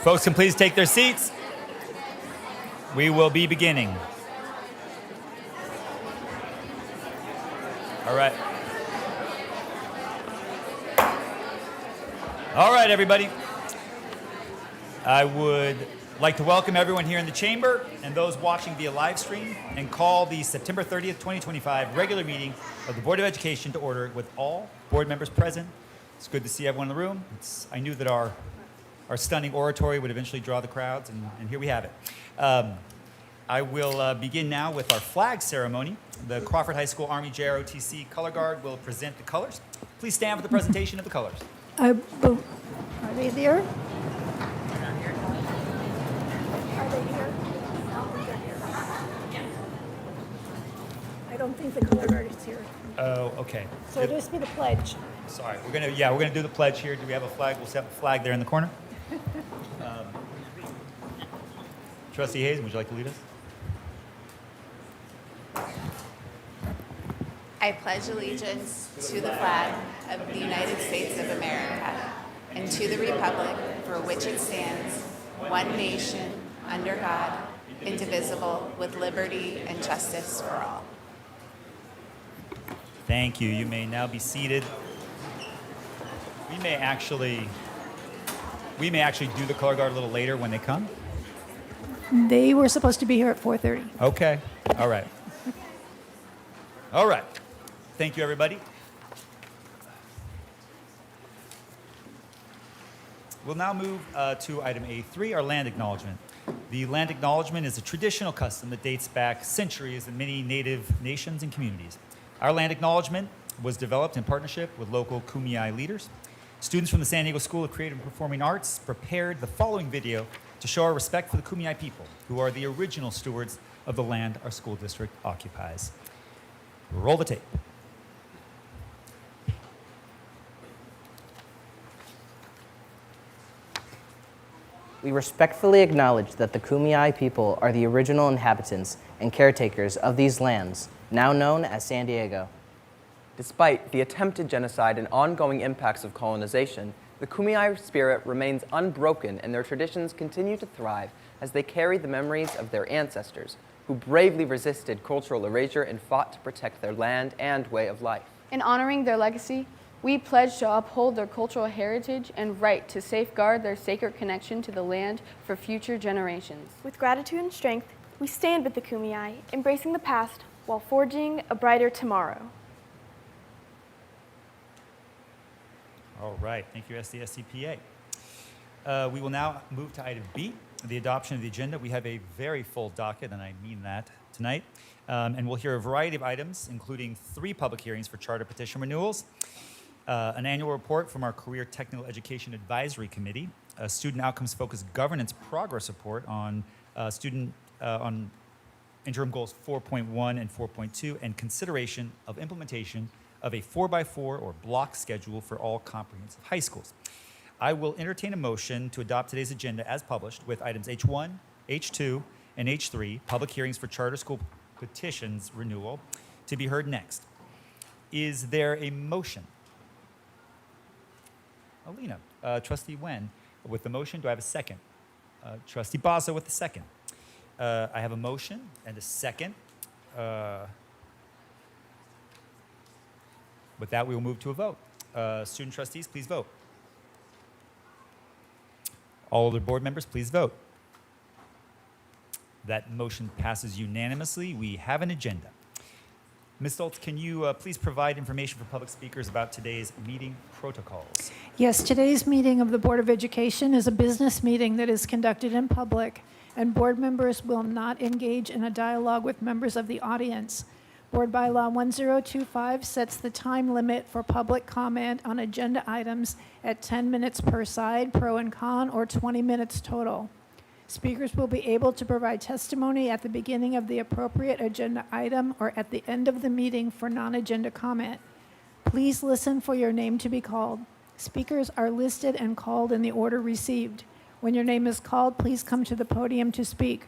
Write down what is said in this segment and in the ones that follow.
Folks can please take their seats. We will be beginning. All right. All right, everybody. I would like to welcome everyone here in the chamber and those watching via live stream and call the September 30th, 2025 regular meeting of the Board of Education to order with all board members present. It's good to see everyone in the room. I knew that our stunning oratory would eventually draw the crowds, and here we have it. I will begin now with our flag ceremony. The Crawford High School Army JROTC Color Guard will present the colors. Please stand for the presentation of the colors. Are they there? I don't think the color guard is here. Oh, okay. So it'll just be the pledge. Sorry, we're gonna do the pledge here. Do we have a flag? We'll set the flag there in the corner. Trustee Hayes, would you like to lead us? I pledge allegiance to the flag of the United States of America and to the republic for which it stands, one nation, under God, indivisible, with liberty and justice for all. Thank you. You may now be seated. We may actually do the color guard a little later when they come. They were supposed to be here at 4:30. Okay. All right. All right. Thank you, everybody. We'll now move to item A3, our land acknowledgement. The land acknowledgement is a traditional custom that dates back centuries in many native nations and communities. Our land acknowledgement was developed in partnership with local Kumeyaay leaders. Students from the San Diego School of Creative and Performing Arts prepared the following video to show our respect for the Kumeyaay people, who are the original stewards of the land our school district occupies. Roll the tape. We respectfully acknowledge that the Kumeyaay people are the original inhabitants and caretakers of these lands, now known as San Diego. Despite the attempted genocide and ongoing impacts of colonization, the Kumeyaay spirit remains unbroken and their traditions continue to thrive as they carry the memories of their ancestors, who bravely resisted cultural erasure and fought to protect their land and way of life. In honoring their legacy, we pledge to uphold their cultural heritage and right to safeguard their sacred connection to the land for future generations. With gratitude and strength, we stand with the Kumeyaay, embracing the past while forging a brighter tomorrow. All right. Thank you, SDSCPA. We will now move to item B, the adoption of the agenda. We have a very full docket, and I mean that tonight. And we'll hear a variety of items, including 3 public hearings for charter petition renewals, an annual report from our Career Technical Education Advisory Committee, a student outcomes-focused governance progress report on on interim goals 4.1 and 4.2, and consideration of implementation of a 4x4 or block schedule for all comprehensive high schools. I will entertain a motion to adopt today's agenda as published with items H1, H2, and H3, public hearings for charter school petitions renewal, to be heard next. Is there a motion? Alina, Trustee Wen with the motion. Do I have a second? Trustee Baza with the second. I have a motion and a second. With that, we will move to a vote. Student trustees, please vote. All other board members, please vote. That motion passes unanimously. We have an agenda. Ms. Stoltz, can you please provide information for public speakers about today's meeting protocols? Yes, today's meeting of the Board of Education is a business meeting that is conducted in public, and board members will not engage in a dialogue with members of the audience. Board Bylaw 1025 sets the time limit for public comment on agenda items at 10 minutes per side, pro and con, or 20 minutes total. Speakers will be able to provide testimony at the beginning of the appropriate agenda item or at the end of the meeting for non-agenda comment. Please listen for your name to be called. Speakers are listed and called in the order received. When your name is called, please come to the podium to speak.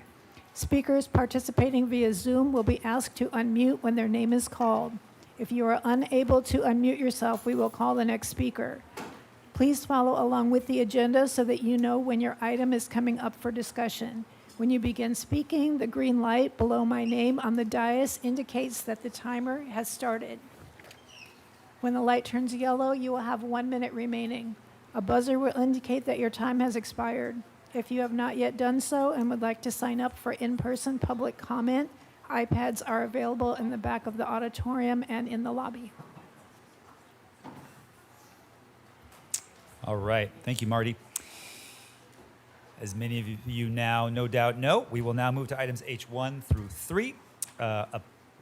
Speakers participating via Zoom will be asked to unmute when their name is called. If you are unable to unmute yourself, we will call the next speaker. Please follow along with the agenda so that you know when your item is coming up for discussion. When you begin speaking, the green light below my name on the dais indicates that the timer has started. When the light turns yellow, you will have 1 minute remaining. A buzzer will indicate that your time has expired. If you have not yet done so and would like to sign up for in-person public comment, iPads are available in the back of the auditorium and in the lobby. All right. Thank you, Marty. As many of you now no doubt know, we will now move to items H1 through 3,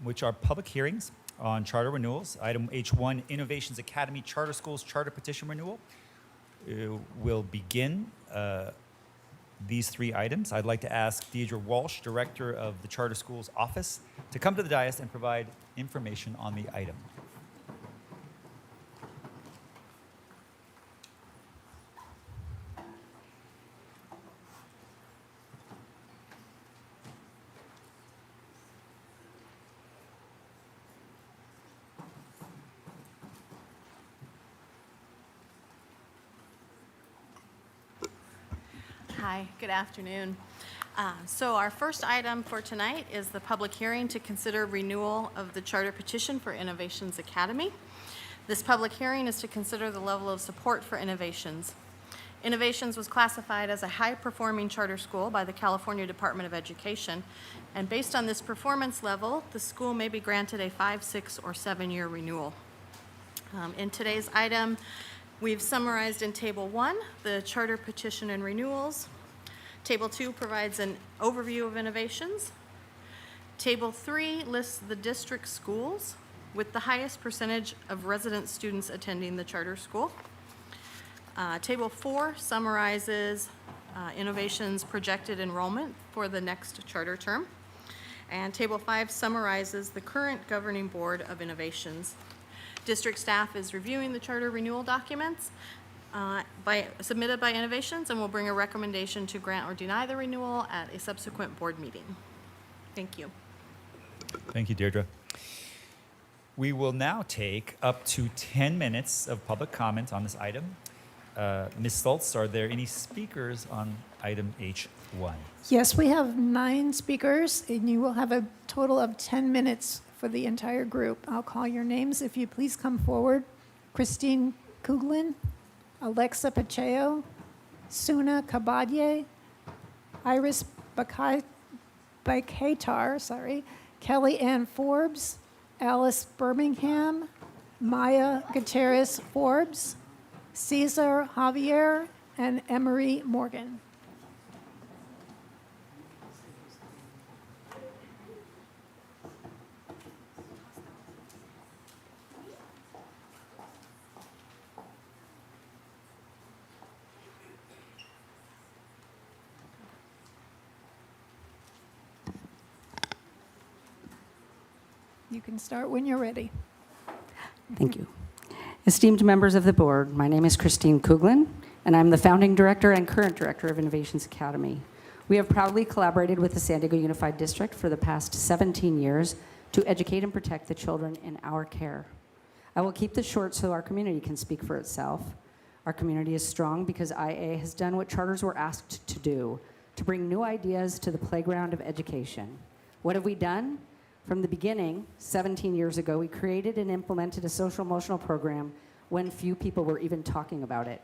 which are public hearings on charter renewals. Item H1, Innovations Academy Charter Schools Charter Petition Renewal. Will begin these 3 items. I'd like to ask Deidre Walsh, Director of the Charter Schools Office, to come to the dais and provide information on the item. Hi, good afternoon. So our first item for tonight is the public hearing to consider renewal of the charter petition for Innovations Academy. This public hearing is to consider the level of support for Innovations. Innovations was classified as a high-performing charter school by the California Department of Education, and based on this performance level, the school may be granted a 5, 6, or 7-year renewal. In today's item, we've summarized in Table 1 the charter petition and renewals. Table 2 provides an overview of Innovations. Table 3 lists the district schools with the highest percentage of resident students attending the charter school. Table 4 summarizes Innovations' projected enrollment for the next charter term. And Table 5 summarizes the current governing board of Innovations. District staff is reviewing the charter renewal documents submitted by Innovations and will bring a recommendation to grant or deny the renewal at a subsequent board meeting. Thank you. Thank you, Deirdre. We will now take up to 10 minutes of public comment on this item. Ms. Stoltz, are there any speakers on item H1? Yes, we have 9 speakers, and you will have a total of 10 minutes for the entire group. I'll call your names if you please come forward. Christine Kuglin, Alexa Pacheco, Suna Kabadye, Iris Bakatar, Kelly Ann Forbes, Alice Birmingham, Maya Gutierrez Forbes, Cesar Javier, and Emery Morgan. You can start when you're ready. Thank you. Esteemed members of the board, my name is Christine Kuglin, and I'm the founding director and current director of Innovations Academy. We have proudly collaborated with the San Diego Unified District for the past 17 years to educate and protect the children in our care. I will keep this short so our community can speak for itself. Our community is strong because IA has done what charters were asked to do, to bring new ideas to the playground of education. What have we done? From the beginning, 17 years ago, we created and implemented a social-emotional program when few people were even talking about it.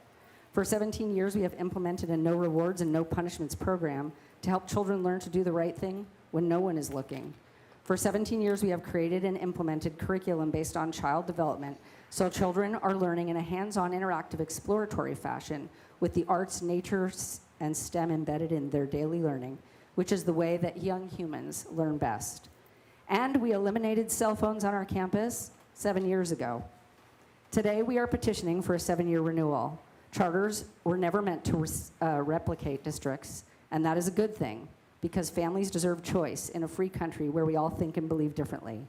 For 17 years, we have implemented a no rewards and no punishments program to help children learn to do the right thing when no one is looking. For 17 years, we have created and implemented curriculum based on child development, so children are learning in a hands-on, interactive, exploratory fashion with the arts, nature, and STEM embedded in their daily learning, which is the way that young humans learn best. And we eliminated cell phones on our campus 7 years ago. Today, we are petitioning for a 7-year renewal. Charters were never meant to replicate districts, and that is a good thing, because families deserve choice in a free country where we all think and believe differently.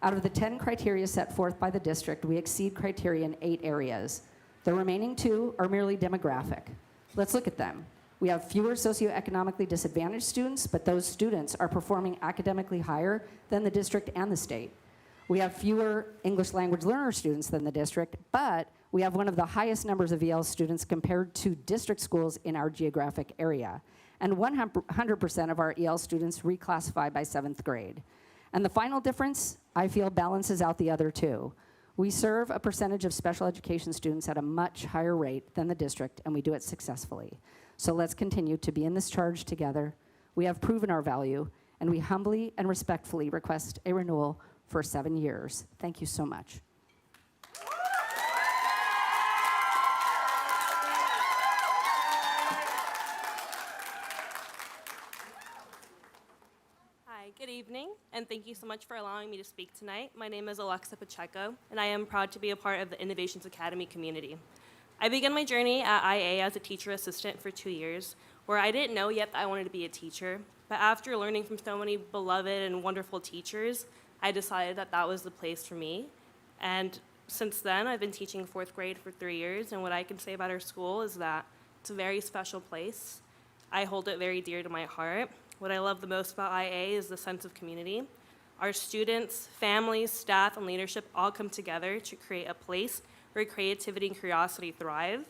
Out of the 10 criteria set forth by the district, we exceed criteria in 8 areas. The remaining 2 are merely demographic. Let's look at them. We have fewer socioeconomically disadvantaged students, but those students are performing academically higher than the district and the state. We have fewer English language learner students than the district, but we have one of the highest numbers of EL students compared to district schools in our geographic area. And 100% of our EL students reclassify by 7th grade. And the final difference, I feel, balances out the other two. We serve a percentage of special education students at a much higher rate than the district, and we do it successfully. So let's continue to be in this charge together. We have proven our value, and we humbly and respectfully request a renewal for 7 years. Thank you so much. Hi, good evening, and thank you so much for allowing me to speak tonight. My name is Alexa Pacheco, and I am proud to be a part of the Innovations Academy community. I began my journey at IA as a teacher assistant for 2 years, where I didn't know yet that I wanted to be a teacher. But after learning from so many beloved and wonderful teachers, I decided that that was the place for me. And since then, I've been teaching 4th grade for 3 years, and what I can say about our school is that it's a very special place. I hold it very dear to my heart. What I love the most about IA is the sense of community. Our students, families, staff, and leadership all come together to create a place where creativity and curiosity thrive.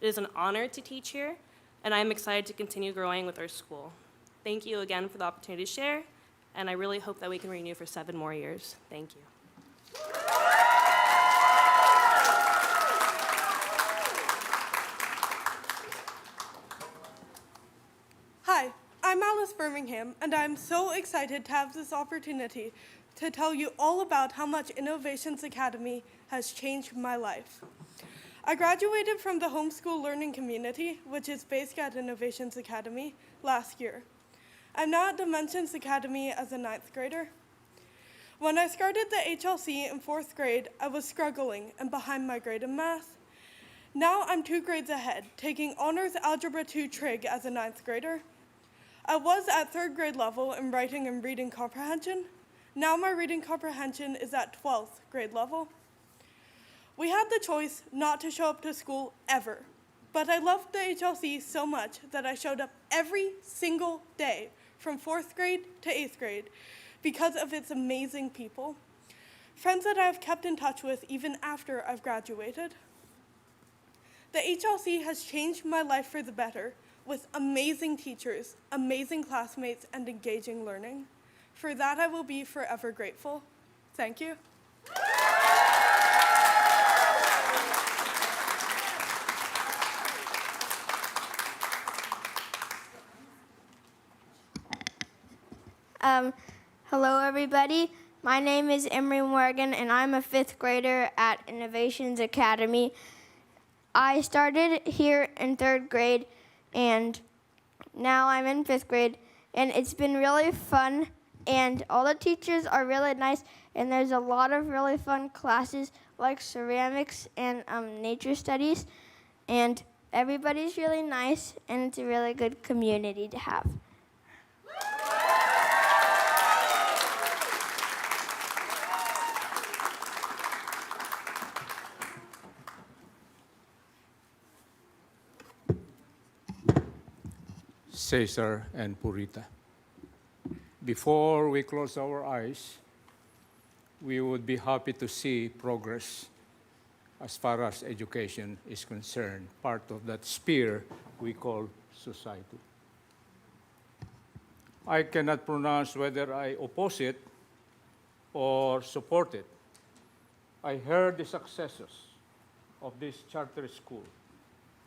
It is an honor to teach here, and I'm excited to continue growing with our school. Thank you again for the opportunity to share, and I really hope that we can renew for 7 more years. Thank you. Hi, I'm Alice Birmingham, and I'm so excited to have this opportunity to tell you all about how much Innovations Academy has changed my life. I graduated from the homeschool learning community, which is based at Innovations Academy, last year. I'm now at Dimensions Academy as a 9th grader. When I started the HLC in 4th grade, I was struggling and behind my grade in math. Now I'm 2 grades ahead, taking Honors Algebra 2 Trig as a 9th grader. I was at 3rd grade level in writing and reading comprehension. Now my reading comprehension is at 12th grade level. We had the choice not to show up to school ever, but I loved the HLC so much that I showed up every single day from 4th grade to 8th grade because of its amazing people. Friends that I have kept in touch with even after I've graduated. The HLC has changed my life for the better with amazing teachers, amazing classmates, and engaging learning. For that, I will be forever grateful. Thank you. Hello, everybody. My name is Emery Morgan, and I'm a 5th grader at Innovations Academy. I started here in 3rd grade, and now I'm in 5th grade, and it's been really fun, and all the teachers are really nice, and there's a lot of really fun classes like ceramics and nature studies, and everybody's really nice, and it's a really good community to have. Cesar and Purita. Before we close our eyes, we would be happy to see progress as far as education is concerned, part of that sphere we call society. I cannot pronounce whether I oppose it or support it. I heard the successes of this charter school,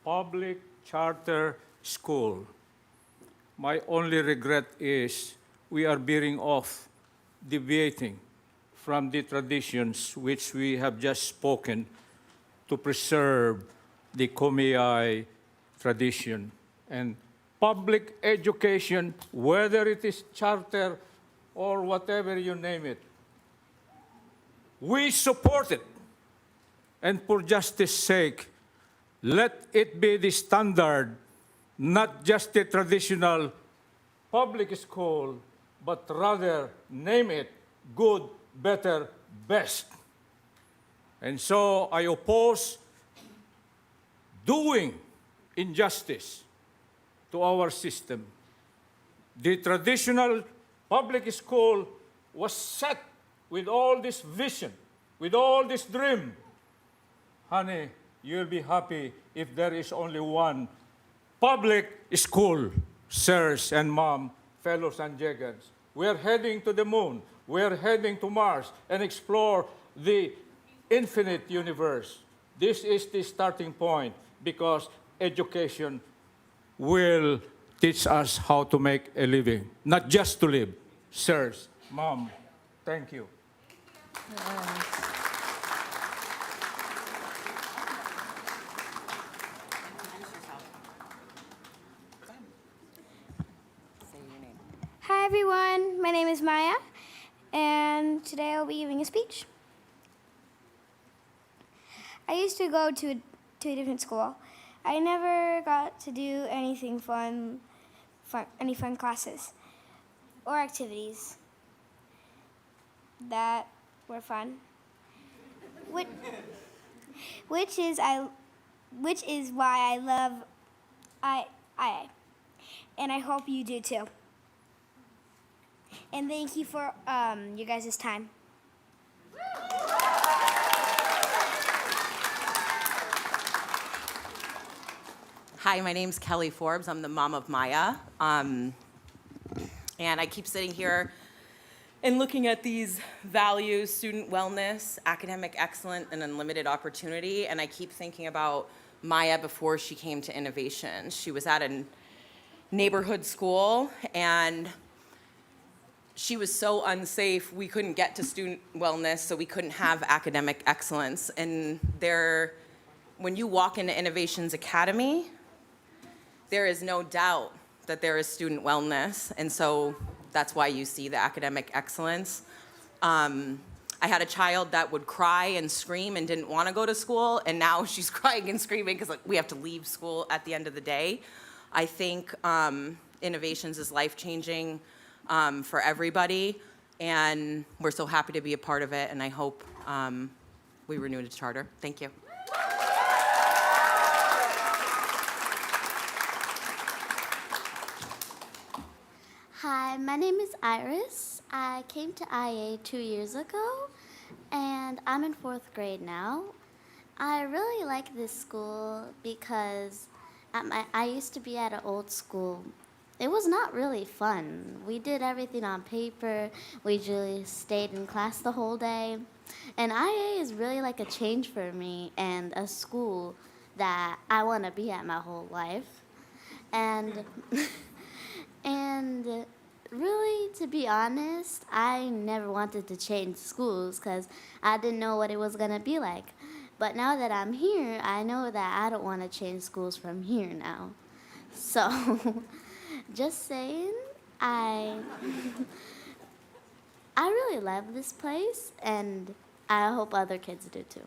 public charter school. My only regret is we are veering off, deviating from the traditions which we have just spoken to preserve the Kumeyaay tradition. And public education, whether it is charter or whatever you name it, we support it. And for justice sake, let it be the standard, not just the traditional public school, but rather name it good, better, best. And so I oppose doing injustice to our system. The traditional public school was set with all this vision, with all this dream, honey, you'll be happy if there is only one public school, sirs and mom, fellow Sandiegans. We are heading to the moon. We are heading to Mars and explore the infinite universe. This is the starting point because education will teach us how to make a living, not just to live. Sirs, mom, thank you. Hi everyone, my name is Maya, and today I'll be giving a speech. I used to go to a different school. I never got to do anything any fun classes or activities that were fun. Which is why I love IA, and I hope you do too. And thank you for your guys' time. Hi, my name's Kelly Forbes. I'm the mom of Maya. And I keep sitting here and looking at these values, student wellness, academic excellence, and unlimited opportunity. And I keep thinking about Maya before she came to Innovation. She was at a neighborhood school, and she was so unsafe, we couldn't get to student wellness, so we couldn't have academic excellence. And when you walk into Innovations Academy, there is no doubt that there is student wellness, and so that's why you see the academic excellence. I had a child that would cry and scream and didn't want to go to school, and now she's crying and screaming because we have to leave school at the end of the day. I think Innovations is life-changing for everybody, and we're so happy to be a part of it, and I hope we renew the charter. Thank you. Hi, my name is Iris. I came to IA 2 years ago, and I'm in 4th grade now. I really like this school because I used to be at an old school. It was not really fun. We did everything on paper. We usually stayed in class the whole day. And IA is really like a change for me and a school that I want to be at my whole life. And and really, to be honest, I never wanted to change schools because I didn't know what it was going to be like. But now that I'm here, I know that I don't want to change schools from here now. So, just saying, I really love this place, and I hope other kids do too.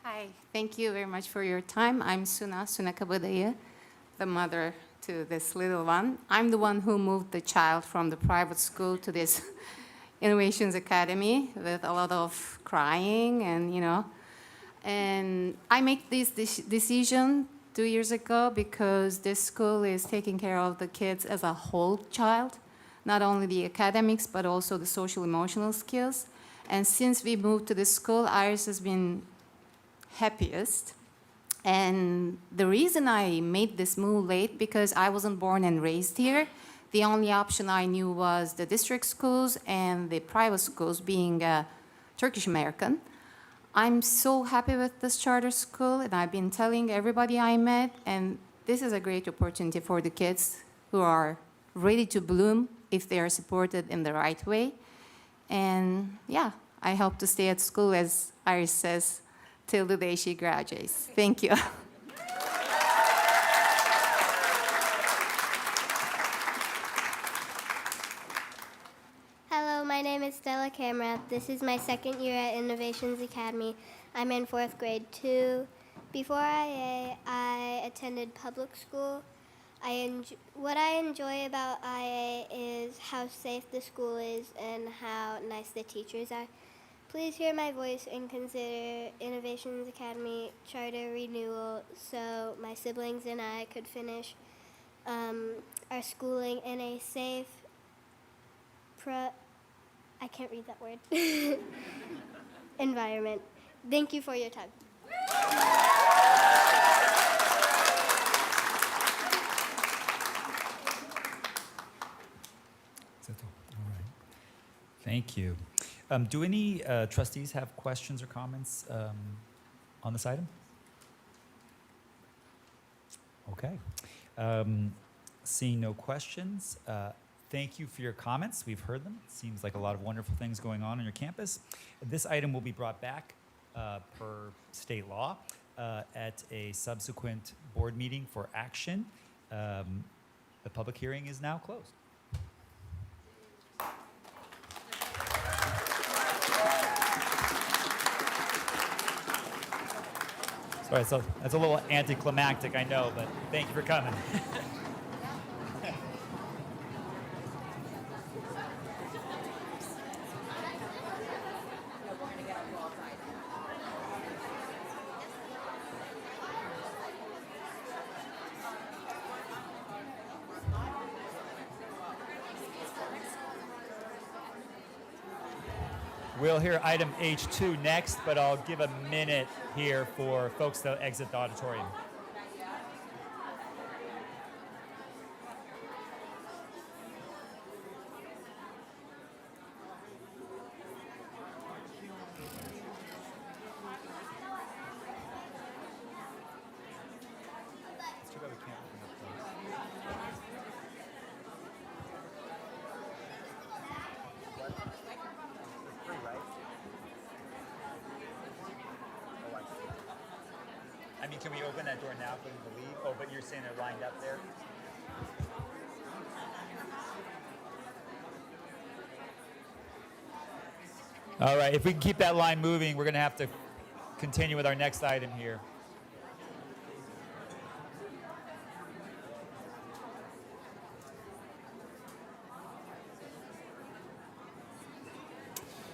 Hi, thank you very much for your time. I'm Suna Kabadaya, the mother to this little one. I'm the one who moved the child from the private school to this Innovations Academy with a lot of crying and I made this decision 2 years ago because this school is taking care of the kids as a whole child, not only the academics, but also the social emotional skills. And since we moved to this school, Iris has been happiest. And the reason I made this move late, because I wasn't born and raised here. The only option I knew was the district schools and the private schools, being Turkish American. I'm so happy with this charter school, and I've been telling everybody I met, and this is a great opportunity for the kids who are ready to bloom if they are supported in the right way. And yeah, I hope to stay at school, as Iris says, till the day she graduates. Thank you. Hello, my name is Stella Camera. This is my second year at Innovations Academy. I'm in 4th grade too. Before IA, I attended public school. What I enjoy about IA is how safe the school is and how nice the teachers are. Please hear my voice and consider Innovations Academy charter renewal so my siblings and I could finish our schooling in a safe, I can't read that word, environment. Thank you for your time. All right. Thank you. Do any trustees have questions or comments on this item? Okay. Seeing no questions, thank you for your comments. We've heard them. Seems like a lot of wonderful things going on your campus. This item will be brought back per state law at a subsequent board meeting for action. The public hearing is now closed. Sorry, so that's a little anticlimactic, I know, but thank you for coming. We'll hear item H2 next, but I'll give a minute here for folks to exit the auditorium. I mean, can we open that door now for them to leave? Oh, but you're saying they're lined up there? All right, if we can keep that line moving, we're going to have to continue with our next item here.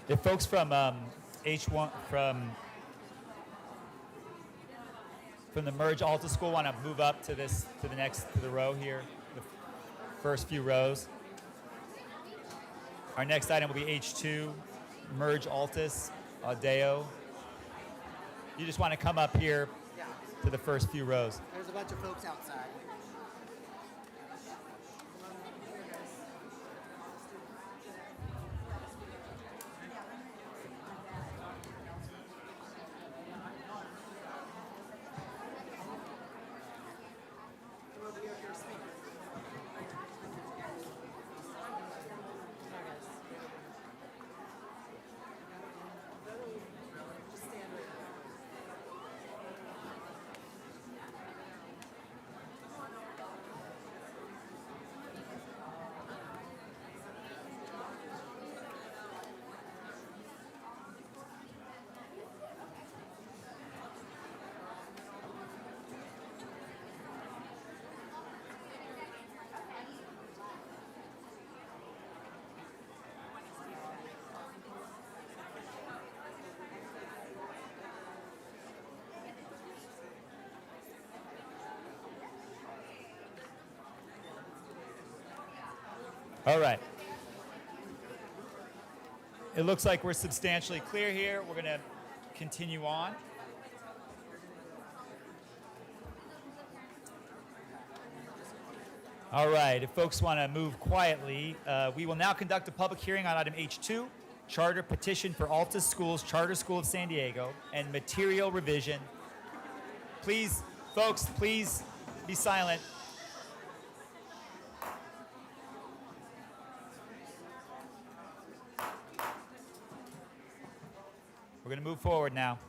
If folks from H1, from the Merge Altus School want to move up to the row here, the first few rows. Our next item will be H2, Merge Altus, Adeo. You just want to come up here to the first few rows. There's a bunch of folks outside. All right. It looks like we're substantially clear here. We're going to continue on. All right, if folks want to move quietly, we will now conduct a public hearing on item H2, charter petition for Altus Schools, Charter School of San Diego, and material revision. Please, folks, please be silent. We're going to move forward now.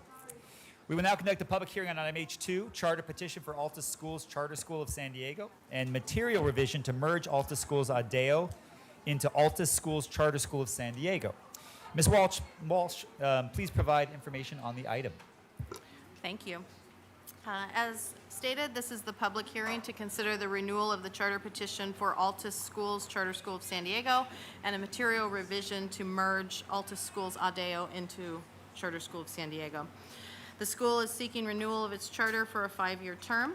We will now conduct a public hearing on item H2, charter petition for Altus Schools, Charter School of San Diego, and material revision to merge Altus Schools Adeo into Altus Schools, Charter School of San Diego. Ms. Walsh, please provide information on the item. Thank you. As stated, this is the public hearing to consider the renewal of the charter petition for Altus Schools Charter School of San Diego and a material revision to merge Altus Schools Adeo into Charter School of San Diego. The school is seeking renewal of its charter for a 5-year term.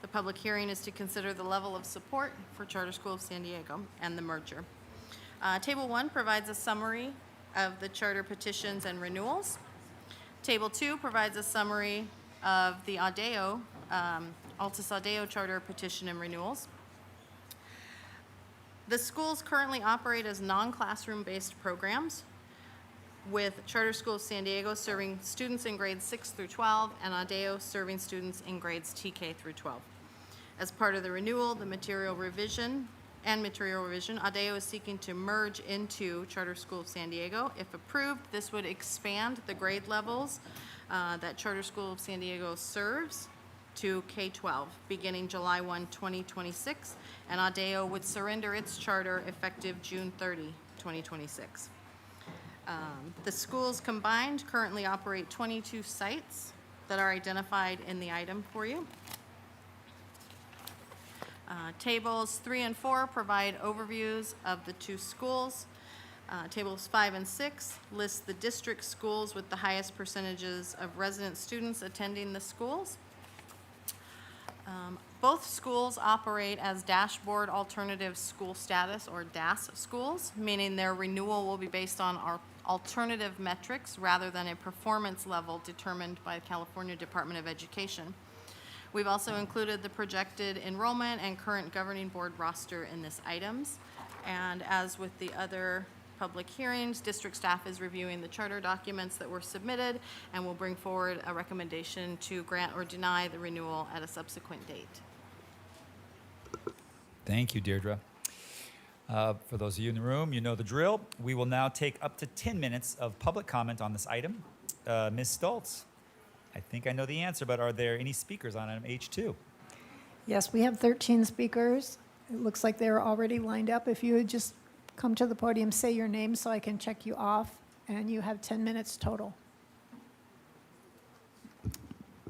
The public hearing is to consider the level of support for Charter School of San Diego and the merger. Table 1 provides a summary of the charter petitions and renewals. Table 2 provides a summary of the Adeo, Altus Adeo charter petition and renewals. The schools currently operate as non-classroom based programs, with Charter School of San Diego serving students in grades 6 through 12 and Adeo serving students in grades TK through 12. As part of the renewal, the material revision, Adeo is seeking to merge into Charter School of San Diego. If approved, this would expand the grade levels that Charter School of San Diego serves to K-12, beginning July 1, 2026, and Adeo would surrender its charter effective June 30, 2026. The schools combined currently operate 22 sites that are identified in the item for you. Tables 3 and 4 provide overviews of the two schools. Tables 5 and 6 list the district schools with the highest percentages of resident students attending the schools. Both schools operate as dashboard alternative school status, or DAS schools, meaning their renewal will be based on our alternative metrics rather than a performance level determined by the California Department of Education. We've also included the projected enrollment and current governing board roster in this items. And as with the other public hearings, district staff is reviewing the charter documents that were submitted and will bring forward a recommendation to grant or deny the renewal at a subsequent date. Thank you, Deirdre. For those of you in the room, you know the drill. We will now take up to 10 minutes of public comment on this item. Ms. Stoltz, I think I know the answer, but are there any speakers on item H2? Yes, we have 13 speakers. It looks like they're already lined up. If you would just come to the podium, say your name so I can check you off, and you have 10 minutes total.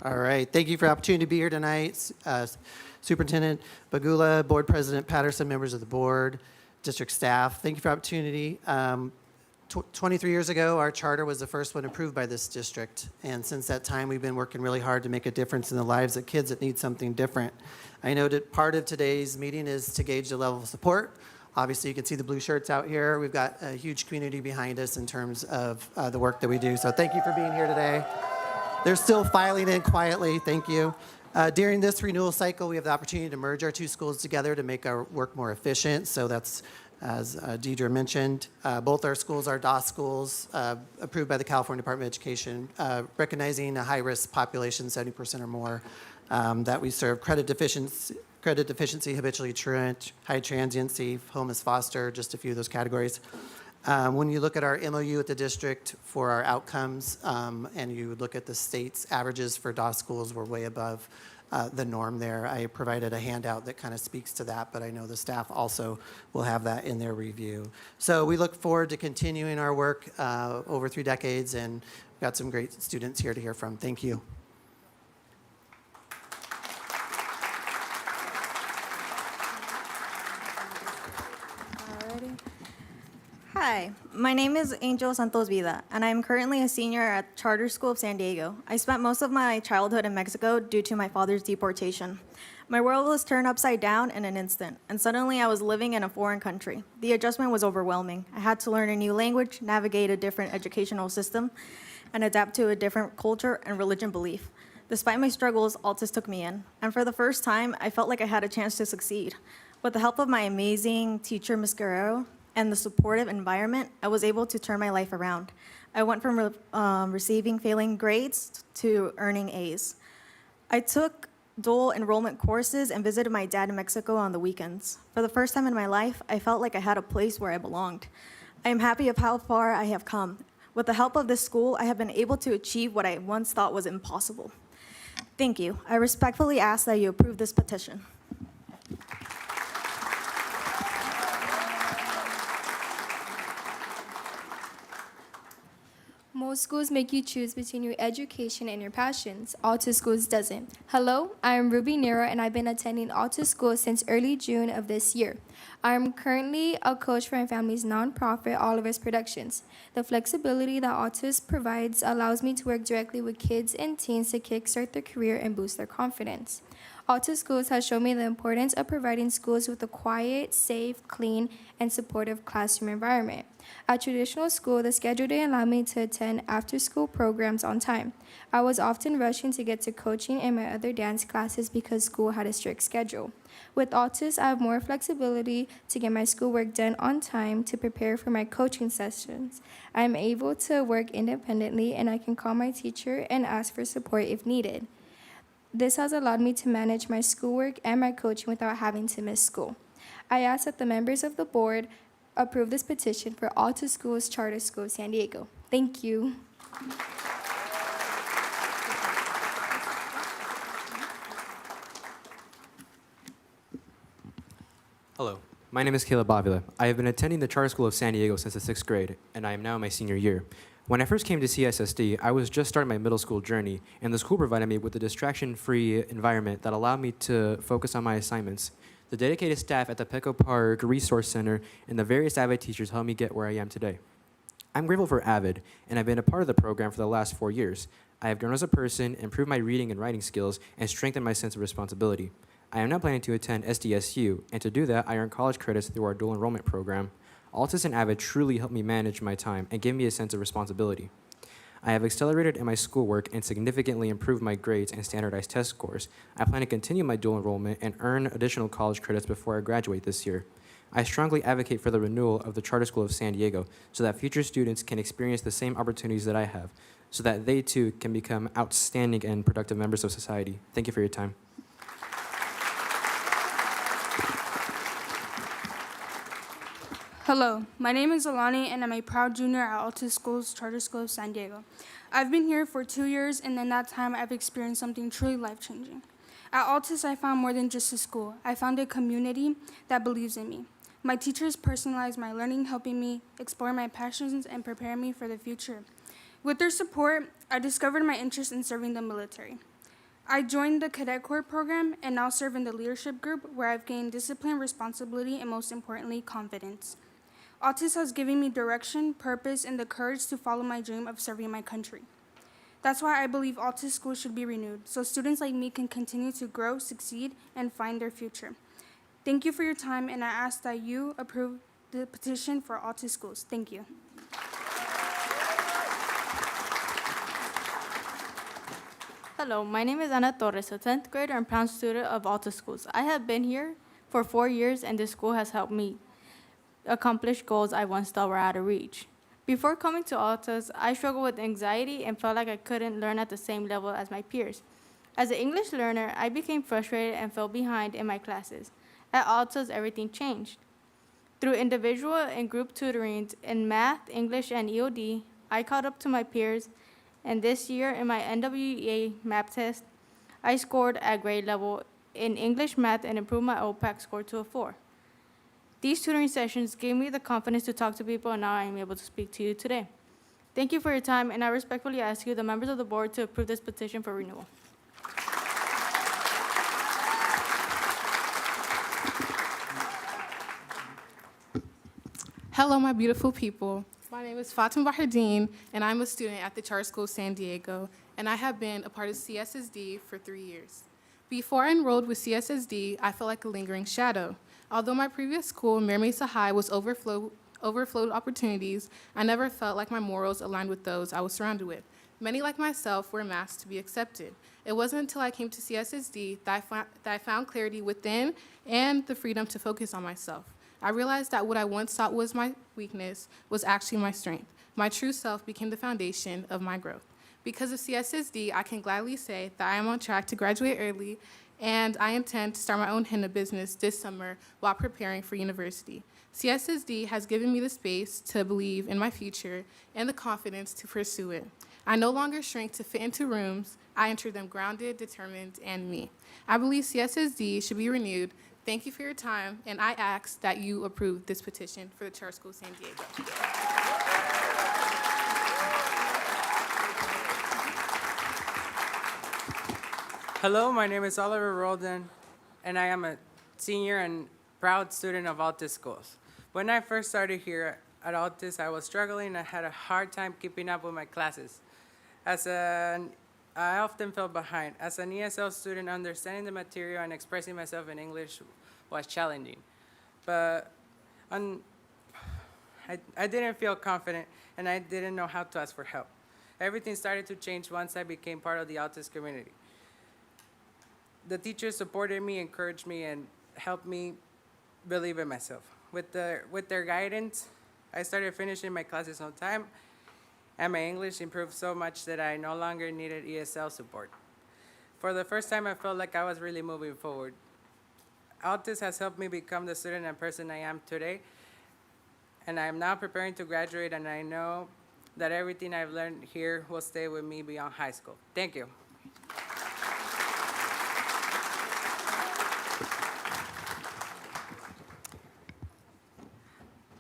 All right. Thank you for the opportunity to be here tonight. Superintendent Bagula, Board President Patterson, members of the board, district staff, thank you for the opportunity. 23 years ago, our charter was the first one approved by this district, and since that time, we've been working really hard to make a difference in the lives of kids that need something different. I know that part of today's meeting is to gauge the level of support. Obviously, you can see the blue shirts out here. We've got a huge community behind us in terms of the work that we do, so thank you for being here today. They're still filing in quietly. Thank you. During this renewal cycle, we have the opportunity to merge our two schools together to make our work more efficient. So that's, as Deidre mentioned, both our schools are DOS schools, approved by the California Department of Education, recognizing a high-risk population, 70% or more, that we serve credit deficiency, habitually truant, high transiency, home as foster, just a few of those categories. When you look at our MOU at the district for our outcomes, and you look at the state's averages for DOS schools, we're way above the norm there. I provided a handout that kind of speaks to that, but I know the staff also will have that in their review. So we look forward to continuing our work over 3 decades, and we've got some great students here to hear from. Thank you. Hi, my name is Angel Santos Vida, and I'm currently a senior at Charter School of San Diego. I spent most of my childhood in Mexico due to my father's deportation. My world was turned upside down in an instant, and suddenly I was living in a foreign country. The adjustment was overwhelming. I had to learn a new language, navigate a different educational system, and adapt to a different culture and religion belief. Despite my struggles, Altus took me in, and for the first time, I felt like I had a chance to succeed. With the help of my amazing teacher, Ms. Guerrero, and the supportive environment, I was able to turn my life around. I went from receiving failing grades to earning A's. I took dual enrollment courses and visited my dad in Mexico on the weekends. For the first time in my life, I felt like I had a place where I belonged. I am happy of how far I have come. With the help of this school, I have been able to achieve what I once thought was impossible. Thank you. I respectfully ask that you approve this petition. Most schools make you choose between your education and your passions. Altus Schools doesn't. Hello, I am Ruby Nero, and I've been attending Altus Schools since early June of this year. I am currently a coach for my family's nonprofit, Oliver's Productions. The flexibility that Altus provides allows me to work directly with kids and teens to kickstart their career and boost their confidence. Altus Schools has shown me the importance of providing schools with a quiet, safe, clean, and supportive classroom environment. At traditional school, the schedule didn't allow me to attend after-school programs on time. I was often rushing to get to coaching and my other dance classes because school had a strict schedule. With Altus, I have more flexibility to get my schoolwork done on time to prepare for my coaching sessions. I am able to work independently, and I can call my teacher and ask for support if needed. This has allowed me to manage my schoolwork and my coaching without having to miss school. I ask that the members of the board approve this petition for Altus Schools Charter School of San Diego. Thank you. Hello, my name is Caleb Avila. I have been attending the Charter School of San Diego since the 6th grade, and I am now in my senior year. When I first came to CSSD, I was just starting my middle school journey, and the school provided me with a distraction-free environment that allowed me to focus on my assignments. The dedicated staff at the Petco Park Resource Center and the various AVID teachers helped me get where I am today. I'm grateful for AVID, and I've been a part of the program for the last 4 years. I have grown as a person, improved my reading and writing skills, and strengthened my sense of responsibility. I am now planning to attend SDSU, and to do that, I earn college credits through our dual enrollment program. Altus and AVID truly helped me manage my time and give me a sense of responsibility. I have accelerated in my schoolwork and significantly improved my grades and standardized test scores. I plan to continue my dual enrollment and earn additional college credits before I graduate this year. I strongly advocate for the renewal of the Charter School of San Diego so that future students can experience the same opportunities that I have, so that they too can become outstanding and productive members of society. Thank you for your time. Hello, my name is Alani, and I'm a proud junior at Altus Schools Charter School of San Diego. I've been here for 2 years, and in that time, I've experienced something truly life-changing. At Altus, I found more than just a school. I found a community that believes in me. My teachers personalized my learning, helping me explore my passions and prepare me for the future. With their support, I discovered my interest in serving the military. I joined the Cadet Corps program and now serve in the leadership group, where I've gained discipline, responsibility, and most importantly, confidence. Altus has given me direction, purpose, and the courage to follow my dream of serving my country. That's why I believe Altus schools should be renewed, so students like me can continue to grow, succeed, and find their future. Thank you for your time, and I ask that you approve the petition for Altus schools. Thank you. Hello, my name is Ana Torres, a 10th grader and proud student of Altus Schools. I have been here for 4 years, and this school has helped me accomplish goals I once thought were out of reach. Before coming to Altus, I struggled with anxiety and felt like I couldn't learn at the same level as my peers. As an English learner, I became frustrated and fell behind in my classes. At Altus, everything changed. Through individual and group tutorings in math, English, and EOD, I caught up to my peers, and this year in my NWEA MAP test, I scored at grade level in English, math, and improved my OPAC score to a 4. These tutoring sessions gave me the confidence to talk to people, and now I am able to speak to you today. Thank you for your time, and I respectfully ask you, the members of the board, to approve this petition for renewal. Hello, my beautiful people. My name is Fatima Bahardine, and I'm a student at the Charter School of San Diego, and I have been a part of CSSD for 3 years. Before I enrolled with CSSD, I felt like a lingering shadow. Although my previous school, Mesa High, was overflowed opportunities, I never felt like my morals aligned with those I was surrounded with. Many, like myself, were masked to be accepted. It wasn't until I came to CSSD that I found clarity within and the freedom to focus on myself. I realized that what I once thought was my weakness was actually my strength. My true self became the foundation of my growth. Because of CSSD, I can gladly say that I am on track to graduate early, and I intend to start my own henna business this summer while preparing for university. CSSD has given me the space to believe in my future and the confidence to pursue it. I no longer shrink to fit into rooms. I enter them grounded, determined, and me. I believe CSSD should be renewed. Thank you for your time, and I ask that you approve this petition for the Charter School of San Diego. Hello, my name is Oliver Roldan, and I am a senior and proud student of Altus schools. When I first started here at Altus, I was struggling and had a hard time keeping up with my classes. I often fell behind. As an ESL student, understanding the material and expressing myself in English was challenging. But I didn't feel confident, and I didn't know how to ask for help. Everything started to change once I became part of the Altus community. The teachers supported me, encouraged me, and helped me believe in myself. With their guidance, I started finishing my classes on time, and my English improved so much that I no longer needed ESL support. For the first time, I felt like I was really moving forward. Altus has helped me become the student and person I am today, and I am now preparing to graduate, and I know that everything I've learned here will stay with me beyond high school. Thank you.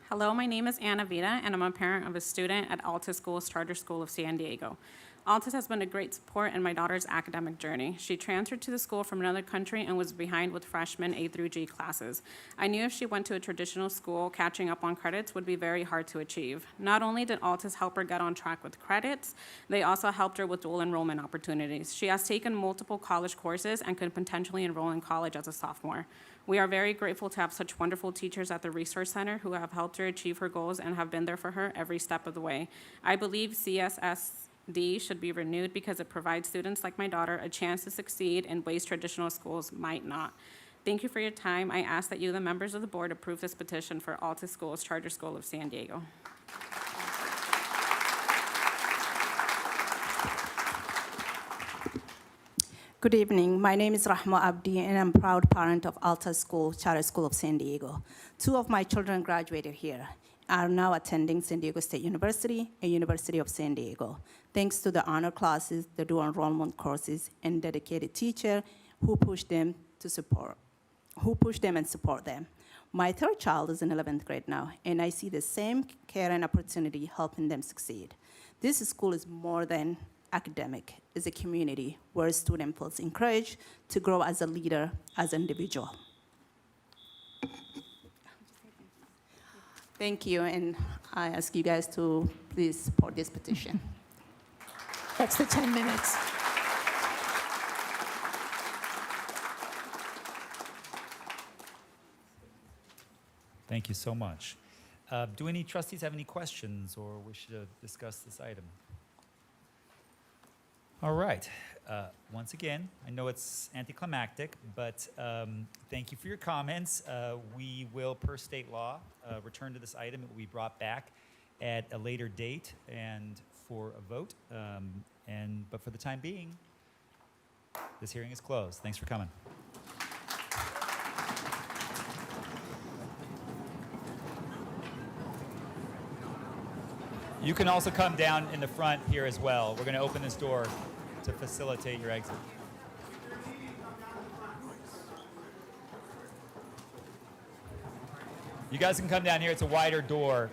Hello, my name is Anna Vida, and I'm a parent of a student at Altus Schools Charter School of San Diego. Altus has been a great support in my daughter's academic journey. She transferred to the school from another country and was behind with freshman A through G classes. I knew if she went to a traditional school, catching up on credits would be very hard to achieve. Not only did Altus help her get on track with credits, they also helped her with dual enrollment opportunities. She has taken multiple college courses and could potentially enroll in college as a sophomore. We are very grateful to have such wonderful teachers at the Resource Center who have helped her achieve her goals and have been there for her every step of the way. I believe CSSD should be renewed because it provides students like my daughter a chance to succeed in ways traditional schools might not. Thank you for your time. I ask that you, the members of the board, approve this petition for Altus Schools Charter School of San Diego. Good evening. My name is Rahma Abdi, and I'm a proud parent of Altus School, Charter School of San Diego. 2 of my children graduated here, are now attending San Diego State University and University of San Diego, thanks to the honor classes, the dual enrollment courses, and dedicated teacher who push them and support them. My 3rd child is in 11th grade now, and I see the same care and opportunity helping them succeed. This school is more than academic. It's a community where a student feels encouraged to grow as a leader, as an individual. Thank you, and I ask you guys to please support this petition. That's the 10 minutes. Thank you so much. Do any trustees have any questions or wish to discuss this item? All right. Once again, I know it's anticlimactic, but thank you for your comments. We will, per state law, return to this item. It will be brought back at a later date and for a vote. But for the time being, this hearing is closed. Thanks for coming. You can also come down in the front here as well. We're going to open this door to facilitate your exit. You guys can come down here. It's a wider door.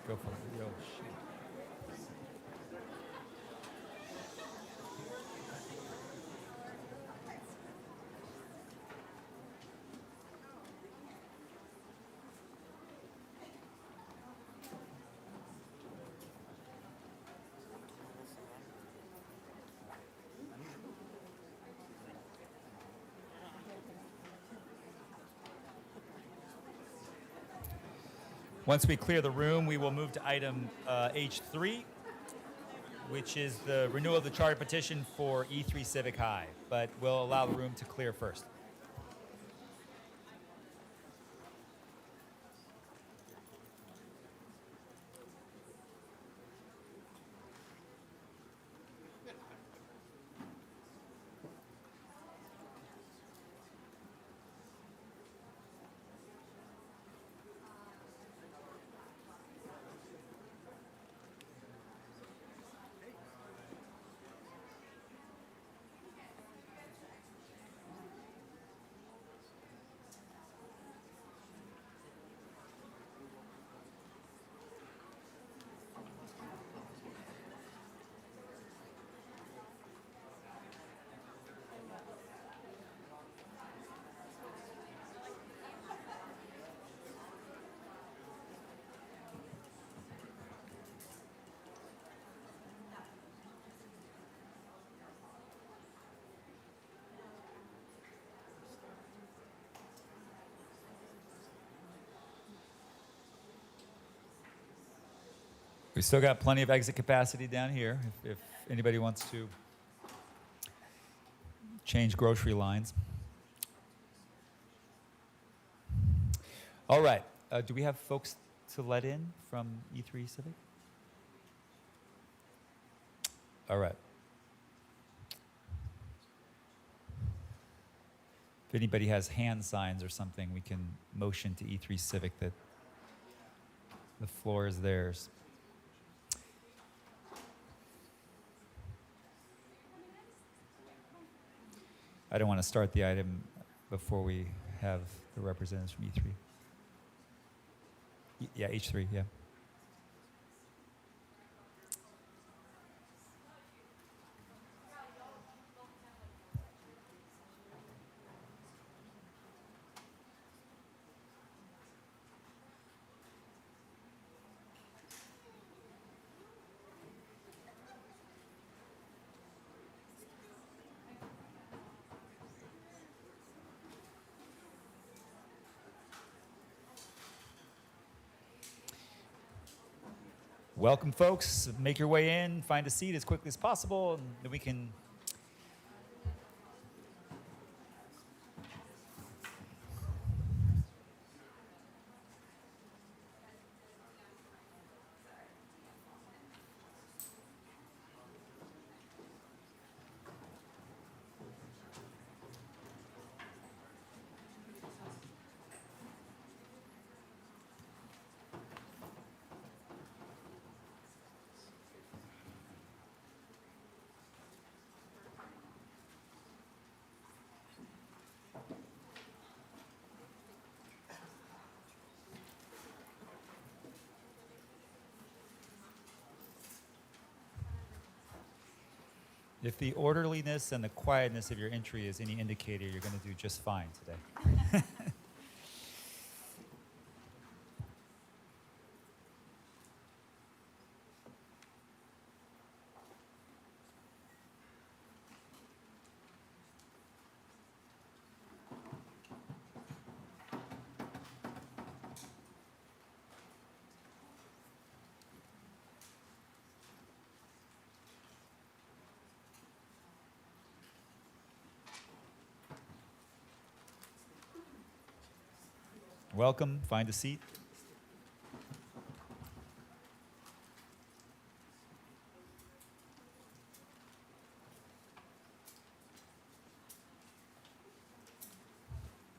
Go for it. Yo, shit. Once we clear the room, we will move to item H3, which is the renewal of the charter petition for E3 Civic High, but we'll allow the room to clear first. We still got plenty of exit capacity down here if anybody wants to change grocery lines. All right. Do we have folks to let in from E3 Civic? All right. If anybody has hand signs or something, we can motion to E3 Civic that the floor is theirs. I don't want to start the item before we have the representatives from E3. Yeah, H3, yeah. Welcome, folks. Make your way in, find a seat as quickly as possible, and then we can if the orderliness and the quietness of your entry is any indicator, you're going to do just fine today. Welcome, find a seat.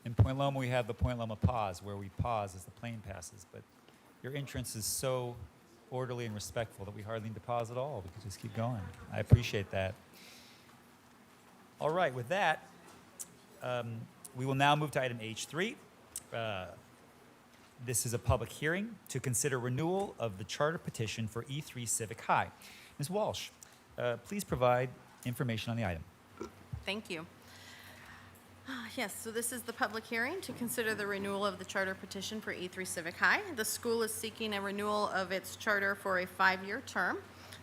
In Point Loma, we have the Point Loma pause, where we pause as the plane passes, but your entrance is so orderly and respectful that we hardly need to pause at all. We can just keep going. I appreciate that. All right, with that, we will now move to item H3. This is a public hearing to consider renewal of the charter petition for E3 Civic High. Ms. Walsh, please provide information on the item. Thank you. Yes, so this is the public hearing to consider the renewal of the charter petition for E3 Civic High. The school is seeking a renewal of its charter for a 5-year term.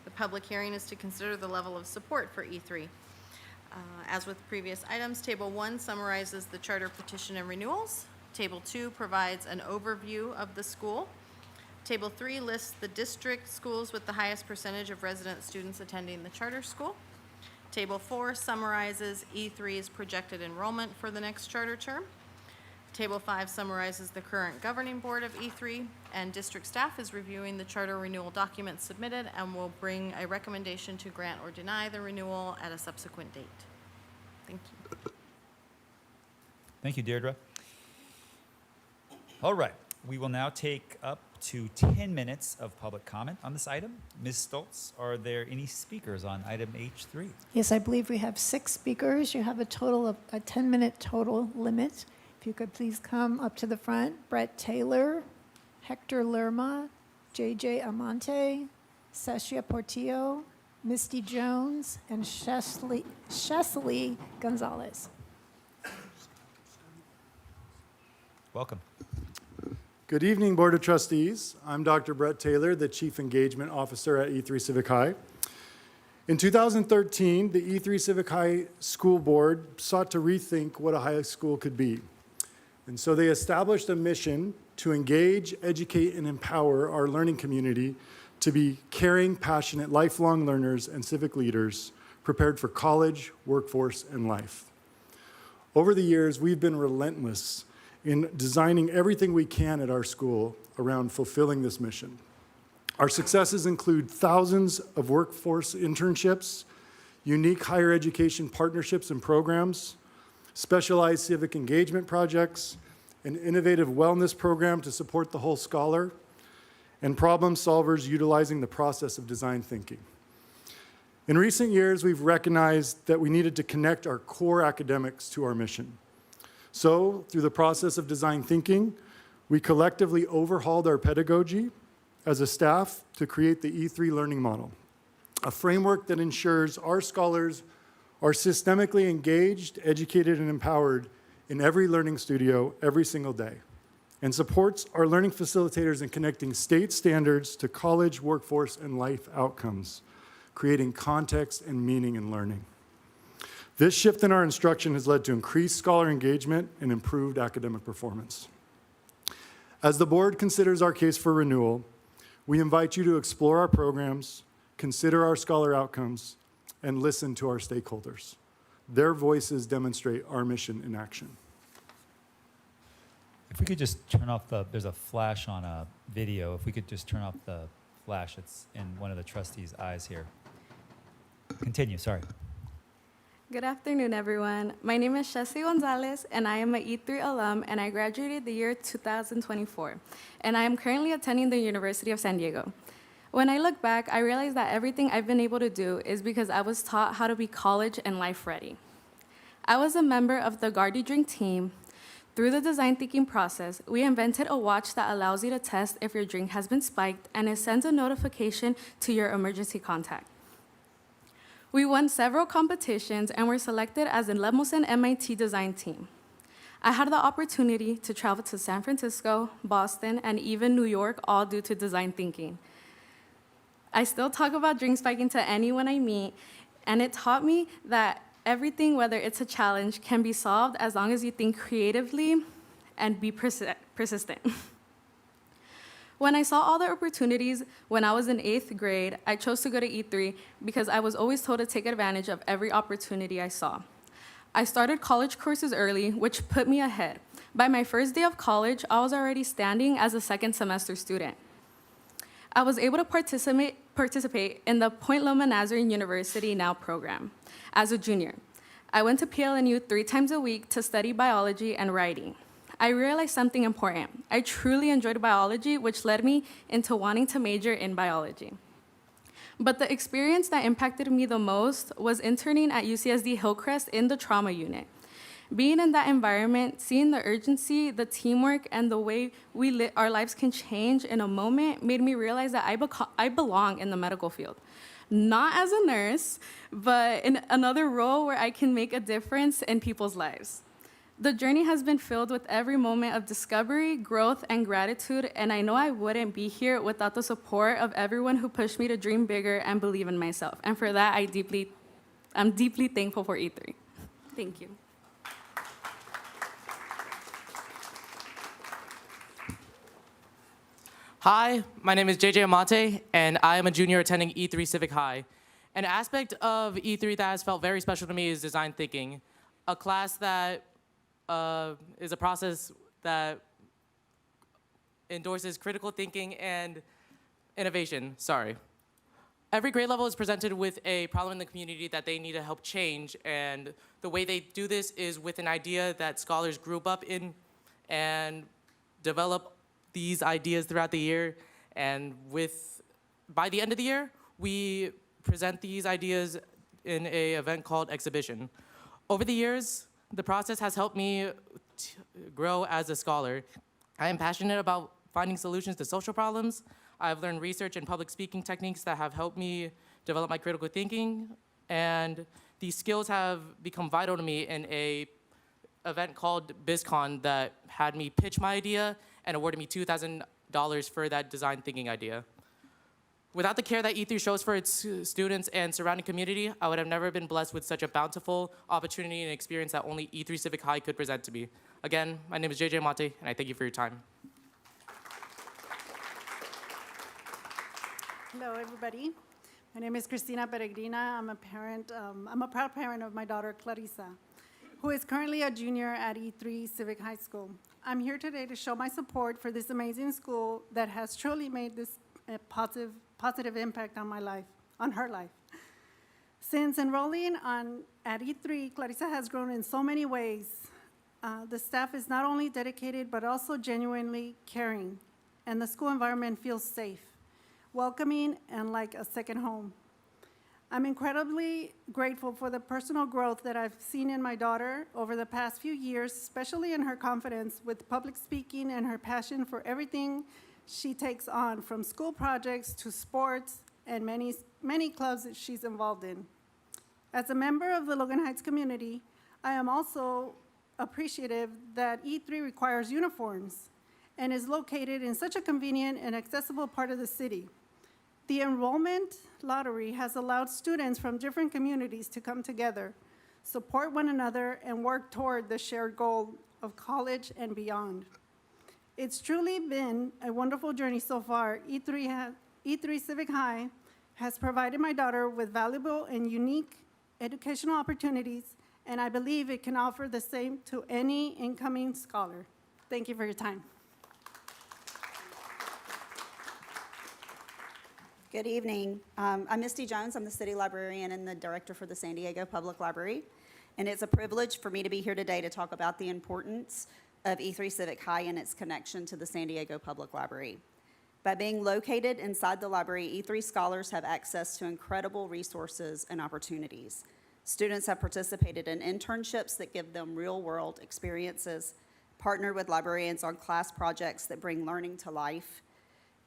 The public hearing is to consider the level of support for E3. As with previous items, Table 1 summarizes the charter petition and renewals. Table 2 provides an overview of the school. Table 3 lists the district schools with the highest percentage of resident students attending the charter school. Table 4 summarizes E3's projected enrollment for the next charter term. Table 5 summarizes the current governing board of E3, and district staff is reviewing the charter renewal documents submitted and will bring a recommendation to grant or deny the renewal at a subsequent date. Thank you. Thank you, Deirdre. All right, we will now take up to 10 minutes of public comment on this item. Ms. Stoltz, are there any speakers on item H3? Yes, I believe we have 6 speakers. You have a total of a 10-minute total limit. If you could please come up to the front. Brett Taylor, Hector Lerma, JJ Amante, Sessia Portillo, Misty Jones, and Chesley Gonzalez. Welcome. Good evening, Board of Trustees. I'm Dr. Brett Taylor, the Chief Engagement Officer at E3 Civic High. In 2013, the E3 Civic High School Board sought to rethink what a high school could be. And so they established a mission to engage, educate, and empower our learning community to be caring, passionate, lifelong learners and civic leaders prepared for college, workforce, and life. Over the years, we've been relentless in designing everything we can at our school around fulfilling this mission. Our successes include thousands of workforce internships, unique higher education partnerships and programs, specialized civic engagement projects, an innovative wellness program to support the whole scholar, and problem solvers utilizing the process of design thinking. In recent years, we've recognized that we needed to connect our core academics to our mission. So, through the process of design thinking, we collectively overhauled our pedagogy as a staff to create the E3 learning model, a framework that ensures our scholars are systemically engaged, educated, and empowered in every learning studio every single day, and supports our learning facilitators in connecting state standards to college, workforce, and life outcomes, creating context and meaning in learning. This shift in our instruction has led to increased scholar engagement and improved academic performance. As the board considers our case for renewal, we invite you to explore our programs, consider our scholar outcomes, and listen to our stakeholders. Their voices demonstrate our mission in action. If we could just turn off there's a flash on a video. If we could just turn off the flash, it's in one of the trustees' eyes here. Continue, sorry. Good afternoon, everyone. My name is Chessie Gonzalez, and I am an E3 alum, and I graduated the year 2024. And I am currently attending the University of San Diego. When I look back, I realize that everything I've been able to do is because I was taught how to be college and life ready. I was a member of the Guardy Drink team. Through the design thinking process, we invented a watch that allows you to test if your drink has been spiked, and it sends a notification to your emergency contact. We won several competitions and were selected as the Lemosen MIT design team. I had the opportunity to travel to San Francisco, Boston, and even New York, all due to design thinking. I still talk about drink spiking to anyone I meet, and it taught me that everything, whether it's a challenge, can be solved as long as you think creatively and be persistent. When I saw all the opportunities when I was in 8th grade, I chose to go to E3 because I was always told to take advantage of every opportunity I saw. I started college courses early, which put me ahead. By my first day of college, I was already standing as a second semester student. I was able to participate in the Point Loma Nazarene University Now program as a junior. I went to PLNU 3 times a week to study biology and writing. I realized something important. I truly enjoyed biology, which led me into wanting to major in biology. But the experience that impacted me the most was interning at UCSD Hillcrest in the trauma unit. Being in that environment, seeing the urgency, the teamwork, and the way our lives can change in a moment made me realize that I belong in the medical field. Not as a nurse, but in another role where I can make a difference in people's lives. The journey has been filled with every moment of discovery, growth, and gratitude, and I know I wouldn't be here without the support of everyone who pushed me to dream bigger and believe in myself. And for that, I'm deeply thankful for E3. Thank you. Hi, my name is JJ Amate, and I am a junior attending E3 Civic High. An aspect of E3 that has felt very special to me is design thinking, a class that is a process that endorses critical thinking and innovation. Every grade level is presented with a problem in the community that they need to help change, and the way they do this is with an idea that scholars group up in and develop these ideas throughout the year, and by the end of the year, we present these ideas in an event called Exhibition. Over the years, the process has helped me grow as a scholar. I am passionate about finding solutions to social problems. I've learned research and public speaking techniques that have helped me develop my critical thinking, and these skills have become vital to me in an event called BizCon that had me pitch my idea and awarded me $2,000 for that design thinking idea. Without the care that E3 shows for its students and surrounding community, I would have never been blessed with such a bountiful opportunity and experience that only E3 Civic High could present to me. Again, my name is JJ Amate, and I thank you for your time. Hello, everybody. My name is Cristina Peregrina. I'm a parent. I'm a proud parent of my daughter, Clarissa, who is currently a junior at E3 Civic High School. I'm here today to show my support for this amazing school that has truly made this positive impact on my life, on her life. Since enrolling at E3, Clarissa has grown in so many ways. The staff is not only dedicated, but also genuinely caring, and the school environment feels safe, welcoming, and like a second home. I'm incredibly grateful for the personal growth that I've seen in my daughter over the past few years, especially in her confidence with public speaking and her passion for everything she takes on, from school projects to sports and many clubs that she's involved in. As a member of the Logan Heights community, I am also appreciative that E3 requires uniforms and is located in such a convenient and accessible part of the city. The enrollment lottery has allowed students from different communities to come together, support one another, and work toward the shared goal of college and beyond. It's truly been a wonderful journey so far. E3 Civic High has provided my daughter with valuable and unique educational opportunities, and I believe it can offer the same to any incoming scholar. Thank you for your time. Good evening. I'm Misty Jones. I'm the city librarian and the director for the San Diego Public Library. And it's a privilege for me to be here today to talk about the importance of E3 Civic High and its connection to the San Diego Public Library. By being located inside the library, E3 scholars have access to incredible resources and opportunities. Students have participated in internships that give them real-world experiences, partnered with librarians on class projects that bring learning to life,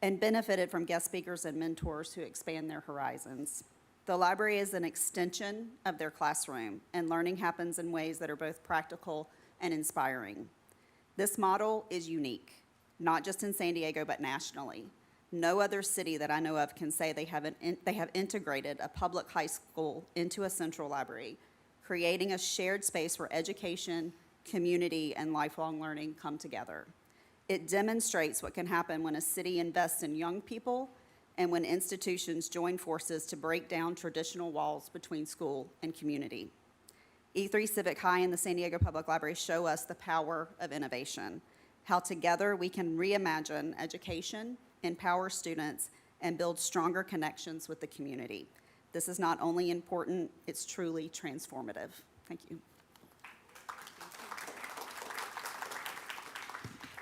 and benefited from guest speakers and mentors who expand their horizons. The library is an extension of their classroom, and learning happens in ways that are both practical and inspiring. This model is unique, not just in San Diego, but nationally. No other city that I know of can say they have integrated a public high school into a central library, creating a shared space where education, community, and lifelong learning come together. It demonstrates what can happen when a city invests in young people and when institutions join forces to break down traditional walls between school and community. E3 Civic High and the San Diego Public Library show us the power of innovation, how together we can reimagine education, empower students, and build stronger connections with the community. This is not only important, it's truly transformative. Thank you.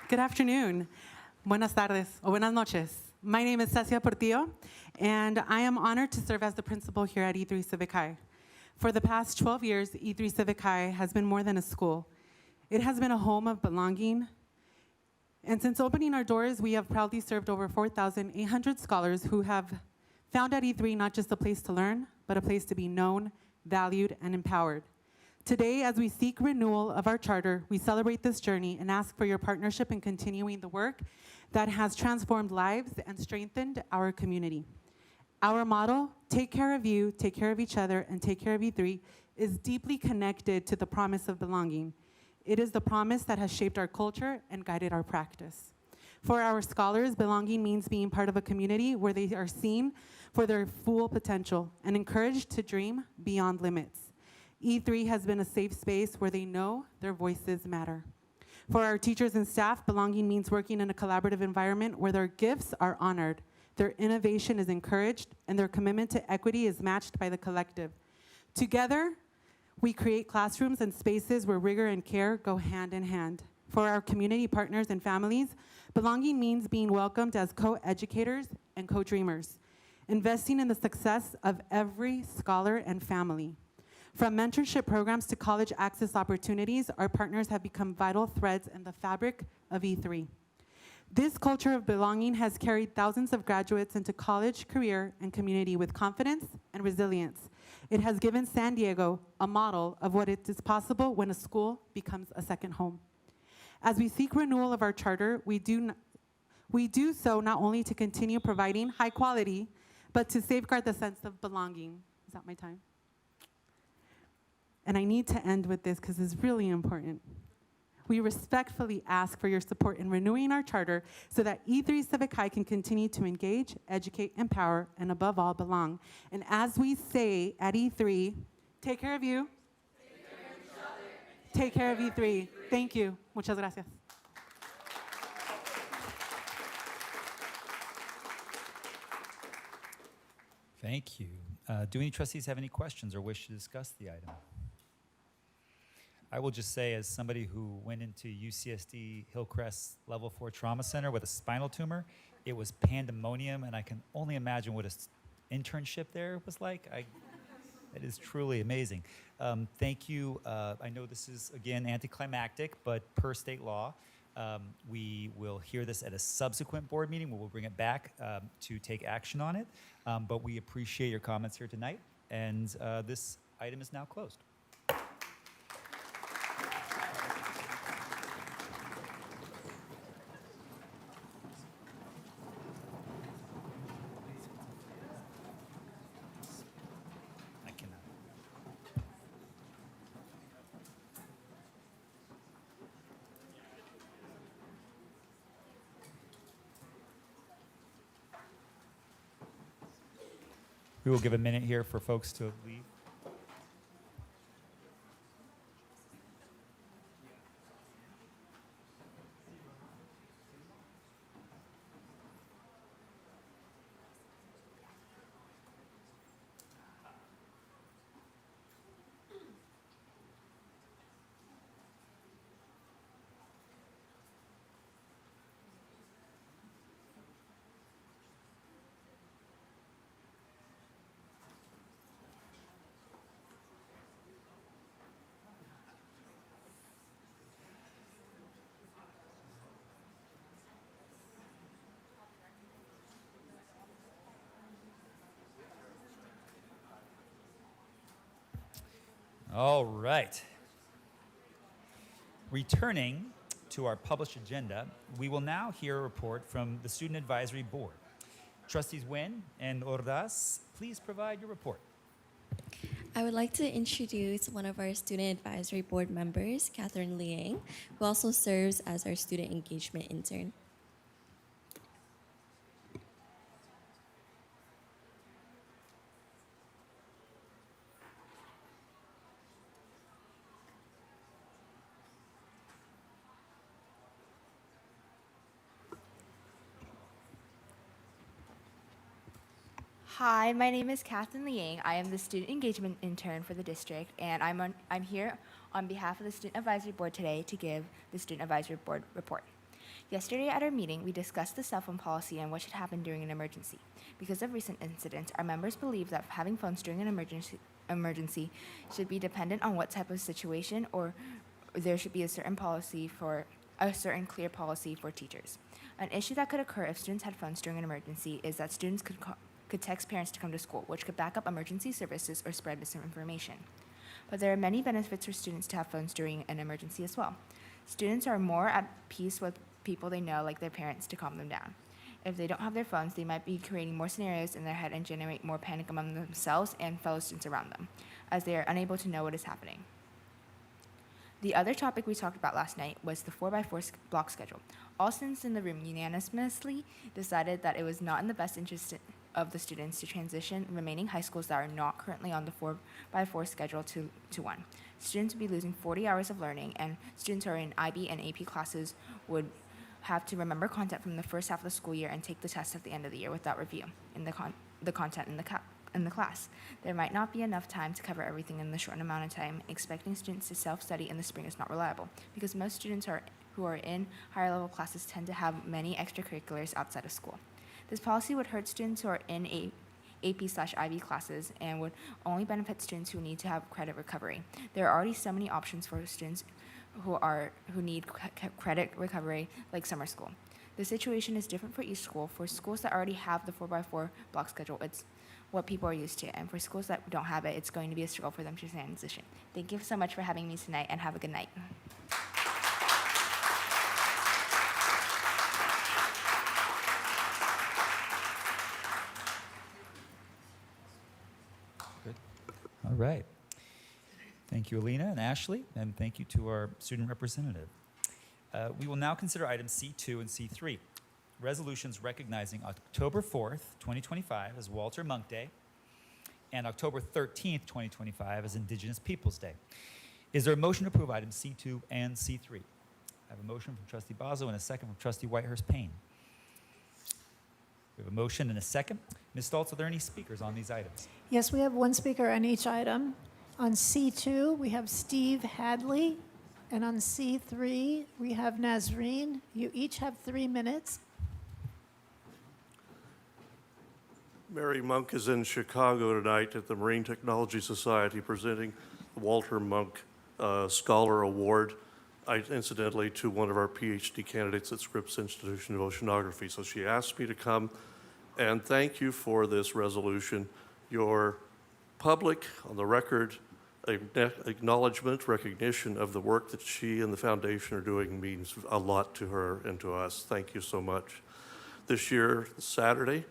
Good afternoon. Buenas tardes, o buenas noches. My name is Cecia Portillo, and I am honored to serve as the principal here at E3 Civic High. For the past 12 years, E3 Civic High has been more than a school. It has been a home of belonging. And since opening our doors, we have proudly served over 4,800 scholars who have found at E3 not just a place to learn, but a place to be known, valued, and empowered. Today, as we seek renewal of our charter, we celebrate this journey and ask for your partnership in continuing the work that has transformed lives and strengthened our community. Our motto, take care of you, take care of each other, and take care of E3, is deeply connected to the promise of belonging. It is the promise that has shaped our culture and guided our practice. For our scholars, belonging means being part of a community where they are seen for their full potential and encouraged to dream beyond limits. E3 has been a safe space where they know their voices matter. For our teachers and staff, belonging means working in a collaborative environment where their gifts are honored, their innovation is encouraged, and their commitment to equity is matched by the collective. Together, we create classrooms and spaces where rigor and care go hand in hand. For our community partners and families, belonging means being welcomed as co-educators and co-dreamers, investing in the success of every scholar and family. From mentorship programs to college access opportunities, our partners have become vital threads in the fabric of E3. This culture of belonging has carried thousands of graduates into college, career, and community with confidence and resilience. It has given San Diego a model of what is possible when a school becomes a second home. As we seek renewal of our charter, we do so not only to continue providing high quality, but to safeguard the sense of belonging. Is that my time? And I need to end with this because it's really important. we respectfully ask for your support in renewing our charter so that E3 Civic High can continue to engage, educate, empower, and above all, belong. And as we say at E3, take care of you. Take care of E3. Thank you. Muchas gracias. Thank you. Do any trustees have any questions or wish to discuss the item? I will just say, as somebody who went into UCSD Hillcrest Level 4 Trauma Center with a spinal tumor, it was pandemonium, and I can only imagine what an internship there was like. It is truly amazing. Thank you. I know this is, again, anticlimactic, but per state law, we will hear this at a subsequent board meeting. We will bring it back to take action on it. But we appreciate your comments here tonight, and this item is now closed. I cannot. We will give a minute here for folks to leave. All right. Returning to our published agenda, we will now hear a report from the Student Advisory Board. Trustees Nguyen and Ordaz, please provide your report. I would like to introduce one of our Student Advisory Board members, Catherine Liang, who also serves as our Student Engagement Intern. Hi, my name is Catherine Liang. I am the Student Engagement Intern for the district, and I'm here on behalf of the Student Advisory Board today to give the Student Advisory Board report. Yesterday at our meeting, we discussed the cell phone policy and what should happen during an emergency. Because of recent incidents, our members believe that having phones during an emergency should be dependent on what type of situation, or there should be a certain clear policy for teachers. An issue that could occur if students had phones during an emergency is that students could text parents to come to school, which could back up emergency services or spread misinformation. But there are many benefits for students to have phones during an emergency as well. Students are more at peace with people they know, like their parents, to calm them down. If they don't have their phones, they might be creating more scenarios in their head and generate more panic among themselves and fellow students around them, as they are unable to know what is happening. The other topic we talked about last night was the 4x4 block schedule. All students in the room unanimously decided that it was not in the best interest of the students to transition remaining high schools that are not currently on the 4x4 schedule to one. Students would be losing 40 hours of learning, and students who are in IB and AP classes would have to remember content from the first half of the school year and take the test at the end of the year without review in the content in the class. There might not be enough time to cover everything in the short amount of time. Expecting students to self-study in the spring is not reliable, because most students who are in higher level classes tend to have many extracurriculars outside of school. This policy would hurt students who are in AP/IB classes and would only benefit students who need to have credit recovery. There are already so many options for students who need credit recovery, like summer school. The situation is different for each school. For schools that already have the 4x4 block schedule, it's what people are used to. And for schools that don't have it, it's going to be a struggle for them to transition. Thank you so much for having me tonight, and have a good night. Good. All right. Thank you, Alina and Ashley, and thank you to our student representative. We will now consider items C2 and C3. Resolutions recognizing October 4th, 2025 as Walter Monk Day and October 13th, 2025 as Indigenous Peoples Day. Is there a motion to approve items C2 and C3? I have a motion from Trustee Bazo and a second from Trustee Whitehurst-Payne. We have a motion and a second. Ms. Stoltz, are there any speakers on these items? Yes, we have one speaker on each item. On C2, we have Steve Hadley, and on C3, we have Nazreen. You each have 3 minutes. Mary Monk is in Chicago tonight at the Marine Technology Society presenting the Walter Monk Scholar Award, incidentally, to one of our PhD candidates at Scripps Institution of Oceanography. So she asked me to come and thank you for this resolution. Your public, on the record, acknowledgement, recognition of the work that she and the foundation are doing means a lot to her and to us. Thank you so much. This year, Saturday,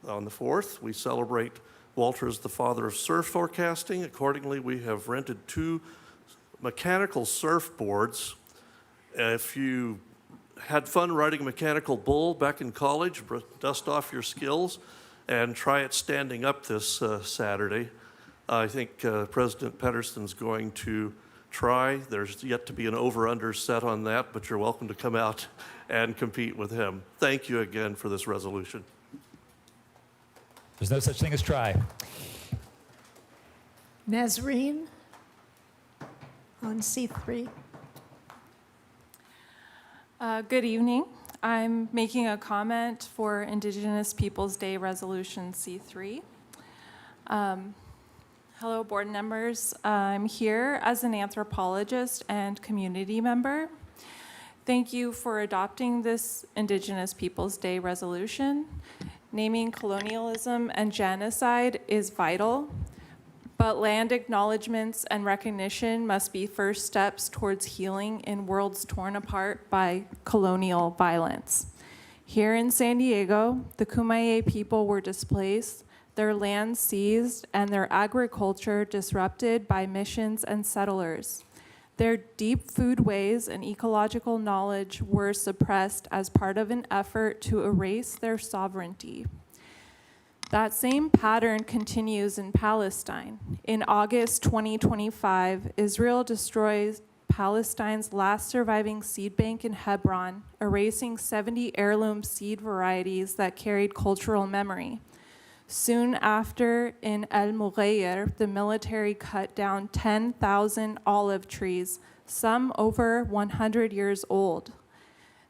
on the 4th, we celebrate Walter as the father of surf forecasting. Accordingly, we have rented 2 mechanical surfboards. If you had fun riding a mechanical bull back in college, dust off your skills and try it standing up this Saturday. I think President Pedersen's going to try. There's yet to be an over-under set on that, but you're welcome to come out and compete with him. Thank you again for this resolution. There's no such thing as try. Nazreen on C3. Good evening. I'm making a comment for Indigenous Peoples Day Resolution C3. Hello, board members. I'm here as an anthropologist and community member. Thank you for adopting this Indigenous Peoples Day resolution. Naming colonialism and genocide is vital, but land acknowledgements and recognition must be first steps towards healing in worlds torn apart by colonial violence. Here in San Diego, the Kumeyaay people were displaced, their land seized, and their agriculture disrupted by missions and settlers. Their deep foodways and ecological knowledge were suppressed as part of an effort to erase their sovereignty. That same pattern continues in Palestine. In August 2025, Israel destroys Palestine's last surviving seed bank in Hebron, erasing 70 heirloom seed varieties that carried cultural memory. Soon after, in El Mughayr, the military cut down 10,000 olive trees, some over 100 years old.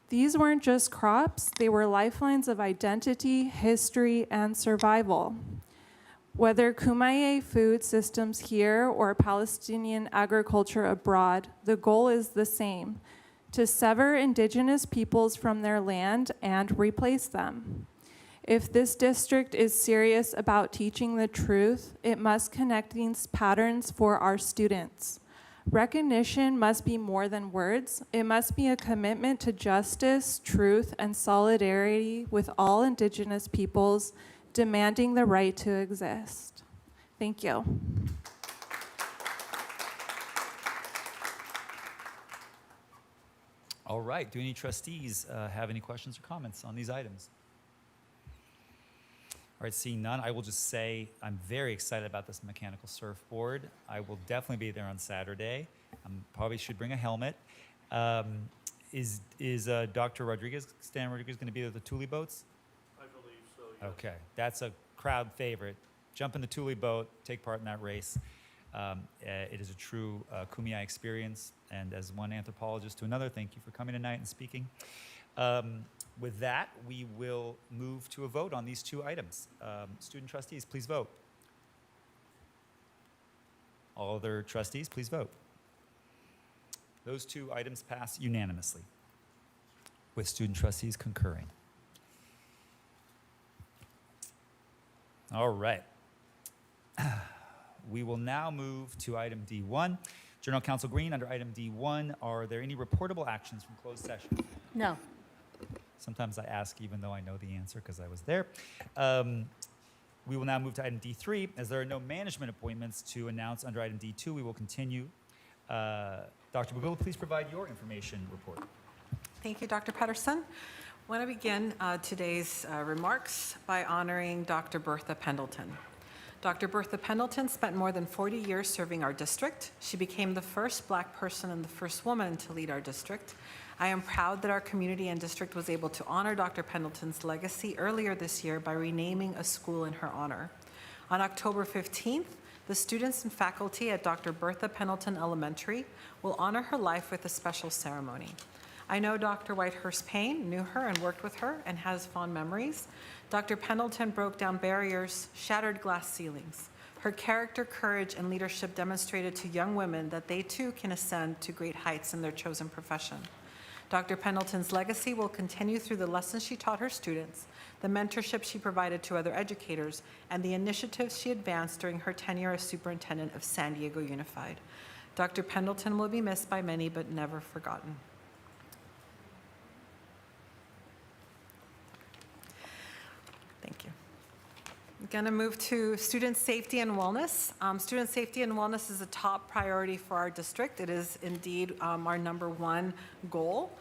These weren't just crops, they were lifelines of identity, history, and survival. Whether Kumeyaay food systems here or Palestinian agriculture abroad, the goal is the same: to sever indigenous peoples from their land and replace them. If this district is serious about teaching the truth, it must connect these patterns for our students. Recognition must be more than words. It must be a commitment to justice, truth, and solidarity with all indigenous peoples, demanding the right to exist. Thank you. All right, do any trustees have any questions or comments on these items? All right, seeing none, I will just say I'm very excited about this mechanical surfboard. I will definitely be there on Saturday. Probably should bring a helmet. Is Dr. Rodriguez, Stan Rodriguez, going to be there with the Thule boats? I believe so, yes. Okay, that's a crowd favorite. Jump in the Thule boat, take part in that race. It is a true Kumeyaay experience, and as one anthropologist to another, thank you for coming tonight and speaking. With that, we will move to a vote on these 2 items. Student trustees, please vote. All other trustees, please vote. Those 2 items pass unanimously, with student trustees concurring. All right. We will now move to item D1. General Counsel Green, under item D1, are there any reportable actions from closed session? No. Sometimes I ask even though I know the answer because I was there. We will now move to item D3. As there are no management appointments to announce under item D2, we will continue. Dr. Bagula, please provide your information report. Thank you, Dr. Pedersen. I want to begin today's remarks by honoring Dr. Bertha Pendleton. Dr. Bertha Pendleton spent more than 40 years serving our district. She became the first Black person and the first woman to lead our district. I am proud that our community and district was able to honor Dr. Pendleton's legacy earlier this year by renaming a school in her honor. On October 15th, the students and faculty at Dr. Bertha Pendleton Elementary will honor her life with a special ceremony. I know Dr. Whitehurst Payne knew her and worked with her and has fond memories. Dr. Pendleton broke down barriers, shattered glass ceilings. Her character, courage, and leadership demonstrated to young women that they too can ascend to great heights in their chosen profession. Dr. Pendleton's legacy will continue through the lessons she taught her students, the mentorship she provided to other educators, and the initiatives she advanced during her tenure as Superintendent of San Diego Unified. Dr. Pendleton will be missed by many, but never forgotten. Thank you. I'm going to move to student safety and wellness. Student safety and wellness is a top priority for our district. It is indeed our #1 goal.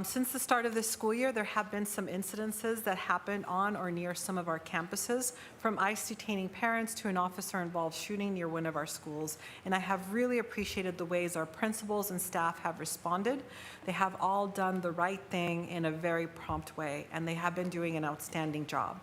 Since the start of this school year, there have been some incidences that happened on or near some of our campuses, from ICE detaining parents to an officer-involved shooting near one of our schools. And I have really appreciated the ways our principals and staff have responded. They have all done the right thing in a very prompt way, and they have been doing an outstanding job.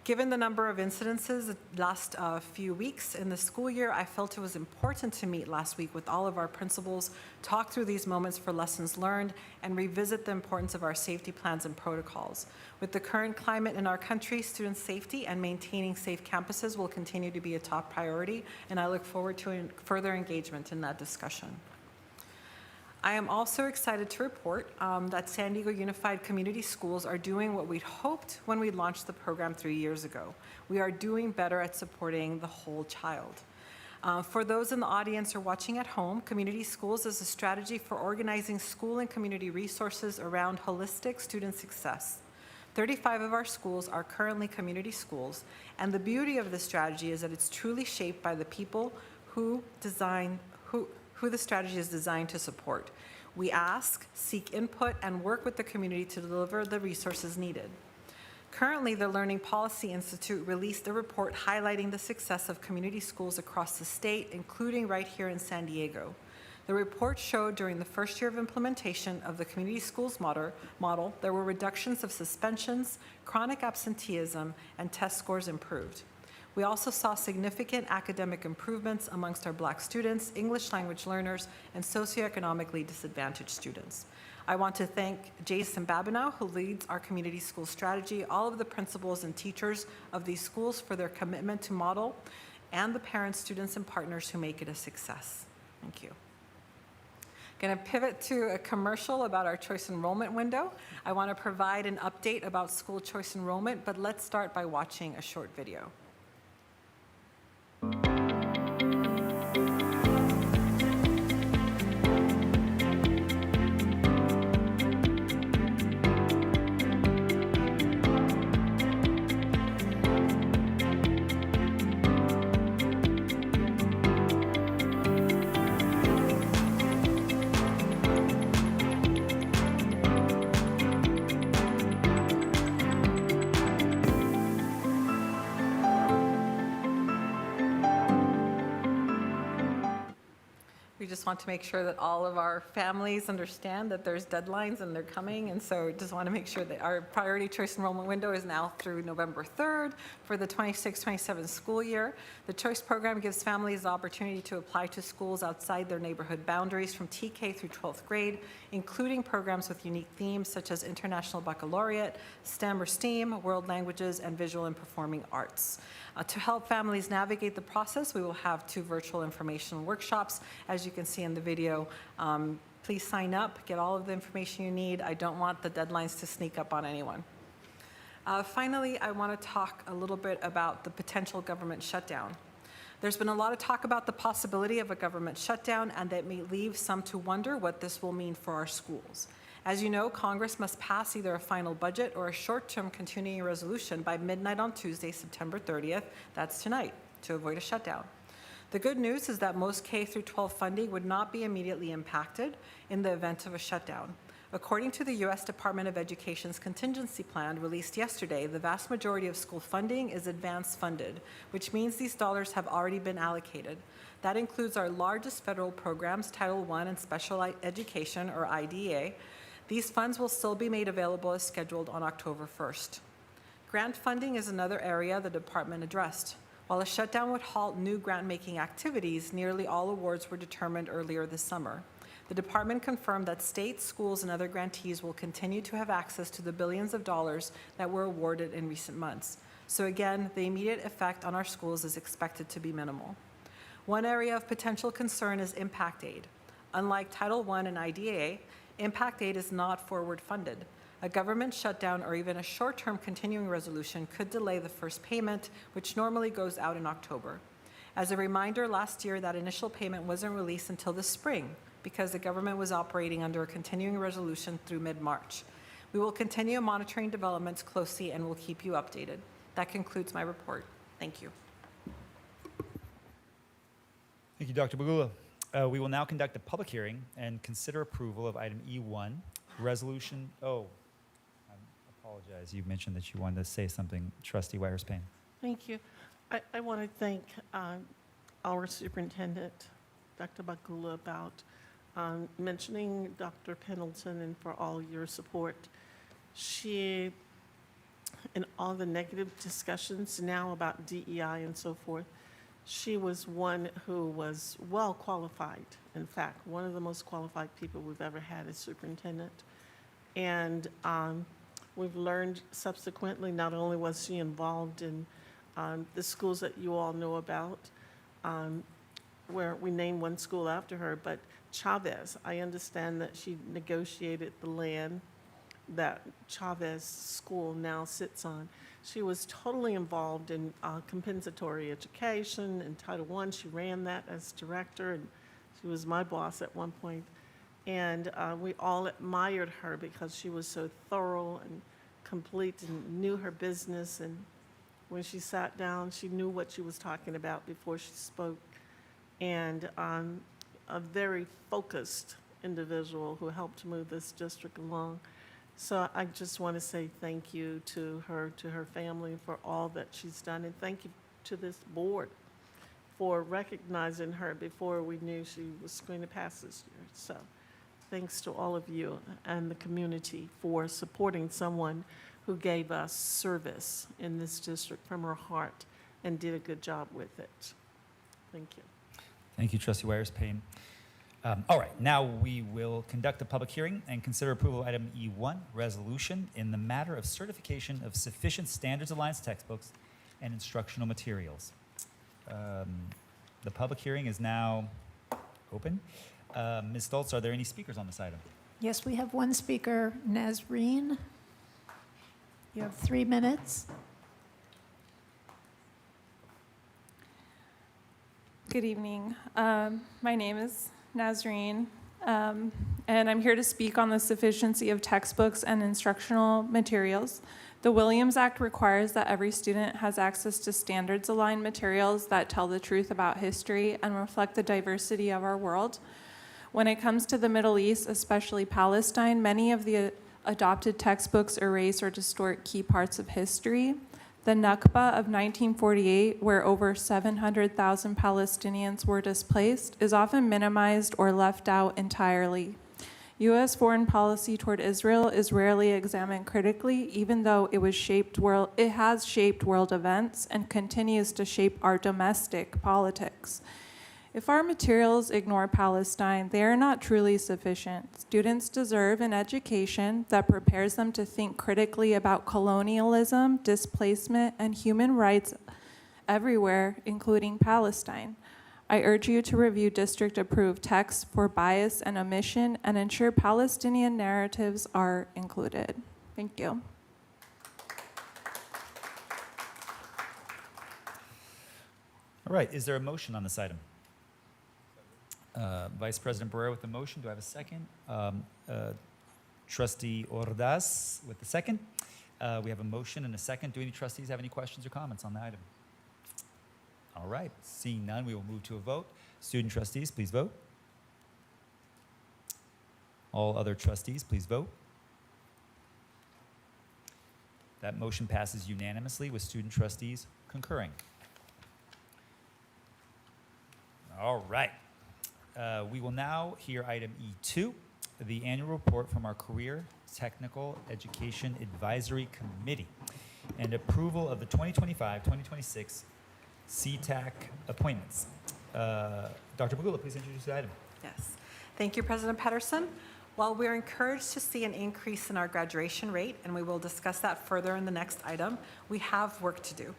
Given the number of incidences the last few weeks in the school year, I felt it was important to meet last week with all of our principals, talk through these moments for lessons learned, and revisit the importance of our safety plans and protocols. With the current climate in our country, student safety and maintaining safe campuses will continue to be a top priority, and I look forward to further engagement in that discussion. I am also excited to report that San Diego Unified Community Schools are doing what we'd hoped when we launched the program 3 years ago. We are doing better at supporting the whole child. For those in the audience or watching at home, Community Schools is a strategy for organizing school and community resources around holistic student success. 35 of our schools are currently community schools, and the beauty of this strategy is that it's truly shaped by the people who the strategy is designed to support. We ask, seek input, and work with the community to deliver the resources needed. Currently, the Learning Policy Institute released a report highlighting the success of community schools across the state, including right here in San Diego. The report showed during the first year of implementation of the community schools model, there were reductions of suspensions, chronic absenteeism, and test scores improved. We also saw significant academic improvements amongst our Black students, English language learners, and socioeconomically disadvantaged students. I want to thank Jason Babineau, who leads our community school strategy, all of the principals and teachers of these schools for their commitment to model, and the parents, students, and partners who make it a success. Thank you. Going to pivot to a commercial about our choice enrollment window. I want to provide an update about school choice enrollment, but let's start by watching a short video. We just want to make sure that all of our families understand that there's deadlines and they're coming, and so just want to make sure that our priority choice enrollment window is now through November 3rd for the 26-27 school year. The choice program gives families the opportunity to apply to schools outside their neighborhood boundaries from TK through 12th grade, including programs with unique themes such as International Baccalaureate, STEM or STEAM, world languages, and visual and performing arts. To help families navigate the process, we will have 2 virtual information workshops. As you can see in the video, please sign up, get all of the information you need. I don't want the deadlines to sneak up on anyone. Finally, I want to talk a little bit about the potential government shutdown. There's been a lot of talk about the possibility of a government shutdown, and that may leave some to wonder what this will mean for our schools. As you know, Congress must pass either a final budget or a short-term continuing resolution by midnight on Tuesday, September 30th, that's tonight, to avoid a shutdown. The good news is that most K-12 funding would not be immediately impacted in the event of a shutdown. According to the U.S. Department of Education's contingency plan released yesterday, the vast majority of school funding is advance funded, which means these dollars have already been allocated. That includes our largest federal programs, Title I and Special Education, or IDEA. These funds will still be made available as scheduled on October 1st. Grant funding is another area the department addressed. While a shutdown would halt new grant-making activities, nearly all awards were determined earlier this summer. The department confirmed that states, schools, and other grantees will continue to have access to the billions of dollars that were awarded in recent months. So again, the immediate effect on our schools is expected to be minimal. One area of potential concern is impact aid. Unlike Title I and IDEA, impact aid is not forward funded. A government shutdown or even a short-term continuing resolution could delay the first payment, which normally goes out in October. As a reminder, last year that initial payment wasn't released until the spring because the government was operating under a continuing resolution through mid-March. We will continue monitoring developments closely and will keep you updated. That concludes my report. Thank you. Thank you, Dr. Bagula. We will now conduct a public hearing and consider approval of item E1, resolution. Oh, I apologize. You mentioned that you wanted to say something, Trustee Weyers-Payne. Thank you. I want to thank our superintendent, Dr. Bagula, about mentioning Dr. Pendleton and for all your support. She, in all the negative discussions now about DEI and so forth, she was one who was well qualified. In fact, one of the most qualified people we've ever had as superintendent. And we've learned subsequently, not only was she involved in the schools that you all know about, where we named one school after her, but Chavez, I understand that she negotiated the land that Chavez School now sits on. She was totally involved in compensatory education and Title I. She ran that as director, and she was my boss at one point. And we all admired her because she was so thorough and complete and knew her business. And when she sat down, she knew what she was talking about before she spoke. And a very focused individual who helped move this district along. So I just want to say thank you to her family for all that she's done, and thank you to this board for recognizing her before we knew she was going to pass this year. So thanks to all of you and the community for supporting someone who gave us service in this district from her heart and did a good job with it. Thank you. Thank you, Trustee Weyers-Payne. All right, now we will conduct a public hearing and consider approval of item E1, resolution in the matter of certification of sufficient standards alliance textbooks and instructional materials. The public hearing is now open. Ms. Stoltz, are there any speakers on this item? Yes, we have one speaker, Nazreen. You have 3 minutes. Good evening. My name is Nazreen, and I'm here to speak on the sufficiency of textbooks and instructional materials. The Williams Act requires that every student has access to standards-aligned materials that tell the truth about history and reflect the diversity of our world. When it comes to the Middle East, especially Palestine, many of the adopted textbooks erase or distort key parts of history. The Nakba of 1948, where over 700,000 Palestinians were displaced, is often minimized or left out entirely. U.S. foreign policy toward Israel is rarely examined critically, even though it has shaped world events and continues to shape our domestic politics. If our materials ignore Palestine, they are not truly sufficient. Students deserve an education that prepares them to think critically about colonialism, displacement, and human rights everywhere, including Palestine. I urge you to review district-approved texts for bias and omission and ensure Palestinian narratives are included. Thank you. All right, is there a motion on this item? Vice President Barrera with the motion. Do I have a second? Trustee Ordaz with the second. We have a motion and a second. Do any trustees have any questions or comments on the item? All right, seeing none, we will move to a vote. Student trustees, please vote. All other trustees, please vote. That motion passes unanimously with student trustees concurring. All right. We will now hear item E2, the annual report from our Career Technical Education Advisory Committee and approval of the 2025-2026 CTAC appointments. Dr. Bagula, please introduce the item. Yes. Thank you, President Pedersen. While we're encouraged to see an increase in our graduation rate, and we will discuss that further in the next item, we have work to do.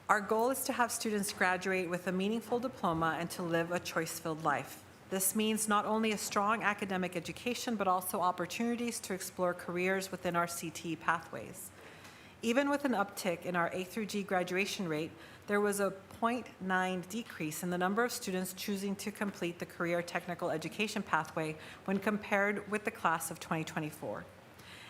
Our goal is to have students graduate with a meaningful diploma and to live a choice-filled life. This means not only a strong academic education, but also opportunities to explore careers within our CTE pathways. Even with an uptick in our A through G graduation rate, there was a 0.9 decrease in the number of students choosing to complete the career technical education pathway when compared with the class of 2024.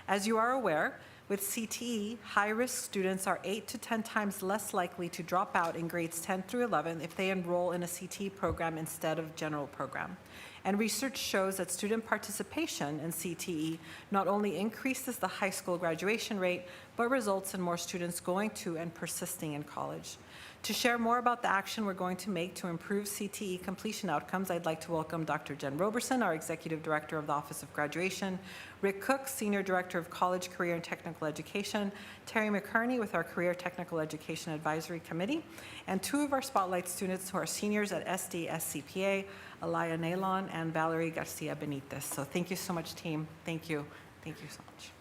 As you are aware, with CTE, high-risk students are 8 to 10 times less likely to drop out in grades 10 through 11 if they enroll in a CTE program instead of general program. And research shows that student participation in CTE not only increases the high school graduation rate, but results in more students going to and persisting in college. To share more about the action we're going to make to improve CTE completion outcomes, I'd like to welcome Dr. Jen Roberson, our Executive Director of the Office of Graduation, Rick Cook, Senior Director of College, Career, and Technical Education, Terry McCurney with our Career Technical Education Advisory Committee, and two of our Spotlight students who are seniors at SD-SCPA, Alaya Nalon and Valerie Garcia Benitez. So thank you so much, team. Thank you. Thank you so much.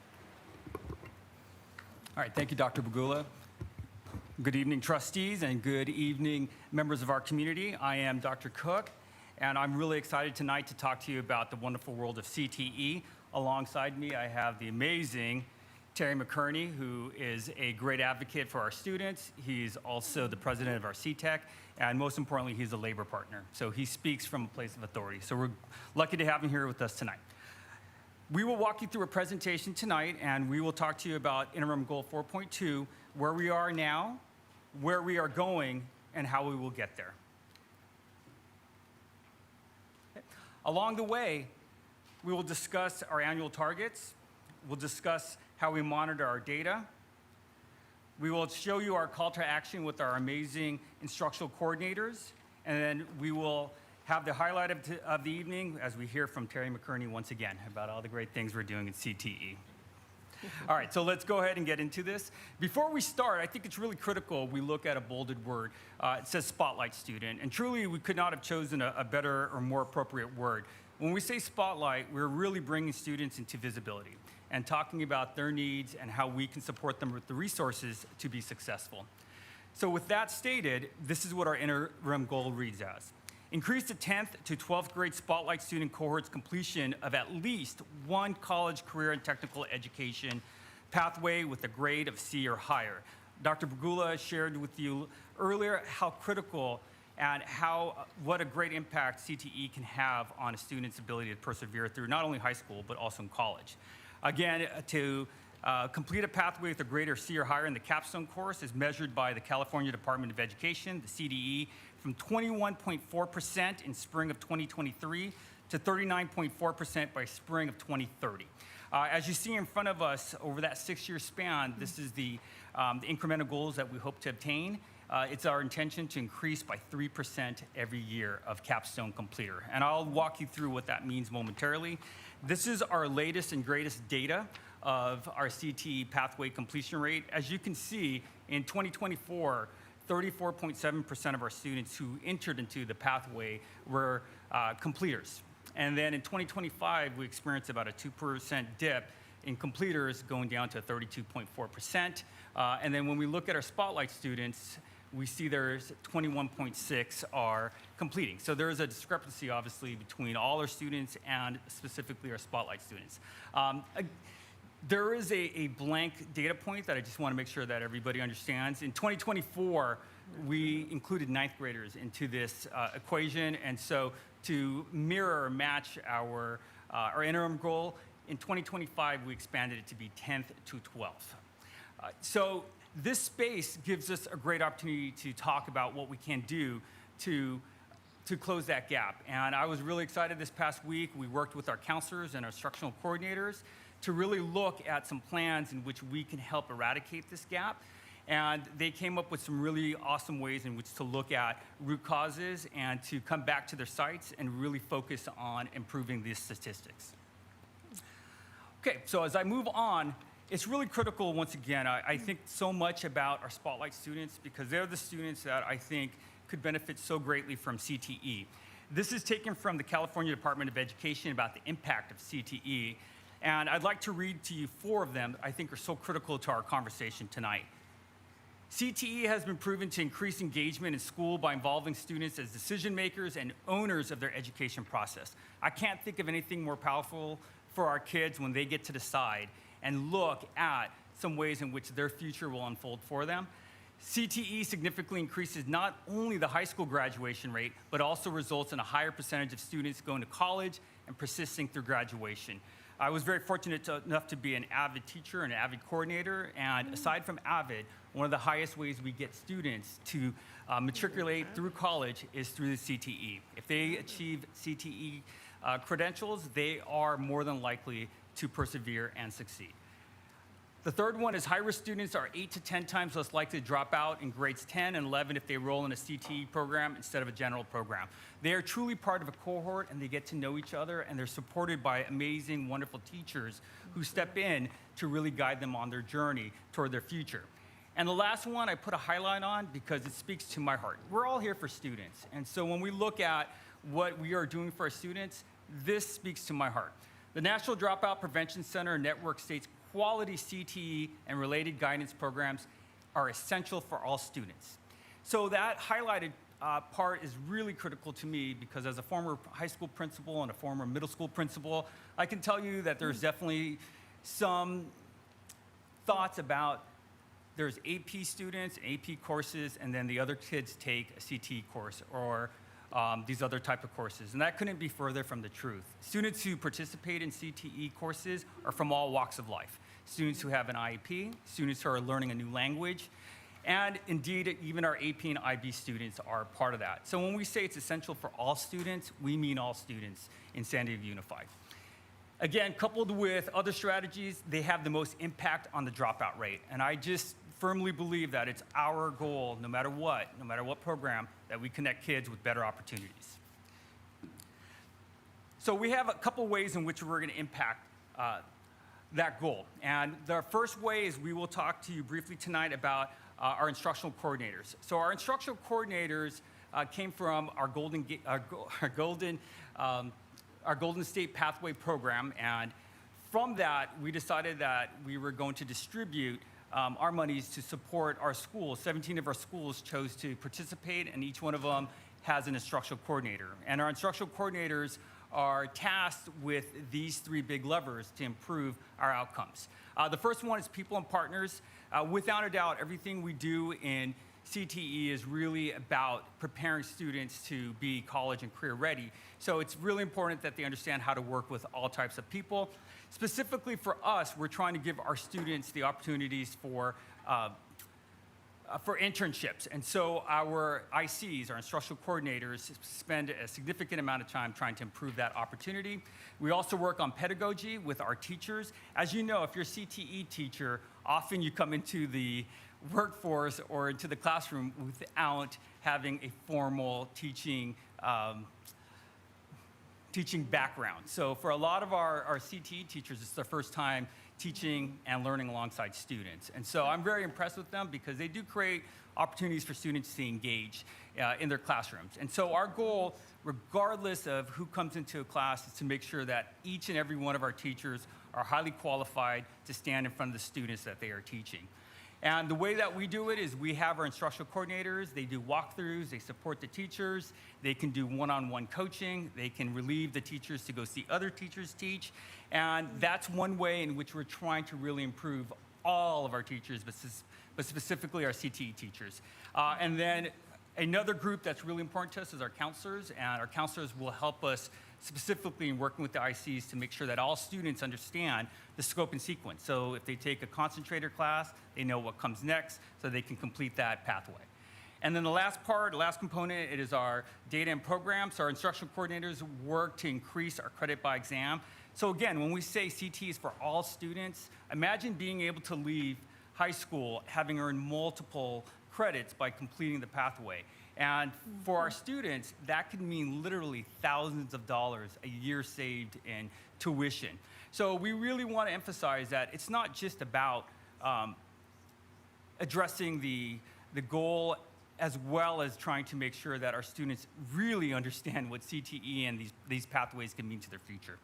All right, thank you, Dr. Bagula. Good evening, trustees, and good evening, members of our community. I am Dr. Cook, and I'm really excited tonight to talk to you about the wonderful world of CTE. Alongside me, I have the amazing Terry McCurney, who is a great advocate for our students. He's also the president of our CTEC, and most importantly, he's a labor partner. So he speaks from a place of authority. So we're lucky to have him here with us tonight. We will walk you through a presentation tonight, and we will talk to you about interim goal 4.2, where we are now, where we are going, and how we will get there. Okay. Along the way, we will discuss our annual targets. We'll discuss how we monitor our data. We will show you our call to action with our amazing instructional coordinators, and then we will have the highlight of the evening as we hear from Terry McCurney once again about all the great things we're doing in CTE. All right, so let's go ahead and get into this. Before we start, I think it's really critical we look at a bolded word. It says spotlight student, and truly we could not have chosen a better or more appropriate word. When we say spotlight, we're really bringing students into visibility and talking about their needs and how we can support them with the resources to be successful. So with that stated, this is what our interim goal reads as. Increase the 10th to 12th grade spotlight student cohort's completion of at least one college, career, and technical education pathway with a grade of C or higher. Dr. Bagula shared with you earlier how critical and what a great impact CTE can have on a student's ability to persevere through not only high school, but also in college. Again, to complete a pathway with a grade of C or higher in the capstone course is measured by the California Department of Education, the CDE, from 21.4% in spring of 2023 to 39.4% by spring of 2030. As you see in front of us over that 6-year span, this is the incremental goals that we hope to obtain. It's our intention to increase by 3% every year of capstone completer. And I'll walk you through what that means momentarily. This is our latest and greatest data of our CTE pathway completion rate. As you can see, in 2024, 34.7% of our students who entered into the pathway were completers. And then in 2025, we experienced about a 2% dip in completers going down to 32.4%. And then when we look at our spotlight students, we see there's 21.6 are completing. So there is a discrepancy, obviously, between all our students and specifically our spotlight students. There is a blank data point that I just want to make sure that everybody understands. In 2024, we included 9th graders into this equation, and so to mirror or match our interim goal, in 2025, we expanded it to be 10th to 12th. So this space gives us a great opportunity to talk about what we can do to to close that gap. And I was really excited this past week. We worked with our counselors and our instructional coordinators to really look at some plans in which we can help eradicate this gap. And they came up with some really awesome ways in which to look at root causes and to come back to their sites and really focus on improving these statistics. Okay, so as I move on, it's really critical, once again, I think so much about our Spotlight students because they're the students that I think could benefit so greatly from CTE. This is taken from the California Department of Education about the impact of CTE, and I'd like to read to you 4 of them that I think are so critical to our conversation tonight. CTE has been proven to increase engagement in school by involving students as decision makers and owners of their education process. I can't think of anything more powerful for our kids when they get to decide and look at some ways in which their future will unfold for them. CTE significantly increases not only the high school graduation rate, but also results in a higher percentage of students going to college and persisting through graduation. I was very fortunate enough to be an AVID teacher and an AVID coordinator, and aside from AVID, one of the highest ways we get students to matriculate through college is through the CTE. If they achieve CTE credentials, they are more than likely to persevere and succeed. The third one is high-risk students are 8 to 10 times less likely to drop out in grades 10 and 11 if they enroll in a CTE program instead of a general program. They are truly part of a cohort, and they get to know each other, and they're supported by amazing, wonderful teachers who step in to really guide them on their journey toward their future. And the last one I put a highlight on because it speaks to my heart. We're all here for students, and so when we look at what we are doing for our students, this speaks to my heart. The National Dropout Prevention Center network states quality CTE and related guidance programs are essential for all students. So that highlighted part is really critical to me because as a former high school principal and a former middle school principal, I can tell you that there's definitely some thoughts about there's AP students, AP courses, and then the other kids take a CTE course or these other type of courses, and that couldn't be further from the truth. Students who participate in CTE courses are from all walks of life. Students who have an IEP, students who are learning a new language, and indeed, even our AP and IB students are part of that. So when we say it's essential for all students, we mean all students in San Diego Unified. Again, coupled with other strategies, they have the most impact on the dropout rate, and I just firmly believe that it's our goal, no matter what program, that we connect kids with better opportunities. So we have a couple ways in which we're going to impact that goal. And the first way is we will talk to you briefly tonight about our instructional coordinators. So our instructional coordinators came from our Golden State Pathway program, and from that, we decided that we were going to distribute our monies to support our schools. 17 of our schools chose to participate, and each one of them has an instructional coordinator. And our instructional coordinators are tasked with these 3 big levers to improve our outcomes. The first one is people and partners. Without a doubt, everything we do in CTE is really about preparing students to be college and career ready. So it's really important that they understand how to work with all types of people. Specifically for us, we're trying to give our students the opportunities for internships. And so our ICs, our instructional coordinators, spend a significant amount of time trying to improve that opportunity. We also work on pedagogy with our teachers. As you know, if you're a CTE teacher, often you come into the workforce or into the classroom without having a formal teaching background. So for a lot of our CTE teachers, it's their first time teaching and learning alongside students. And so I'm very impressed with them because they do create opportunities for students to engage in their classrooms. And so our goal, regardless of who comes into a class, is to make sure that each and every one of our teachers are highly qualified to stand in front of the students that they are teaching. And the way that we do it is we have our instructional coordinators. They do walkthroughs. They support the teachers. They can do one-on-one coaching. They can relieve the teachers to go see other teachers teach. And that's one way in which we're trying to really improve all of our teachers, but specifically our CTE teachers. And then another group that's really important to us is our counselors. And our counselors will help us specifically in working with the ICs to make sure that all students understand the scope and sequence. So if they take a concentrator class, they know what comes next so they can complete that pathway. And then the last part, the last component, it is our data and programs. So our instructional coordinators work to increase our credit by exam. So again, when we say CTE is for all students, imagine being able to leave high school having earned multiple credits by completing the pathway. And for our students, that could mean literally thousands of dollars a year saved in tuition. So we really want to emphasize that it's not just about addressing the goal, as well as trying to make sure that our students really understand what CTE and these pathways can mean to their future.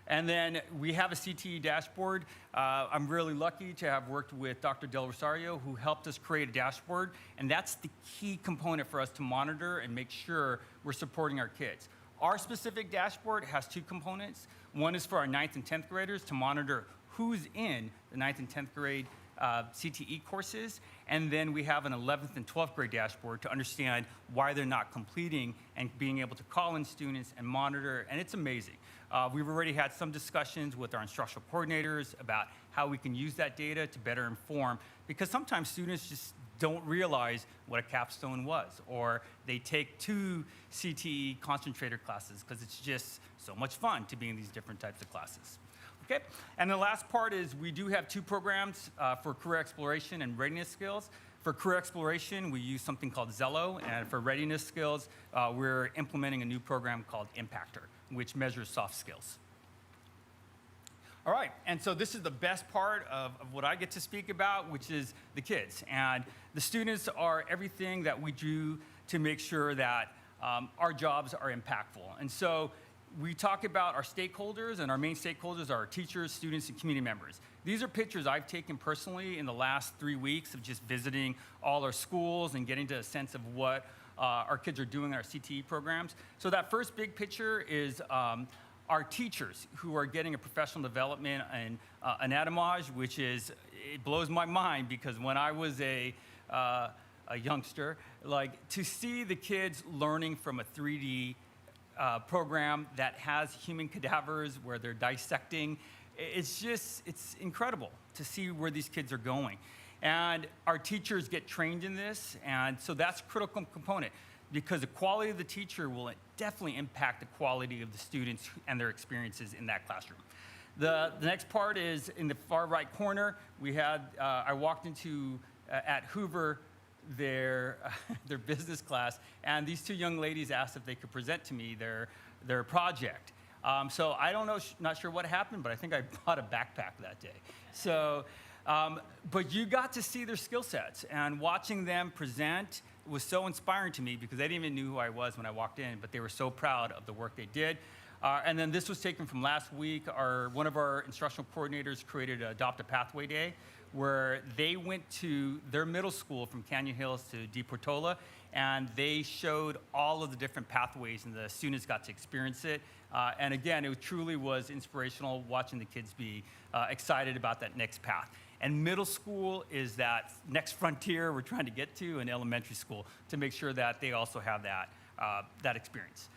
And then we have a CTE dashboard. I'm really lucky to have worked with Dr. Del Rosario, who helped us create a dashboard. And that's the key component for us to monitor and make sure we're supporting our kids. Our specific dashboard has two components. One is for our 9th and 10th graders to monitor who's in the 9th and 10th grade CTE courses. And then we have an 11th and 12th grade dashboard to understand why they're not completing and being able to call in students and monitor. And it's amazing. We've already had some discussions with our instructional coordinators about how we can use that data to better inform, because sometimes students just don't realize what a capstone was, or they take 2 CTE concentrator classes because it's just so much fun to be in these different types of classes. Okay, and the last part is we do have 2 programs for career exploration and readiness skills. For career exploration, we use something called Zello, and for readiness skills, we're implementing a new program called Impactor, which measures soft skills. All right, and so this is the best part of what I get to speak about, which is the kids. And the students are everything that we do to make sure that our jobs are impactful. And so we talk about our stakeholders, and our main stakeholders are our teachers, students, and community members. These are pictures I've taken personally in the last 3 weeks of just visiting all our schools and getting to a sense of what our kids are doing in our CTE programs. So that first big picture is our teachers who are getting a professional development in anatomage, which is, it blows my mind, because when I was a youngster, like, to see the kids learning from a 3D program that has human cadavers where they're dissecting, it's incredible to see where these kids are going. And our teachers get trained in this, and so that's a critical component, because the quality of the teacher will definitely impact the quality of the students and their experiences in that classroom. The next part is in the far right corner. We had, I walked into, at Hoover, their business class, and these 2 young ladies asked if they could present to me their project. So I don't know, not sure what happened, but I think I bought a backpack that day. So, but you got to see their skill sets, and watching them present was so inspiring to me, because they didn't even know who I was when I walked in, but they were so proud of the work they did. And then this was taken from last week. One of our instructional coordinators created an Adopt a Pathway Day, where they went to their middle school from Canyon Hills to De Portola, and they showed all of the different pathways, and the students got to experience it. And again, it truly was inspirational watching the kids be excited about that next path. And middle school is that next frontier we're trying to get to in elementary school, to make sure that they also have that experience.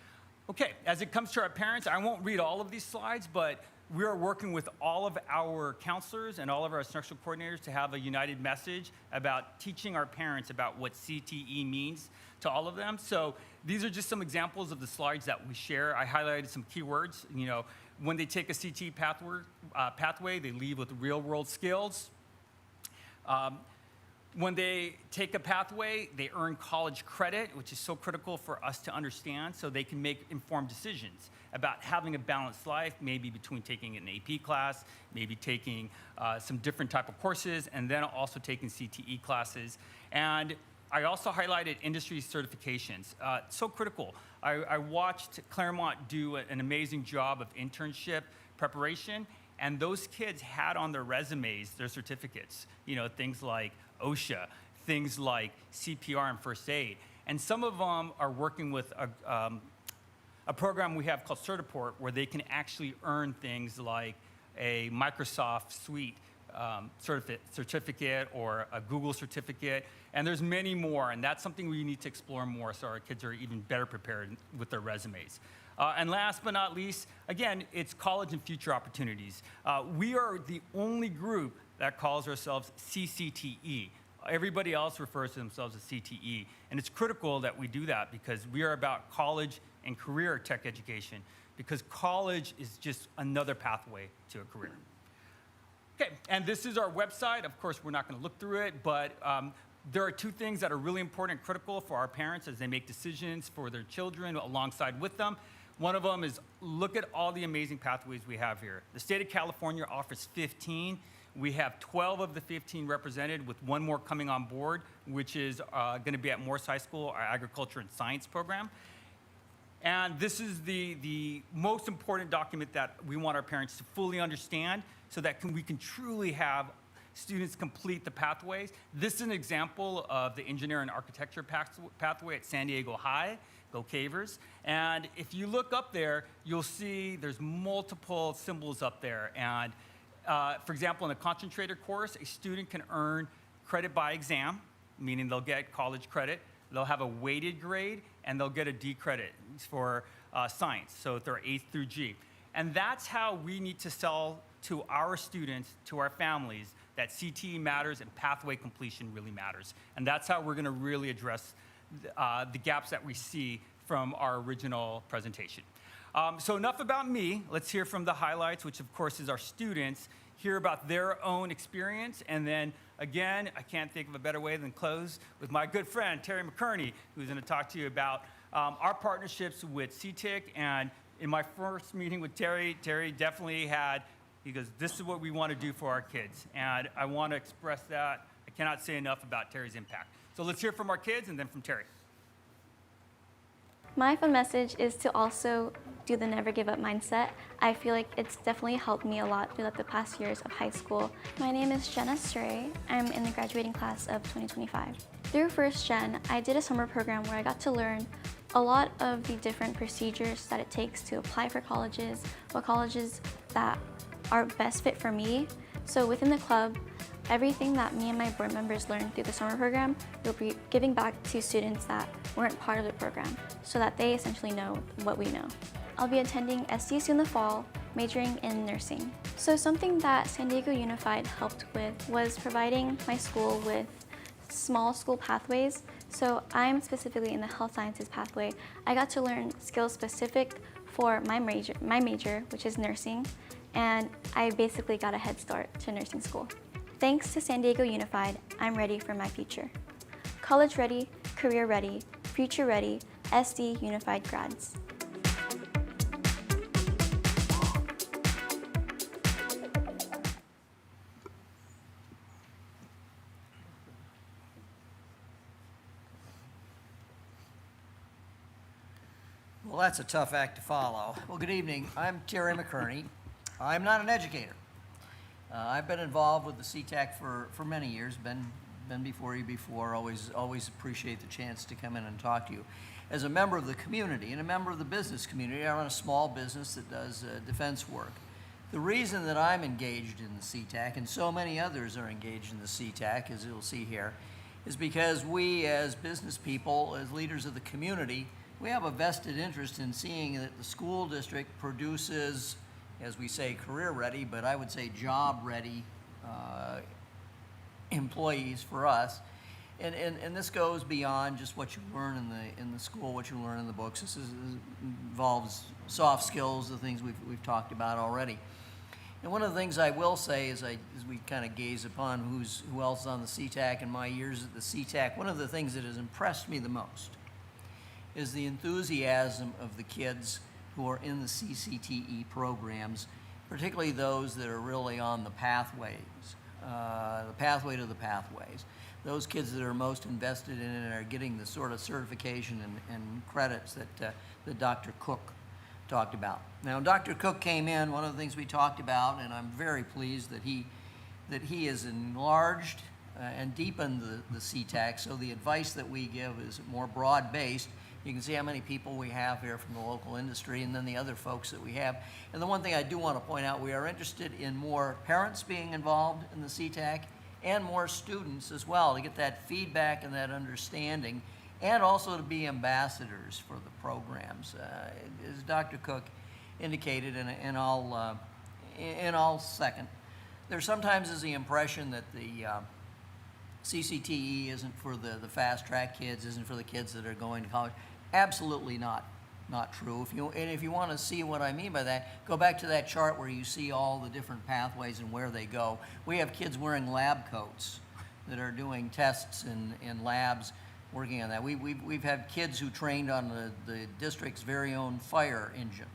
Okay, as it comes to our parents, I won't read all of these slides, but we are working with all of our counselors and all of our instructional coordinators to have a united message about teaching our parents about what CTE means to all of them. So these are just some examples of the slides that we share. I highlighted some keywords. You know, when they take a CTE pathway, they leave with real-world skills. When they take a pathway, they earn college credit, which is so critical for us to understand, so they can make informed decisions about having a balanced life, maybe between taking an AP class, maybe taking some different type of courses, and then also taking CTE classes. And I also highlighted industry certifications. So critical. I watched Claremont do an amazing job of internship preparation, and those kids had on their resumes their certificates, you know, things like OSHA, things like CPR and first aid. And some of them are working with a program we have called Certiport, where they can actually earn things like a Microsoft Suite certificate or a Google certificate. And there's many more, and that's something we need to explore more so our kids are even better prepared with their resumes. And last but not least, again, it's college and future opportunities. We are the only group that calls ourselves CCTE, Everybody else refers to themselves as CTE. And it's critical that we do that because we are about college and career tech education, because college is just another pathway to a career. Okay, and this is our website. Of course, we're not going to look through it, but there are two things that are really important and critical for our parents as they make decisions for their children alongside with them. One of them is look at all the amazing pathways we have here. The state of California offers 15. We have 12 of the 15 represented, with one more coming on board, which is going to be at Morse High School, our agriculture and science program. And this is the most important document that we want our parents to fully understand so that we can truly have students complete the pathways. This is an example of the engineer and architecture pathway at San Diego High. Go Cavers. And if you look up there, you'll see there's multiple symbols up there. And for example, in a concentrator course, a student can earn credit by exam, meaning they'll get college credit. They'll have a weighted grade, and they'll get a D credit for science, so they're A through G. And that's how we need to sell to our students, to our families, that CTE matters and pathway completion really matters. And that's how we're going to really address the gaps that we see from our original presentation. So enough about me. Let's hear from the highlights, which of course is our students, hear about their own experience, and then again, I can't think of a better way than close with my good friend, Terry McKerney, who's going to talk to you about our partnerships with CTIC. And in my first meeting with Terry, Terry definitely had, he goes, this is what we want to do for our kids. And I want to express that. I cannot say enough about Terry's impact. So let's hear from our kids and then from Terry. My fun message is to also do the never give up mindset. I feel like it's definitely helped me a lot throughout the past years of high school. My name is Jenna Stray. I'm in the graduating class of 2025. Through First Gen, I did a summer program where I got to learn a lot of the different procedures that it takes to apply for colleges, what colleges that are best fit for me. So within the club, everything that me and my board members learned through the summer program, we'll be giving back to students that weren't part of the program so that they essentially know what we know. I'll be attending SDSU in the fall, majoring in nursing. So something that San Diego Unified helped with was providing my school with small school pathways. So I'm specifically in the health sciences pathway. I got to learn skills specific for my major, which is nursing, and I basically got a head start to nursing school. Thanks to San Diego Unified, I'm ready for my future. College ready, career ready, future ready, SD Unified grads. Well, that's a tough act to follow. Well, good evening. I'm Terry McKerney. I'm not an educator. I've been involved with the CTAC for many years, been before you before, always appreciate the chance to come in and talk to you. As a member of the community and a member of the business community, I run a small business that does defense work. The reason that I'm engaged in the CTAC, and so many others are engaged in the CTAC, as you'll see here, is because we as business people, as leaders of the community, we have a vested interest in seeing that the school district produces, as we say, career-ready, but I would say job-ready employees for us. And this goes beyond just what you learn in the school, what you learn in the books. This involves soft skills, the things we've talked about already. And one of the things I will say as we kind of gaze upon who else is on the CTAC in my years at the CTAC, one of the things that has impressed me the most is the enthusiasm of the kids who are in the CCTE programs, particularly those that are really on the pathways, the pathway to the pathways. Those kids that are most invested in it are getting the sort of certification and credits that Dr. Cook talked about. Now, Dr. Cook came in, one of the things we talked about, and I'm very pleased that he has enlarged and deepened the CTAC, so the advice that we give is more broad-based. You can see how many people we have here from the local industry and then the other folks that we have. And the one thing I do want to point out, we are interested in more parents being involved in the CTAC and more students as well to get that feedback and that understanding, and also to be ambassadors for the programs. As Dr. Cook indicated, and I'll second, there sometimes is the impression that CCTE isn't for the fast track kids, isn't for the kids that are going to college. Absolutely not true. If you want to see what I mean by that, go back to that chart where you see all the different pathways and where they go. We have kids wearing lab coats that are doing tests in labs, working on that. We've had kids who trained on the district's very own fire engine.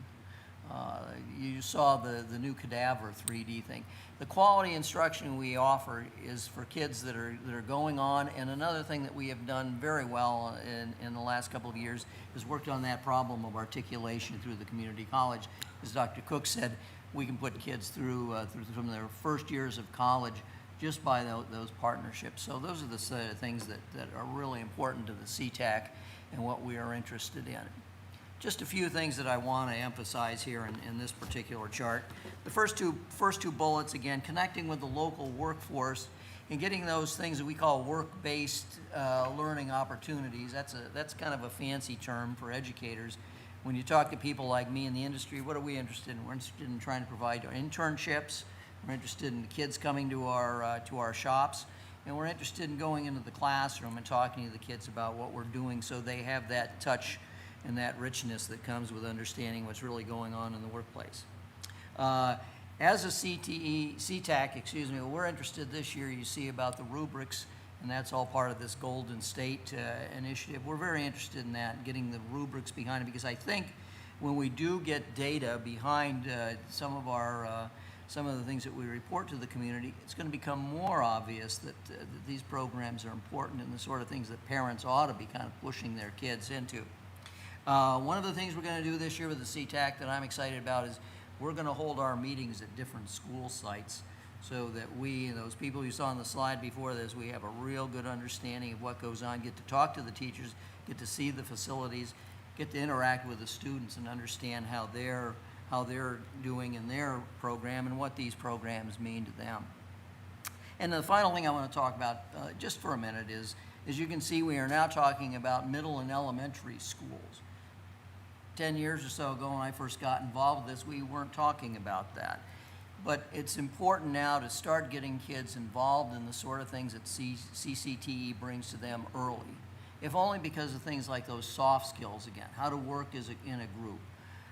You saw the new cadaver 3D thing. The quality instruction we offer is for kids that are going on, and another thing that we have done very well in the last couple of years is worked on that problem of articulation through the community college. As Dr. Cook said, we can put kids through from their first years of college just by those partnerships. So those are the set of things that are really important to the CTAC and what we are interested in. Just a few things that I want to emphasize here in this particular chart. The first two bullets, again, connecting with the local workforce and getting those things that we call work-based learning opportunities. That's kind of a fancy term for educators. When you talk to people like me in the industry, what are we interested in? We're interested in trying to provide internships. We're interested in kids coming to our shops. And we're interested in going into the classroom and talking to the kids about what we're doing so they have that touch and that richness that comes with understanding what's really going on in the workplace. As a CTAC, we're interested this year, you see about the rubrics, and that's all part of this Golden State initiative. We're very interested in that, getting the rubrics behind it, because I think when we do get data behind some of the things that we report to the community, it's going to become more obvious that these programs are important and the sort of things that parents ought to be kind of pushing their kids into. One of the things we're going to do this year with the CTAC that I'm excited about is we're going to hold our meetings at different school sites so that we, those people you saw on the slide before this, we have a real good understanding of what goes on, get to talk to the teachers, get to see the facilities, get to interact with the students and understand how they're doing in their program and what these programs mean to them. And the final thing I want to talk about just for a minute is, as you can see, we are now talking about middle and elementary schools. 10 years or so ago when I first got involved with this, we weren't talking about that. But it's important now to start getting kids involved in the sort of things that CCTE brings to them early, if only because of things like those soft skills again, how to work in a group,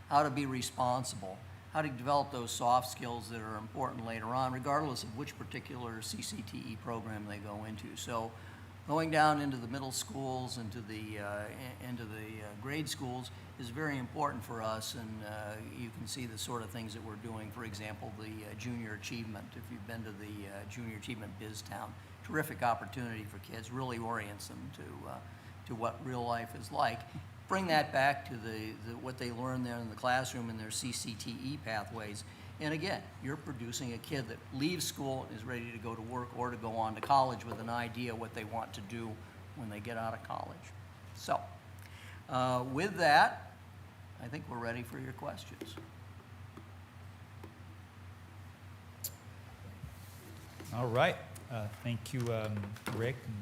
how to be responsible, how to develop those soft skills that are important later on, regardless of which particular CCTE program they go into. So going down into the middle schools, into the grade schools is very important for us, and you can see the sort of things that we're doing. For example, the Junior Achievement, if you've been to the Junior Achievement Biz Town, terrific opportunity for kids, really orients them to what real life is like. Bring that back to what they learn there in the classroom and their CCTE pathways. And again, you're producing a kid that leaves school and is ready to go to work or to go on to college with an idea what they want to do when they get out of college. So, with that, I think we're ready for your questions. All right. Thank you, Rick and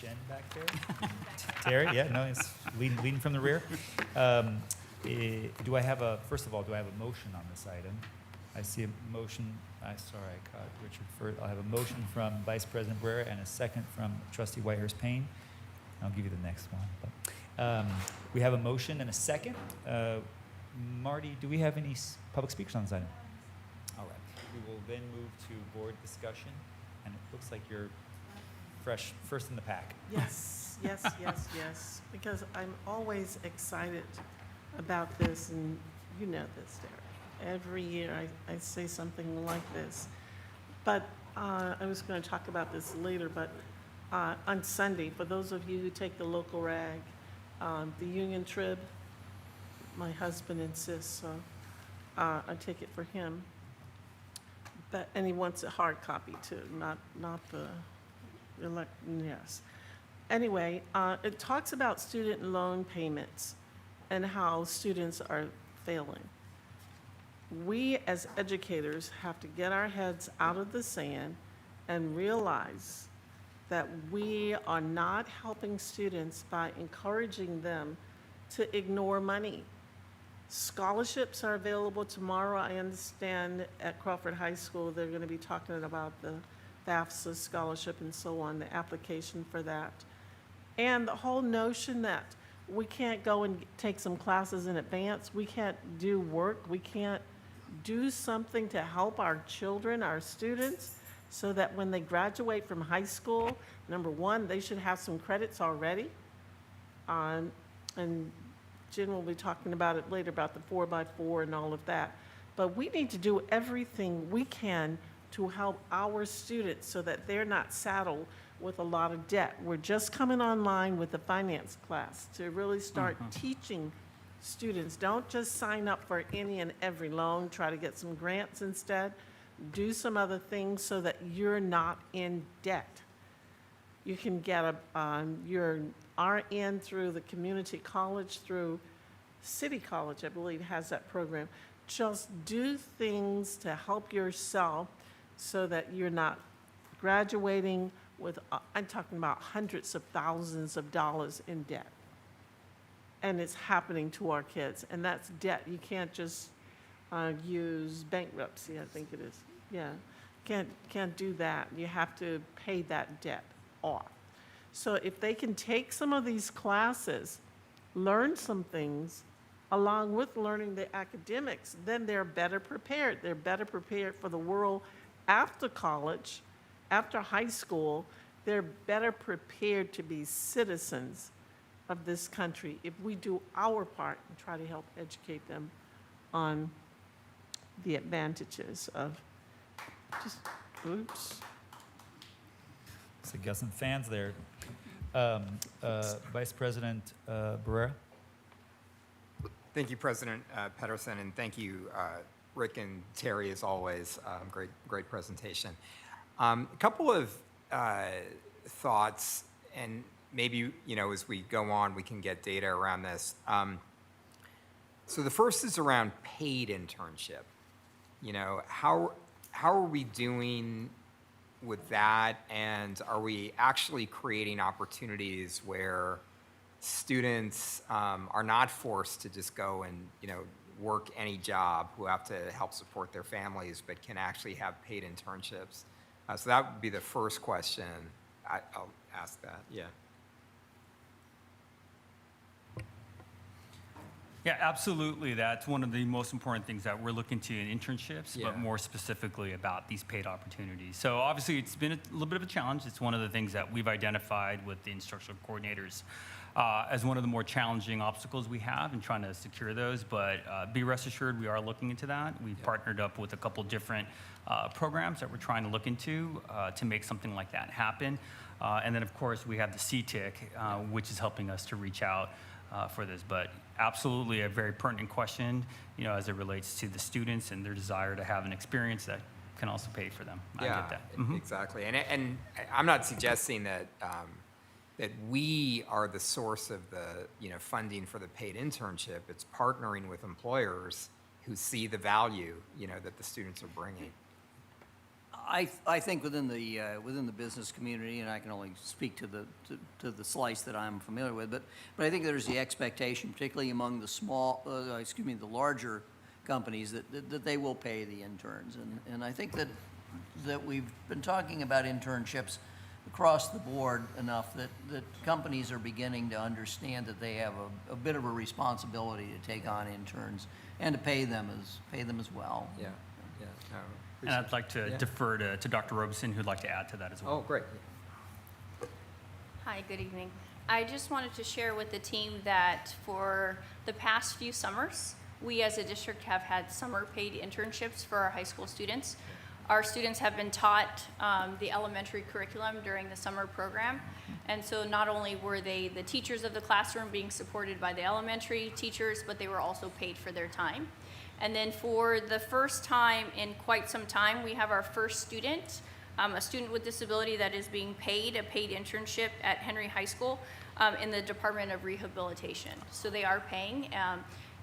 Jen back there. Terry, yeah, no, it's leading from the rear. Do I have a motion on this item? I see a motion. I caught Richard first. I'll have a motion from Vice President Brera and a second from Trustee Whitehurst-Payne. I'll give you the next one. But, we have a motion and a second. Marty, do we have any public speakers on this item? All right. We will then move to board discussion, and it looks like you're first in the pack. Yes, yes, yes, yes, because I'm always excited about this, and you know this, Derek. Every year I say something like this. But I was going to talk about this later, but on Sunday, for those of you who take the local rag, the Union Trib, my husband insists, so I take it for him. And he wants a hard copy too, not the yes. Anyway, it talks about student loan payments and how students are failing. We as educators have to get our heads out of the sand and realize that we are not helping students by encouraging them to ignore money. Scholarships are available tomorrow. I understand at Crawford High School they're going to be talking about the FAFSA scholarship and so on, the application for that. And the whole notion that we can't go and take some classes in advance, we can't do work, we can't do something to help our children, our students, so that when they graduate from high school, number one, they should have some credits already. And Jen will be talking about it later, about the 4x4 and all of that. But we need to do everything we can to help our students so that they're not saddled with a lot of debt. We're just coming online with the finance class to really start teaching students. Don't just sign up for any and every loan, try to get some grants instead. Do some other things so that you're not in debt. You can get your RN through the community college, through City College, I believe, has that program. Just do things to help yourself so that you're not graduating with, I'm talking about hundreds of thousands of dollars in debt. And it's happening to our kids, and that's debt. You can't just use bankruptcy, I think it is. Yeah, can't do that. You have to pay that debt off. So if they can take some of these classes, learn some things, along with learning the academics, then they're better prepared. They're better prepared for the world after college, after high school. They're better prepared to be citizens of this country if we do our part and try to help educate them on the advantages of just, oops. So got some fans there. Vice President Barrera. Thank you, President Pedersen, and thank you, Rick and Terry, as always. Great presentation. A couple of thoughts, and maybe, as we go on, we can get data around this. So the first is around paid internship. How are we doing with that, and are we actually creating opportunities where students are not forced to just go and work any job, who have to help support their families, but can actually have paid internships? So that would be the first question. I'll ask that. Yeah. Yeah, absolutely. That's one of the most important things that we're looking to in internships, but more specifically about these paid opportunities. So obviously it's been a little bit of a challenge. It's one of the things that we've identified with the instructional coordinators as one of the more challenging obstacles we have in trying to secure those. But be rest assured, we are looking into that. We've partnered up with a couple different programs that we're trying to look into to make something like that happen. And then of course we have the CTIC, which is helping us to reach out for this. But absolutely a very pertinent question, as it relates to the students and their desire to have an experience that can also pay for them. I get that. Exactly. And I'm not suggesting that that we are the source of the funding for the paid internship. It's partnering with employers who see the value that the students are bringing. I think within the business community, and I can only speak to the slice that I'm familiar with, but I think there's the expectation, particularly among the larger companies, that they will pay the interns, and I think that we've been talking about internships across the board enough that companies are beginning to understand that they have a bit of a responsibility to take on interns and to pay them as well. Yeah. And I'd like to defer to Dr. Robeson, who'd like to add to that as well. Oh, great. Hi, good evening. I just wanted to share with the team that for the past few summers, we as a district have had summer paid internships for our high school students. Our students have been taught the elementary curriculum during the summer program. And so not only were they the teachers of the classroom being supported by the elementary teachers, but they were also paid for their time. And then for the first time in quite some time, we have our first student, a student with disability that is being paid a paid internship at Henry High School in the Department of Rehabilitation. So they are paying.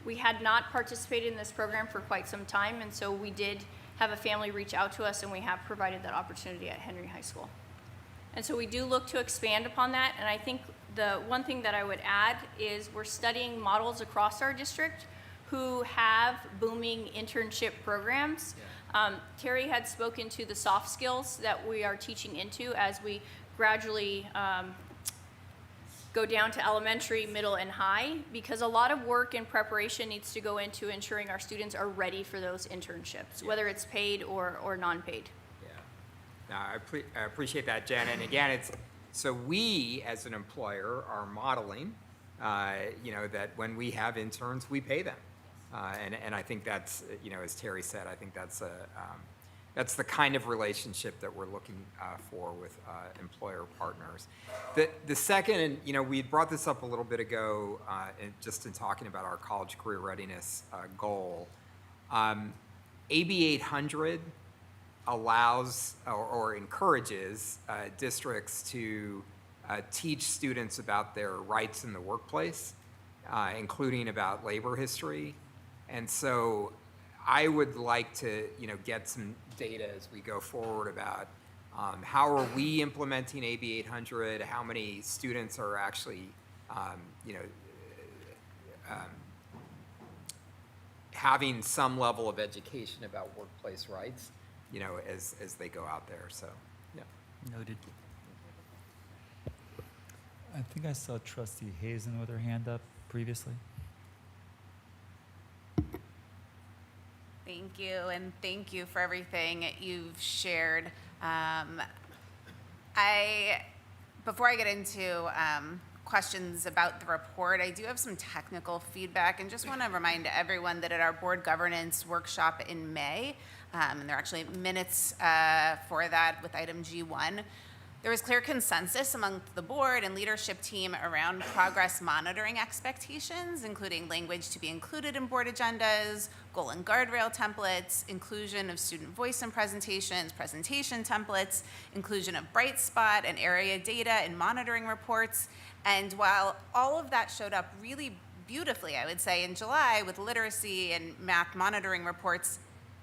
We had not participated in this program for quite some time, and so we did have a family reach out to us, and we have provided that opportunity at Henry High School. And so we do look to expand upon that, and I think the one thing that I would add is we're studying models across our district who have booming internship programs. Terry had spoken to the soft skills that we are teaching into as we gradually go down to elementary, middle, and high, because a lot of work and preparation needs to go into ensuring our students are ready for those internships, whether it's paid or non-paid. No, I appreciate that, Jen. And again, so we as an employer are modeling, that when we have interns, we pay them. And I think that's, as Terry said, I think that's the kind of relationship that we're looking for with employer partners. The second, and we had brought this up a little bit ago, just in talking about our college career readiness goal. AB 800 allows or encourages districts to teach students about their rights in the workplace, including about labor history. And so I would like to, get some data as we go forward about how are we implementing AB 800, how many students are actually, having some level of education about workplace rights, as they go out there. So, yeah. Noted. I think I saw Trustee Hazen with her hand up previously. Thank you, and thank you for everything you've shared. Before I get into questions about the report, I do have some technical feedback, and just want to remind everyone that at our board governance workshop in May, and there are actually minutes for that with item G1, there was clear consensus among the board and leadership team around progress monitoring expectations, including language to be included in board agendas, goal and guardrail templates, inclusion of student voice in presentations, presentation templates, inclusion of bright spot and area data in monitoring reports. And while all of that showed up really beautifully, I would say, in July with literacy and math monitoring reports,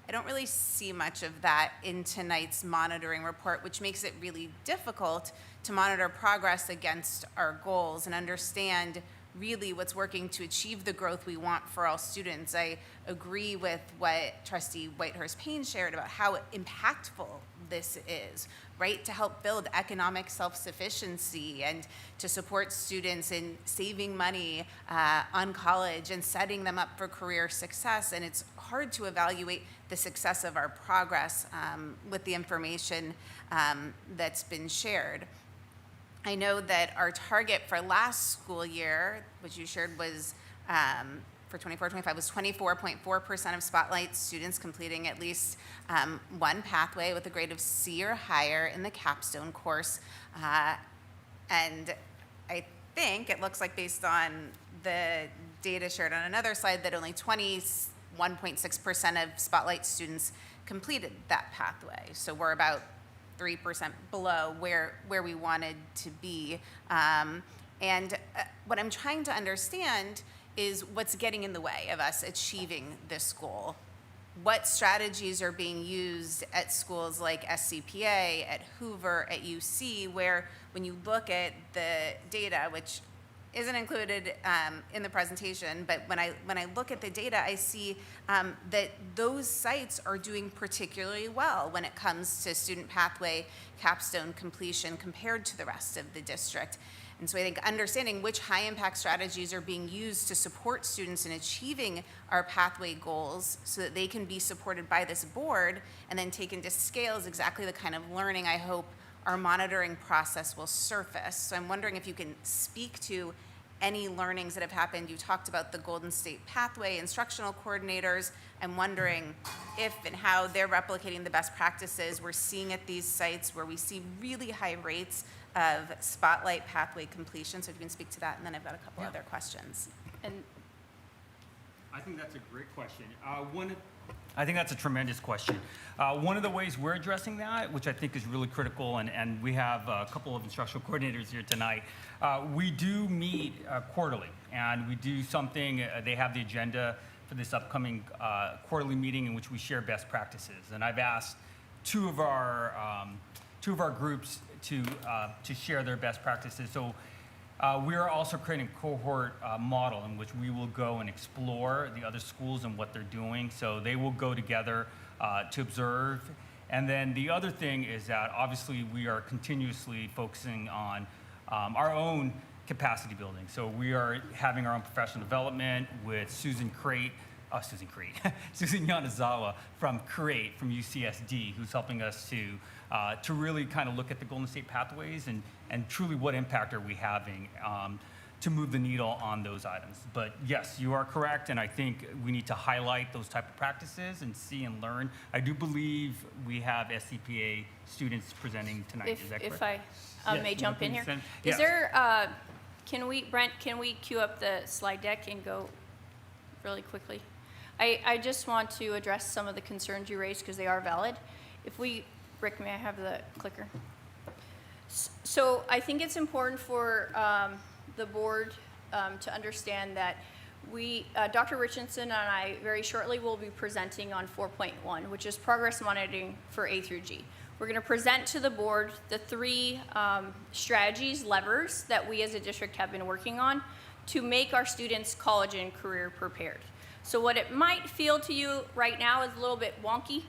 I don't really see much of that in tonight's monitoring report, which makes it really difficult to monitor progress against our goals and understand really what's working to achieve the growth we want for all students. I agree with what Trustee Whitehurst-Payne shared about how impactful this is, right? To help build economic self-sufficiency and to support students in saving money on college and setting them up for career success. And it's hard to evaluate the success of our progress with the information that's been shared. I know that our target for last school year, which you shared, was for 24-25 was 24.4% of Spotlight students completing at least one pathway with a grade of C or higher in the capstone course. And I think it looks like, based on the data shared on another slide, that only 21.6% of Spotlight students completed that pathway. So we're about 3% below where we wanted to be. What I'm trying to understand is what's getting in the way of us achieving this goal. What strategies are being used at schools like SCPA, at Hoover, at UC, where when you look at the data, which isn't included in the presentation, but when I look at the data, I see that those sites are doing particularly well when it comes to student pathway capstone completion compared to the rest of the district. And so I think understanding which high impact strategies are being used to support students in achieving our pathway goals so that they can be supported by this board and then taken to scale is exactly the kind of learning I hope our monitoring process will surface. So I'm wondering if you can speak to any learnings that have happened. You talked about the Golden State Pathway instructional coordinators. I'm wondering if and how they're replicating the best practices we're seeing at these sites where we see really high rates of Spotlight pathway completion. So if you can speak to that, and then I've got a couple other questions. And I think that's a great question. I think that's a tremendous question. One of the ways we're addressing that, which I think is really critical, and we have a couple of instructional coordinators here tonight, we do meet quarterly, and we do something, they have the agenda for this upcoming quarterly meeting in which we share best practices. And I've asked two of our groups to share their best practices. So we are also creating a cohort model in which we will go and explore the other schools and what they're doing. So they will go together to observe. And then the other thing is that obviously we are continuously focusing on our own capacity building. So we are having our own professional development with Susan Yanazawa from CREATE, from UCSD, who's helping us to really kind of look at the Golden State pathways and truly what impact are we having to move the needle on those items. But yes, you are correct, and I think we need to highlight those type of practices and see and learn. I do believe we have SCPA students presenting tonight. Is that correct? If I Yes, may jump in here. Yes. Is there, Brent, can we queue up the slide deck and go really quickly? I just want to address some of the concerns you raised because they are valid. Rick, may I have the clicker? So I think it's important for the board to understand that Dr. Richardson and I very shortly will be presenting on 4.1, which is progress monitoring for A through G. We're going to present to the board the 3 strategies, levers that we as a district have been working on to make our students college and career prepared. So what it might feel to you right now is a little bit wonky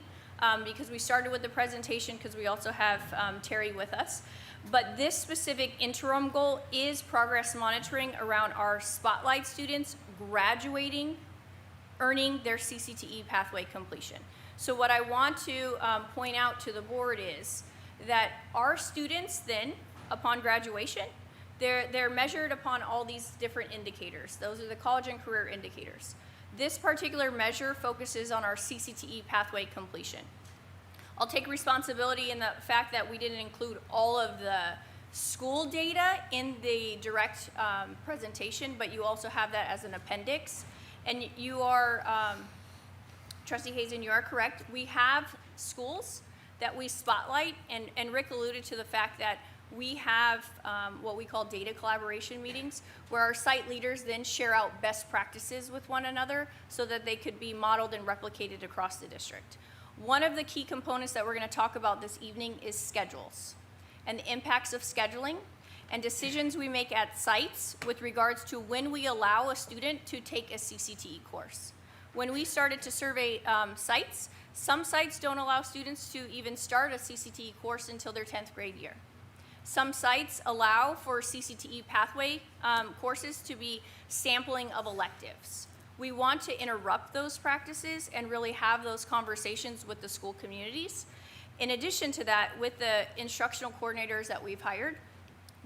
because we started with the presentation because we also have Terry with us. But this specific interim goal is progress monitoring around our spotlight students graduating, earning their CCTE pathway completion. So what I want to point out to the board is that our students then, upon graduation, they're measured upon all these different indicators. Those are the college and career indicators. This particular measure focuses on our CCTE pathway completion. I'll take responsibility in the fact that we didn't include all of the school data in the direct presentation, but you also have that as an appendix. And you are, Trustee Hazen, you are correct. We have schools that we spotlight, and Rick alluded to the fact that we have what we call data collaboration meetings, where our site leaders then share out best practices with one another so that they could be modeled and replicated across the district. One of the key components that we're going to talk about this evening is schedules and the impacts of scheduling and decisions we make at sites with regards to when we allow a student to take a CCTE course. When we started to survey sites, some sites don't allow students to even start a CCTE course until their 10th grade year. Some sites allow for CCTE pathway courses to be sampling of electives. We want to interrupt those practices and really have those conversations with the school communities. In addition to that, with the instructional coordinators that we've hired,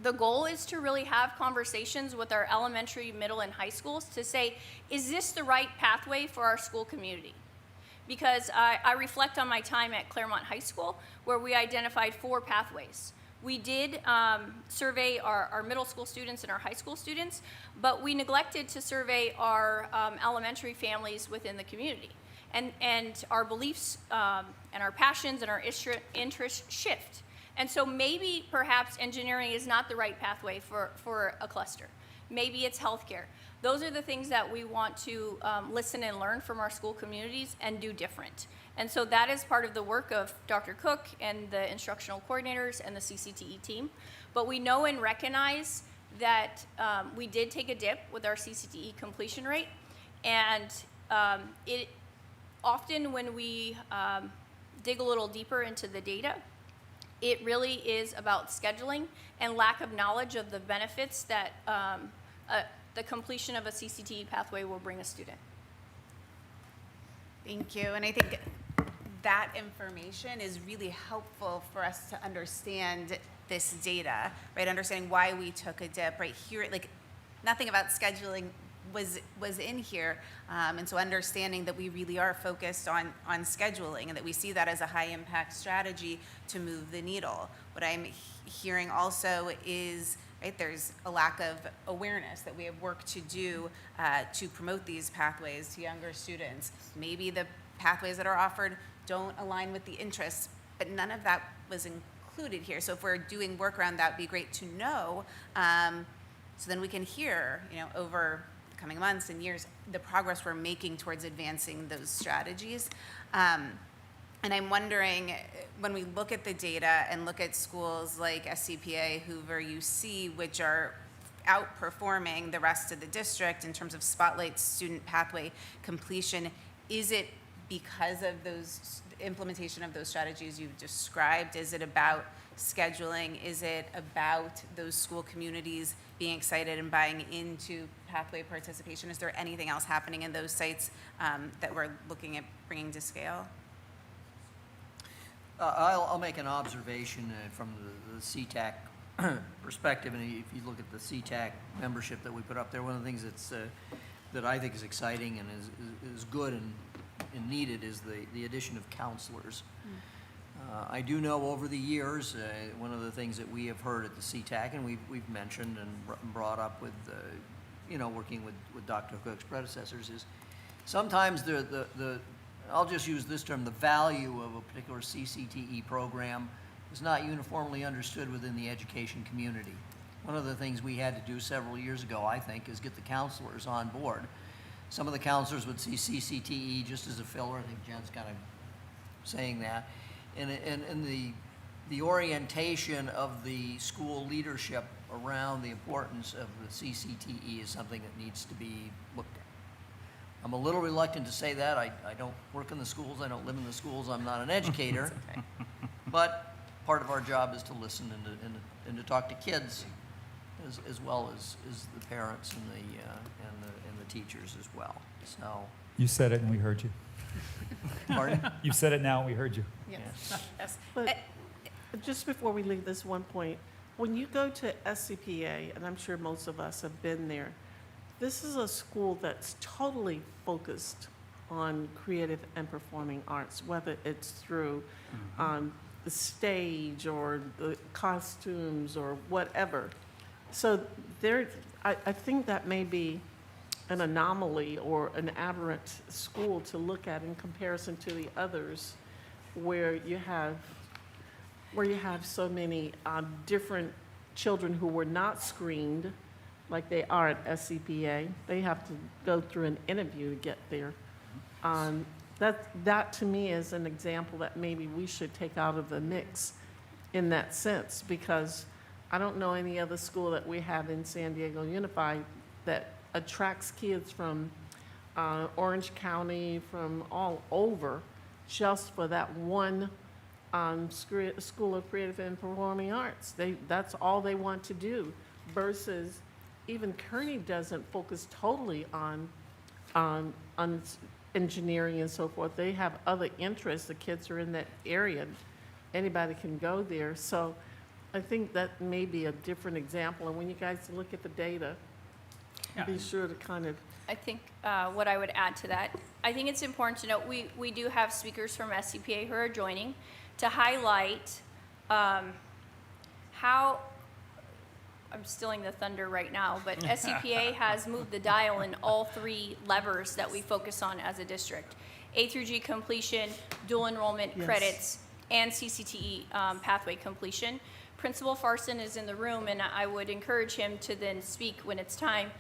the goal is to really have conversations with our elementary, middle, and high schools to say, is this the right pathway for our school community? Because I reflect on my time at Claremont High School, where we identified 4 pathways. We did survey our middle school students and our high school students, but we neglected to survey our elementary families within the community. And our beliefs and our passions and our interests shift. And so maybe perhaps engineering is not the right pathway for a cluster. Maybe it's healthcare. Those are the things that we want to listen and learn from our school communities and do different. And so that is part of the work of Dr. Cook and the instructional coordinators and the CCTE team. But we know and recognize that we did take a dip with our CCTE completion rate. And it often when we dig a little deeper into the data, it really is about scheduling and lack of knowledge of the benefits that the completion of a CCTE pathway will bring a student. Thank you. And I think that information is really helpful for us to understand this data, right? Understanding why we took a dip right here. Like nothing about scheduling was in here. And so understanding that we really are focused on scheduling and that we see that as a high impact strategy to move the needle. What I'm hearing also is, right, there's a lack of awareness that we have work to do to promote these pathways to younger students. Maybe the pathways that are offered don't align with the interests, but none of that was included here. So if we're doing work around that, it'd be great to know, so then we can hear, over the coming months and years, the progress we're making towards advancing those strategies. And I'm wondering, when we look at the data and look at schools like SCPA, Hoover, UC, which are outperforming the rest of the district in terms of spotlight student pathway completion, is it because of those implementation of those strategies you've described? Is it about scheduling? Is it about those school communities being excited and buying into pathway participation? Is there anything else happening in those sites that we're looking at bringing to scale? I'll make an observation from the CTAC perspective, and if you look at the CTAC membership that we put up there, one of the things that I think is exciting and is good and needed is the addition of counselors. I do know over the years, one of the things that we have heard at the CTAC, and we've mentioned and brought up with, working with Dr. Cook's predecessors, is sometimes I'll just use this term, the value of a particular CCTE program is not uniformly understood within the education community. One of the things we had to do several years ago, I think, is get the counselors on board. Some of the counselors would see CCTE just as a filler. I think Jen's kind of saying that. And the orientation of the school leadership around the importance of the CCTE is something that needs to be looked at. I'm a little reluctant to say that. I don't work in the schools. I don't live in the schools. I'm not an educator. Okay. But part of our job is to listen and to talk to kids as well as the parents and the teachers as well. So. You said it and we heard you. Pardon? You said it now and we heard you. Yes. Yes. But just before we leave this one point, when you go to SCPA, and I'm sure most of us have been there, this is a school that's totally focused on creative and performing arts, whether it's through the stage or the costumes or whatever. So I think that may be an anomaly or an aberrant school to look at in comparison to the others where you have so many different children who were not screened like they are at SCPA. They have to go through an interview to get there. That to me is an example that maybe we should take out of the mix in that sense, because I don't know any other school that we have in San Diego Unified that attracts kids from Orange County, from all over, just for that one School of Creative and Performing Arts. That's all they want to do, versus even Kearney doesn't focus totally on engineering and so forth. They have other interests. The kids are in that area. Anybody can go there. So I think that may be a different example. And when you guys look at the data, be sure to kind of. I think what I would add to that, I think it's important to note we do have speakers from SCPA who are joining to highlight how, I'm stealing the thunder right now, but SCPA has moved the dial in all three levers that we focus on as a district. A through G completion, dual enrollment credits, and CCTE pathway completion. Principal Farson is in the room, and I would encourage him to then speak when it's time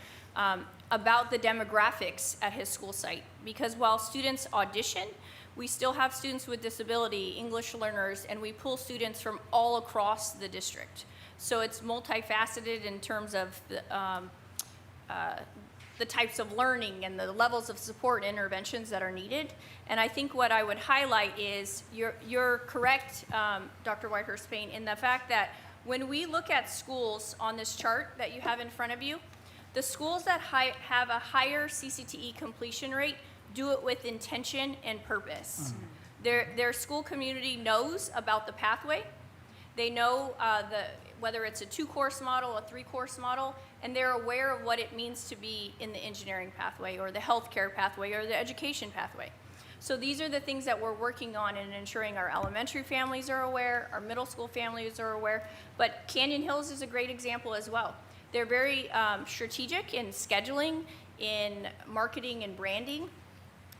about the demographics at his school site. Because while students audition, we still have students with disability, English learners, and we pull students from all across the district. So it's multifaceted in terms of the types of learning and the levels of support and interventions that are needed. And I think what I would highlight is you're correct, Dr. Whitehurst-Payne, in the fact that when we look at schools on this chart that you have in front of you, the schools that have a higher CCTE completion rate do it with intention and purpose. Their school community knows about the pathway. They know whether it's a 2-course model, a 3-course model, and they're aware of what it means to be in the engineering pathway or the healthcare pathway or the education pathway. So these are the things that we're working on in ensuring our elementary families are aware, our middle school families are aware, but Canyon Hills is a great example as well. They're very strategic in scheduling, in marketing and branding.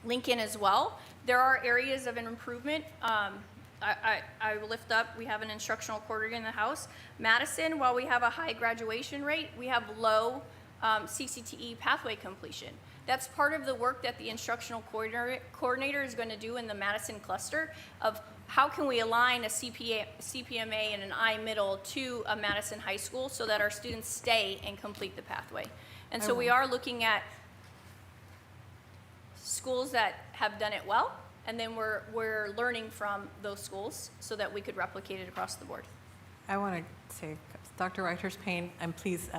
Lincoln as well. There are areas of an improvement. I will lift up, we have an instructional coordinator in the house. Madison, while we have a high graduation rate, we have low CCTE pathway completion. That's part of the work that the instructional coordinator is going to do in the Madison cluster of how can we align a CPMA and an I-middle to a Madison high school so that our students stay and complete the pathway. And so we are looking at schools that have done it well and then we're learning from those schools so that we could replicate it across the board. I want to say, Dr. Reuters-Payne, and please,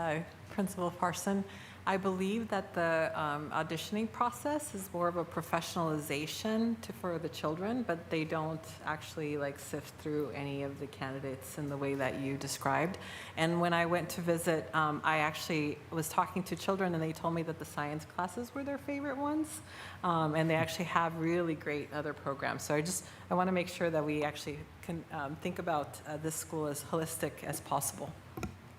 Principal Parson, I believe that the auditioning process is more of a professionalization for the children, but they don't actually like sift through any of the candidates in the way that you described. And when I went to visit, I actually was talking to children and they told me that the science classes were their favorite ones. And they actually have really great other programs. So I want to make sure that we actually can think about this school as holistic as possible.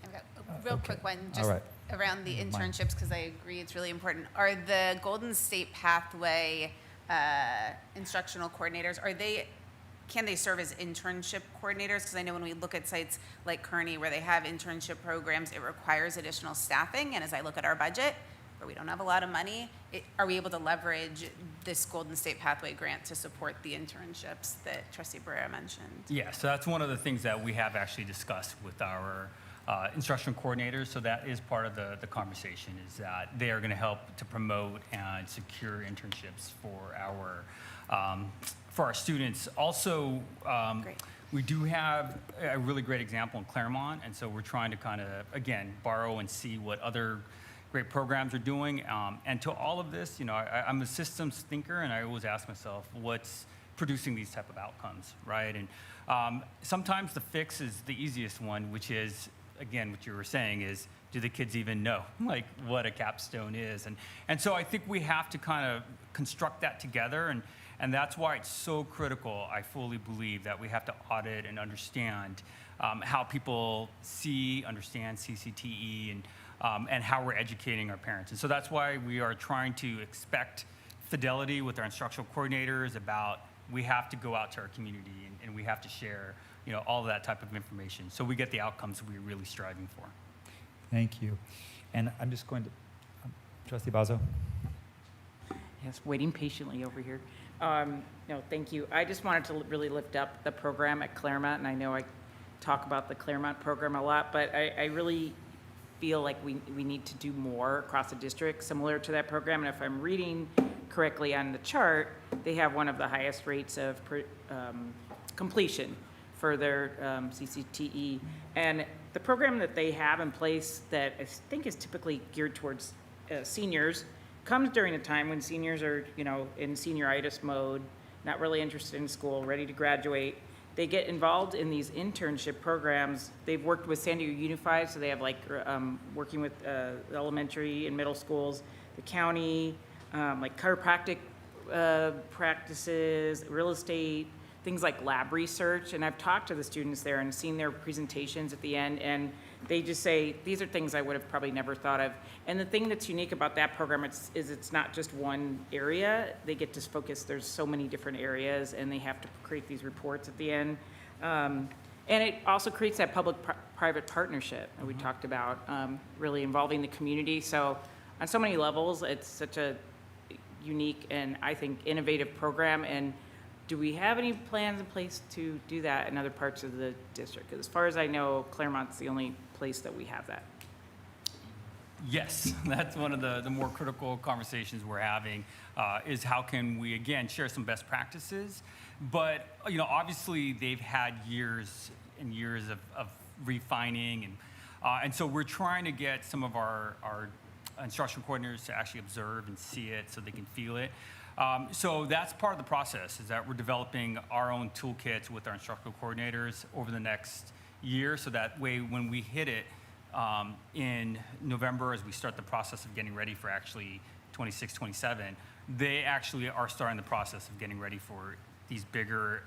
I've got a real quick one, just All right. around the internships, because I agree it's really important. Are the Golden State Pathway instructional coordinators, can they serve as internship coordinators? Because I know when we look at sites like Kearney where they have internship programs, it requires additional staffing. And as I look at our budget, where we don't have a lot of money, are we able to leverage this Golden State Pathway grant to support the internships that Trustee Barrera mentioned? Yeah, so that's one of the things that we have actually discussed with our instructional coordinators. So that is part of the conversation, is that they are going to help to promote and secure internships for our students. Also, we do have a really great example in Claremont, and so we're trying to kind of, again, borrow and see what other great programs are doing. And to all of this, I'm a systems thinker, and I always ask myself, what's producing these type of outcomes, right? And sometimes the fix is the easiest one, which is, again, what you were saying is, do the kids even know like what a capstone is? And so I think we have to kind of construct that together, and that's why it's so critical, I fully believe, that we have to audit and understand how people understand CCTE and how we're educating our parents. And so that's why we are trying to expect fidelity with our instructional coordinators about, we have to go out to our community and we have to share all of that type of information so we get the outcomes we're really striving for. Thank you. And I'm just going to, Trustee Bazo. Yes, waiting patiently over here. No, thank you. I just wanted to really lift up the program at Claremont, and I know I talk about the Claremont program a lot, but I really feel like we need to do more across the district similar to that program. And if I'm reading correctly on the chart, they have one of the highest rates of completion for their CCTE. And the program that they have in place that I think is typically geared towards seniors comes during a time when seniors are, in senioritis mode, not really interested in school, ready to graduate. They get involved in these internship programs. They've worked with San Diego Unified, so they have working with elementary and middle schools, the county, like chiropractic practices, real estate, things like lab research. And I've talked to the students there and seen their presentations at the end, and they just say, these are things I would have probably never thought of. And the thing that's unique about that program is it's not just one area. They get to focus, there's so many different areas, and they have to create these reports at the end. And it also creates that public-private partnership that we talked about, really involving the community. So on so many levels, it's such a unique and I think innovative program. And do we have any plans in place to do that in other parts of the district? Because as far as I know, Claremont's the only place that we have that. Yes, that's one of the more critical conversations we're having, is how can we, again, share some best practices. But, obviously they've had years and years of refining. And so we're trying to get some of our instructional coordinators to actually observe and see it so they can feel it. So that's part of the process, is that we're developing our own toolkits with our instructional coordinators over the next year, so that way when we hit it in November, as we start the process of getting ready for actually 26, 27, they actually are starting the process of getting ready for these bigger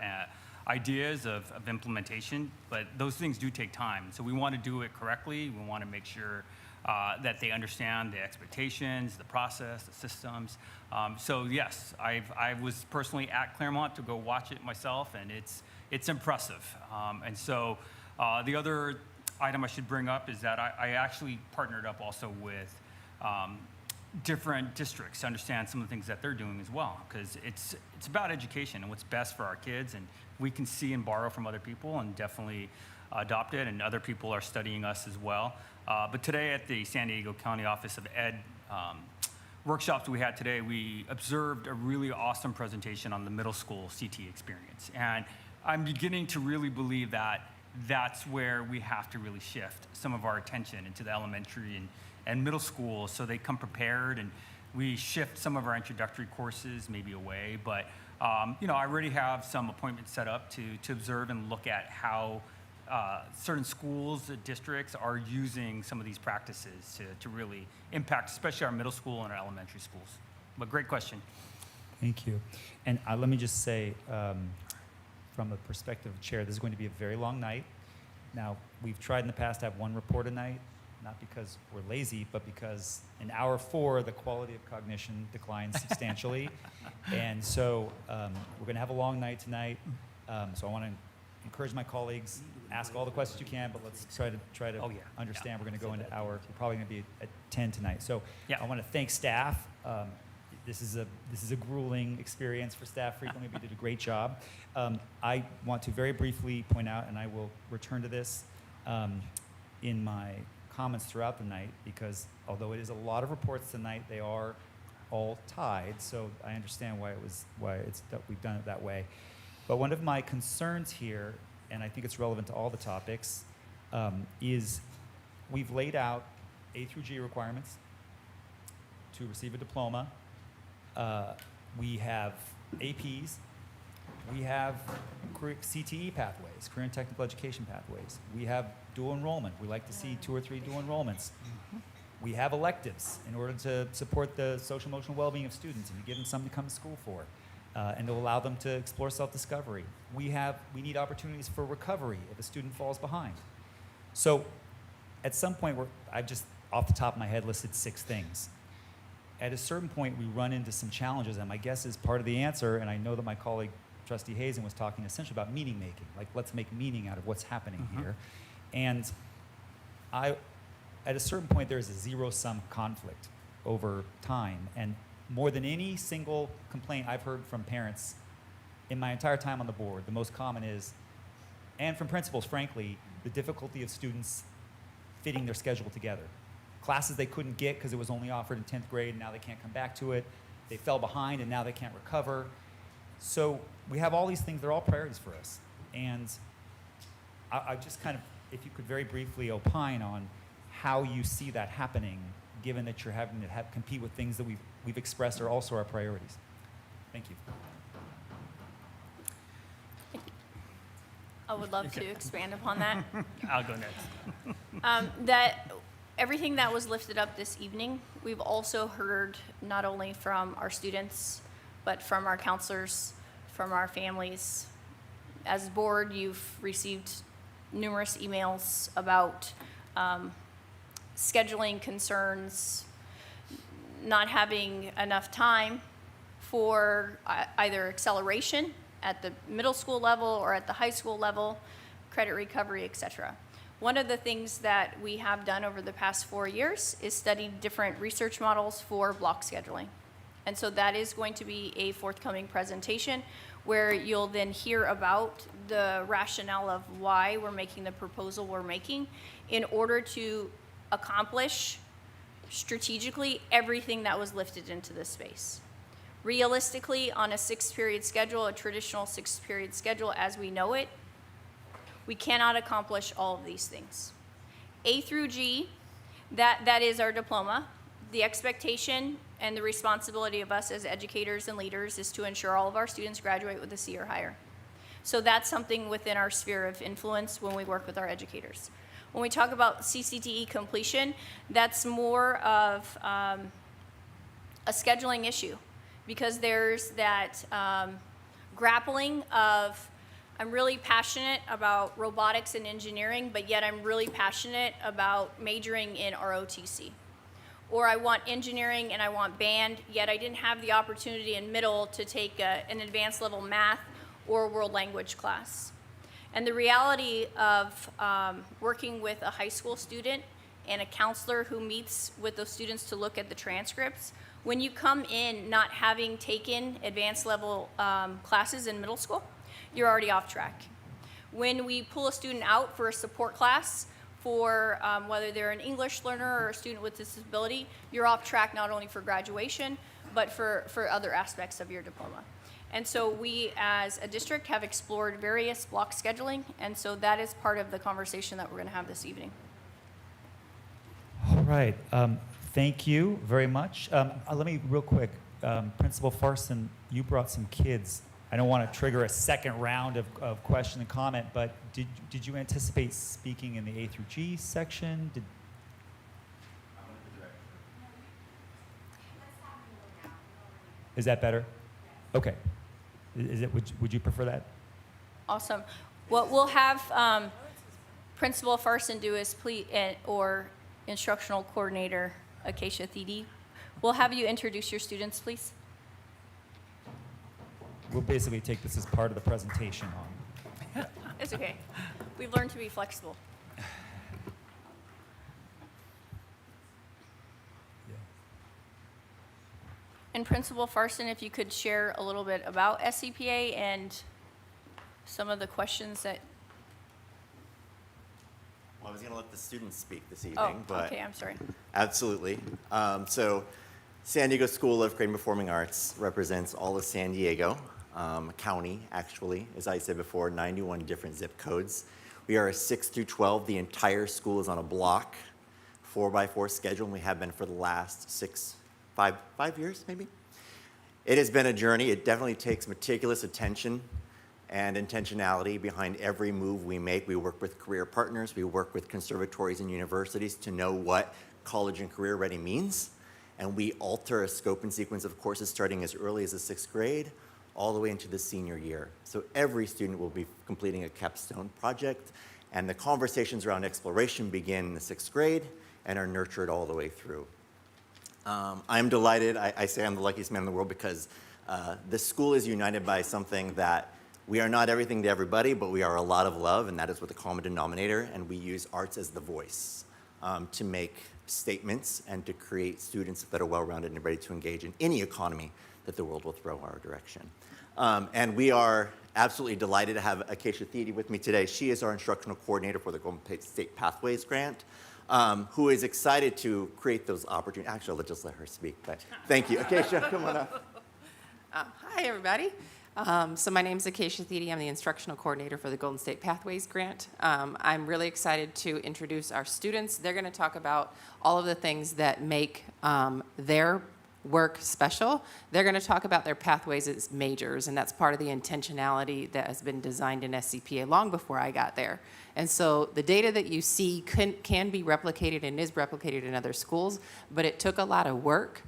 ideas of implementation, but those things do take time. So we want to do it correctly. We want to make sure that they understand the expectations, the process, the systems. So yes, I was personally at Claremont to go watch it myself, and it's impressive. And so the other item I should bring up is that I actually partnered up also with different districts to understand some of the things that they're doing as well, because it's about education and what's best for our kids, and we can see and borrow from other people and definitely adopt it, and other people are studying us as well. But today at the San Diego County Office of Ed, workshops we had today, we observed a really awesome presentation on the middle school CT experience. And I'm beginning to really believe that that's where we have to really shift some of our attention into the elementary and middle school so they come prepared, and we shift some of our introductory courses maybe away. But I already have some appointments set up to observe and look at how certain schools, districts are using some of these practices to really impact, especially our middle school and our elementary schools. But great question. Thank you. And let me just say, from a perspective of chair, this is going to be a very long night. Now, we've tried in the past to have one report a night, not because we're lazy, but because in hour 4, the quality of cognition declines substantially. And so we're going to have a long night tonight. So I want to encourage my colleagues, ask all the questions you can, but let's try to understand. We're going to go into we're probably going to be at 10 tonight. So I want to thank staff. This is a grueling experience for staff frequently, but you did a great job. I want to very briefly point out, and I will return to this in my comments throughout the night, because although it is a lot of reports tonight, they are all tied. So I understand why we've done it that way. But one of my concerns here, and I think it's relevant to all the topics, is we've laid out A through G requirements to receive a diploma. We have APs. We have CTE pathways, career and technical education pathways. We have dual enrollment. We like to see 2 or 3 dual enrollments. We have electives in order to support the social emotional well-being of students and to give them something to come to school for, and to allow them to explore self-discovery. We need opportunities for recovery if a student falls behind. So at some point, I've just off the top of my head listed 6 things. At a certain point, we run into some challenges, and my guess is part of the answer, and I know that my colleague, Trustee Hazen, was talking essentially about meaning making, like let's make meaning out of what's happening here. And at a certain point, there's a zero-sum conflict over time, and more than any single complaint I've heard from parents in my entire time on the board, the most common is, and from principals, frankly, the difficulty of students fitting their schedule together. Classes they couldn't get because it was only offered in 10th grade, and now they can't come back to it. They fell behind, and now they can't recover. So we have all these things. They're all priorities for us. And I just kind of, if you could very briefly opine on how you see that happening, given that you're having to compete with things that we've expressed are also our priorities. Thank you. I would love to expand upon that. I'll go next. Everything that was lifted up this evening, we've also heard not only from our students, but from our counselors, from our families. As a board, you've received numerous emails about scheduling concerns, not having enough time for either acceleration at the middle school level or at the high school level, credit recovery, et cetera. One of the things that we have done over the past 4 years is studied different research models for block scheduling. And so that is going to be a forthcoming presentation where you'll then hear about the rationale of why we're making the proposal we're making in order to accomplish strategically everything that was lifted into this space. Realistically, on a 6-period schedule, a traditional 6-period schedule as we know it, we cannot accomplish all of these things. A through G, that is our diploma. The expectation and the responsibility of us as educators and leaders is to ensure all of our students graduate with a C or higher. So that's something within our sphere of influence when we work with our educators. When we talk about CCTE completion, that's more of a scheduling issue, because there's that grappling of, I'm really passionate about robotics and engineering, but yet I'm really passionate about majoring in ROTC. Or I want engineering and I want band, yet I didn't have the opportunity in middle to take an advanced level math or world language class. And the reality of working with a high school student and a counselor who meets with those students to look at the transcripts, when you come in not having taken advanced level classes in middle school, you're already off track. When we pull a student out for a support class for whether they're an English learner or a student with disability, you're off track not only for graduation, but for other aspects of your diploma. And so we, as a district, have explored various block scheduling, and so that is part of the conversation that we're going to have this evening. All right. Thank you very much. Let me real quick, Principal Farson, you brought some kids. I don't want to trigger a second round of question and comment, but did you anticipate speaking in the A through G section? Is that better? Okay. Is it? Would you prefer that? Awesome. What we'll have Principal Farson do is or Instructional Coordinator Acacia Thede, we'll have you introduce your students, please. We'll basically take this as part of the presentation on. It's okay. We've learned to be flexible. And Principal Farson, if you could share a little bit about SCPA and some of the questions that... Well, I was going to let the students speak this Oh, evening, but okay, I'm sorry. absolutely. So San Diego School of Creative and Performing Arts represents all of San Diego County, actually. As I said before, 91 different zip codes. We are a 6 through 12. The entire school is on a block, 4x4 schedule, and we have been for the last five years, maybe. It has been a journey. It definitely takes meticulous attention and intentionality behind every move we make. We work with career partners. We work with conservatories and universities to know what college and career ready means. And we alter a scope and sequence of courses starting as early as the 6th grade all the way into the senior year. So every student will be completing a capstone project, and the conversations around exploration begin in the 6th grade and are nurtured all the way through. I'm delighted. I say I'm the luckiest man in the world because the school is united by something that we are not everything to everybody, but we are a lot of love, and that is with the common denominator, and we use arts as the voice to make statements and to create students that are well-rounded and ready to engage in any economy that the world will throw our direction. And we are absolutely delighted to have Acacia Thede with me today. She is our instructional coordinator for the Golden State Pathways Grant, who is excited to create those opportunities. Actually, I'll just let her speak, but thank you. Acacia, come on up. Hi, everybody. So my name is Acacia Thede. I'm the instructional coordinator for the Golden State Pathways Grant. I'm really excited to introduce our students. They're going to talk about all of the things that make their work special. They're going to talk about their pathways as majors, and that's part of the intentionality that has been designed in SCPA long before I got there. And so the data that you see can be replicated and is replicated in other schools, but it took a lot of work.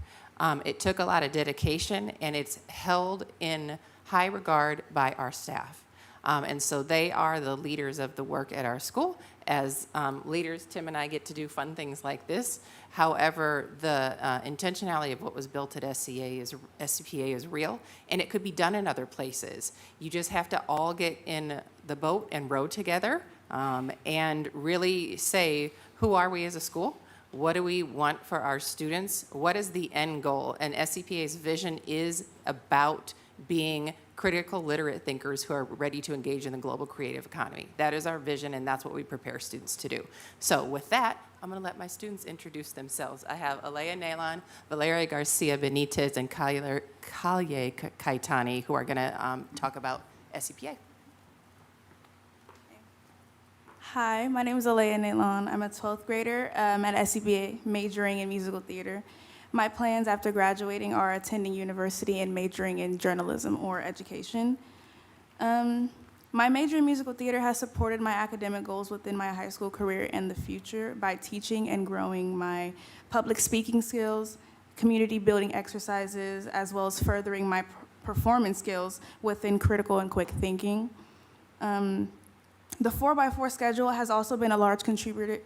It took a lot of dedication, and it's held in high regard by our staff. And so they are the leaders of the work at our school. As leaders, Tim and I get to do fun things like this. However, the intentionality of what was built at SCPA is real, and it could be done in other places. You just have to all get in the boat and row together and really say, who are we as a school? What do we want for our students? What is the end goal? And SCPA's vision is about being critical literate thinkers who are ready to engage in the global creative economy. That is our vision, and that's what we prepare students to do. So with that, I'm going to let my students introduce themselves. I have Alea Nalon, Valeria Garcia Benitez, and Kalye Kaitani, who are going to talk about SCPA. Hi, my name is Alea Nalon. I'm a 12th grader at SCPA, majoring in musical theater. My plans after graduating are attending university and majoring in journalism or education. My major in musical theater has supported my academic goals within my high school career and the future by teaching and growing my public speaking skills, community building exercises, as well as furthering my performance skills within critical and quick thinking. The 4x4 schedule has also been a large contributor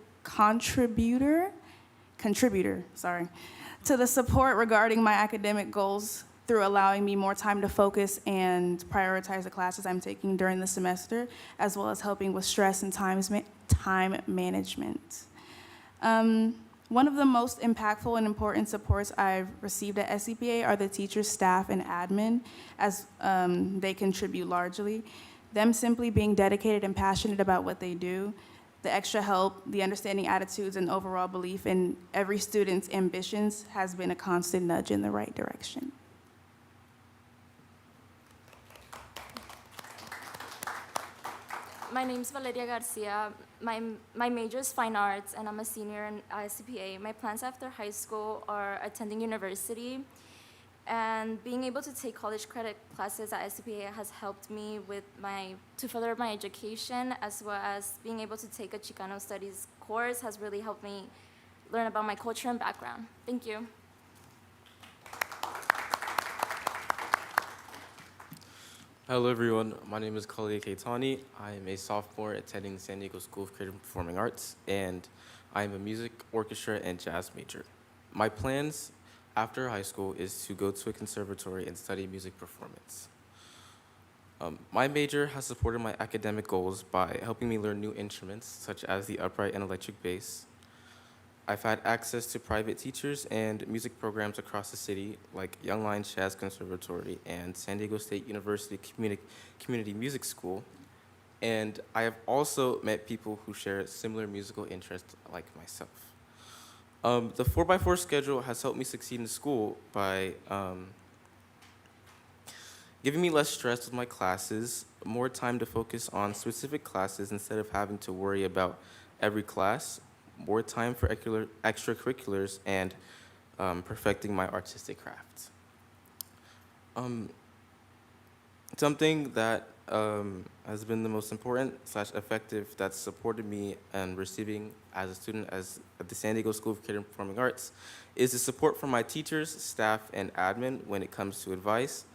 to the support regarding my academic goals through allowing me more time to focus and prioritize the classes I'm taking during the semester, as well as helping with stress and time management. One of the most impactful and important supports I've received at SCPA are the teachers, staff, and admin, as they contribute largely. Them simply being dedicated and passionate about what they do. the extra help, the understanding attitudes, and overall belief in every student's ambitions has been a constant nudge in the right direction. My name's Valeria Garcia. My major is fine arts, and I'm a senior in ISCPA. My plans after high school are attending university, and being able to take college credit classes at ISCPA has helped me to further my education, as well as being able to take a Chicano Studies course has really helped me learn about my culture and background. Thank you. Hello everyone, my name is Khalid Keitani. I am a sophomore attending the San Diego School of Creative and Performing Arts, and I am a music, orchestra, and jazz major. My plans after high school is to go to a conservatory and study music performance. My major has supported my academic goals by helping me learn new instruments, such as the upright and electric bass. I've had access to private teachers and music programs across the city, like Young Lions Jazz Conservatory and San Diego State University Community Music School. And I have also met people who share similar musical interests like myself. The 4x4 schedule has helped me succeed in school by giving me less stress with my classes, more time to focus on specific classes instead of having to worry about every class, more time for extracurriculars, and perfecting my artistic craft. Something that has been the most important / effective that's supported me and receiving as a student at the San Diego School of Creative and Performing Arts is the support from my teachers, staff, and admin when it comes to advice,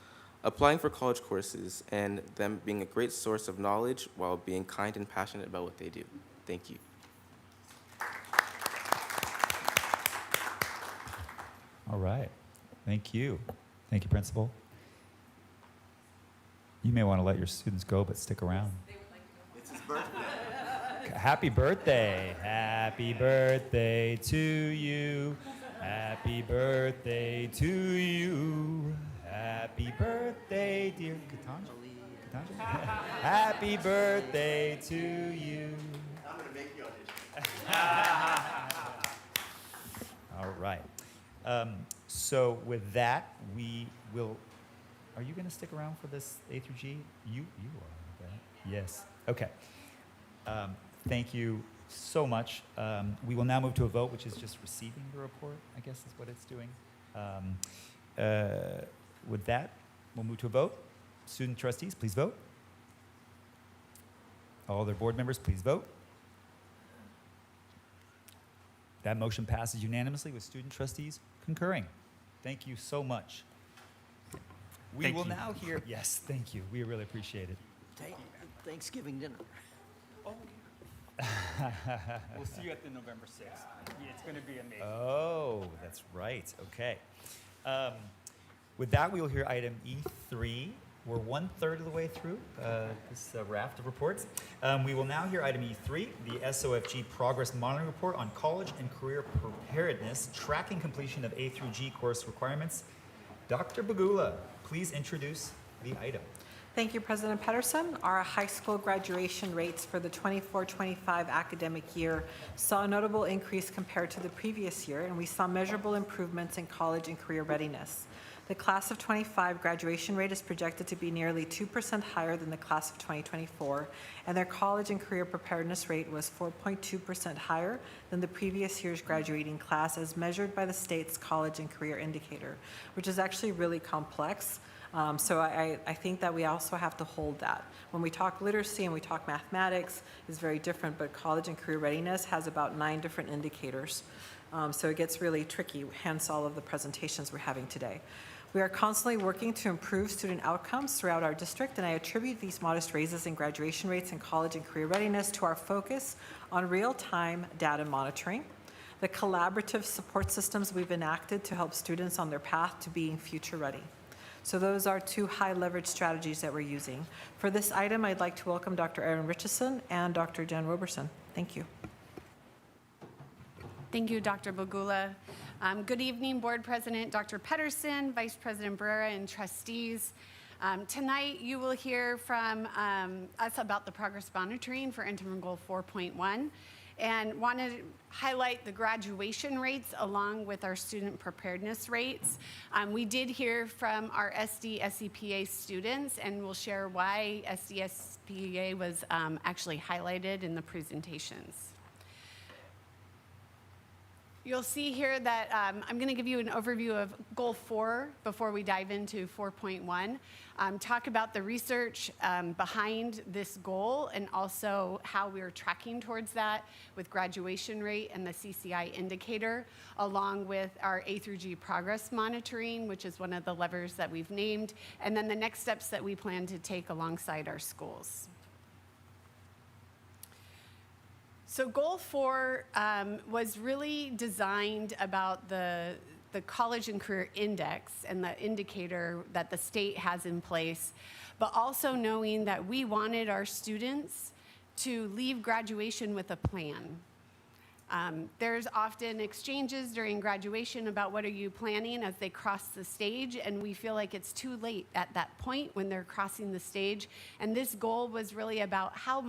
applying for college courses, and them being a great source of knowledge while being kind and passionate about what they do. Thank you. All right. Thank you. Thank you, Principal. You may want to let your students go, but stick around. It's his birthday. Happy birthday. Happy birthday to you. Happy birthday to you. Happy birthday, dear Katanji. Happy birthday to you. I'm going to make you audition. All right. So with that, we will. Are you going to stick around for this A through G? You are. Okay. Yes. Okay. Thank you so much. We will now move to a vote, which is just receiving the report, I guess is what it's doing. With that, we'll move to a vote. Student trustees, please vote. All other board members, please vote. That motion passes unanimously with student trustees concurring. Thank you so much. We will now hear, yes, thank you. We really appreciate it. Thanksgiving dinner. Oh. We'll see you at the November 6th. Yeah, it's going to be amazing. Oh, that's right. Okay. With that, we will hear item E3. We're 1/3 of the way through this raft of reports. We will now hear item E3, the SOFG Progress Monitoring Report on College and Career Preparedness, tracking completion of A through G course requirements. Dr. Bagula, please introduce the item. Thank you, President Pedersen. Our high school graduation rates for the 24-25 academic year saw a notable increase compared to the previous year, and we saw measurable improvements in college and career readiness. The class of 25 graduation rate is projected to be nearly 2% higher than the class of 2024, and their college and career preparedness rate was 4.2% higher than the previous year's graduating class as measured by the state's college and career indicator, which is actually really complex. So I think that we also have to hold that. When we talk literacy and we talk mathematics, it's very different, but college and career readiness has about 9 different indicators. So it gets really tricky, hence all of the presentations we're having today. We are constantly working to improve student outcomes throughout our district, and I attribute these modest raises in graduation rates in college and career readiness to our focus on real-time data monitoring, the collaborative support systems we've enacted to help students on their path to being future ready. So those are 2 high leverage strategies that we're using. For this item, I'd like to welcome Dr. Erin Richardson and Dr. Jen Roberson. Thank you. Thank you, Dr. Bagula. Good evening, Board President Dr. Pedersen, Vice President Barrera, and trustees. Tonight, you will hear from us about the progress monitoring for interim goal 4.1, and want to highlight the graduation rates along with our student preparedness rates. We did hear from our SD-SCPA students, and we'll share why SD-SCPA was actually highlighted in the presentations. You'll see here that I'm going to give you an overview of Goal 4 before we dive into 4.1. Talk about the research behind this goal and also how we're tracking towards that with graduation rate and the CCI indicator, along with our A through G progress monitoring, which is one of the levers that we've named, and then the next steps that we plan to take alongside our schools. So Goal 4 was really designed about the College and Career Index and the indicator that the state has in place, but also knowing that we wanted our students to leave graduation with a plan. There's often exchanges during graduation about what are you planning as they cross the stage, and we feel like it's too late at that point when they're crossing the stage. And this goal was really about how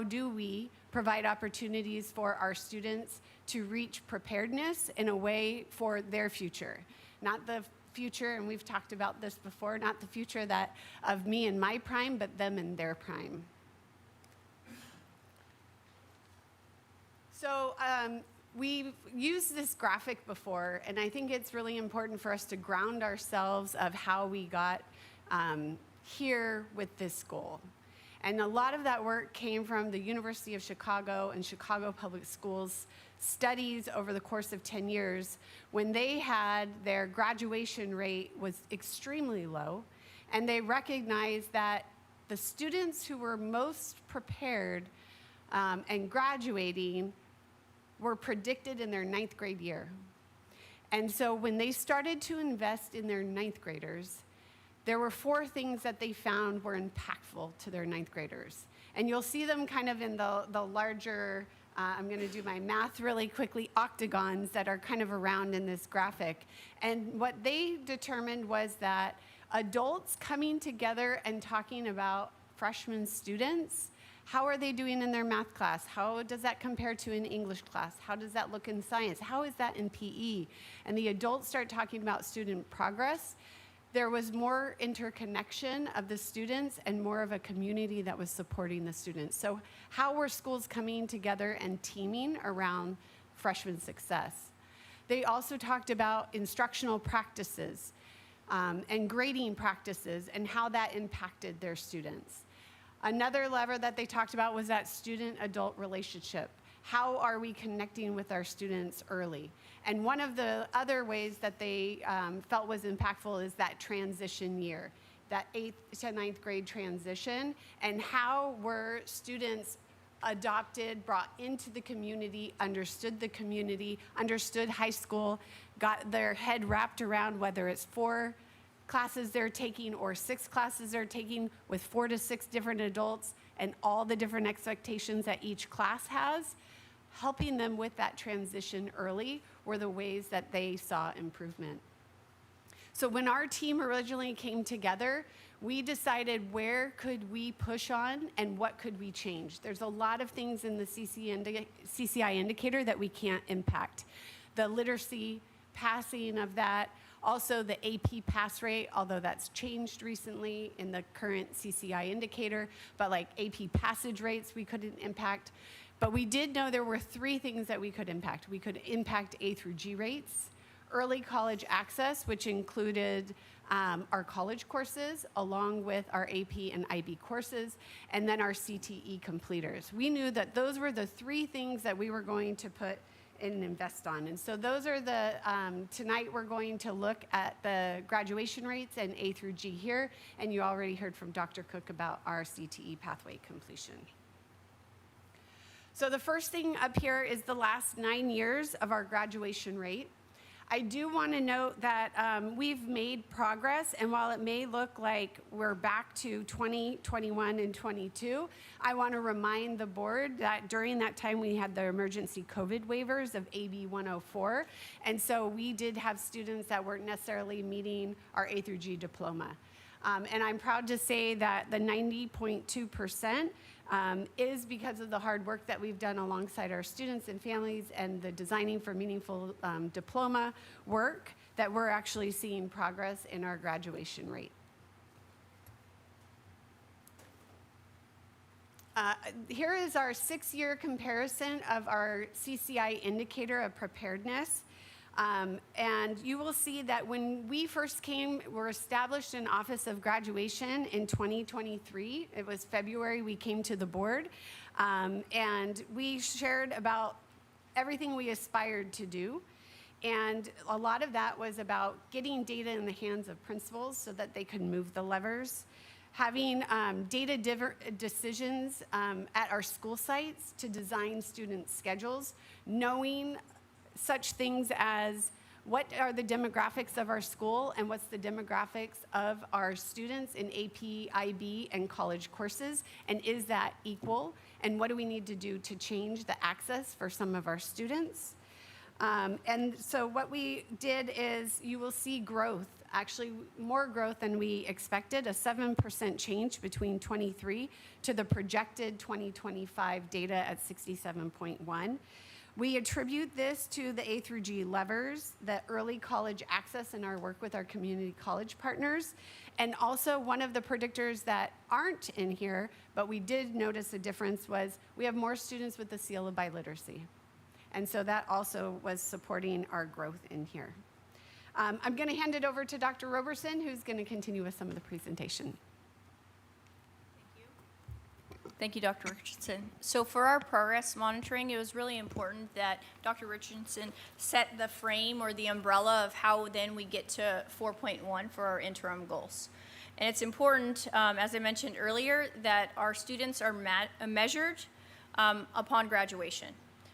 do we provide opportunities for our students to reach preparedness in a way for their future. Not the future, and we've talked about this before, not the future that of me in my prime, but them in their prime. So we've used this graphic before, and I think it's really important for us to ground ourselves of how we got here with this goal. And a lot of that work came from the University of Chicago and Chicago Public Schools studies over the course of 10 years when they had their graduation rate was extremely low, and they recognized that the students who were most prepared and graduating were predicted in their 9th grade year. And so when they started to invest in their 9th graders, there were 4 things that they found were impactful to their 9th graders. And you'll see them kind of in the larger, I'm going to do my math really quickly, octagons that are kind of around in this graphic. And what they determined was that adults coming together and talking about freshman students, how are they doing in their math class? How does that compare to an English class? How does that look in science? How is that in PE? And the adults start talking about student progress. There was more interconnection of the students and more of a community that was supporting the students. So how were schools coming together and teaming around freshman success? They also talked about instructional practices and grading practices and how that impacted their students. Another lever that they talked about was that student-adult relationship. How are we connecting with our students early? And one of the other ways that they felt was impactful is that transition year, that 8th to 9th grade transition, and how were students adopted, brought into the community, understood high school, got their head wrapped around whether it's 4 classes they're taking or 6 classes they're taking with 4 to 6 different adults and all the different expectations that each class has. Helping them with that transition early were the ways that they saw improvement. So when our team originally came together, we decided where could we push on and what could we change. There's a lot of things in the CCI indicator that we can't impact. The literacy passing of that, also the AP pass rate, although that's changed recently in the current CCI indicator, but like AP passage rates we couldn't impact. But we did know there were 3 things that we could impact. We could impact A through G rates, early college access, which included our college courses, along with our AP and IB courses, and then our CTE completers. We knew that those were the 3 things that we were going to put and invest on. And so those are the, tonight we're going to look at the graduation rates and A through G here, and you already heard from Dr. Cook about our CTE pathway completion. So the first thing up here is the last 9 years of our graduation rate. I do want to note that we've made progress, and while it may look like we're back to 20, 21, and 22, I want to remind the board that during that time we had the emergency COVID waivers of AB 104, and so we did have students that weren't necessarily meeting our A through G diploma. And I'm proud to say that the 90.2% is because of the hard work that we've done alongside our students and families and the Designing for Meaningful diploma work that we're actually seeing progress in our graduation rate. Here is our 6-year comparison of our CCI indicator of preparedness. And you will see that when we first came, we're established an Office of Graduation in 2023. It was February we came to the board. And we shared about everything we aspired to do. And a lot of that was about getting data in the hands of principals so that they could move the levers, having data decisions at our school sites to design student schedules, knowing such things as what are the demographics of our school and what's the demographics of our students in AP, IB, and college courses, and is that equal? And what do we need to do to change the access for some of our students? And so what we did is you will see growth, actually more growth than we expected, a 7% change between 23 to the projected 2025 data at 67.1. We attribute this to the A through G levers, the early college access in our work with our community college partners, and also one of the predictors that aren't in here, but we did notice a difference, was we have more students with the seal of biliteracy. And so that also was supporting our growth in here. I'm going to hand it over to Dr. Roberson, who's going to continue with some of the presentation. Thank you, Dr. Richardson. So for our progress monitoring, it was really important that Dr. Richardson set the frame or the umbrella of how then we get to 4.1 for our interim goals. And it's important, as I mentioned earlier, that our students are measured upon graduation.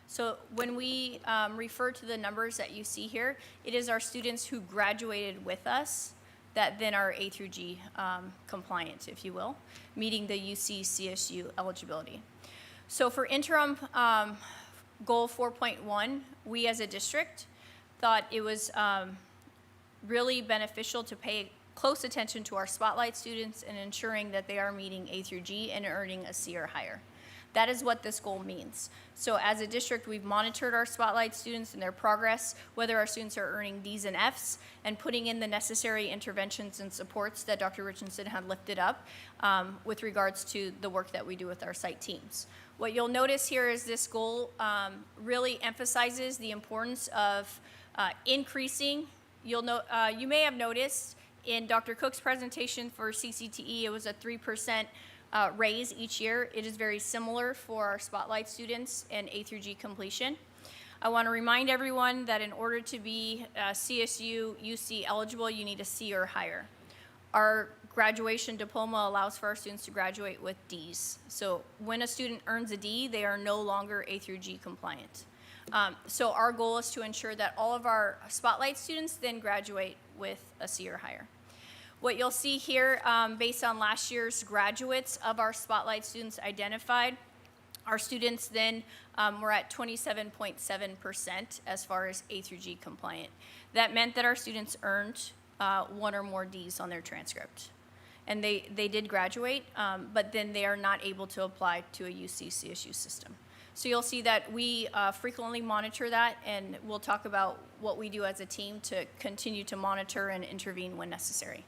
So when we refer to the numbers that you see here, it is our students who graduated with us that then are A through G compliant, if you will, meeting the UC CSU eligibility. So for interim goal 4.1, we as a district thought it was really beneficial to pay close attention to our spotlight students and ensuring that they are meeting A through G and earning a C or higher. That is what this goal means. So as a district, we've monitored our spotlight students and their progress, whether our students are earning Ds and Fs, and putting in the necessary interventions and supports that Dr. Richardson had lifted up with regards to the work that we do with our site teams. What you'll notice here is this goal really emphasizes the importance of increasing. You may have noticed in Dr. Cook's presentation for CCTE, it was a 3% raise each year. It is very similar for our spotlight students and A through G completion. I want to remind everyone that in order to be CSU UC eligible, you need a C or higher. Our graduation diploma allows for our students to graduate with Ds. So when a student earns a D, they are no longer A through G compliant. So our goal is to ensure that all of our spotlight students then graduate with a C or higher. What you'll see here, based on last year's graduates of our spotlight students identified, our students then were at 27.7% as far as A through G compliant. That meant that our students earned 1 or more Ds on their transcript. And they did graduate, but then they are not able to apply to a UC CSU system. So you'll see that we frequently monitor that, and we'll talk about what we do as a team to continue to monitor and intervene when necessary.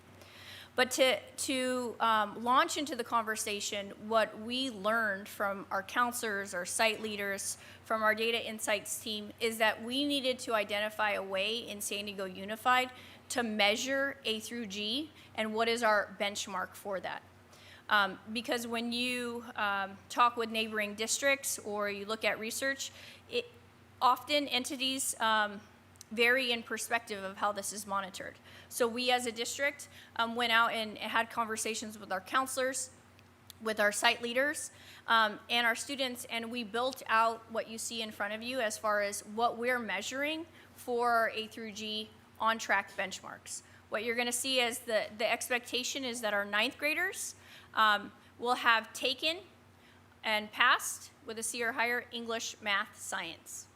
But to launch into the conversation, what we learned from our counselors, our site leaders, from our data insights team is that we needed to identify a way in San Diego Unified to measure A through G and what is our benchmark for that. Because when you talk with neighboring districts or you look at research, often entities vary in perspective of how this is monitored. So we as a district went out and had conversations with our counselors, with our site leaders, and our students, and we built out what you see in front of you as far as what we're measuring for our A through G on-track benchmarks. What you're going to see is the expectation is that our 9th graders will have taken and passed with a C or higher English, math, science.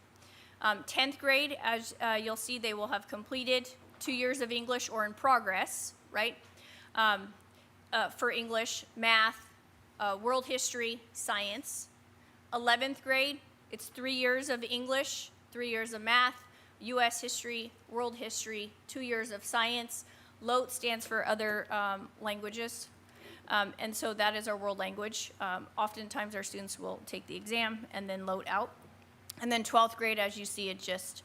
10th grade, as you'll see, they will have completed 2 years of English or in progress, right? for English, math, world history, science. 11th grade, it's 3 years of English, 3 years of math, U.S. history, world history, 2 years of science. LOT stands for other languages. And so that is our world language. Oftentimes our students will take the exam and then LOT out. And then 12th grade, as you see, it just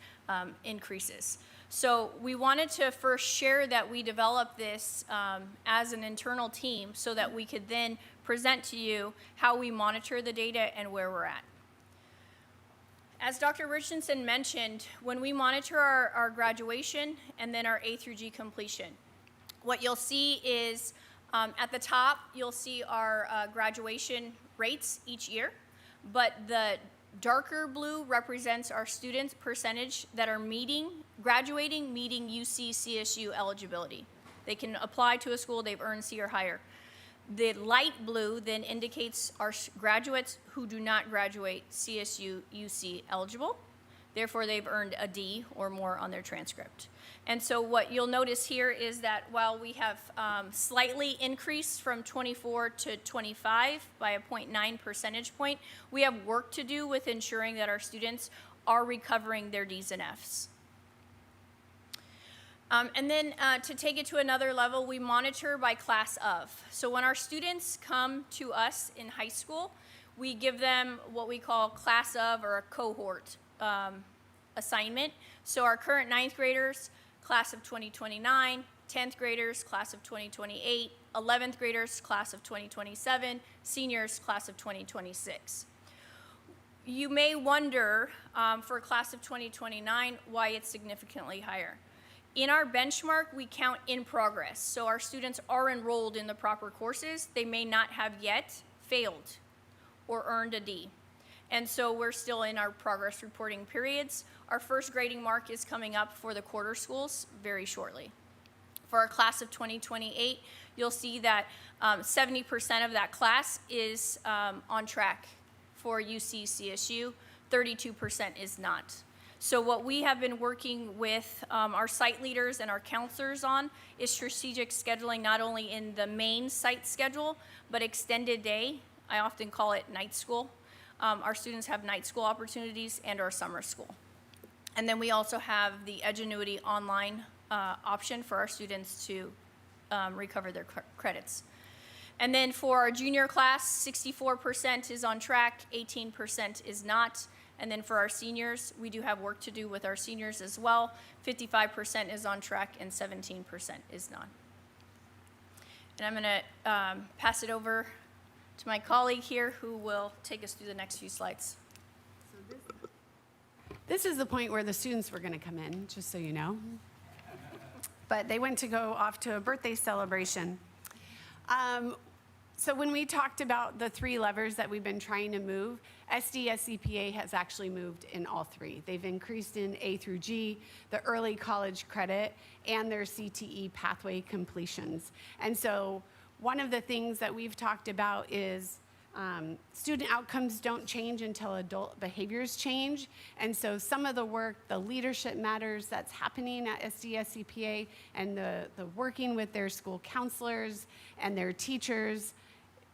increases. So we wanted to first share that we developed this as an internal team so that we could then present to you how we monitor the data and where we're at. As Dr. Richardson mentioned, when we monitor our graduation and then our A through G completion, what you'll see is at the top, you'll see our graduation rates each year, but the darker blue represents our students' percentage that are graduating, meeting UC CSU eligibility. They can apply to a school they've earned C or higher. The light blue then indicates our graduates who do not graduate CSU UC eligible. Therefore, they've earned a D or more on their transcript. And so what you'll notice here is that while we have slightly increased from 24 to 25 by a 0.9 percentage point, we have work to do with ensuring that our students are recovering their Ds and Fs. And then to take it to another level, we monitor by class of. So when our students come to us in high school, we give them what we call class of or a cohort assignment. So our current 9th graders, class of 2029, 10th graders, class of 2028, 11th graders, class of 2027, seniors, class of 2026. You may wonder for class of 2029 why it's significantly higher. In our benchmark, we count in progress. So our students are enrolled in the proper courses. They may not have yet failed or earned a D. And so we're still in our progress reporting periods. Our first grading mark is coming up for the quarter schools very shortly. For our class of 2028, you'll see that 70% of that class is on track for UC CSU, 32% is not. So what we have been working with our site leaders and our counselors on is strategic scheduling, not only in the main site schedule, but extended day. I often call it night school. Our students have night school opportunities and our summer school. And then we also have the Edgenuity online option for our students to recover their credits. And then for our junior class, 64% is on track, 18% is not. And then for our seniors, we do have work to do with our seniors as well. 55% is on track and 17% is not. And I'm going to pass it over to my colleague here who will take us through the next few slides. This is the point where the students were going to come in, just so you know. But they went to go off to a birthday celebration. So when we talked about the 3 levers that we've been trying to move, SD-SCPA has actually moved in all 3. They've increased in A through G, the early college credit, and their CTE pathway completions. And so one of the things that we've talked about is student outcomes don't change until adult behaviors change. And so some of the work, the leadership matters that's happening at SD-SCPA and the working with their school counselors and their teachers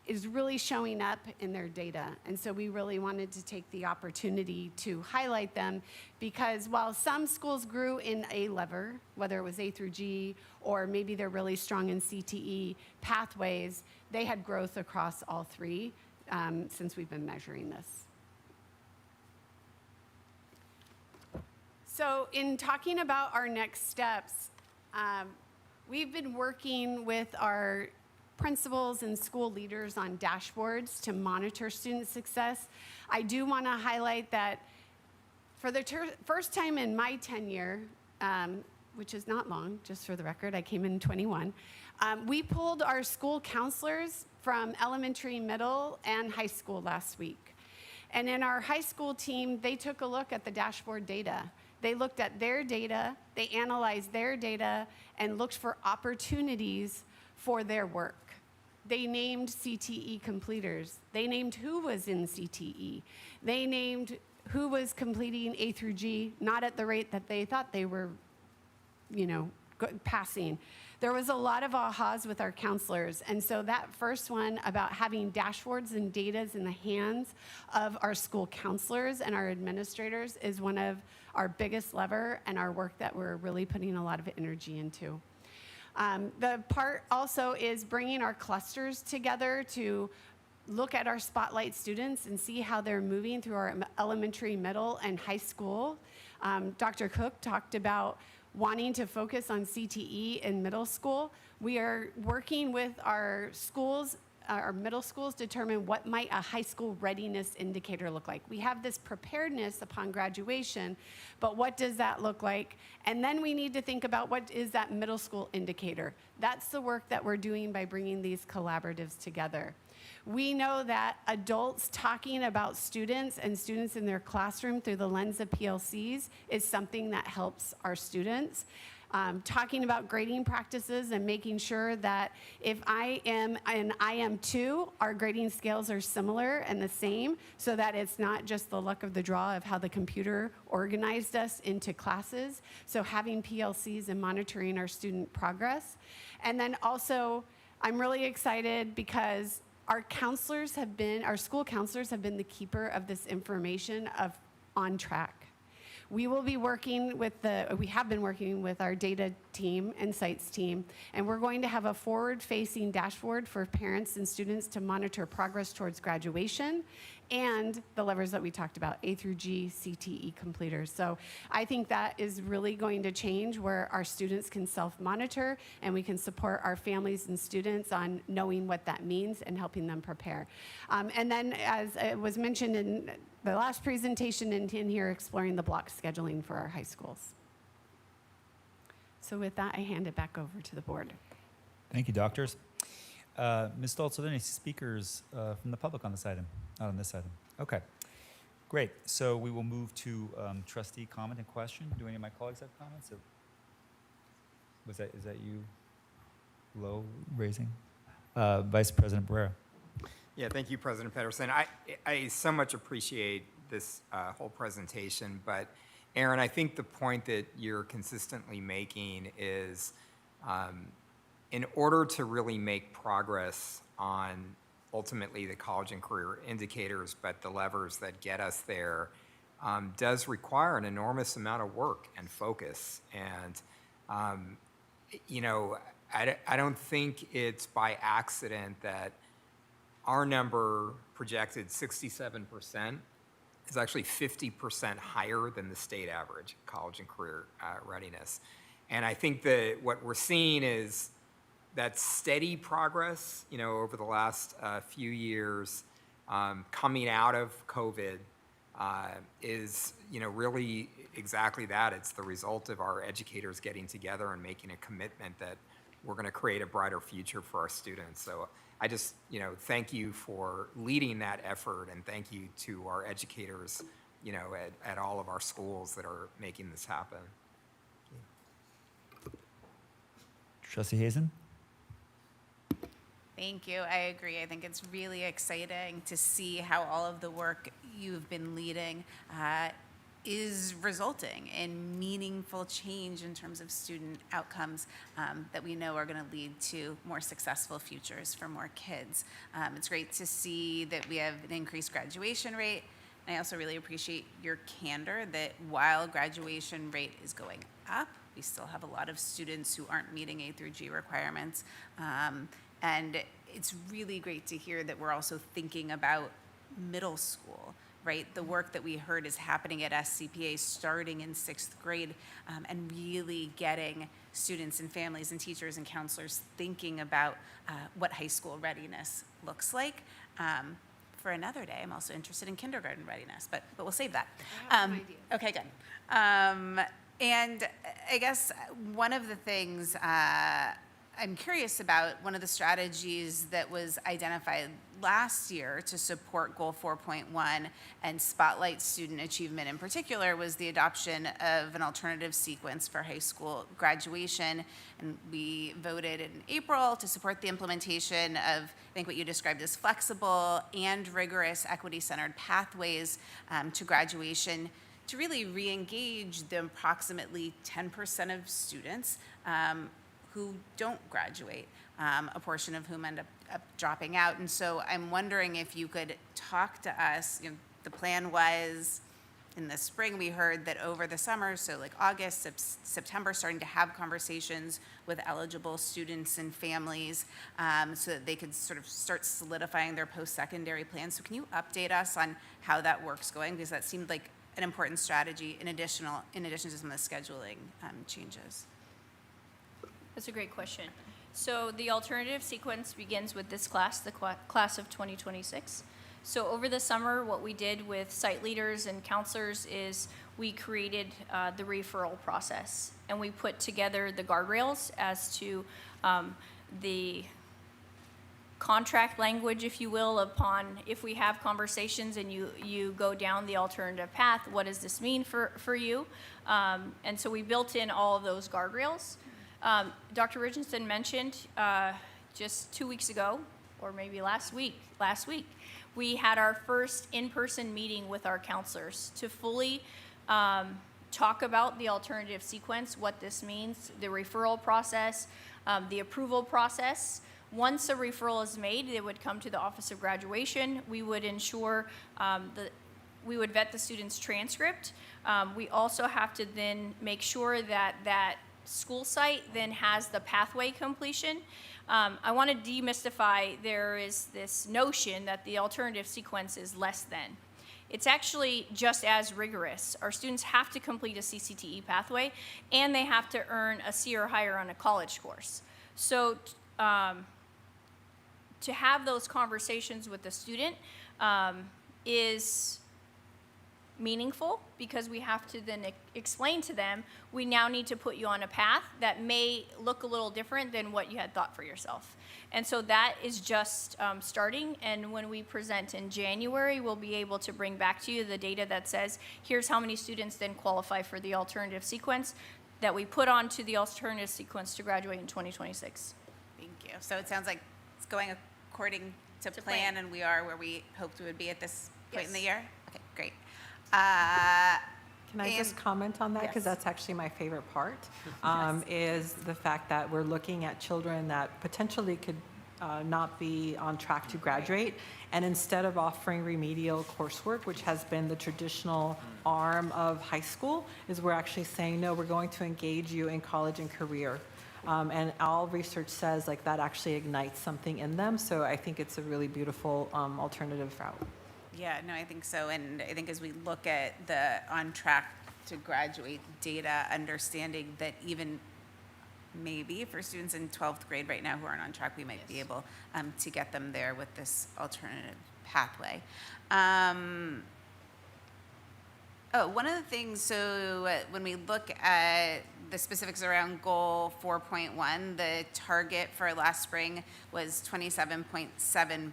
is really showing up in their data. And so we really wanted to take the opportunity to highlight them because while some schools grew in a lever, whether it was A through G or maybe they're really strong in CTE pathways, they had growth across all 3 since we've been measuring this. So in talking about our next steps, we've been working with our principals and school leaders on dashboards to monitor student success. I do want to highlight that for the first time in my tenure, which is not long, just for the record, I came in 21, we pulled our school counselors from elementary, middle, and high school last week. And in our high school team, they took a look at the dashboard data. They looked at their data, they analyzed their data, and looked for opportunities for their work. They named CTE completers. They named who was in CTE. They named who was completing A through G, not at the rate that they thought they were, passing. There was a lot of ahas with our counselors. And so that first one about having dashboards and data in the hands of our school counselors and our administrators is one of our biggest lever and our work that we're really putting a lot of energy into. The part also is bringing our clusters together to look at our spotlight students and see how they're moving through our elementary, middle, and high school. Dr. Cook talked about wanting to focus on CTE in middle school. We are working with our schools, our middle schools, determine what might a high school readiness indicator look like. We have this preparedness upon graduation, but what does that look like? And then we need to think about what is that middle school indicator. That's the work that we're doing by bringing these collaboratives together. We know that adults talking about students and students in their classroom through the lens of PLCs is something that helps our students. Talking about grading practices and making sure that if I am an IM2, our grading scales are similar and the same, so that it's not just the luck of the draw of how the computer organized us into classes. So having PLCs and monitoring our student progress. And then also, I'm really excited because our school counselors have been the keeper of this information of on track. We will be working with we have been working with our data team, insights team, and we're going to have a forward-facing dashboard for parents and students to monitor progress towards graduation and the levers that we talked about, A through G, CTE completers. So I think that is really going to change where our students can self-monitor and we can support our families and students on knowing what that means and helping them prepare. And then as it was mentioned in the last presentation and in here, exploring the block scheduling for our high schools. So with that, I hand it back over to the board. Thank you, doctors. Ms. Stoltz, are there any speakers from the public on this item? Not on this item. Okay, great. So we will move to trustee comment and question. Do any of my colleagues have comments? Is that you, low raising? Vice President Barrera. Yeah, thank you, President Pedersen. I so much appreciate this whole presentation, but Aaron, I think the point that you're consistently making is in order to really make progress on ultimately the college and career indicators, but the levers that get us there does require an enormous amount of work and focus. And, you know, I don't think it's by accident that our number projected 67% is actually 50% higher than the state average, college and career readiness. And I think that what we're seeing is that steady progress, you know, over the last few years coming out of COVID is, you know, really exactly that. It's the result of our educators getting together and making a commitment that we're going to create a brighter future for our students. So I just, you know, thank you for leading that effort, and thank you to our educators, you know, at all of our schools that are making this happen. Trustee Hazen? Thank you. I agree. I think it's really exciting to see how all of the work you've been leading is resulting in meaningful change in terms of student outcomes that we know are going to lead to more successful futures for more kids. It's great to see that we have an increased graduation rate. And I also really appreciate your candor that while graduation rate is going up, we still have a lot of students who aren't meeting A through G requirements. And it's really great to hear that we're also thinking about middle school, right? The work that we heard is happening at SCPA starting in 6th grade and really getting students and families and teachers and counselors thinking about what high school readiness looks like. For another day, I'm also interested in kindergarten readiness, but we'll save that. Okay, good. And I guess one of the things I'm curious about, one of the strategies that was identified last year to support Goal 4.1 and spotlight student achievement in particular was the adoption of an alternative sequence for high school graduation. And we voted in April to support the implementation of, I think, what you described as flexible and rigorous equity-centered pathways to graduation to really re-engage the approximately 10% of students who don't graduate, a portion of whom end up dropping out. And so I'm wondering if you could talk to us. You know, the plan was in the spring, we heard that over the summer, so like August, September, starting to have conversations with eligible students and families so that they could sort of start solidifying their post-secondary plans. So can you update us on how that work's going? Because that seemed like an important strategy in addition to some of the scheduling changes. That's a great question. So the alternative sequence begins with this class, the class of 2026. So over the summer, what we did with site leaders and counselors is we created the referral process, and we put together the guardrails as to the contract language, if you will, upon if we have conversations and you go down the alternative path, what does this mean for you? And so we built in all of those guardrails. Dr. Richardson mentioned just 2 weeks ago, or maybe last week, we had our first in-person meeting with our counselors to fully talk about the alternative sequence, what this means, the referral process, the approval process. Once a referral is made, it would come to the Office of Graduation. We would ensure we would vet the student's transcript. We also have to then make sure that that school site then has the pathway completion. I want to demystify, there is this notion that the alternative sequence is less than. It's actually just as rigorous. Our students have to complete a CCTE pathway, and they have to earn a C or higher on a college course. So to have those conversations with the student is meaningful, because we have to then explain to them, we now need to put you on a path that may look a little different than what you had thought for yourself. And so that is just starting, and when we present in January, we'll be able to bring back to you the data that says, here's how many students then qualify for the alternative sequence that we put onto the alternative sequence to graduate in 2026. Thank you. So it sounds like it's going according to plan, and we are where we hoped we would be at this point in the year? Okay, great. Can I just comment on that? Because that's actually my favorite part, is the fact that we're looking at children that potentially could not be on track to graduate. And instead of offering remedial coursework, which has been the traditional arm of high school, is we're actually saying, no, we're going to engage you in college and career. And all research says like that actually ignites something in them. So I think it's a really beautiful alternative route. Yeah, no, I think so. And I think as we look at the on track to graduate data, understanding that even maybe for students in 12th grade right now who aren't on track, we might be able to get them there with this alternative pathway. One of the things, so when we look at the specifics around goal 4.1, the target for last spring was 27.7%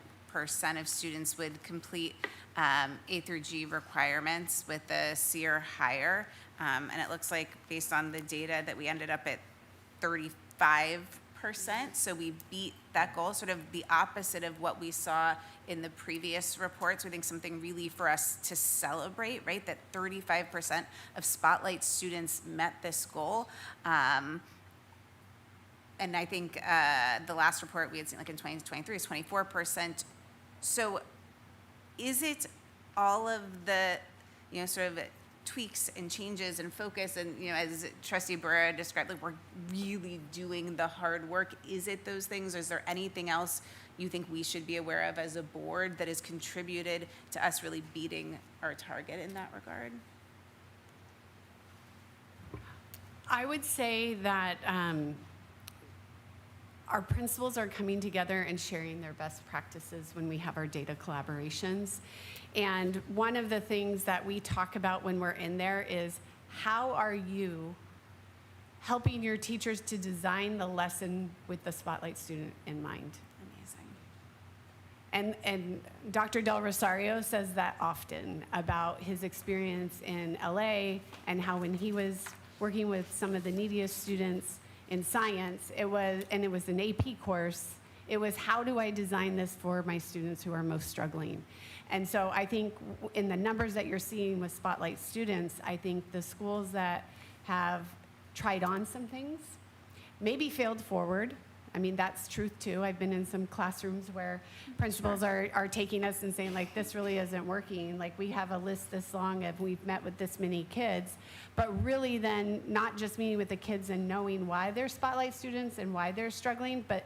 of students would complete A through G requirements with a C or higher. And it looks like based on the data that we ended up at 35%. So we beat that goal, sort of the opposite of what we saw in the previous reports. We think something really for us to celebrate, right? That 35% of Spotlight students met this goal. And I think the last report we had seen, like in 2023, is 24%. So is it all of the, sort of tweaks and changes and focus and, as Trustee Burra described, like we're really doing the hard work? Is it those things, or is there anything else you think we should be aware of as a board that has contributed to us really beating our target in that regard? I would say that our principals are coming together and sharing their best practices when we have our data collaborations. And one of the things that we talk about when we're in there is, how are you helping your teachers to design the lesson with the Spotlight student in mind? Amazing. And Dr. Del Rosario says that often about his experience in LA, and how when he was working with some of the neediest students in science, it was an AP course, It was, how do I design this for my students who are most struggling? And so I think in the numbers that you're seeing with Spotlight students, I think the schools that have tried on some things, maybe failed forward. I mean, that's truth too. I've been in some classrooms where principals are taking us and saying, like, this really isn't working. Like, we have a list this long of we've met with this many kids, but really then not just meeting with the kids and knowing why they're Spotlight students and why they're struggling, but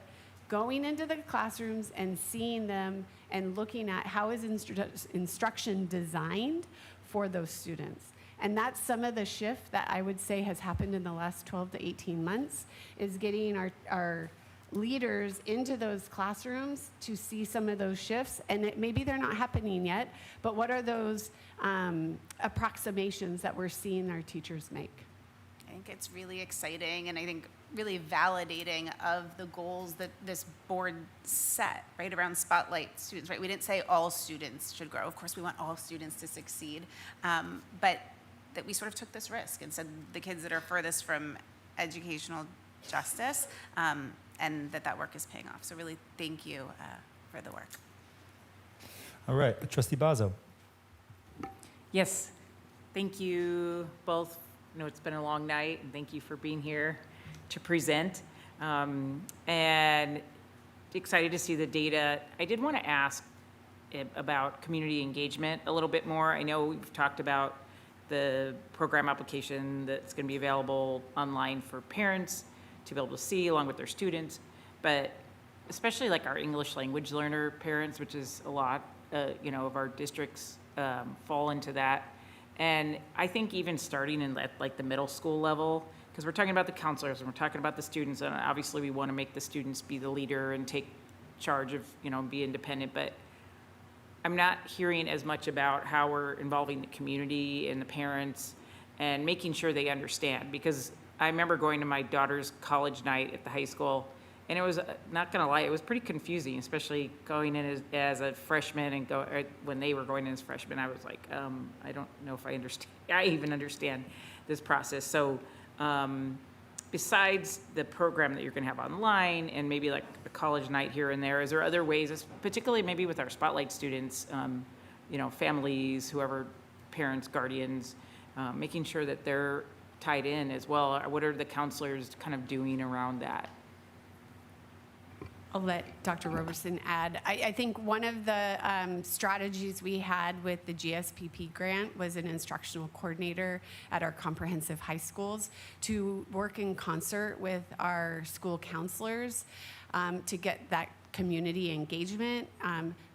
going into the classrooms and seeing them and looking at how is instruction designed for those students. And that's some of the shift that I would say has happened in the last 12 to 18 months, is getting our leaders into those classrooms to see some of those shifts. And maybe they're not happening yet, but what are those approximations that we're seeing our teachers make? I think it's really exciting, and I think really validating of the goals that this board set, right, around Spotlight students, right? We didn't say all students should grow. Of course, we want all students to succeed, but that we sort of took this risk and said the kids that are furthest from educational justice, and that work is paying off. So really, thank you for the work. All right, Trustee Bazo. Yes, thank you both. I know it's been a long night, and thank you for being here to present. And excited to see the data. I did want to ask about community engagement a little bit more. I know we've talked about the program application that's going to be available online for parents to be able to see along with their students, but especially like our English language learner parents, which is a lot, of our districts fall into that. And I think even starting in like the middle school level, because we're talking about the counselors and we're talking about the students, and obviously we want to make the students be the leader and take charge of, be independent, but I'm not hearing as much about how we're involving the community and the parents and making sure they understand. Because I remember going to my daughter's college night at the high school, and it was, not gonna lie, it was pretty confusing, especially going in as a freshman and when they were going in as freshmen. I was like, I don't know if I even understand this process. So besides the program that you're gonna have online and maybe like a college night here and there, is there other ways, particularly maybe with our Spotlight students, families, whoever, parents, guardians, making sure that they're tied in as well? What are the counselors kind of doing around that? I'll let Dr. Roberson add. I think one of the strategies we had with the GSPP grant was an instructional coordinator at our comprehensive high schools to work in concert with our school counselors to get that community engagement,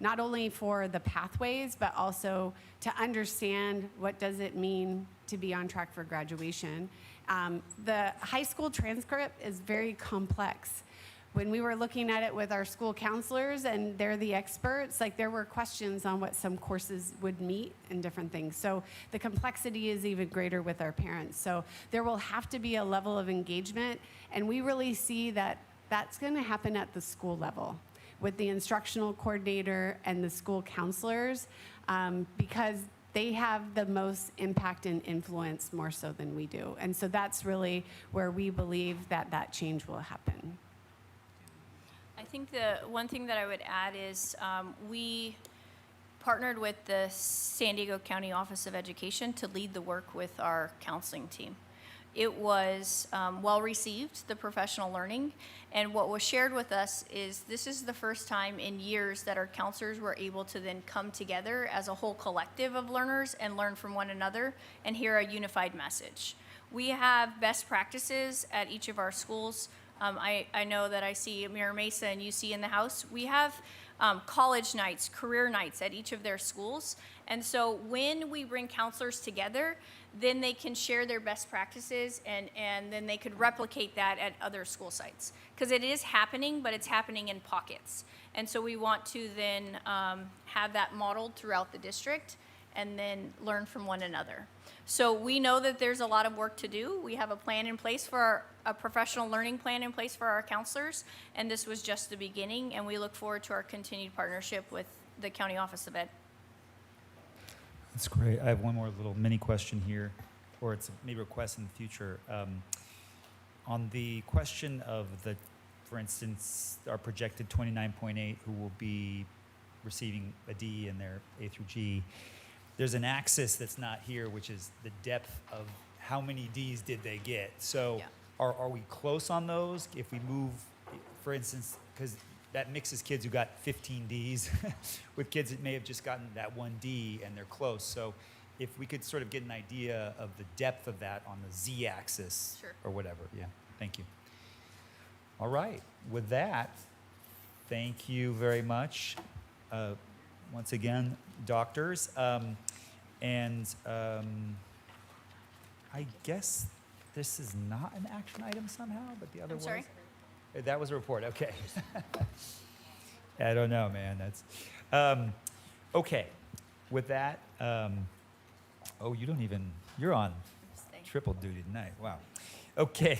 not only for the pathways, but also to understand what does it mean to be on track for graduation. The high school transcript is very complex. When we were looking at it with our school counselors, and they're the experts, like there were questions on what some courses would meet and different things. So the complexity is even greater with our parents. So there will have to be a level of engagement, and we really see that that's going to happen at the school level with the instructional coordinator and the school counselors, because they have the most impact and influence more so than we do. And so that's really where we believe that change will happen. I think the one thing that I would add is we partnered with the San Diego County Office of Education to lead the work with our counseling team. It was well received, the professional learning, and what was shared with us is this is the first time in years that our counselors were able to then come together as a whole collective of learners and learn from one another and hear a unified message. We have best practices at each of our schools. I know that I see Mira Mesa and UC in the house. We have college nights, career nights at each of their schools. And so when we bring counselors together, then they can share their best practices and then they could replicate that at other school sites. Because it is happening, but it's happening in pockets. And so we want to then have that modeled throughout the district and then learn from one another. So we know that there's a lot of work to do. We have a plan in place for a professional learning plan in place for our counselors, and this was just the beginning, and we look forward to our continued partnership with the County Office of Ed. That's great. I have one more little mini question here, or it's maybe a request in the future. On the question of the for instance, our projected 29.8 who will be receiving a D in their A through G, there's an axis that's not here, which is the depth of how many Ds did they get. So are we close on those? If we move, for instance, because that mixes kids who got 15 Ds with kids that may have just gotten that one D and they're close. So if we could sort of get an idea of the depth of that on the Z-axis or whatever. Yeah, thank you. All right, with that, thank you very much. Once again, doctors. I guess this is not an action item somehow, but the other was? sorry? That was a report, okay. I don't know, man. That's okay. With that, oh, you're on triple duty tonight. Wow. Okay,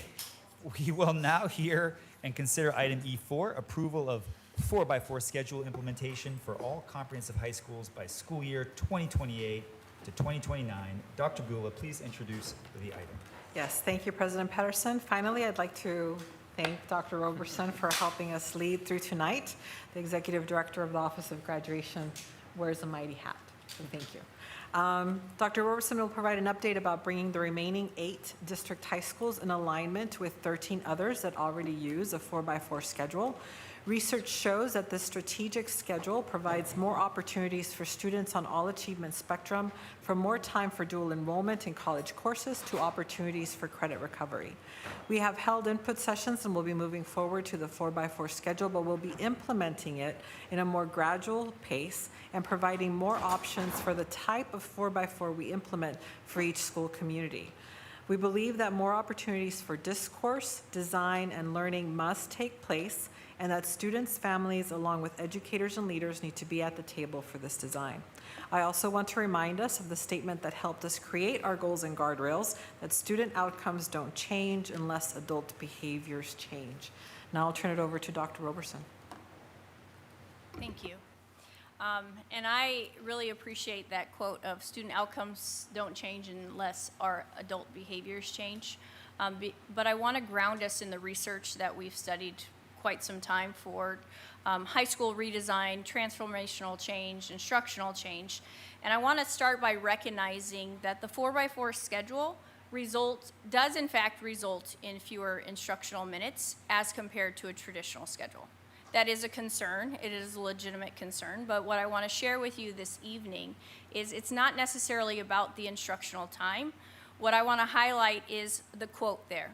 we will now hear and consider item E4, approval of 4x4 schedule implementation for all comprehensive high schools by school year 2028 to 2029. Dr. Gula, please introduce the item. Yes, thank you, President Pedersen. Finally, I'd like to thank Dr. Roberson for helping us lead through tonight. The Executive Director of the Office of Graduation wears a mighty hat, so thank you. Dr. Roberson will provide an update about bringing the remaining 8 district high schools in alignment with 13 others that already use a 4x4 schedule. Research shows that this strategic schedule provides more opportunities for students on all achievement spectrum, from more time for dual enrollment in college courses to opportunities for credit recovery. We have held input sessions and will be moving forward to the 4x4 schedule, but we'll be implementing it in a more gradual pace and providing more options for the type of 4x4 we implement for each school community. We believe that more opportunities for discourse, design, and learning must take place, and that students, families, along with educators and leaders need to be at the table for this design. I also want to remind us of the statement that helped us create our goals and guardrails, that student outcomes don't change unless adult behaviors change. Now I'll turn it over to Dr. Roberson. Thank you. And I really appreciate that quote of student outcomes don't change unless our adult behaviors change. But I want to ground us in the research that we've studied quite some time for high school redesign, transformational change, instructional change. And I want to start by recognizing that the 4x4 schedule does in fact result in fewer instructional minutes as compared to a traditional schedule. That is a concern. It is a legitimate concern. But what I want to share with you this evening is it's not necessarily about the instructional time. What I want to highlight is the quote there.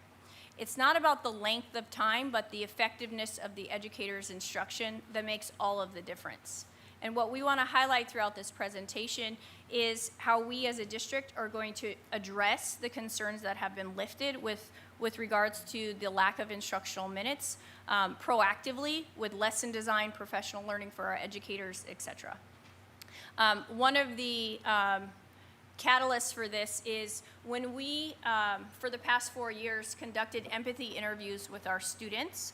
It's not about the length of time, but the effectiveness of the educator's instruction that makes all of the difference. And what we want to highlight throughout this presentation is how we as a district are going to address the concerns that have been lifted with regards to the lack of instructional minutes proactively with lesson design, professional learning for our educators, et cetera. One of the catalysts for this is when we, for the past 4 years, conducted empathy interviews with our students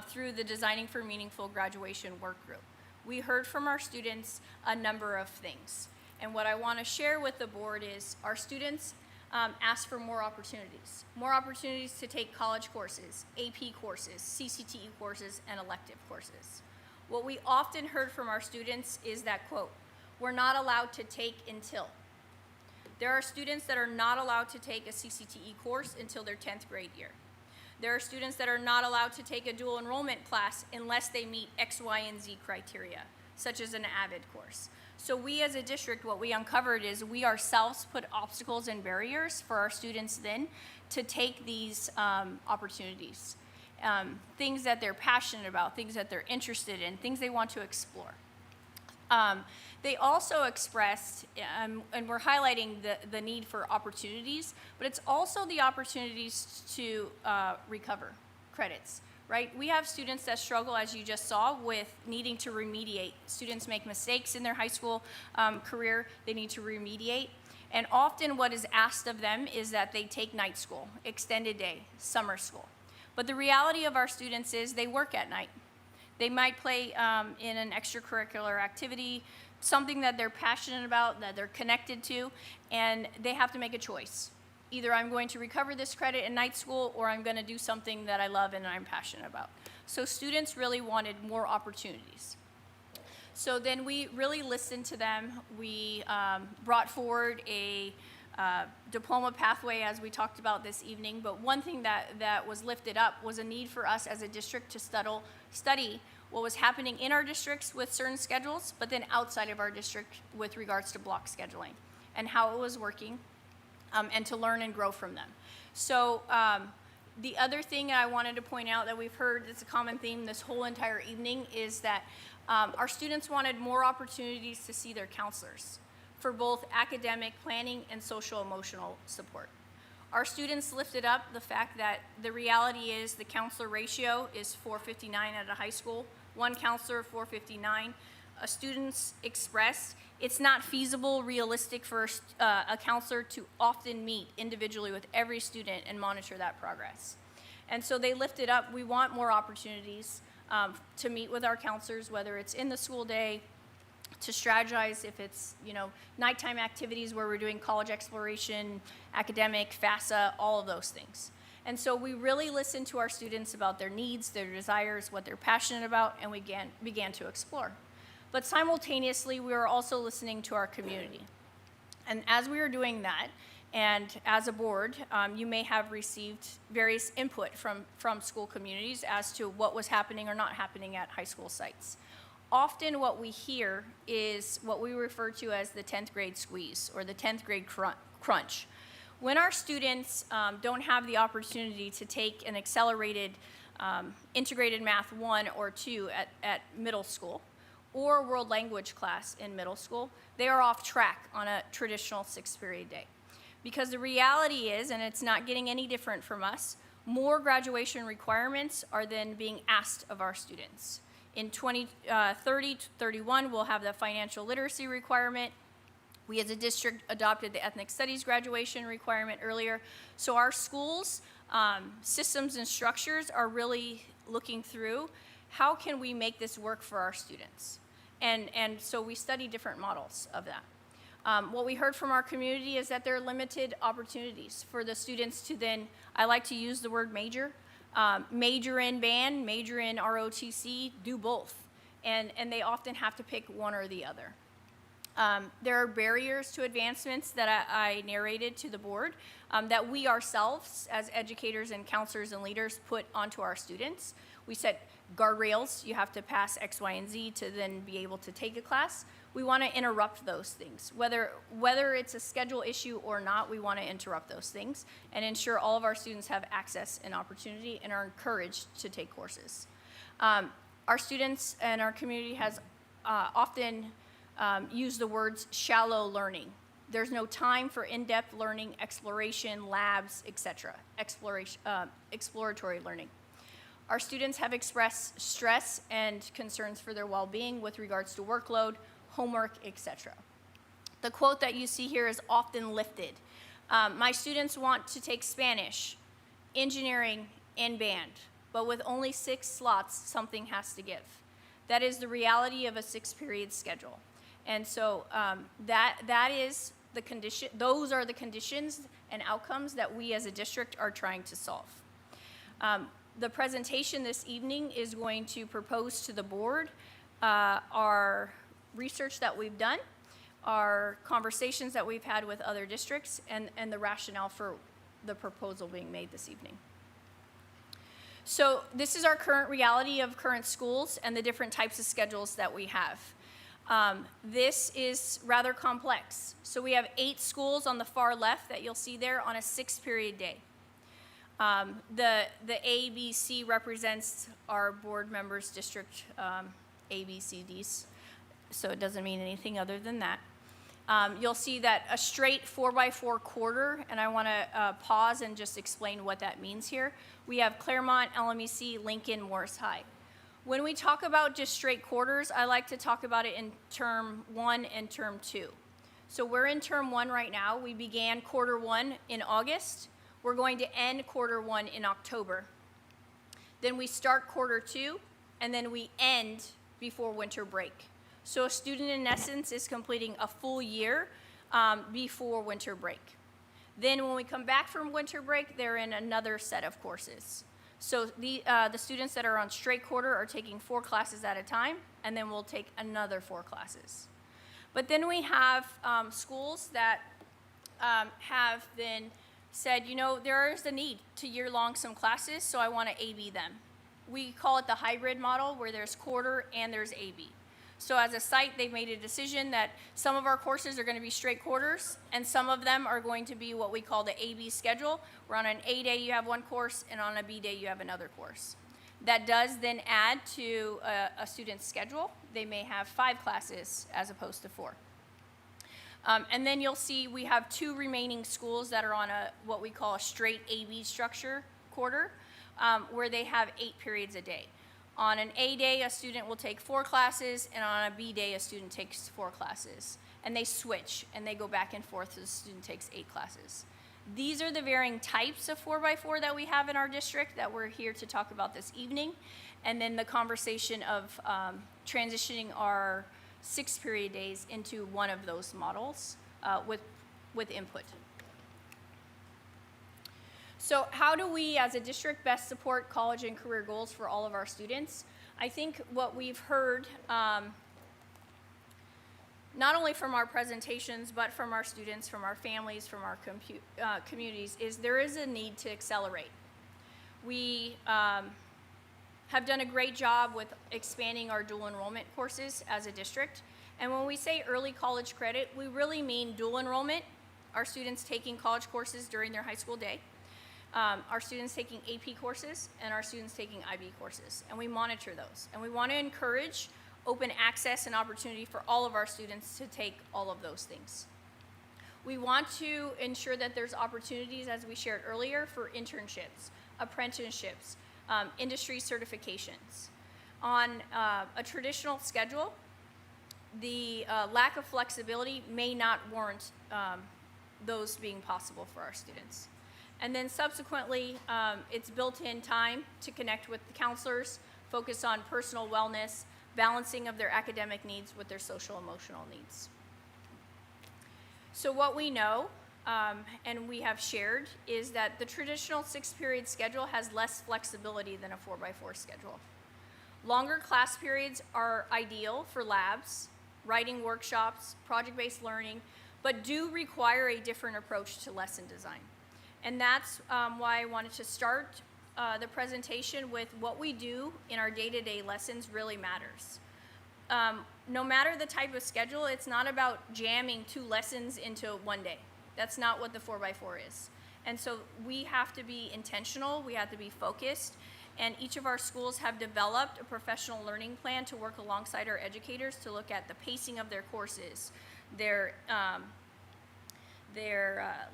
through the Designing for Meaningful Graduation work group. We heard from our students a number of things. And what I want to share with the board is our students ask for more opportunities to take college courses, AP courses, CCTE courses, and elective courses. What we often heard from our students is that quote, we're not allowed to take until. There are students that are not allowed to take a CCTE course until their 10th grade year. There are students that are not allowed to take a dual enrollment class unless they meet X, Y, and Z criteria, such as an AVID course. So we as a district, what we uncovered is we ourselves put obstacles and barriers for our students then to take these opportunities, things that they're passionate about, things that they're interested in, things they want to explore. They also expressed, and we're highlighting the need for opportunities, but it's also the opportunities to recover credits, right? We have students that struggle, as you just saw, with needing to remediate. Students make mistakes in their high school career, they need to remediate. And often what is asked of them is that they take night school, extended day, summer school. But the reality of our students is they work at night. They might play in an extracurricular activity, something that they're passionate about, that they're connected to, and they have to make a choice. Either I'm going to recover this credit in night school, or I'm going to do something that I love and I'm passionate about. So students really wanted more opportunities. So then we really listened to them. We brought forward a diploma pathway, as we talked about this evening. But one thing that was lifted up was a need for us as a district to study what was happening in our districts with certain schedules, but then outside of our district with regards to block scheduling and how it was working, and to learn and grow from them. So the other thing I wanted to point out that we've heard, it's a common theme this whole entire evening, is that our students wanted more opportunities to see their counselors for both academic planning and social emotional support. Our students lifted up the fact that the reality is the counselor ratio is 459 at a high school, one counselor, 459. Students expressed it's not feasible, realistic for a counselor to often meet individually with every student and monitor that progress. And so they lifted up, we want more opportunities to meet with our counselors, whether it's in the school day, to strategize if it's, nighttime activities where we're doing college exploration, academic, FAFSA, all of those things. And so we really listened to our students about their needs, their desires, what they're passionate about, and we began to explore. But simultaneously, we were also listening to our community. And as we were doing that, and as a board, you may have received various input from school communities as to what was happening or not happening at high school sites. Often what we hear is what we refer to as the 10th grade squeeze or the 10th grade crunch. When our students don't have the opportunity to take an accelerated integrated math 1 or 2 at middle school, or world language class in middle school, they are off track on a traditional 6-period day. Because the reality is, and it's not getting any different from us, more graduation requirements are then being asked of our students. In 2030 to 31, we'll have the financial literacy requirement. We as a district adopted the ethnic studies graduation requirement earlier. So our schools, systems and structures are really looking through how can we make this work for our students? And so we study different models of that. What we heard from our community is that there are limited opportunities for the students to then, I like to use the word major, major in band, major in ROTC, do both. And they often have to pick one or the other. There are barriers to advancements that I narrated to the board that we ourselves as educators and counselors and leaders put onto our students. We set guardrails. You have to pass X, Y, and Z to then be able to take a class. We want to interrupt those things. Whether it's a schedule issue or not, we want to interrupt those things and ensure all of our students have access and opportunity and are encouraged to take courses. Our students and our community has often used the words shallow learning. There's no time for in-depth learning, exploration, labs, etc. Exploratory learning. Our students have expressed stress and concerns for their well-being with regards to workload, homework, etc. The quote that you see here is often lifted. My students want to take Spanish, engineering, and band, but with only 6 slots, something has to give. That is the reality of a 6-period schedule. And so that is the condition, those are the conditions and outcomes that we as a district are trying to solve. The presentation this evening is going to propose to the board our research that we've done, our conversations that we've had with other districts, and the rationale for the proposal being made this evening. So this is our current reality of current schools and the different types of schedules that we have. This is rather complex. So we have 8 schools on the far left that you'll see there on a 6-period day. The ABC represents our board members' district ABCDs, so it doesn't mean anything other than that. You'll see that a straight 4x4 quarter, and I want to pause and just explain what that means here. We have Claremont, LMEC, Lincoln, Morris High. When we talk about just straight quarters, I like to talk about it in term 1 and term 2. So we're in term 1 right now. We began quarter 1 in August. We're going to end quarter 1 in October. Then we start quarter 2, and then we end before winter break. So a student, in essence, is completing a full year before winter break. Then when we come back from winter break, they're in another set of courses. So the students that are on straight quarter are taking 4 classes at a time, and then we'll take another 4 classes. But then we have schools that have been said, you know, there is a need to year-long some classes, so I want to A-B them. We call it the hybrid model, where there's quarter and there's A-B. So as a site, they've made a decision that some of our courses are going to be straight quarters, and some of them are going to be what we call the A-B schedule, where on an A day you have one course, and on a B day you have another course. That does then add to a student's schedule. They may have 5 classes as opposed to 4. And then you'll see we have 2 remaining schools that are on what we call a straight A-B structure quarter, where they have 8 periods a day. On an A day, a student will take 4 classes, and on a B day, a student takes 4 classes. And they switch, and they go back and forth, so the student takes 8 classes. These are the varying types of 4x4 that we have in our district that we're here to talk about this evening. And then the conversation of transitioning our 6-period days into one of those models with input. So how do we as a district best support college and career goals for all of our students? I think what we've heard, not only from our presentations, but from our students, from our families, from our communities, is there is a need to accelerate. We have done a great job with expanding our dual enrollment courses as a district. And when we say early college credit, we really mean dual enrollment, our students taking college courses during their high school day, our students taking AP courses, and our students taking IB courses. And we monitor those. And we want to encourage open access and opportunity for all of our students to take all of those things. We want to ensure that there's opportunities, as we shared earlier, for internships, apprenticeships, industry certifications. On a traditional schedule, the lack of flexibility may not warrant those being possible for our students. And then subsequently, it's built-in time to connect with the counselors, focus on personal wellness, balancing of their academic needs with their social emotional needs. So what we know, and we have shared, is that the traditional 6-period schedule has less flexibility than a 4x4 schedule. Longer class periods are ideal for labs, writing workshops, project-based learning, but do require a different approach to lesson design. And that's why I wanted to start the presentation with what we do in our day-to-day lessons really matters. No matter the type of schedule, it's not about jamming 2 lessons into one day. That's not what the 4x4 is. And so we have to be intentional, we have to be focused, and each of our schools have developed a professional learning plan to work alongside our educators to look at the pacing of their courses, their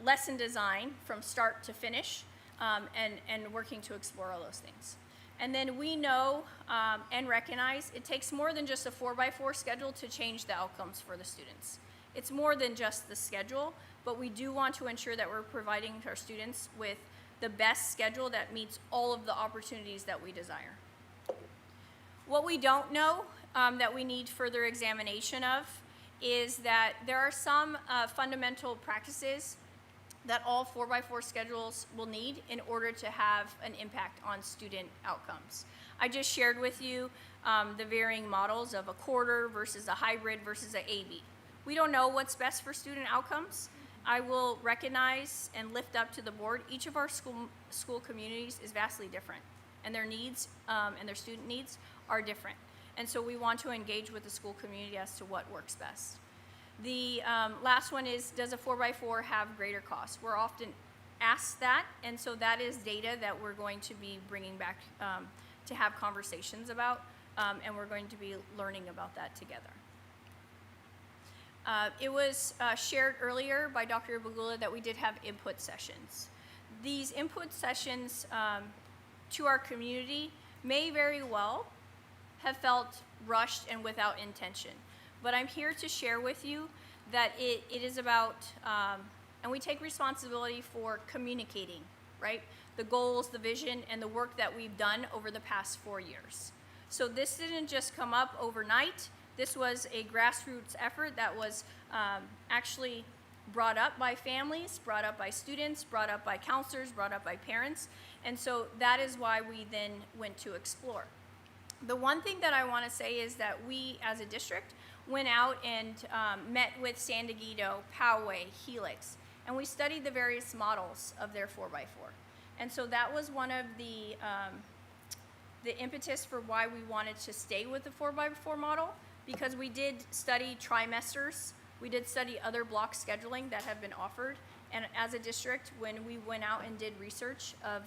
lesson design from start to finish, and working to explore all those things. And then we know and recognize it takes more than just a 4x4 schedule to change the outcomes for the students. It's more than just the schedule, but we do want to ensure that we're providing our students with the best schedule that meets all of the opportunities that we desire. What we don't know that we need further examination of is that there are some fundamental practices that all 4x4 schedules will need in order to have an impact on student outcomes. I just shared with you the varying models of a quarter versus a hybrid versus an AB. We don't know what's best for student outcomes. I will recognize and lift up to the board, each of our school communities is vastly different, and their needs and their student needs are different. And so we want to engage with the school community as to what works best. The last one is, does a 4x4 have greater costs? We're often asked that, and so that is data that we're going to be bringing back to have conversations about, and we're going to be learning about that together. It was shared earlier by Dr. Bagula that we did have input sessions. These input sessions to our community may very well have felt rushed and without intention. But I'm here to share with you that it is about, and we take responsibility for communicating, right? The goals, the vision, and the work that we've done over the past 4 years. So this didn't just come up overnight. This was a grassroots effort that was actually brought up by families, brought up by students, brought up by counselors, brought up by parents. And so that is why we then went to explore. The one thing that I want to say is that we, as a district, went out and met with San Diego, Poway, Helix, and we studied the various models of their 4x4. And so that was one of the impetus for why we wanted to stay with the 4x4 model, because we did study trimesters, we did study other block scheduling that have been offered, and as a district, when we went out and did research of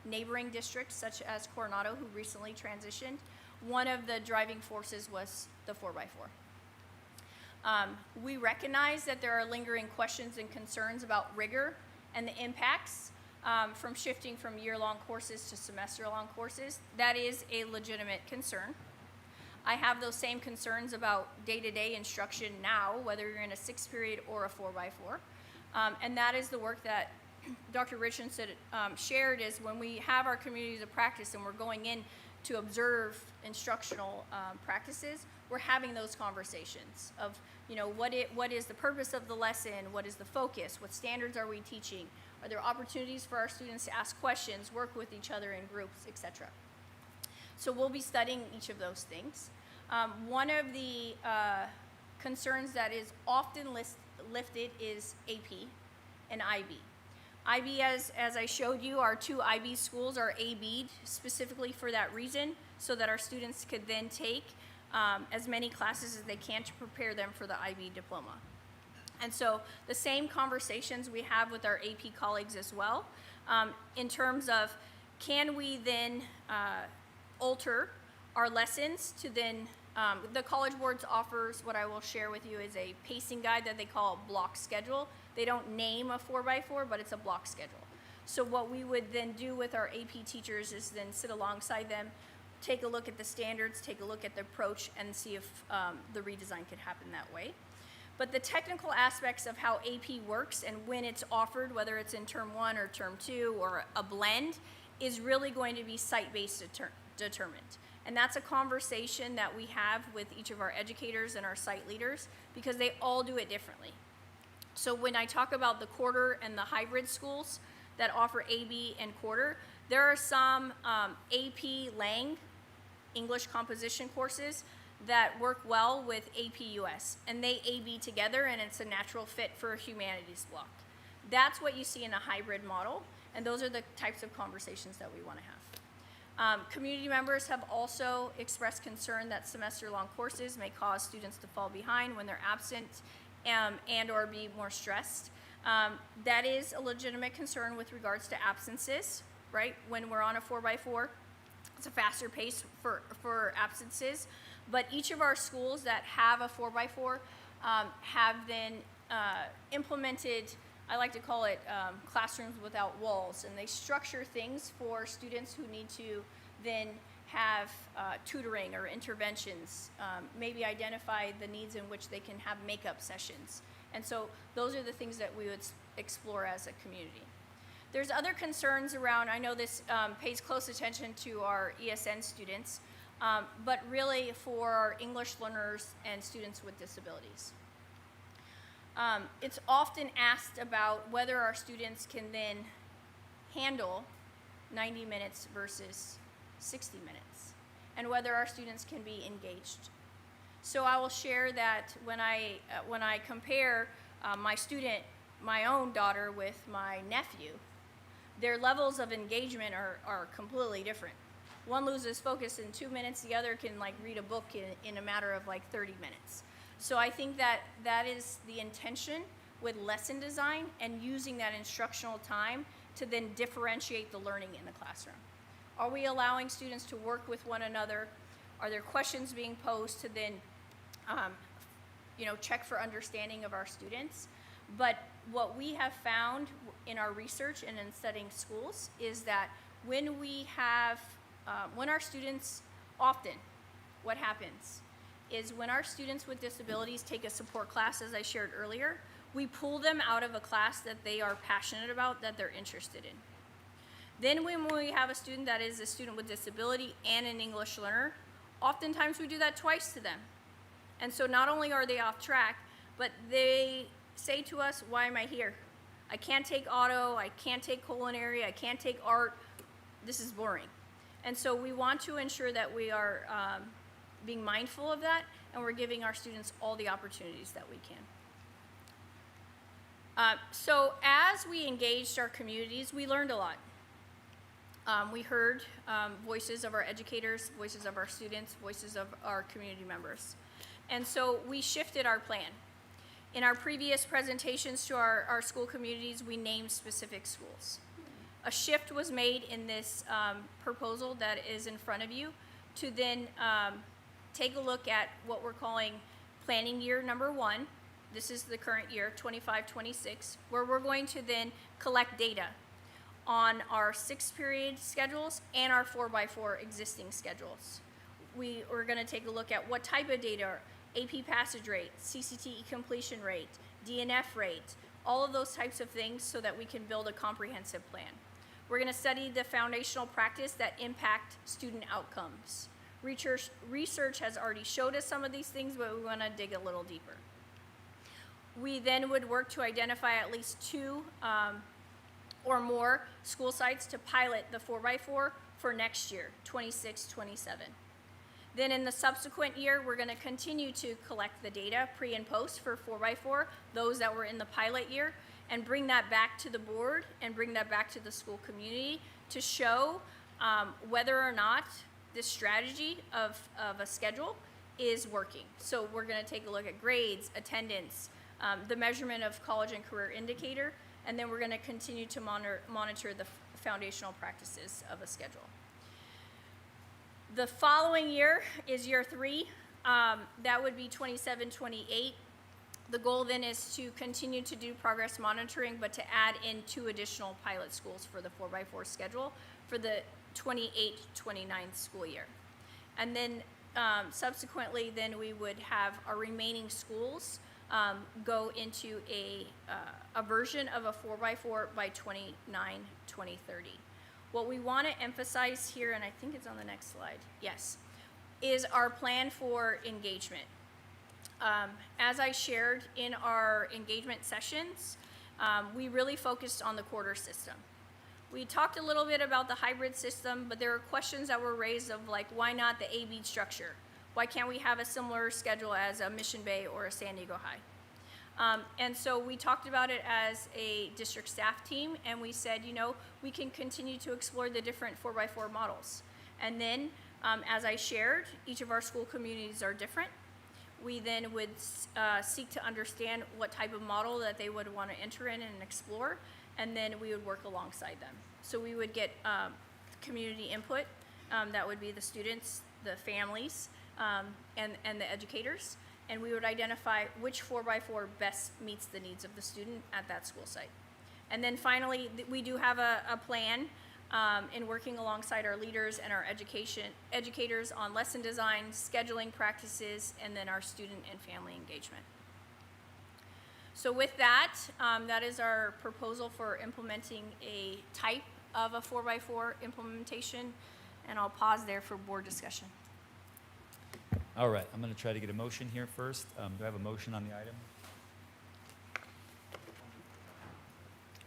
neighboring districts such as Coronado, who recently transitioned, one of the driving forces was the 4x4. We recognize that there are lingering questions and concerns about rigor and the impacts from shifting from year-long courses to semester-long courses. That is a legitimate concern. I have those same concerns about day-to-day instruction now, whether you're in a 6 period or a 4x4. And that is the work that Dr. Richardson shared, is when we have our communities of practice and we're going in to observe instructional practices, we're having those conversations of, you know, what is the purpose of the lesson, what is the focus, what standards are we teaching, are there opportunities for our students to ask questions, work with each other in groups, etc. So we'll be studying each of those things. One of the concerns that is often lifted is AP and IB. IB, as I showed you, our 2 IB schools are AB'd specifically for that reason, so that our students could then take as many classes as they can to prepare them for the IB diploma. And so the same conversations we have with our AP colleagues as well, in terms of, can we then alter our lessons to then, the College Board offers, what I will share with you, is a pacing guide that they call block schedule. They don't name a 4x4, but it's a block schedule. So what we would then do with our AP teachers is then sit alongside them, take a look at the standards, take a look at the approach, and see if the redesign could happen that way. But the technical aspects of how AP works and when it's offered, whether it's in term 1 or term 2 or a blend, is really going to be site-based determined. And that's a conversation that we have with each of our educators and our site leaders, because they all do it differently. So when I talk about the quarter and the hybrid schools that offer AB and quarter, there are some AP Lang English composition courses that work well with AP US, and they AB together, and it's a natural fit for a humanities block. That's what you see in a hybrid model, and those are the types of conversations that we want to have. Community members have also expressed concern that semester-long courses may cause students to fall behind when they're absent and or be more stressed. That is a legitimate concern with regards to absences, right? When we're on a 4x4, it's a faster pace for absences. But each of our schools that have a 4x4 have then implemented, I like to call it classrooms without walls, and they structure things for students who need to then have tutoring or interventions, maybe identify the needs in which they can have makeup sessions. And so those are the things that we would explore as a community. There's other concerns around, I know this pays close attention to our ESN students, but really for our English learners and students with disabilities. It's often asked about whether our students can then handle 90 minutes versus 60 minutes, and whether our students can be engaged. So I will share that when I compare my own daughter with my nephew, their levels of engagement are completely different. One loses focus in 2 minutes, the other can like read a book in a matter of like 30 minutes. So I think that is the intention with lesson design and using that instructional time to then differentiate the learning in the classroom. Are we allowing students to work with one another? Are there questions being posed to then check for understanding of our students? But what we have found in our research and in studying schools is that when our students, often what happens is when our students with disabilities take a support class, as I shared earlier, we pull them out of a class that they are passionate about, that they're interested in. Then when we have a student that is a student with disability and an English learner, oftentimes we do that twice to them. And so not only are they off track, but they say to us, why am I here? I can't take auto, I can't take culinary, I can't take art. This is boring. And so we want to ensure that we are being mindful of that, and we're giving our students all the opportunities that we can. So as we engaged our communities, we learned a lot. We heard voices of our educators, voices of our students, voices of our community members. And so we shifted our plan. In our previous presentations to our school communities, we named specific schools. A shift was made in this proposal that is in front of you to then take a look at what we're calling planning year number 1. This is the current year, 25-26, where we're going to then collect data on our 6-period schedules and our 4x4 existing schedules. We are going to take a look at what type of data, AP passage rate, CCTE completion rate, DNF rate, all of those types of things so that we can build a comprehensive plan. We're going to study the foundational practice that impact student outcomes. Research has already showed us some of these things, but we want to dig a little deeper. We then would work to identify at least 2 or more school sites to pilot the 4x4 for next year, 26-27. Then in the subsequent year, we're going to continue to collect the data pre and post for 4x4, those that were in the pilot year, and bring that back to the board and bring that back to the school community to show whether or not this strategy of a schedule is working. So we're going to take a look at grades, attendance, the measurement of college and career indicator, and then we're going to continue to monitor the foundational practices of a schedule. The following year is year 3. That would be 27-28. The goal then is to continue to do progress monitoring, but to add in 2 additional pilot schools for the 4x4 schedule for the 28-29 school year. And then subsequently, then we would have our remaining schools go into a version of a 4x4 by 2030. What we want to emphasize here, and I think it's on the next slide, yes, is our plan for engagement. As I shared in our engagement sessions, we really focused on the quarter system. We talked a little bit about the hybrid system, but there are questions that were raised of like, why not the A-B structure? Why can't we have a similar schedule as a Mission Bay or a San Diego High? And so we talked about it as a district staff team, and we said, you know, we can continue to explore the different 4x4 models. And then, as I shared, each of our school communities are different. We then would seek to understand what type of model that they would want to enter in and explore, and then we would work alongside them. So we would get community input, that would be the students, the families, and the educators, and we would identify which 4x4 best meets the needs of the student at that school site. And then finally, we do have a plan in working alongside our leaders and our educators on lesson design, scheduling practices, and then our student and family engagement. So with that, that is our proposal for implementing a type of a 4x4 implementation, and I'll pause there for board discussion. All right, I'm going to try to get a motion here first. Do I have a motion on the item?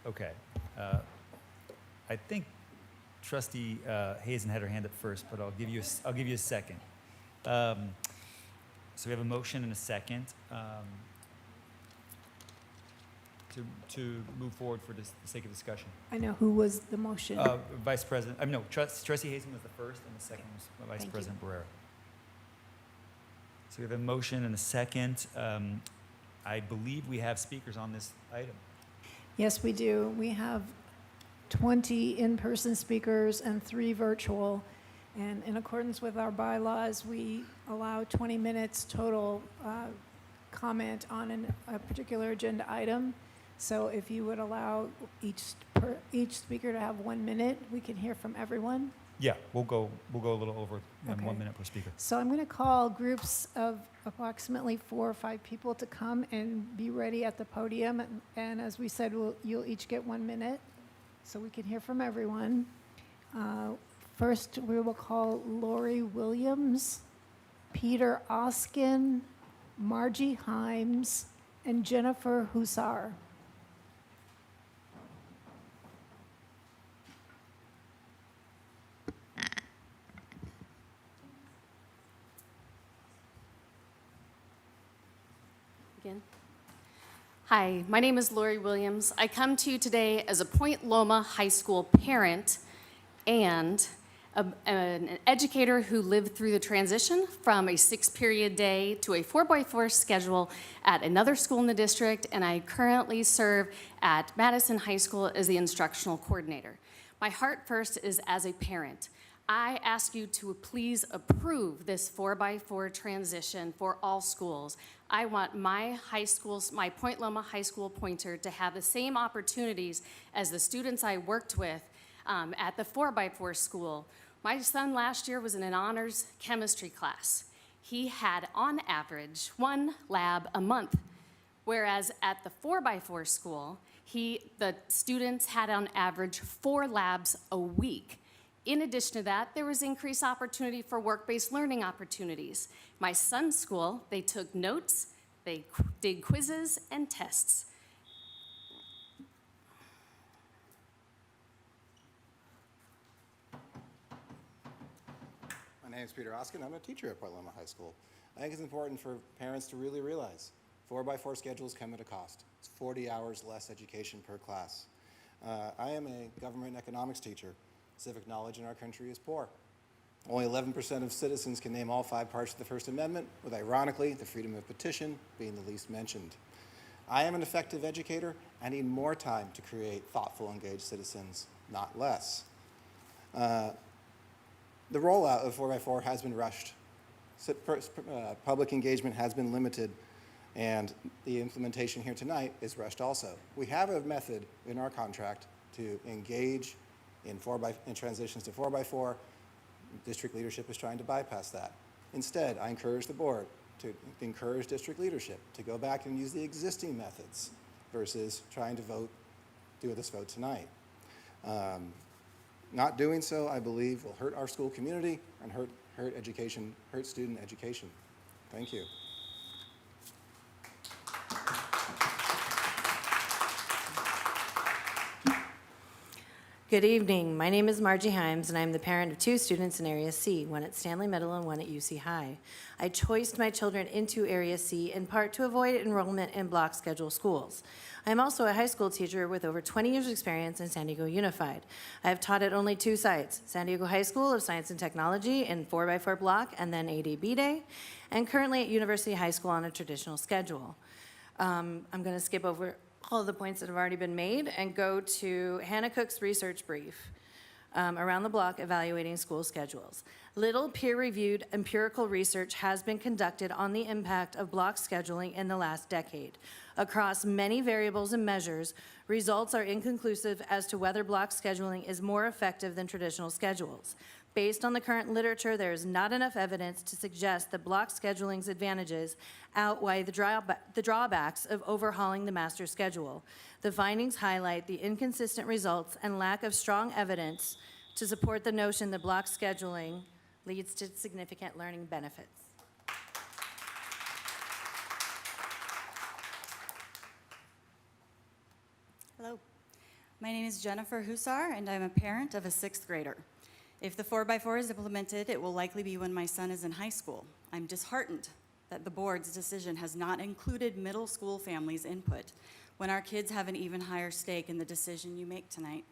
Okay. I think Trustee Hazen had her hand up first, but I'll give you a second. So we have a motion and a second to move forward for the sake of discussion. I know who was the motion. Vice President. No, Trustee Hazen was the first, and the second was Vice President Barrera. So we have a motion and a second. I believe we have speakers on this item. Yes, we do. We have 20 in-person speakers and 3 virtual. And in accordance with our bylaws, we allow 20 minutes total comment on a particular agenda item. So if you would allow each speaker to have 1 minute, we can hear from everyone. Yeah, we'll go a little over Okay. 1 minute per speaker. So I'm going to call groups of approximately 4 or 5 people to come and be ready at the podium. And as we said, you'll each get 1 minute so we can hear from everyone. First, we will call Lori Williams, Peter Oskin, Margie Himes, and Jennifer Hussar. Again. Hi, my name is Lori Williams. I come to you today as a Point Loma High School parent and an educator who lived through the transition from a 6-period day to a 4x4 schedule at another school in the district, and I currently serve at Madison High School as the instructional coordinator. My heart first is as a parent. I ask you to please approve this 4x4 transition for all schools. I want my high schools, my Point Loma High School pointer, to have the same opportunities as the students I worked with at the 4x4 school. My son last year was in an honors chemistry class. He had, on average, 1 lab a month, whereas at the 4x4 school, the students had on average 4 labs a week. In addition to that, there was increased opportunity for work-based learning opportunities. My son's school, they took notes, they did quizzes and tests. My name is Peter Oskin. I'm a teacher at Point Loma High School. I think it's important for parents to really realize 4x4 schedules come at a cost. It's 40 hours less education per class. I am a government economics teacher. Civic knowledge in our country is poor. Only 11% of citizens can name all 5 parts of the First Amendment, with ironically the freedom of petition being the least mentioned. I am an effective educator. I need more time to create thoughtful, engaged citizens, not less. The rollout of 4x4 has been rushed. Public engagement has been limited, and the implementation here tonight is rushed also. We have a method in our contract to engage in transitions to 4x4. District leadership is trying to bypass that. Instead, I encourage the board to encourage district leadership to go back and use the existing methods versus trying to do this vote tonight. Not doing so, I believe, will hurt our school community and hurt student education. Thank you. Good evening. My name is Margie Himes, and I'm the parent of 2 students in Area C, one at Stanley Middle and one at UC High. I choiced my children into Area C in part to avoid enrollment in block schedule schools. I am also a high school teacher with over 20 years' experience in San Diego Unified. I have taught at only 2 sites, San Diego High School of Science and Technology in 4x4 block and then A Day, B Day, and currently at University High School on a traditional schedule. I'm going to skip over all of the points that have already been made and go to Hannah Cook's research brief around the block evaluating school schedules. Little peer-reviewed empirical research has been conducted on the impact of block scheduling in the last decade. Across many variables and measures, results are inconclusive as to whether block scheduling is more effective than traditional schedules. Based on the current literature, there is not enough evidence to suggest that block scheduling's advantages outweigh the drawbacks of overhauling the master schedule. The findings highlight the inconsistent results and lack of strong evidence to support the notion that block scheduling leads to significant learning benefits. Hello. My name is Jennifer Hussar, and I'm a parent of a 6th grader. If the 4x4 is implemented, it will likely be when my son is in high school. I'm disheartened that the board's decision has not included middle school families' input when our kids have an even higher stake in the decision you make tonight.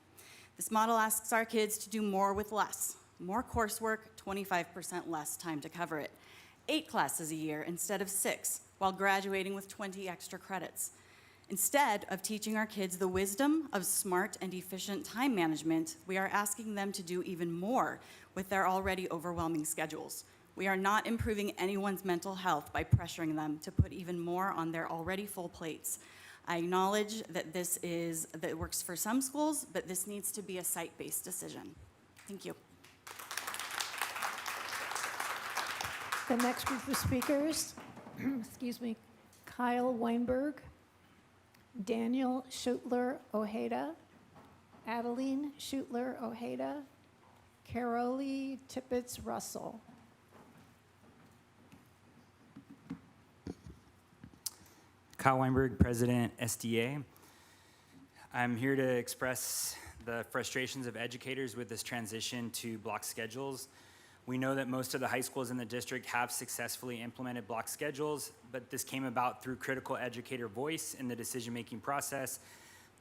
This model asks our kids to do more with less. More coursework, 25% less time to cover it. 8 classes a year instead of 6, while graduating with 20 extra credits. Instead of teaching our kids the wisdom of smart and efficient time management, we are asking them to do even more with their already overwhelming schedules. We are not improving anyone's mental health by pressuring them to put even more on their already full plates. I acknowledge that that works for some schools, but this needs to be a site-based decision. Thank you. The next group of speakers, excuse me, Kyle Weinberg, Daniel Schutler Ojeda, Adeline Schutler Ojeda, Caroli Tippett Russell. Kyle Weinberg, President, SDA. I'm here to express the frustrations of educators with this transition to block schedules. We know that most of the high schools in the district have successfully implemented block schedules, but this came about through critical educator voice in the decision-making process,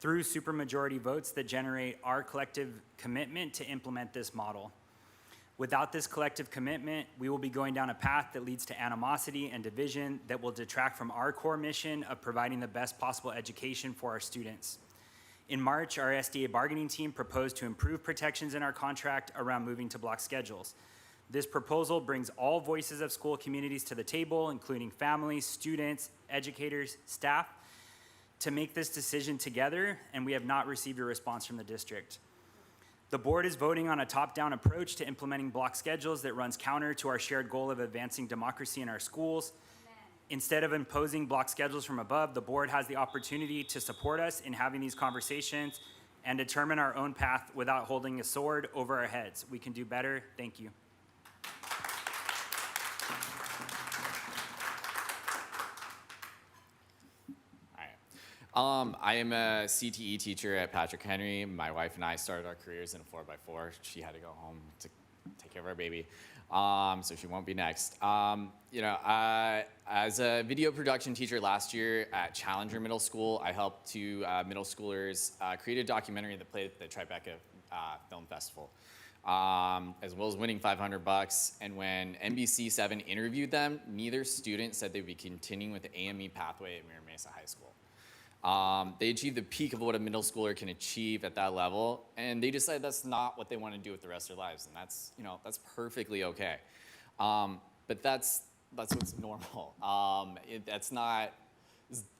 through supermajority votes that generate our collective commitment to implement this model. Without this collective commitment, we will be going down a path that leads to animosity and division that will detract from our core mission of providing the best possible education for our students. In March, our SDA bargaining team proposed to improve protections in our contract around moving to block schedules. This proposal brings all voices of school communities to the table, including families, students, educators, staff, to make this decision together, and we have not received a response from the district. The board is voting on a top-down approach to implementing block schedules that runs counter to our shared goal of advancing democracy in our schools. Instead of imposing block schedules from above, the board has the opportunity to support us in having these conversations and determine our own path without holding a sword over our heads. We can do better. Thank you. I am a CTE teacher at Patrick Henry. My wife and I started our careers in a 4x4. She had to go home to take care of our baby, so she won't be next. As a video production teacher last year at Challenger Middle School, I helped two middle schoolers create a documentary that played at the Tribeca Film Festival, as well as winning $500. And when NBC7 interviewed them, neither student said they'd be continuing with the AME pathway at Mira Mesa High School. They achieved the peak of what a middle schooler can achieve at that level, and they decided that's not what they want to do with the rest of their lives, and that's perfectly okay. But that's what's normal. That's not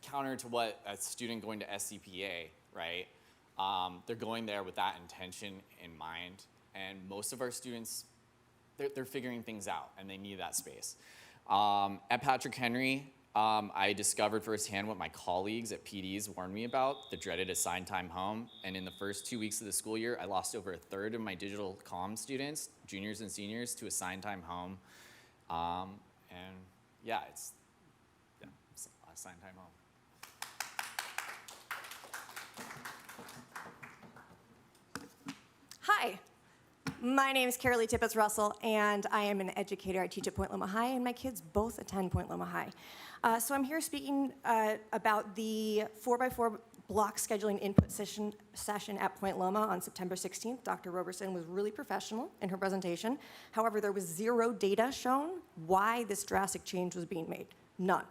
counter to what a student going to SCPA, right? They're going there with that intention in mind, and most of our students, they're figuring things out, and they need that space. At Patrick Henry, I discovered firsthand what my colleagues at PDs warned me about, the dreaded assigned time home. And in the first 2 weeks of the school year, I lost over a third of my digital comm students, juniors and seniors, to assigned time home. It's assigned time home. Hi, my name is Carolee Tippett-Russell, and I am an educator. I teach at Point Loma High, and my kids both attend Point Loma High. So I'm here speaking about the 4x4 block scheduling input session at Point Loma on September 16th. Dr. Roberson was really professional in her presentation. However, there was zero data shown why this drastic change was being made. None.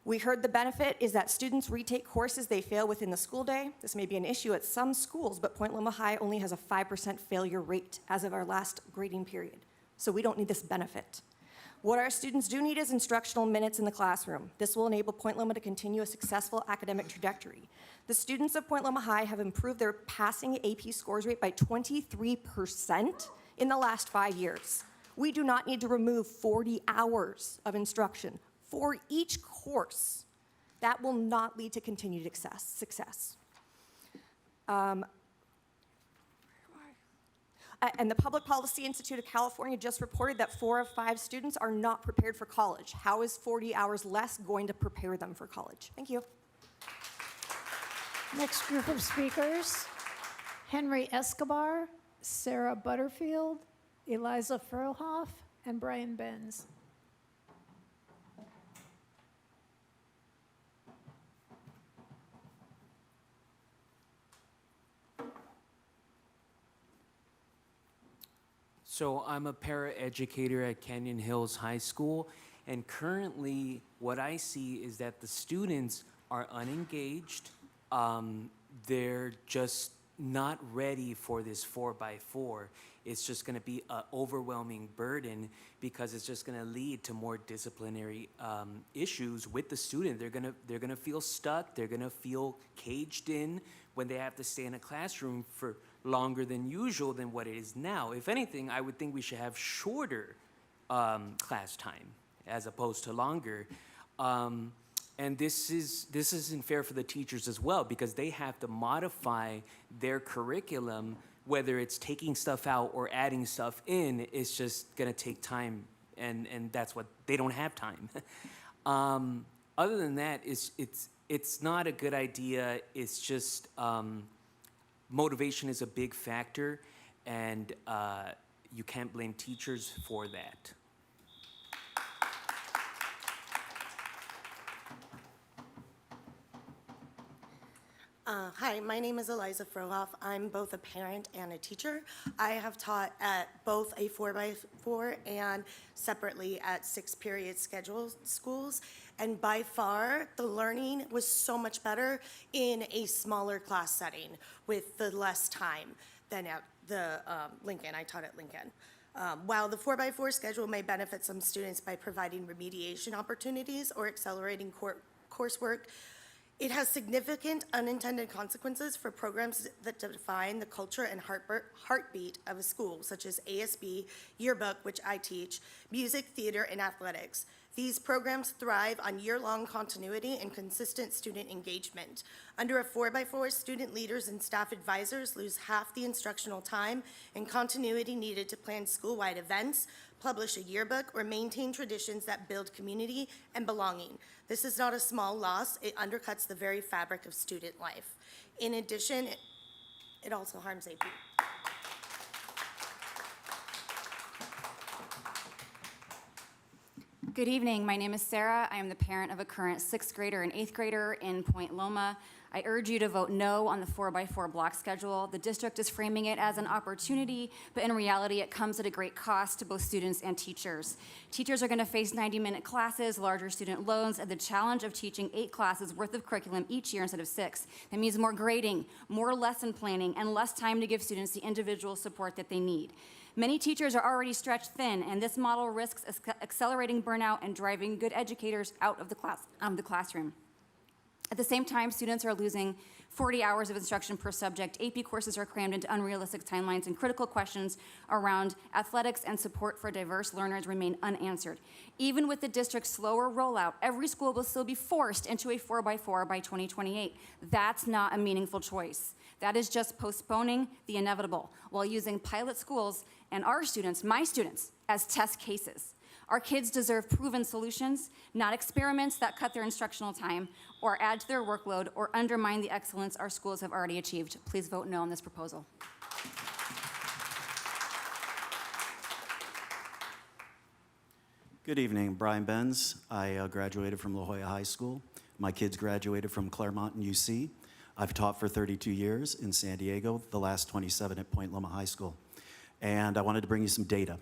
We heard the benefit is that students retake courses they fail within the school day. This may be an issue at some schools, but Point Loma High only has a 5% failure rate as of our last grading period. So we don't need this benefit. What our students do need is instructional minutes in the classroom. This will enable Point Loma to continue a successful academic trajectory. The students of Point Loma High have improved their passing AP scores rate by 23% in the last 5 years. We do not need to remove 40 hours of instruction for each course. That will not lead to continued success. And the Public Policy Institute of California just reported that 4 of 5 students are not prepared for college. How is 40 hours less going to prepare them for college? Thank you. Next group of speakers, Henry Escobar, Sarah Butterfield, Eliza Furlhoff, and Brian Benz. So I'm a paraeducator at Canyon Hills High School, and currently what I see is that the students are unengaged. They're just not ready for this 4x4. It's just going to be an overwhelming burden because it's just going to lead to more disciplinary issues with the student. They're going to feel stuck. They're going to feel caged in when they have to stay in a classroom for longer than usual than what it is now. If anything, I would think we should have shorter class time as opposed to longer. And this isn't fair for the teachers as well because they have to modify their curriculum, whether it's taking stuff out or adding stuff in. It's just gonna take time, and that's what they don't have time. Other than that, it's not a good idea. It's just motivation is a big factor, and you can't blame teachers for that. Hi, my name is Eliza Frohoff. I'm both a parent and a teacher. I have taught at both a 4x4 and separately at 6-period schedule schools. And by far, the learning was so much better in a smaller class setting with the less time than at the Lincoln. I taught at Lincoln. While the 4x4 schedule may benefit some students by providing remediation opportunities or accelerating coursework, it has significant unintended consequences for programs that define the culture and heartbeat of a school, such as ASB, yearbook, which I teach, music, theater, and athletics. These programs thrive on year-long continuity and consistent student engagement. Under a 4x4, student leaders and staff advisors lose half the instructional time and continuity needed to plan school-wide events, publish a yearbook, or maintain traditions that build community and belonging. This is not a small loss. It undercuts the very fabric of student life. In addition, it also harms AP. Good evening. My name is Sarah. I am the parent of a current 6th grader and 8th grader in Point Loma. I urge you to vote no on the 4x4 block schedule. The district is framing it as an opportunity, but in reality, it comes at a great cost to both students and teachers. Teachers are going to face 90-minute classes, larger student loads, and the challenge of teaching 8 classes worth of curriculum each year instead of 6. That means more grading, more lesson planning, and less time to give students the individual support that they need. Many teachers are already stretched thin, and this model risks accelerating burnout and driving good educators out of the classroom. At the same time, students are losing 40 hours of instruction per subject. AP courses are crammed into unrealistic timelines, and critical questions around athletics and support for diverse learners remain unanswered. Even with the district's slower rollout, every school will still be forced into a 4x4 by 2028. That's not a meaningful choice. That is just postponing the inevitable while using pilot schools and our students, my students, as test cases. Our kids deserve proven solutions, not experiments that cut their instructional time or add to their workload or undermine the excellence our schools have already achieved. Please vote no on this proposal. Good evening, Brian Benz. I graduated from La Jolla High School. My kids graduated from Claremont and UC. I've taught for 32 years in San Diego, the last 27 at Point Loma High School. And I wanted to bring you some data.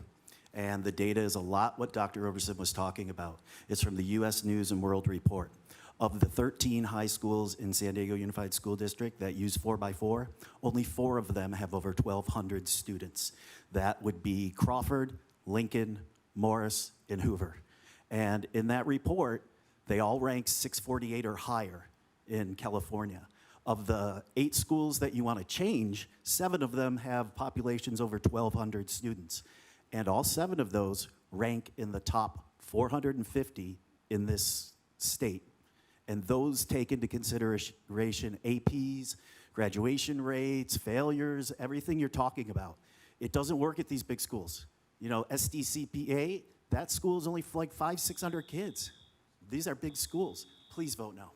And the data is a lot what Dr. Roberson was talking about. It's from the U.S. News and World Report. Of the 13 high schools in San Diego Unified School District that use 4x4, only 4 of them have over 1,200 students. That would be Crawford, Lincoln, Morris, and Hoover. And in that report, they all rank 648 or higher in California. Of the 8 schools that you want to change, 7 of them have populations over 1,200 students. And all 7 of those rank in the top 450 in this state. And those take into consideration APs, graduation rates, failures, everything you're talking about. It doesn't work at these big schools. You know, SDCPA, that school is only like 500-600 kids. These are big schools. Please vote no.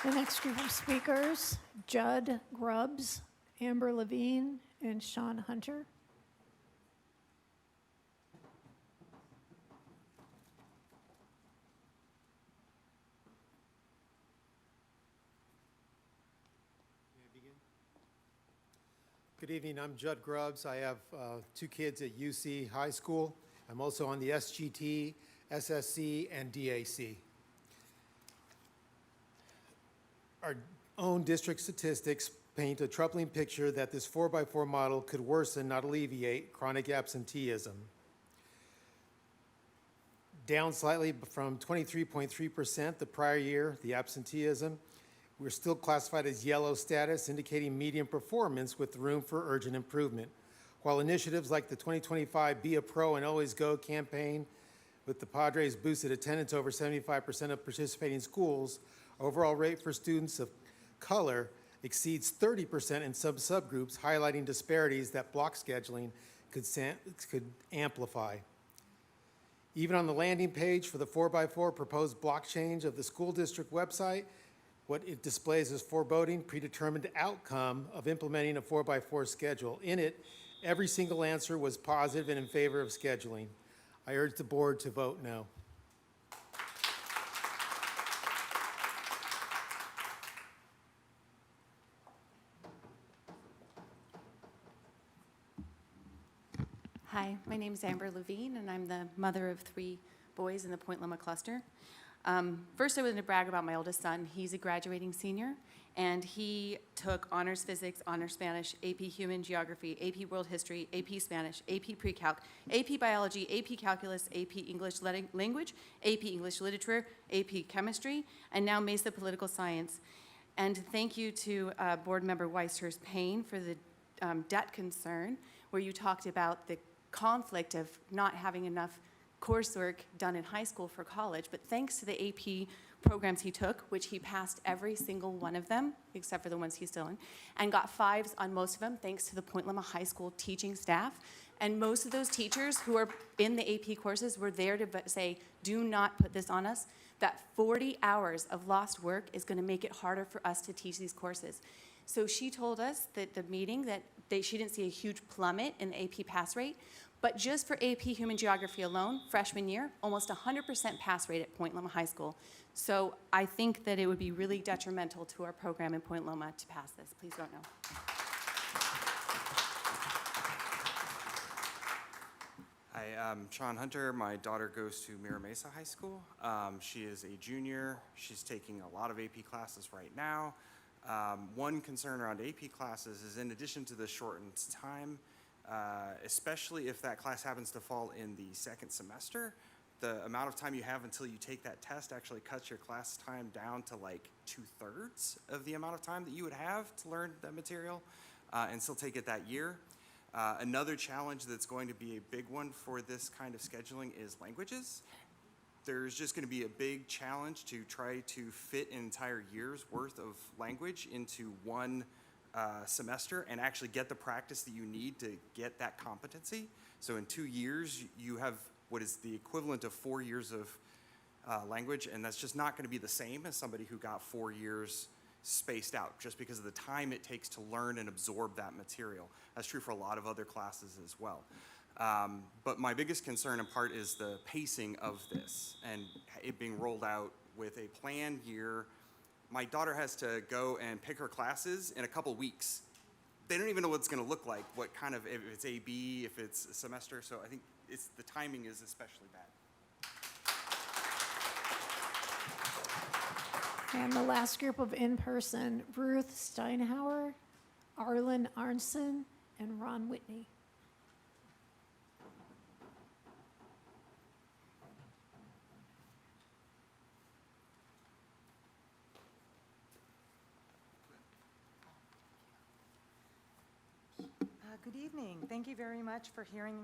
The next group of speakers, Judd Grubbs, Amber Levine, and Sean Hunter. Good evening, I'm Judd Grubbs. I have 2 kids at UC High School. I'm also on the SGT, SSC, and DAC. Our own district statistics paint a troubling picture that this 4x4 model could worsen, not alleviate, chronic absenteeism. Down slightly from 23.3% the prior year, the absenteeism. We're still classified as yellow status, indicating medium performance with room for urgent improvement. While initiatives like the 2025 Be a Pro and Always Go campaign with the Padres boosted attendance over 75% of participating schools, overall rate for students of color exceeds 30% in some subgroups, highlighting disparities that block scheduling could amplify. Even on the landing page for the 4x4 proposed block change of the school district website, what it displays is foreboding predetermined outcome of implementing a 4x4 schedule. In it, every single answer was positive and in favor of scheduling. I urge the board to vote no. Hi, my name is Amber Levine, and I'm the mother of 3 boys in the Point Loma cluster. First, I wanted to brag about my oldest son. He's a graduating senior, and he took honors physics, honors Spanish, AP human geography, AP world history, AP Spanish, AP pre-calc, AP biology, AP calculus, AP English language, AP English literature, AP chemistry, and now Mesa political science. And thank you to Board Member Weister's Payne for the debt concern, where you talked about the conflict of not having enough coursework done in high school for college, but thanks to the AP programs he took, which he passed every single one of them, except for the ones he's still in, and got 5s on most of them, thanks to the Point Loma High School teaching staff. And most of those teachers who are in the AP courses were there to say, do not put this on us. That 40 hours of lost work is going to make it harder for us to teach these courses. So she told us that the meeting that she didn't see a huge plummet in the AP pass rate, but just for AP Human Geography alone, freshman year, almost 100% pass rate at Point Loma High School. So I think that it would be really detrimental to our program in Point Loma to pass this. Please vote no. Hi, I'm Sean Hunter. My daughter goes to Mira Mesa High School. She is a junior. She's taking a lot of AP classes right now. One concern around AP classes is, in addition to the shortened time, especially if that class happens to fall in the second semester, the amount of time you have until you take that test actually cuts your class time down to like 2/3 of the amount of time that you would have to learn that material and still take it that year. Another challenge that's going to be a big one for this kind of scheduling is languages. There's just going to be a big challenge to try to fit an entire year's worth of language into one semester and actually get the practice that you need to get that competency. So in 2 years, you have what is the equivalent of 4 years of language, and that's just not going to be the same as somebody who got 4 years spaced out, just because of the time it takes to learn and absorb that material. That's true for a lot of other classes as well. But my biggest concern in part is the pacing of this and it being rolled out with a planned year. My daughter has to go and pick her classes in a couple weeks. They don't even know what it's going to look like, what kind of, if it's AB, if it's a semester. So I think the timing is especially bad. And the last group of in-person, Ruth Steinhauer, Arlen Arnson, and Ron Whitney. Good evening. Thank you very much for hearing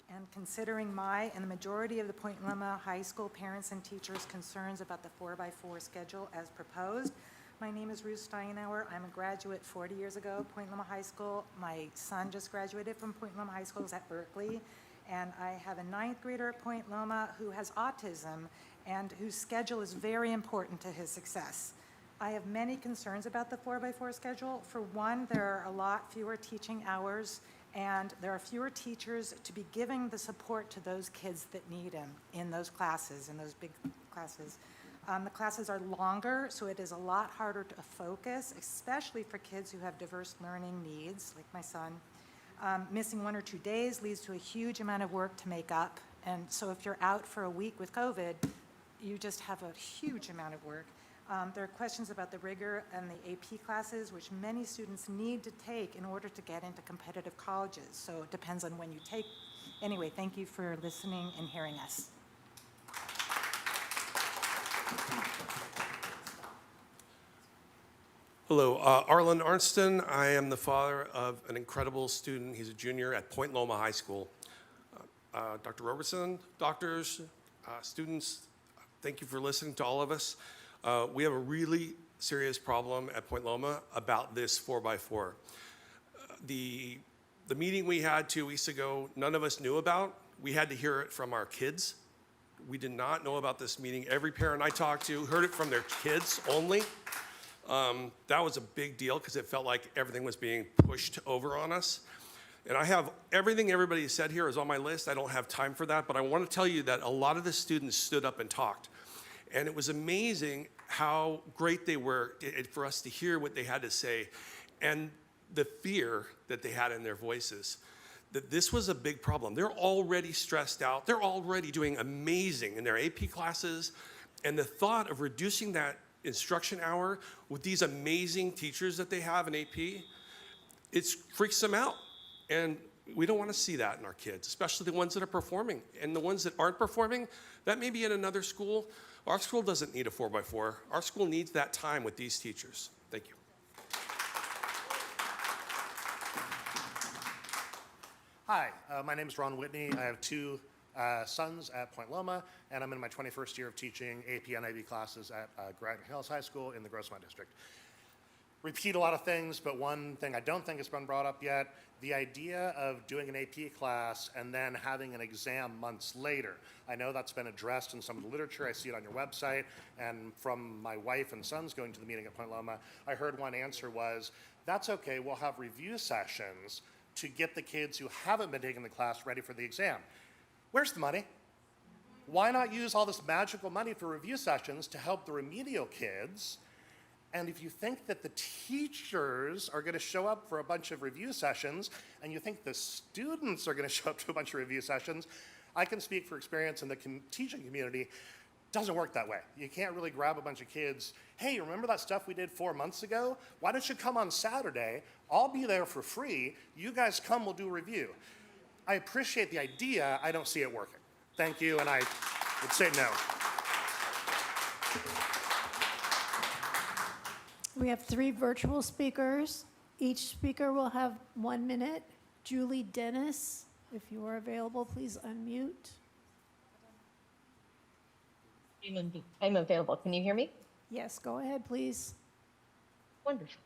and considering my and the majority of the Point Loma High School parents and teachers' concerns about the 4x4 schedule as proposed. My name is Ruth Steinauer. I'm a graduate 40 years ago, Point Loma High School. My son just graduated from Point Loma High School at Berkeley, and I have a 9th grader at Point Loma who has autism and whose schedule is very important to his success. I have many concerns about the 4x4 schedule. For one, there are a lot fewer teaching hours, and there are fewer teachers to be giving the support to those kids that need them in those classes, in those big classes. The classes are longer, so it is a lot harder to focus, especially for kids who have diverse learning needs, like my son. Missing 1 or 2 days leads to a huge amount of work to make up, and so if you're out for a week with COVID, you just have a huge amount of work. There are questions about the rigor and the AP classes, which many students need to take in order to get into competitive colleges. So it depends on when you take. Anyway, thank you for listening and hearing us. Hello, Arlen Arnston. I am the father of an incredible student. He's a junior at Point Loma High School. Dr. Robertson, doctors, students, thank you for listening to all of us. We have a really serious problem at Point Loma about this 4x4. The The meeting we had 2 weeks ago, none of us knew about. We had to hear it from our kids. We did not know about this meeting. Every parent I talked to heard it from their kids only. That was a big deal because it felt like everything was being pushed over on us. And I have everything everybody said here is on my list. I don't have time for that, but I want to tell you that a lot of the students stood up and talked. And it was amazing how great they were for us to hear what they had to say and the fear that they had in their voices, that this was a big problem. They're already stressed out. They're already doing amazing in their AP classes. And the thought of reducing that instruction hour with these amazing teachers that they have in AP, it freaks them out. And we don't want to see that in our kids, especially the ones that are performing. And the ones that aren't performing, that may be in another school. Our school doesn't need a 4x4. Our school needs that time with these teachers. Thank you. Hi, my name is Ron Whitney. I have 2 sons at Point Loma, and I'm in my 21st year of teaching AP and IB classes at Granton Hills High School in the Grossmont District. Repeat a lot of things, but one thing I don't think has been brought up yet, the idea of doing an AP class and then having an exam months later. I know that's been addressed in some of the literature. I see it on your website, and from my wife and sons going to the meeting at Point Loma, I heard one answer was, that's okay, we'll have review sessions to get the kids who haven't been taking the class ready for the exam. Where's the money? Why not use all this magical money for review sessions to help the remedial kids? And if you think that the teachers are going to show up for a bunch of review sessions, and you think the students are going to show up to a bunch of review sessions, I can speak for experience in the teaching community. It doesn't work that way. You can't really grab a bunch of kids, hey, remember that stuff we did 4 months ago? Why don't you come on Saturday? I'll be there for free. You guys come, we'll do a review. I appreciate the idea. I don't see it working. Thank you, and I would say no. We have 3 virtual speakers. Each speaker will have 1 minute. Julie Dennis, if you are available, please unmute. I'm available. Can you hear me? Yes, go ahead, please. Wonderful.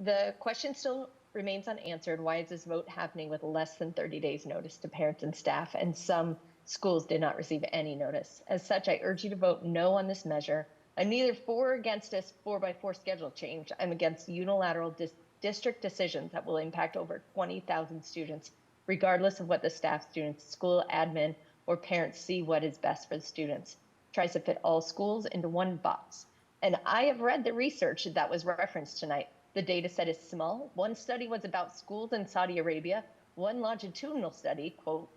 The question still remains unanswered. Why is this vote happening with less than 30 days notice to parents and staff, and some schools did not receive any notice? As such, I urge you to vote no on this measure. I'm neither for or against this 4x4 schedule change. I'm against unilateral district decisions that will impact over 20,000 students, regardless of what the staff, students, school admin, or parents see what is best for the students. Tries to fit all schools into one box. And I have read the research that was referenced tonight. The data set is small. One study was about schools in Saudi Arabia. One longitudinal study, quote,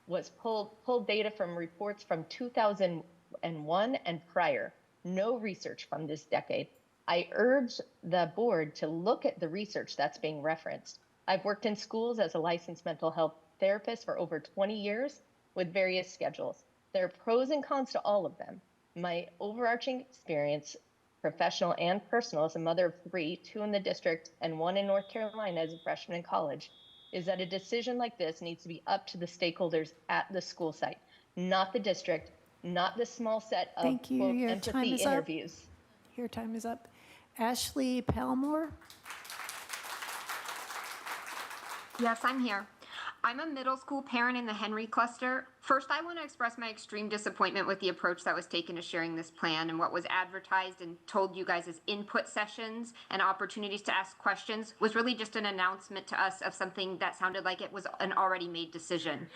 was pulled data from reports from 2001 and prior. No research from this decade. I urge the board to look at the research that's being referenced. I've worked in schools as a licensed mental health therapist for over 20 years with various schedules. There are pros and cons to all of them. My overarching experience, professional and personal, as a mother of 3, 2 in the district and 1 in North Carolina as a freshman in college, is that a decision like this needs to be up to the stakeholders at the school site, not the district, not the small set of Thank you. quote, Your time empathy is up. interviews. Your time is up. Ashley Palmore. Yes, I'm here. I'm a middle school parent in the Henry cluster. First, I want to express my extreme disappointment with the approach that was taken to sharing this plan, and what was advertised and told you guys as input sessions and opportunities to ask questions was really just an announcement to us of something that sounded like it was an already made decision.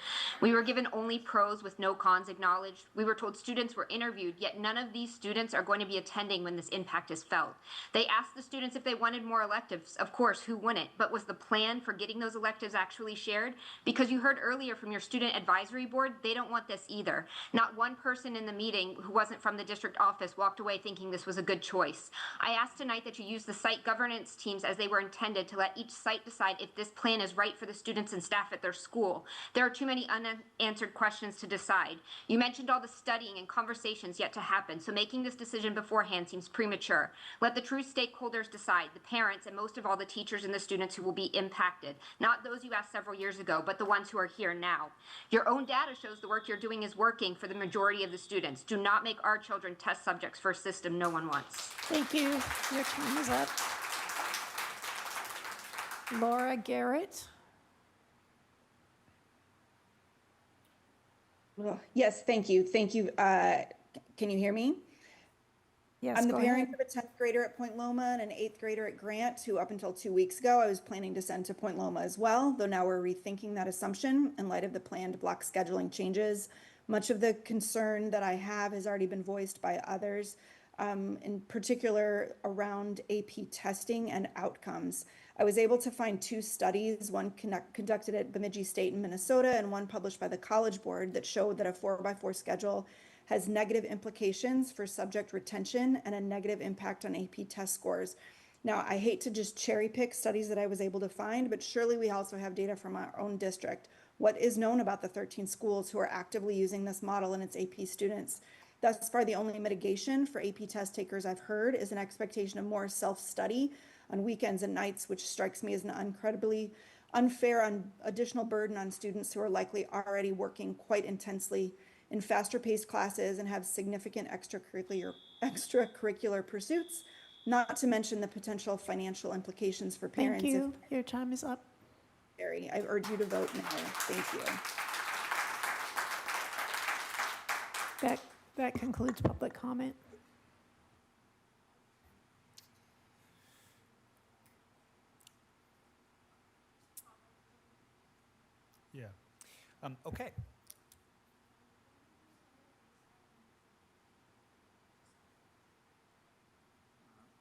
We were given only pros with no cons acknowledged. We were told students were interviewed, yet none of these students are going to be attending when this impact is felt. They asked the students if they wanted more electives. Of course, who wouldn't? But was the plan for getting those electives actually shared? Because you heard earlier from your student advisory board, they don't want this either. Not one person in the meeting who wasn't from the district office walked away thinking this was a good choice. I asked tonight that you use the site governance teams as they were intended to let each site decide if this plan is right for the students and staff at their school. There are too many unanswered questions to decide. You mentioned all the studying and conversations yet to happen, so making this decision beforehand seems premature. Let the true stakeholders decide, the parents and most of all the teachers and the students who will be impacted. Not those you asked several years ago, but the ones who are here now. Your own data shows the work you're doing is working for the majority of the students. Do not make our children test subjects for a system no one wants. Thank you. Your time is up. Laura Garrett. Yes, thank you. Thank you. Can you hear me? Yes, I'm the go parent ahead. of a 10th grader at Point Loma and an 8th grader at Grant, who up until 2 weeks ago, I was planning to send to Point Loma as well, though now we're rethinking that assumption in light of the planned block scheduling changes. Much of the concern that I have has already been voiced by others, in particular around AP testing and outcomes. I was able to find 2 studies, one conducted at Bemidji State in Minnesota and one published by the College Board, that showed that a 4x4 schedule has negative implications for subject retention and a negative impact on AP test scores. Now, I hate to just cherry pick studies that I was able to find, but surely we also have data from our own district. What is known about the 13 schools who are actively using this model and its AP students? Thus far, the only mitigation for AP test takers I've heard is an expectation of more self-study on weekends and nights, which strikes me as an incredibly unfair additional burden on students who are likely already working quite intensely in faster paced classes and have significant extracurricular pursuits, not to mention the potential financial implications for parents. Thank you. Your time is up. I urge you to vote no. Thank you. That concludes public comment. Yeah. Okay.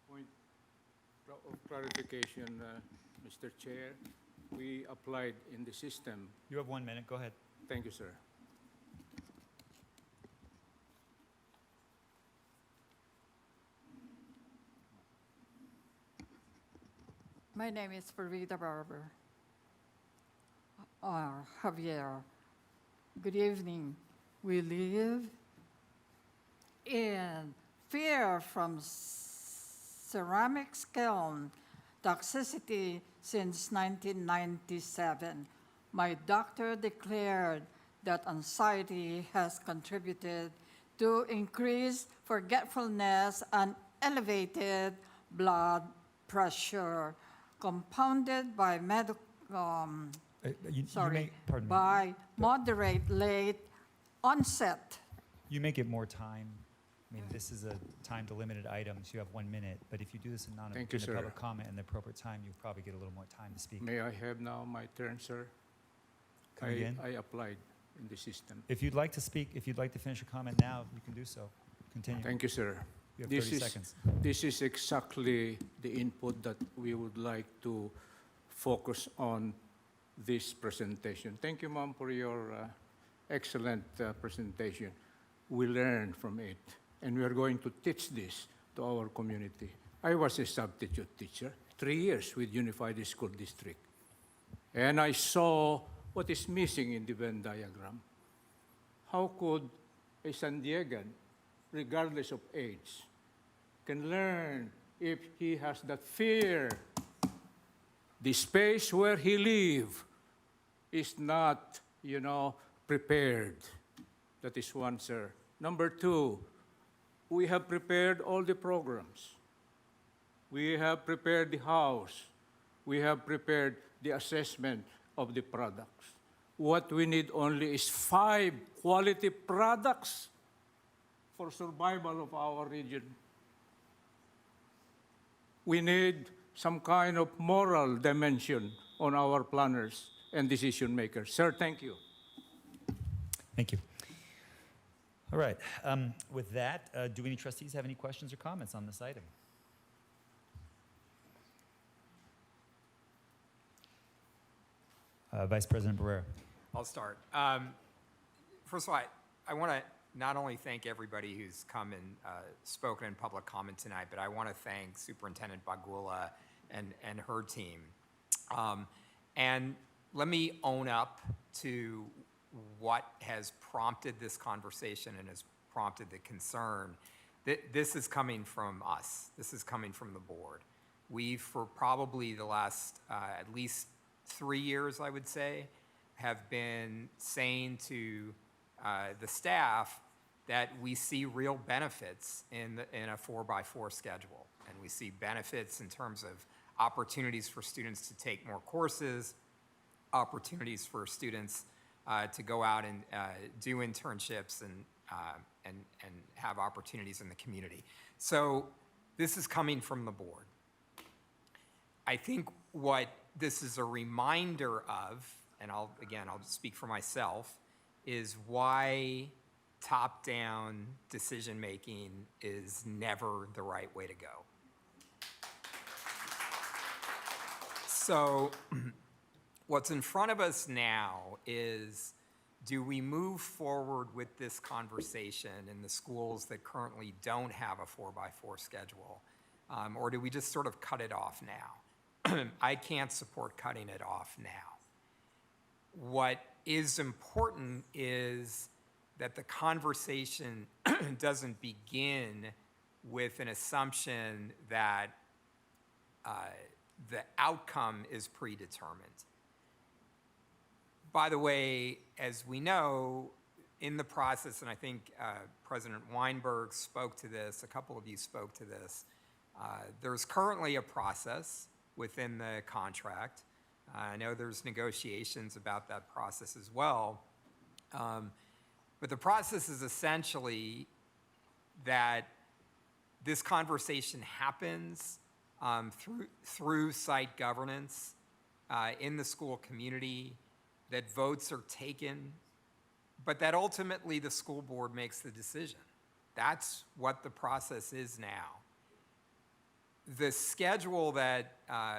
Point of clarification, Mr. Chair. We applied in the system. You have 1 minute. Go ahead. Thank you, sir. My name is Farida Barber. Javier. Good evening. We live in fear from ceramic kiln toxicity since 1997. My doctor declared that anxiety has contributed to increased forgetfulness and elevated blood pressure, compounded by moderate late onset. You may get more time. I mean, this is a time-delimited item, so you have 1 minute. But if you do this in Thank you, the sir. public comment in the appropriate time, you probably get a little more time to speak. May I have now my turn, sir? Come again? I applied in the system. If you'd like to speak, if you'd like to finish your comment now, you can do so. Continue. Thank you, sir. You have 30 seconds. This is exactly the input that we would like to focus on this presentation. Thank you, ma'am, for your excellent presentation. We learned from it, and we are going to teach this to our community. I was a substitute teacher, 3 years with Unified School District, and I saw what is missing in the Venn diagram. How could a San Diegan, regardless of age, can learn if he has that fear? The space where he lives is not, prepared. That is one, sir. Number 2, we have prepared all the programs. We have prepared the house. We have prepared the assessment of the products. What we need only is 5 quality products for survival of our region. We need some kind of moral dimension on our planners and decision makers. Sir, thank you. Thank you. All right. With that, do any trustees have any questions or comments on this item? Vice President Barrera. I'll start. First of all, I want to not only thank everybody who's come and spoken in public comment tonight, but I want to thank Superintendent Bagula and her team. And let me own up to what has prompted this conversation and has prompted the concern. This is coming from us. This is coming from the board. We've, for probably the last at least 3 years, I would say, have been saying to the staff that we see real benefits in a 4x4 schedule. And we see benefits in terms of opportunities for students to take more courses, opportunities for students to go out and do internships and have opportunities in the community. So this is coming from the board. I think what this is a reminder of, and I'll speak for myself, is why top-down decision-making is never the right way to go. So what's in front of us now is, do we move forward with this conversation in the schools that currently don't have a 4x4 schedule? Or do we just sort of cut it off now? I can't support cutting it off now. What is important is that the conversation doesn't begin with an assumption that the outcome is predetermined. By the way, as we know, in the process, and I think President Weinberg spoke to this, a couple of you spoke to this, there's currently a process within the contract. I know there's negotiations about that process as well. But the process is essentially that this conversation happens through site governance in the school community, that votes are taken, but that ultimately the school board makes the decision. That's what the process is now. The schedule that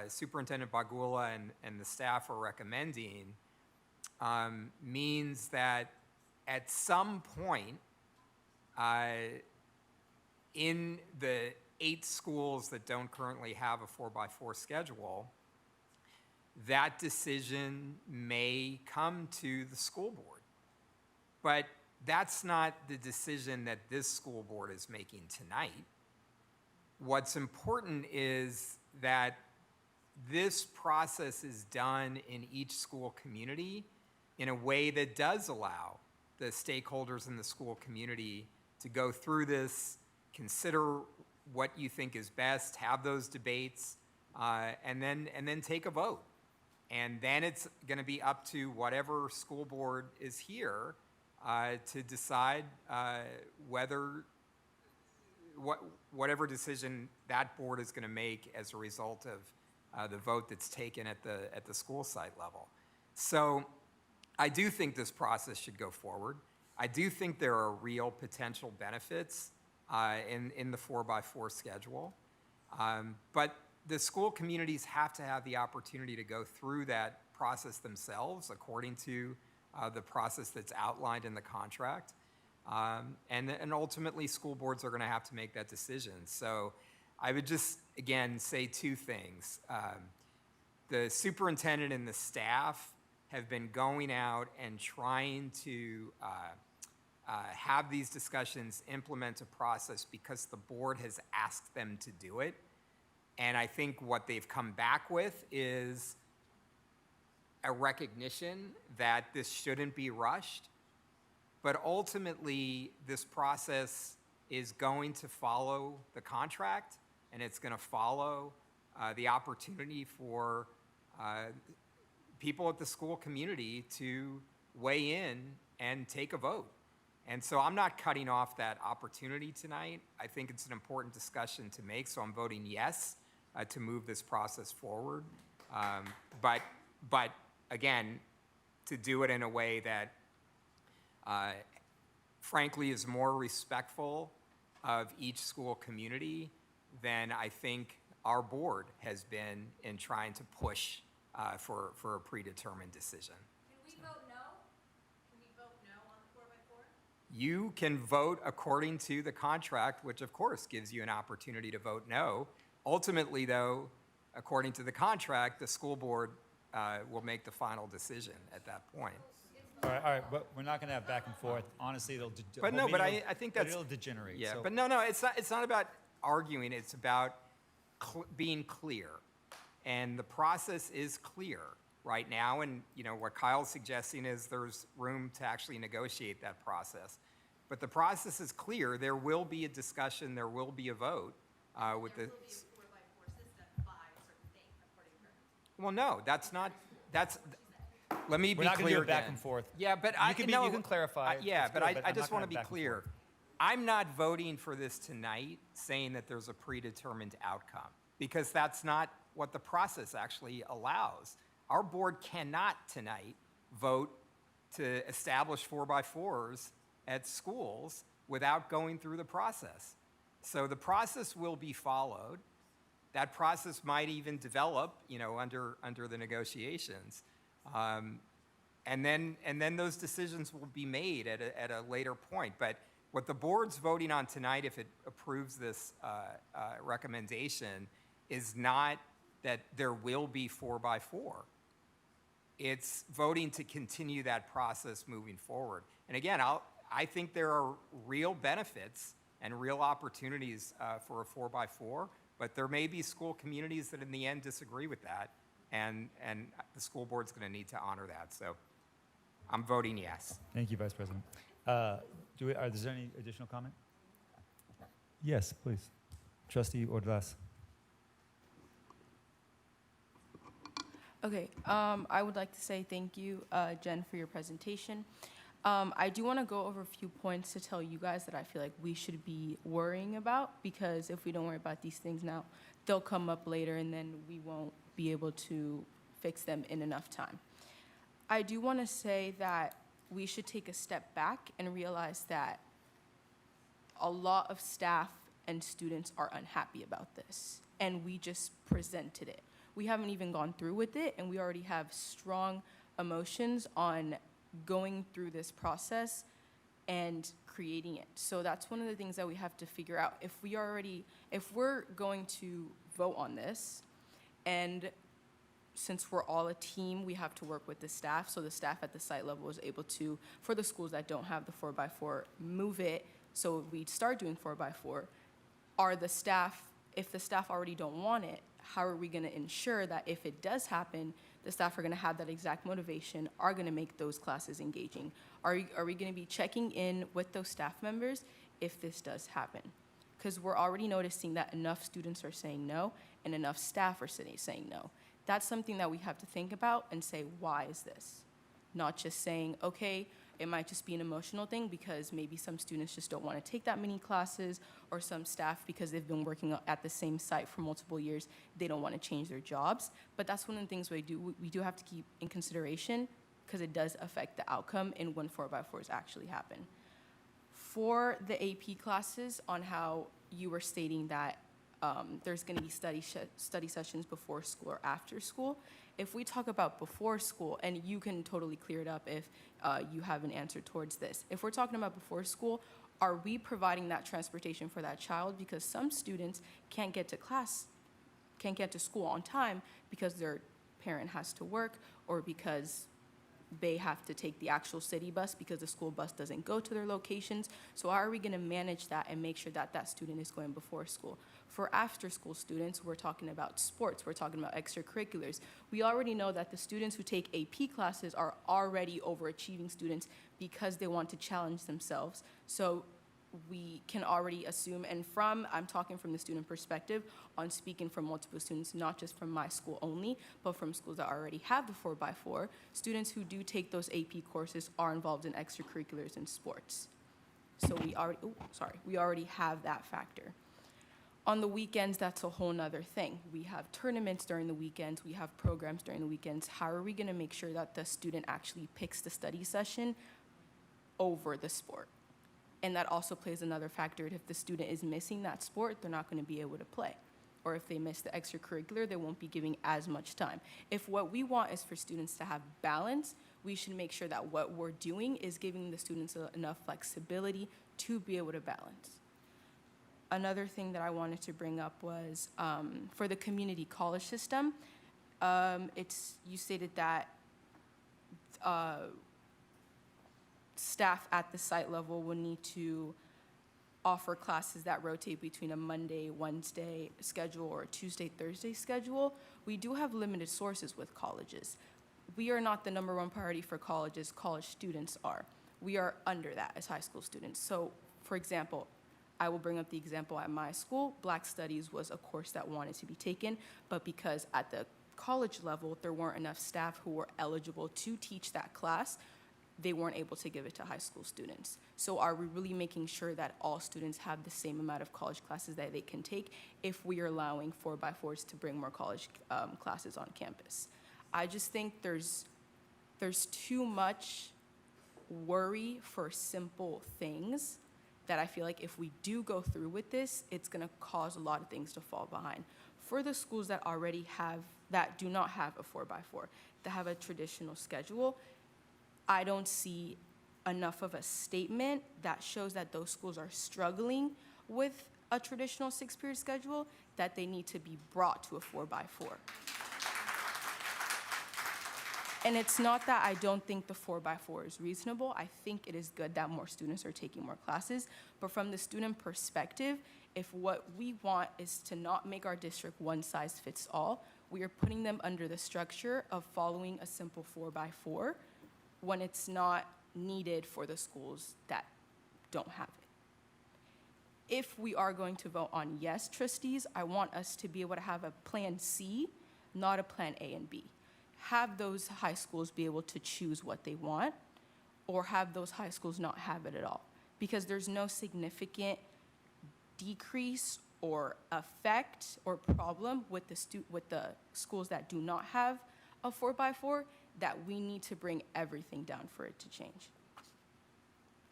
Superintendent Bagula and the staff are recommending means that at some point in the 8 schools that don't currently have a 4x4 schedule, that decision may come to the school board. But that's not the decision that this school board is making tonight. What's important is that this process is done in each school community in a way that does allow the stakeholders in the school community to go through this, consider what you think is best, have those debates, and then take a vote. And then it's going to be up to whatever school board is here to decide whatever decision that board is going to make as a result of the vote that's taken at the school site level. So I do think this process should go forward. I do think there are real potential benefits in the 4x4 schedule. But the school communities have to have the opportunity to go through that process themselves according to the process that's outlined in the contract. And ultimately, school boards are going to have to make that decision. So I would just, again, say 2 things. The superintendent and the staff have been going out and trying to have these discussions, implement a process because the board has asked them to do it. And I think what they've come back with is a recognition that this shouldn't be rushed. But ultimately, this process is going to follow the contract, and it's going to follow the opportunity for people at the school community to weigh in and take a vote. And so I'm not cutting off that opportunity tonight. I think it's an important discussion to make, so I'm voting yes to move this process forward. But again, to do it in a way that frankly is more respectful of each school community than I think our board has been in trying to push for a predetermined decision. Can we vote no? Can we vote no on the 4x4? You can vote according to the contract, which of course gives you an opportunity to vote no. Ultimately, though, according to the contract, the school board will make the final decision at that point. All right, but we're not going to have back and forth. Honestly, it'll. I think that's. It'll degenerate. Yeah, so. but no, it's not. It's not about arguing. It's about being clear, and the process is clear right now. And what Kyle's suggesting is there's room to actually negotiate that process, but the process is clear. There will be a discussion. There will be a vote with the. Well, no, that's not, let me We're be not gonna clear do it back again. and forth. Yeah, but You can be- you can clarify. Yeah, It's but good, but I I'm just not want to gonna be back and clear. forth. I'm not voting for this tonight saying that there's a predetermined outcome, because that's not what the process actually allows. Our board cannot tonight vote to establish 4x4s at schools without going through the process. So the process will be followed. That process might even develop, under the negotiations. And then those decisions will be made at a later point. But what the board's voting on tonight, if it approves this recommendation, is not that there will be 4x4. It's voting to continue that process moving forward. And again, I think there are real benefits and real opportunities for a 4x4, but there may be school communities that in the end disagree with that, and the school board's going to need to honor that. So I'm voting yes. Thank you, Vice President. Is there any additional comment? Yes, please. Trustee Ordaz. Okay, I would like to say thank you, Jen, for your presentation. I do want to go over a few points to tell you guys that I feel like we should be worrying about, because if we don't worry about these things now, they'll come up later and then we won't be able to fix them in enough time. I do want to say that we should take a step back and realize that a lot of staff and students are unhappy about this, and we just presented it. We haven't even gone through with it, and we already have strong emotions on going through this process and creating it. So that's one of the things that we have to figure out. If we're going to vote on this, and since we're all a team, we have to work with the staff. So the staff at the site level is able to, for the schools that don't have the 4x4, move it. So we start doing 4x4. If the staff already don't want it, how are we going to ensure that if it does happen, the staff are going to have that exact motivation, are going to make those classes engaging? Are we going to be checking in with those staff members if this does happen? Because we're already noticing that enough students are saying no and enough staff are saying no. That's something that we have to think about and say, why is this? Not just saying, okay, it might just be an emotional thing because maybe some students just don't want to take that many classes, or some staff, because they've been working at the same site for multiple years, they don't want to change their jobs. But that's one of the things we do have to keep in consideration, because it does affect the outcome in when 4x4s actually happen. For the AP classes, on how you were stating that there's going to be study sessions before school or after school. If we talk about before school, and you can totally clear it up if you have an answer towards this. If we're talking about before school, are we providing that transportation for that child? Because some students can't get to school on time because their parent has to work, or because they have to take the actual city bus because the school bus doesn't go to their locations. So how are we going to manage that and make sure that that student is going before school? For after-school students, we're talking about sports, we're talking about extracurriculars. We already know that the students who take AP classes are already overachieving students because they want to challenge themselves. So we can already assume, and I'm talking from the student perspective, on speaking from multiple students, not just from my school only, but from schools that already have the 4x4, students who do take those AP courses are involved in extracurriculars and sports. So we already have that factor. On the weekends, that's a whole nother thing. We have tournaments during the weekends, we have programs during the weekends. How are we gonna make sure that the student actually picks the study session over the sport? And that also plays another factor. If the student is missing that sport, they're not going to be able to play. Or if they miss the extracurricular, they won't be giving as much time. If what we want is for students to have balance, we should make sure that what we're doing is giving the students enough flexibility to be able to balance. Another thing that I wanted to bring up was for the community college system, you stated that staff at the site level will need to offer classes that rotate between a Monday, Wednesday schedule or a Tuesday, Thursday schedule. We do have limited sources with colleges. We are not the #1 priority for colleges. College students are. We are under that as high school students. So, for example, I will bring up the example at my school. Black Studies was a course that wanted to be taken, but because at the college level, there weren't enough staff who were eligible to teach that class. They weren't able to give it to high school students. So are we really making sure that all students have the same amount of college classes that they can take if we are allowing 4x4s to bring more college classes on campus? I just think there's too much worry for simple things that I feel like if we do go through with this, it's gonna cause a lot of things to fall behind. For the schools that already have, that do not have a 4x4, that have a traditional schedule, I don't see enough of a statement that shows that those schools are struggling with a traditional 6-period schedule, that they need to be brought to a 4x4. And it's not that I don't think the 4x4 is reasonable. I think it is good that more students are taking more classes. But from the student perspective, if what we want is to not make our district one size fits all, we are putting them under the structure of following a simple 4x4 when it's not needed for the schools that don't have it. If we are going to vote on yes, trustees, I want us to be able to have a plan C, not a plan A and B. Have those high schools be able to choose what they want, or have those high schools not have it at all. Because there's no significant decrease or effect or problem with the schools that do not have a 4x4 that we need to bring everything down for it to change. I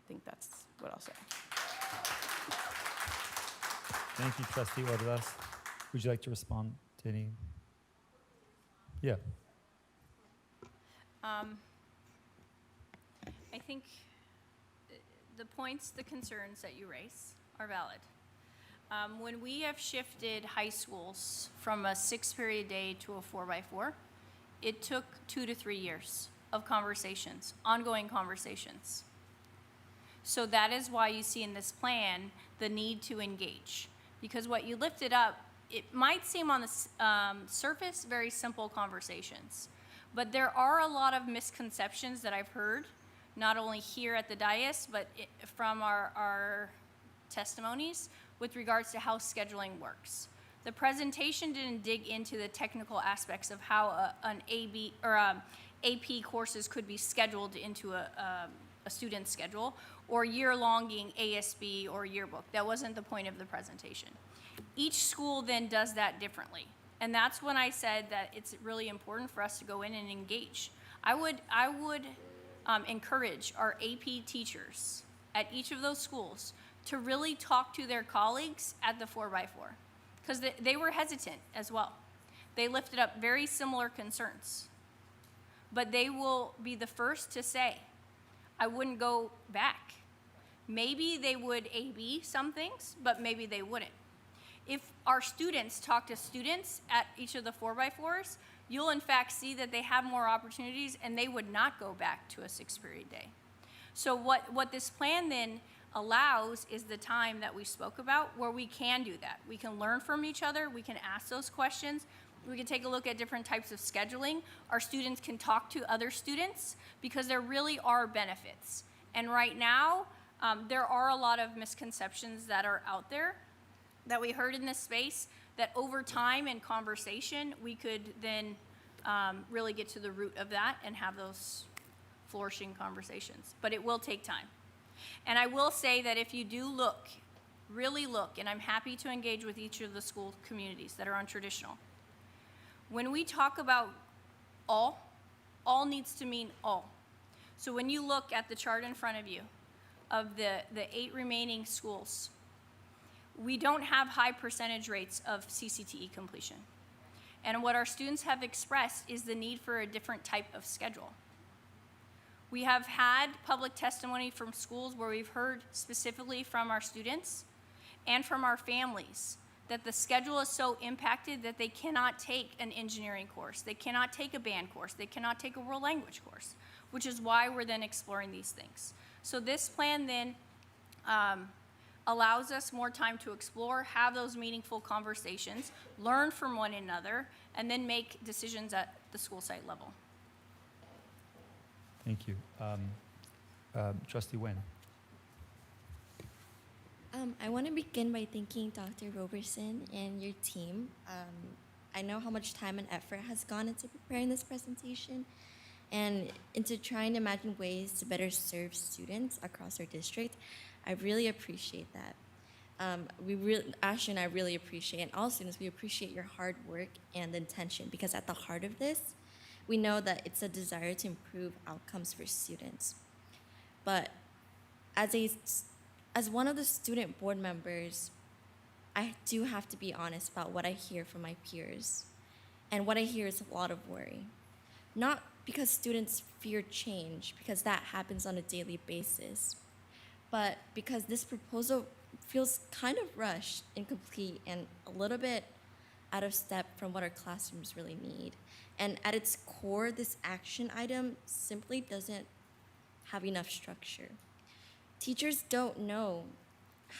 think that's what I'll say. Thank you, Trustee Ordaz. Would you like to respond to any? Yeah. I think the points, the concerns that you raise are valid. When we have shifted high schools from a 6-period day to a 4x4, it took 2 to 3 years of conversations, ongoing conversations. So that is why you see in this plan the need to engage. Because what you lifted up, it might seem on the surface very simple conversations, but there are a lot of misconceptions that I've heard, not only here at the dais, but from our testimonies with regards to how scheduling works. The presentation didn't dig into the technical aspects of how an AB or AP courses could be scheduled into a student's schedule, or year-longing ASB or yearbook. That wasn't the point of the presentation. Each school then does that differently. And that's when I said that it's really important for us to go in and engage. I would encourage our AP teachers at each of those schools to really talk to their colleagues at the 4x4, because they were hesitant as well. They lifted up very similar concerns, but they will be the first to say, I wouldn't go back. Maybe they would AB some things, but maybe they wouldn't. If our students talk to students at each of the 4x4s, you'll in fact see that they have more opportunities and they would not go back to a 6-period day. So what this plan then allows is the time that we spoke about where we can do that. We can learn from each other, we can ask those questions, we can take a look at different types of scheduling. Our students can talk to other students because there really are benefits. And right now, there are a lot of misconceptions that are out there that we heard in this space that over time and conversation, we could then really get to the root of that and have those flourishing conversations. But it will take time. And I will say that if you do look, really look, and I'm happy to engage with each of the school communities that are on traditional. When we talk about all needs to mean all. So when you look at the chart in front of you of the 8 remaining schools, we don't have high percentage rates of CCTE completion. And what our students have expressed is the need for a different type of schedule. We have had public testimony from schools where we've heard specifically from our students and from our families that the schedule is so impacted that they cannot take an engineering course, they cannot take a band course, they cannot take a world language course, which is why we're then exploring these things. So this plan then allows us more time to explore, have those meaningful conversations, learn from one another, and then make decisions at the school site level. Thank you. Trustee Nguyen. I want to begin by thanking Dr. Roberson and your team. I know how much time and effort has gone into preparing this presentation and into trying to imagine ways to better serve students across our district. I really appreciate that. Ashley and I really appreciate, and all students, we appreciate your hard work and intention, because at the heart of this, we know that it's a desire to improve outcomes for students. But as one of the student board members, I do have to be honest about what I hear from my peers. And what I hear is a lot of worry. Not because students fear change, because that happens on a daily basis, but because this proposal feels kind of rushed, incomplete, and a little bit out of step from what our classrooms really need. And at its core, this action item simply doesn't have enough structure. Teachers don't know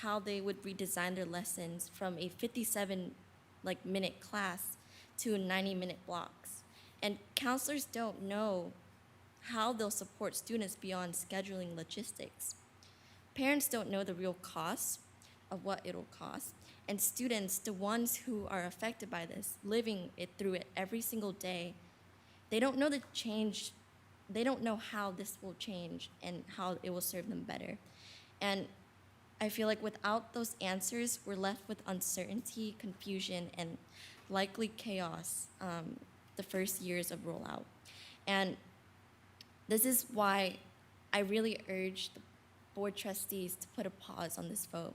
how they would redesign their lessons from a 57-minute class to 90-minute blocks. And counselors don't know how they'll support students beyond scheduling logistics. Parents don't know the real cost of what it'll cost. And students, the ones who are affected by this, living through it every single day, they don't know the change. They don't know how this will change and how it will serve them better. And I feel like without those answers, we're left with uncertainty, confusion, and likely chaos the first years of rollout. And this is why I really urge the board trustees to put a pause on this vote,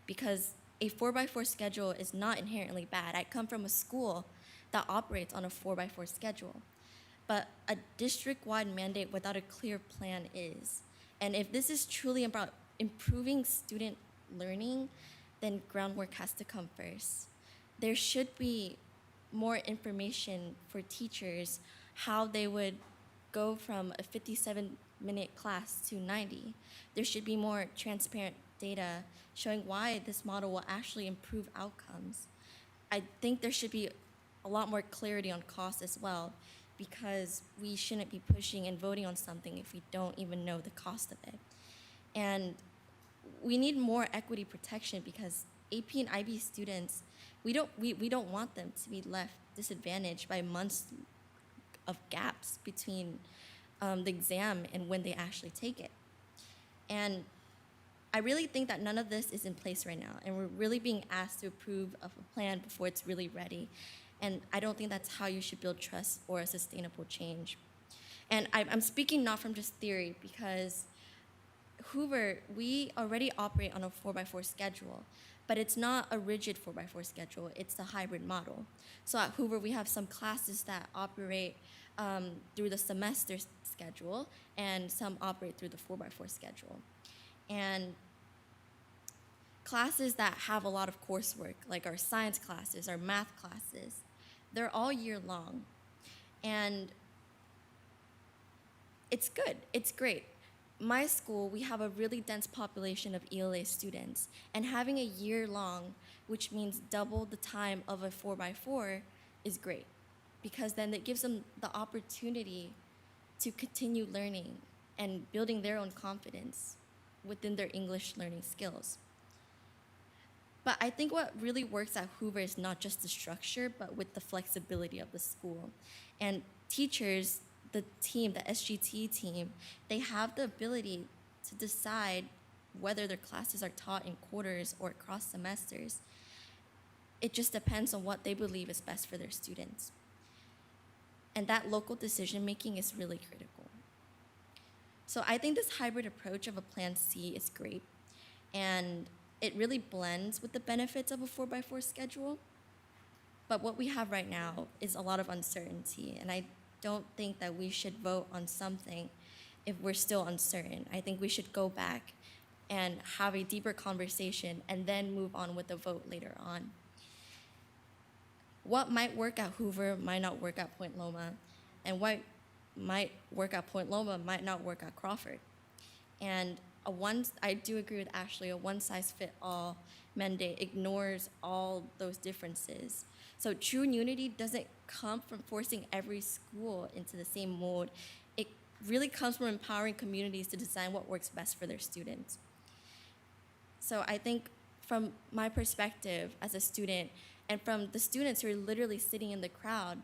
because a 4x4 schedule is not inherently bad. I come from a school that operates on a 4x4 schedule, but a district-wide mandate without a clear plan is. And if this is truly about improving student learning, then groundwork has to come first. There should be more information for teachers how they would go from a 57-minute class to 90. There should be more transparent data showing why this model will actually improve outcomes. I think there should be a lot more clarity on cost as well, because we shouldn't be pushing and voting on something if we don't even know the cost of it. And we need more equity protection, because AP and IB students, we don't want them to be left disadvantaged by months of gaps between the exam and when they actually take it. And I really think that none of this is in place right now, and we're really being asked to approve of a plan before it's really ready. And I don't think that's how you should build trust or a sustainable change. And I'm speaking not from just theory, because Hoover, we already operate on a 4x4 schedule, but it's not a rigid 4x4 schedule, it's the hybrid model. So at Hoover, we have some classes that operate through the semester schedule, and some operate through the 4x4 schedule. And classes that have a lot of coursework, like our science classes, our math classes, they're all year long. And it's good, it's great. My school, we have a really dense population of ELA students, and having a year long, which means double the time of a 4x4, is great, because then it gives them the opportunity to continue learning and building their own confidence within their English learning skills. But I think what really works at Hoover is not just the structure, but with the flexibility of the school. And teachers, the team, the SGT team, they have the ability to decide whether their classes are taught in quarters or across semesters. It just depends on what they believe is best for their students. And that local decision-making is really critical. So I think this hybrid approach of a Plan C is great, and it really blends with the benefits of a 4x4 schedule. But what we have right now is a lot of uncertainty, and I don't think that we should vote on something if we're still uncertain. I think we should go back and have a deeper conversation and then move on with the vote later on. What might work at Hoover might not work at Point Loma, and what might work at Point Loma might not work at Crawford. And I do agree with Ashley, a one-size-fits-all mandate ignores all those differences. So true unity doesn't come from forcing every school into the same mold. It really comes from empowering communities to design what works best for their students. So I think from my perspective as a student And from the students who are literally sitting in the crowd,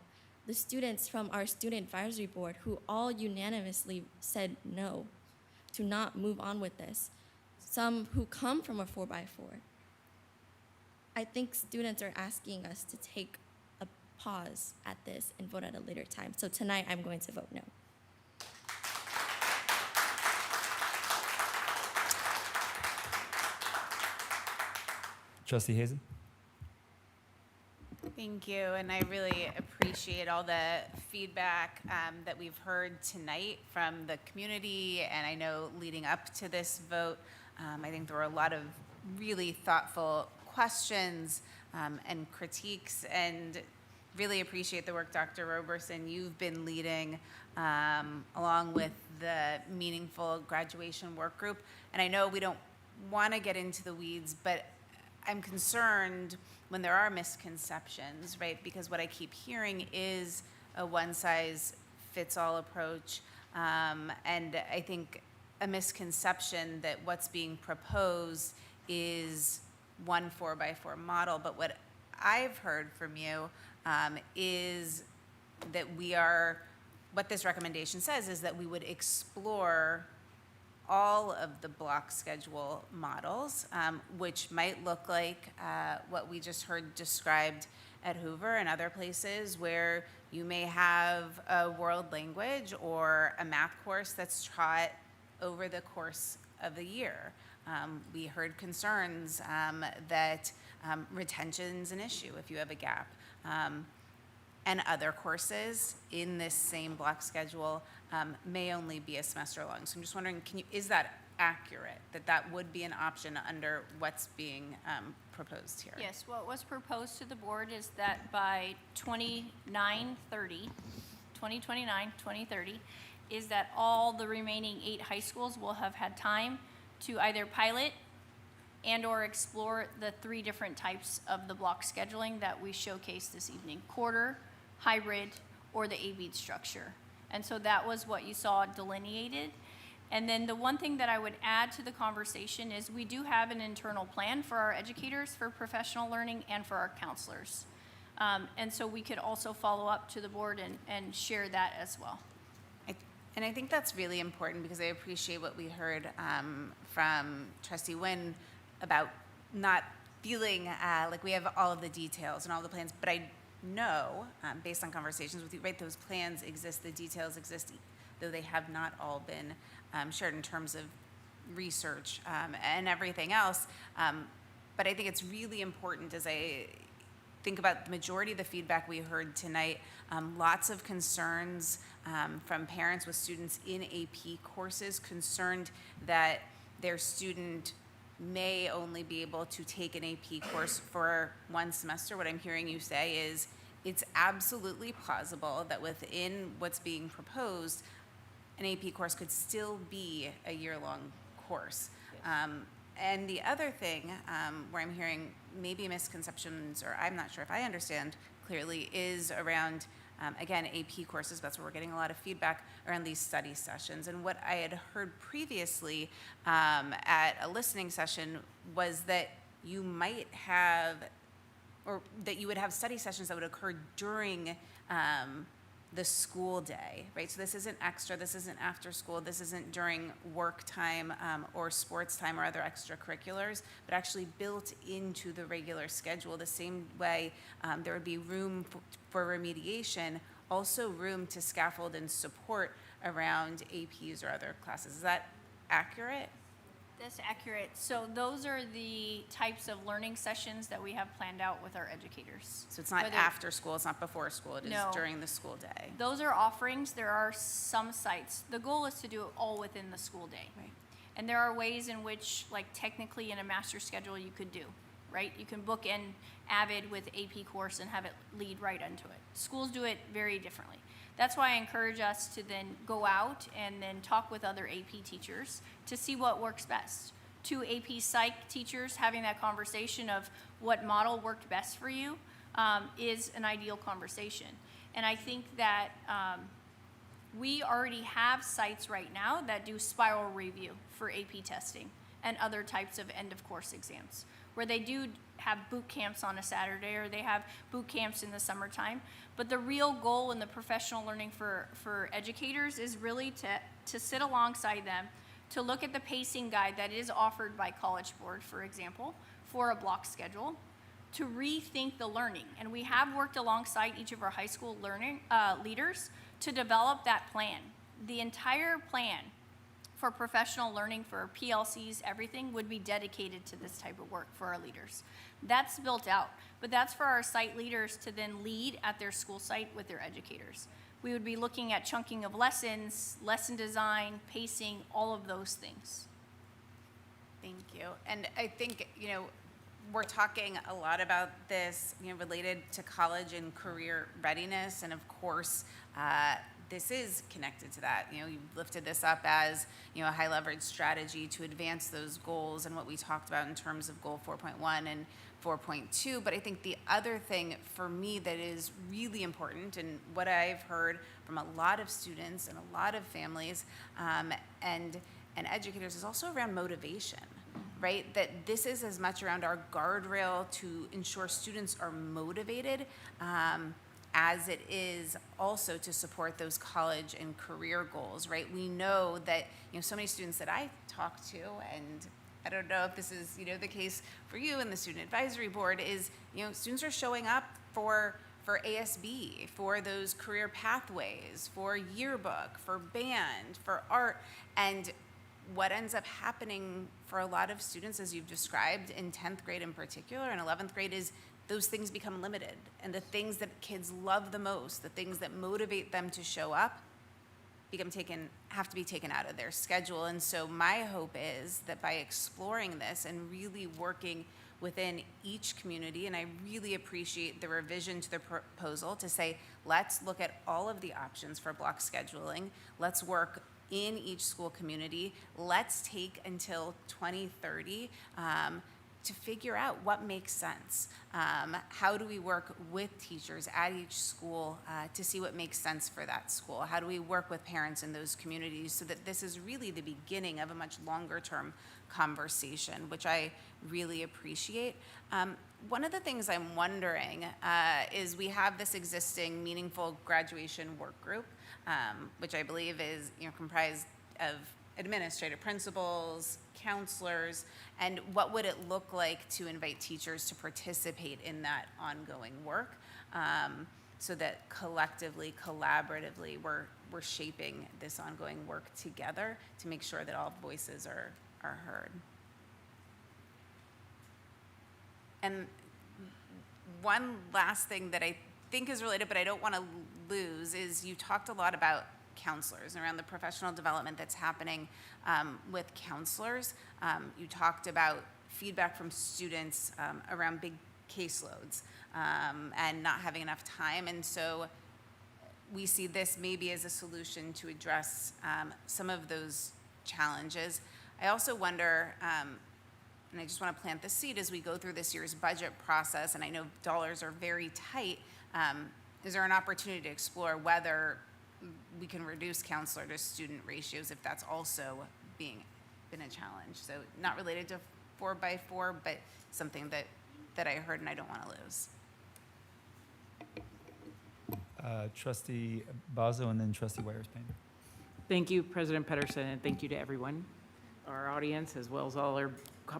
the students from our student advisory board who all unanimously said no, to not move on with this. Some who come from a 4x4. I think students are asking us to take a pause at this and vote at a later time. So tonight I'm going to vote no. Trustee Hazen? Thank you, and I really appreciate all the feedback that we've heard tonight from the community, and I know leading up to this vote, I think there were a lot of really thoughtful questions and critiques, and really appreciate the work, Dr. Roberson, you've been leading along with the meaningful graduation work group. And I know we don't want to get into the weeds, but I'm concerned when there are misconceptions, right? Because what I keep hearing is a one-size-fits-all approach. And I think a misconception that what's being proposed is one 4x4 model. But what I've heard from you is that what this recommendation says is that we would explore all of the block schedule models, which might look like what we just heard described at Hoover and other places where you may have a world language or a math course that's taught over the course of the year. We heard concerns that retention's an issue if you have a gap. And other courses in this same block schedule may only be a semester long. So I'm just wondering, is that accurate, that would be an option under what's being proposed here? Yes, what was proposed to the board is that by 2029, is that all the remaining 8 high schools will have had time to either pilot and or explore the 3 different types of the block scheduling that we showcased this evening: quarter, hybrid, or the A-beat structure. And so that was what you saw delineated. And then the one thing that I would add to the conversation is we do have an internal plan for our educators, for professional learning, and for our counselors. And so we could also follow up to the board and share that as well. And I think that's really important because I appreciate what we heard from Trustee Nguyen about not feeling like we have all of the details and all the plans, but I know, based on conversations with you, right, those plans exist, the details exist, though they have not all been shared in terms of research and everything else. But I think it's really important as I think about the majority of the feedback we heard tonight, lots of concerns from parents with students in AP courses concerned that their student may only be able to take an AP course for 1 semester. What I'm hearing you say is it's absolutely plausible that within what's being proposed, an AP course could still be a year-long course. And the other thing where I'm hearing maybe misconceptions, or I'm not sure if I understand clearly, is around, again, AP courses. That's where we're getting a lot of feedback around these study sessions. And what I had heard previously at a listening session was that you might have, or that you would have study sessions that would occur during the school day, right? So this isn't extra, this isn't after school, this isn't during work time or sports time or other extracurriculars, but actually built into the regular schedule the same way there would be room for remediation, also room to scaffold and support around APs or other classes. Is that accurate? That's accurate. So those are the types of learning sessions that we have planned out with our educators. So it's not after school, it's not before school, it is No. during the school day. Those are offerings. There are some sites. The goal is to do it all within the school day. Right. And there are ways in which, like technically in a master schedule, you could do, right? You can book in Avid with AP course and have it lead right into it. Schools do it very differently. That's why I encourage us to then go out and then talk with other AP teachers to see what works best. 2 AP psych teachers having that conversation of what model worked best for you is an ideal conversation. And I think that we already have sites right now that do spiral review for AP testing and other types of end of course exams. where they do have boot camps on a Saturday, or they have boot camps in the summertime. But the real goal in the professional learning for educators is really to sit alongside them, to look at the pacing guide that is offered by College Board, for example, for a block schedule, to rethink the learning. And we have worked alongside each of our high school learning leaders to develop that plan. The entire plan for professional learning, for PLCs, everything would be dedicated to this type of work for our leaders. That's built out, but that's for our site leaders to then lead at their school site with their educators. We would be looking at chunking of lessons, lesson design, pacing, all of those things. Thank you. And I think, we're talking a lot about this, related to college and career readiness. And of course, this is connected to that. You lifted this up as, a high leverage strategy to advance those goals and what we talked about in terms of goal 4.1 and 4.2. But I think the other thing for me that is really important, and what I've heard from a lot of students and a lot of families and educators, is also around motivation. Right? That this is as much around our guardrail to ensure students are motivated as it is also to support those college and career goals, right? We know that, so many students that I talk to, and I don't know if this is, the case for you and the Student Advisory Board, is, students are showing up for ASB, for those career pathways, for yearbook, for band, for art, and what ends up happening for a lot of students, as you've described, in 10th grade in particular and 11th grade, is those things become limited. And the things that kids love the most, the things that motivate them to show up, have to be taken out of their schedule. And so my hope is that by exploring this and really working within each community, and I really appreciate the revision to the proposal to say, let's look at all of the options for block scheduling. Let's work in each school community. Let's take until 2030 to figure out what makes sense. How do we work with teachers at each school to see what makes sense for that school? How do we work with parents in those communities so that this is really the beginning of a much longer term conversation, which I really appreciate. One of the things I'm wondering is we have this existing meaningful graduation work group, which I believe is comprised of administrative principals, counselors, and what would it look like to invite teachers to participate in that ongoing work so that collectively, collaboratively, we're shaping this ongoing work together to make sure that all voices are heard. And one last thing that I think is related, but I don't want to lose, is you talked a lot about counselors and around the professional development that's happening with counselors. You talked about feedback from students around big caseloads and not having enough time. And so we see this maybe as a solution to address some of those challenges. I also wonder, and I just want to plant the seed as we go through this year's budget process, and I know dollars are very tight, is there an opportunity to explore whether we can reduce counselor to student ratios if that's also been a challenge? So not related to 4x4, but something that I heard and I don't want to lose. Trustee Bazo and then Trustee Weyers-Payne. Thank you, President Pedersen, and thank you to everyone, our audience, as well as all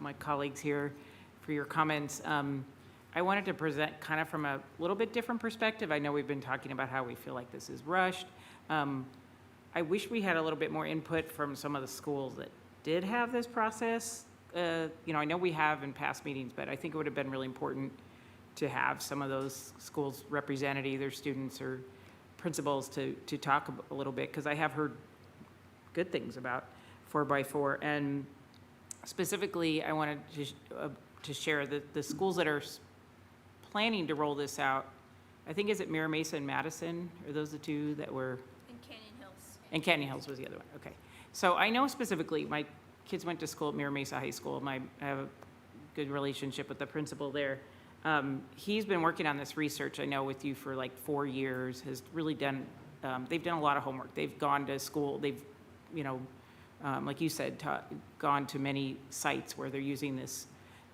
my colleagues here for your comments. I wanted to present kind of from a little bit different perspective. I know we've been talking about how we feel like this is rushed. I wish we had a little bit more input from some of the schools that did have this process. I know we have in past meetings, but I think it would have been really important to have some of those schools represented, either students or principals, to talk a little bit, because I have heard good things about 4x4. And specifically, I wanted to share that the schools that are planning to roll this out, I think, is it Mira Mesa and Madison? Are those the two that were? And Canyon Hills. And Canyon Hills was the other one, okay. So I know specifically, my kids went to school at Mira Mesa High School. I have a good relationship with the principal there. He's been working on this research, I know, with you for like 4 years, has really done, they've done a lot of homework. They've gone to school, they've, like you said, gone to many sites where they're using this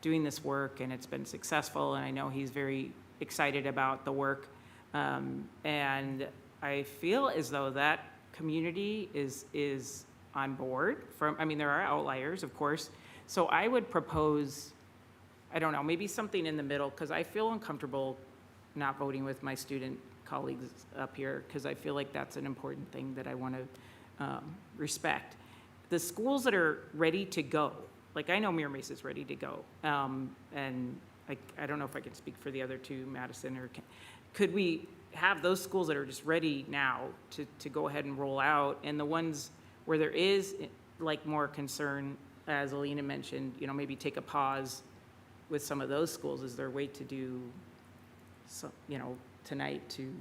doing this work, and it's been successful, and I know he's very excited about the work. And I feel as though that community is on board. I mean, there are outliers, of course. So I would propose, I don't know, maybe something in the middle, because I feel uncomfortable not voting with my student colleagues up here, because I feel like that's an important thing that I want to respect. The schools that are ready to go, like I know Mira Mesa is ready to go, and I don't know if I can speak for the other two, Madison, or could we have those schools that are just ready now to go ahead and roll out, and the ones where there is like more concern, as Alina mentioned, you know, maybe take a pause with some of those schools. Is there a way to do, you know, tonight to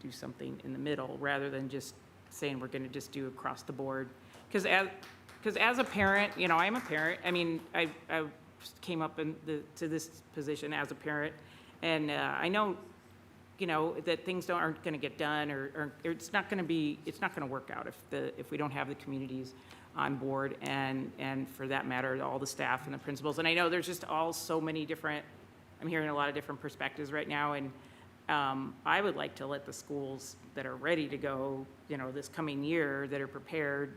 do something in the middle rather than just saying we're going to just do across the board? Because as a parent, you know, I'm a parent. I mean, I came up to this position as a parent, and I know, you know, that things aren't going to get done, or it's not going to work out if we don't have the communities on board, and for that matter, all the staff and the principals. And I know there's just all so many different, I'm hearing a lot of different perspectives right now, and I would like to let the schools that are ready to go, you know, this coming year, that are prepared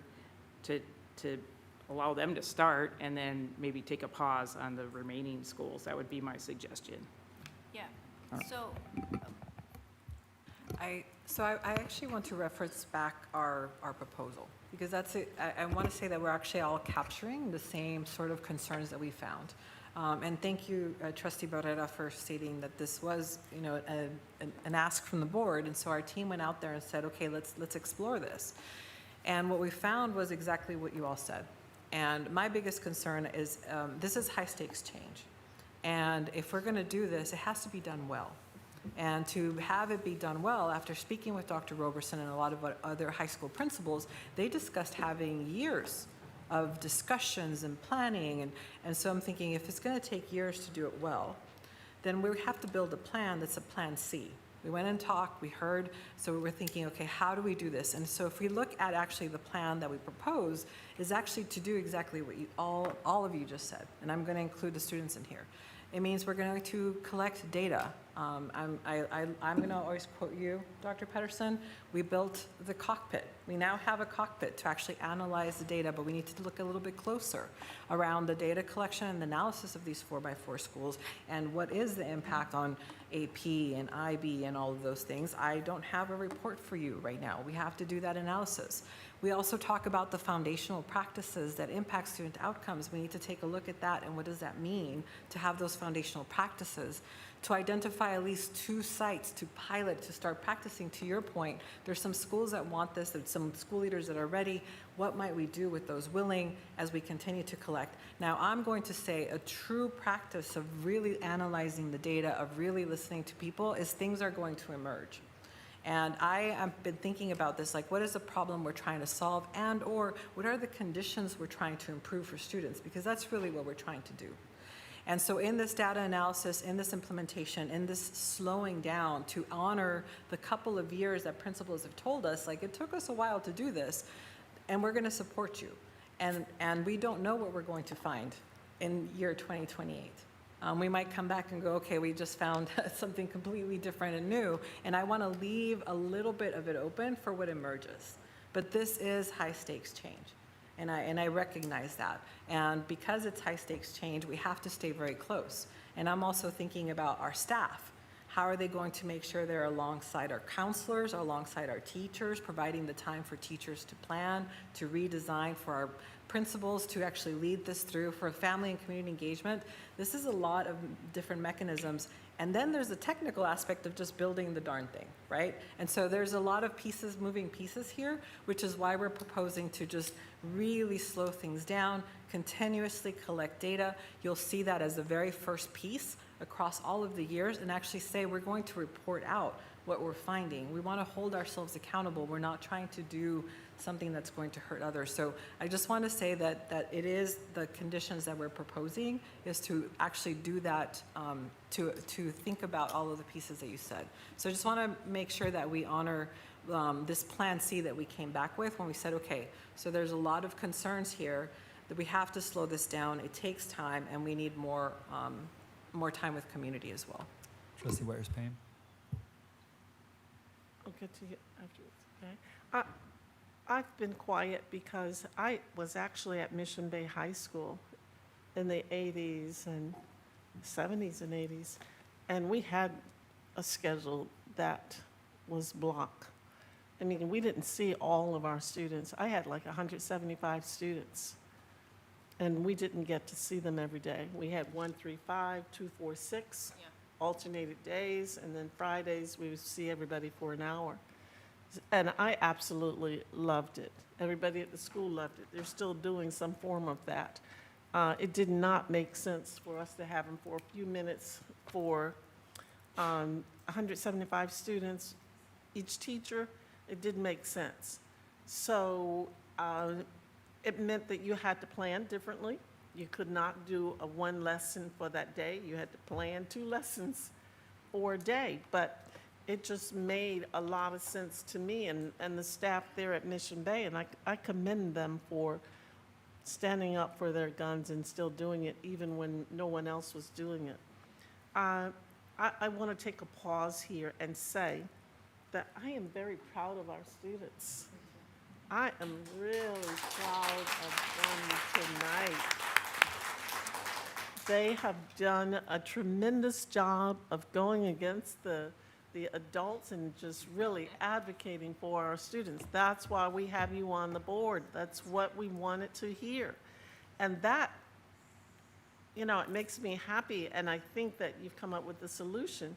to allow them to start, and then maybe take a pause on the remaining schools. That would be my suggestion. Yeah, Oh. so I actually want to reference back our proposal, because that's it. I want to say that we're actually all capturing the same sort of concerns that we found. And thank you, Trustee Barrera, for stating that this was, you know, an ask from the board. And so our team went out there and said, okay, let's explore this. And what we found was exactly what you all said. And my biggest concern is this is high stakes change. And if we're going to do this, it has to be done well. And to have it be done well, after speaking with Dr. Roberson and a lot of other high school principals, they discussed having years of discussions and planning. And so I'm thinking, if it's going to take years to do it well, then we have to build a plan that's a plan C. We went and talked, we heard, so we were thinking, okay, how do we do this? And so if we look at actually the plan that we propose, is actually to do exactly what you all of you just said, and I'm going to include the students in here. It means we're going to collect data. I'm going to always quote you, Dr. Pedersen. We built the cockpit. We now have a cockpit to actually analyze the data, but we need to look a little bit closer around the data collection and analysis of these 4x4 schools, and what is the impact on AP and IB and all of those things. I don't have a report for you right now. We have to do that analysis. We also talk about the foundational practices that impact student outcomes. We need to take a look at that, and what does that mean to have those foundational practices, to identify at least 2 sites to pilot, to start practicing. To your point, there's some schools that want this, there's some school leaders that are ready. What might we do with those willing as we continue to collect? Now, I'm going to say a true practice of really analyzing the data, of really listening to people, is things are going to emerge. And I have been thinking about this, like, what is the problem we're trying to solve, and or what are the conditions we're trying to improve for students, because that's really what we're trying to do. And so in this data analysis, in this implementation, in this slowing down to honor the couple of years that principals have told us, like, it took us a while to do this, and we're going to support you. And we don't know what we're going to find in year 2028. We might come back and go, okay, we just found something completely different and new, and I want to leave a little bit of it open for what emerges. But this is high stakes change, and I recognize that. And because it's high stakes change, we have to stay very close. And I'm also thinking about our staff. How are they going to make sure they're alongside our counselors, alongside our teachers, providing the time for teachers to plan, to redesign, for our principals to actually lead this through, for family and community engagement? This is a lot of different mechanisms. And then there's the technical aspect of just building the darn thing, right? And so there's a lot of pieces, moving pieces here, which is why we're proposing to just really slow things down, continuously collect data. You'll see that as the very first piece across all of the years, and actually say we're going to report out what we're finding. We want to hold ourselves accountable. We're not trying to do something that's going to hurt others. So I just want to say that it is the conditions that we're proposing is to actually do that, to think about all of the pieces that you said. So I just want to make sure that we honor this Plan C that we came back with when we said, okay, so there's a lot of concerns here. that we have to slow this down. It takes time, and we need more time with community as well. Trustee Weyers-Payne? I'll get to you afterwards, okay? I've been quiet because I was actually at Mission Bay High School in the 80s and 70s and 80s, and we had a schedule that was block. I mean, we didn't see all of our students. I had like 175 students, and we didn't get to see them every day. We had 135, 246, alternated days, and then Fridays we would see everybody for an hour. And I absolutely loved it. Everybody at the school loved it. They're still doing some form of that. It did not make sense for us to have them for a few minutes for 175 students, each teacher. It didn't make sense. So it meant that you had to plan differently. You could not do a one lesson for that day. You had to plan 2 lessons for a day. But it just made a lot of sense to me and the staff there at Mission Bay. And I commend them for standing up for their guns and still doing it even when no one else was doing it. I want to take a pause here and say that I am very proud of our students. I am really proud of them tonight. They have done a tremendous job of going against the adults and just really advocating for our students. That's why we have you on the board. That's what we wanted to hear. And that, it makes me happy, and I think that you've come up with the solution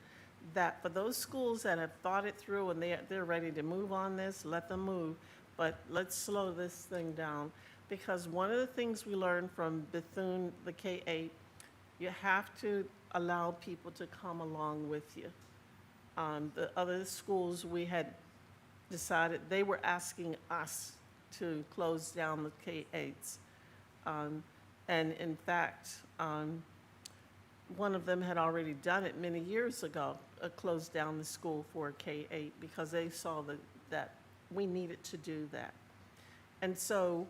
that for those schools that have thought it through and they're ready to move on this, let them move, but let's slow this thing down. Because one of the things we learned from Bethune, the K-8, you have to allow people to come along with you. The other schools, we had decided, they were asking us to close down the K-8s. And in fact, one of them had already done it many years ago, closed down the school for a K-8 because they saw that we needed to do that. And so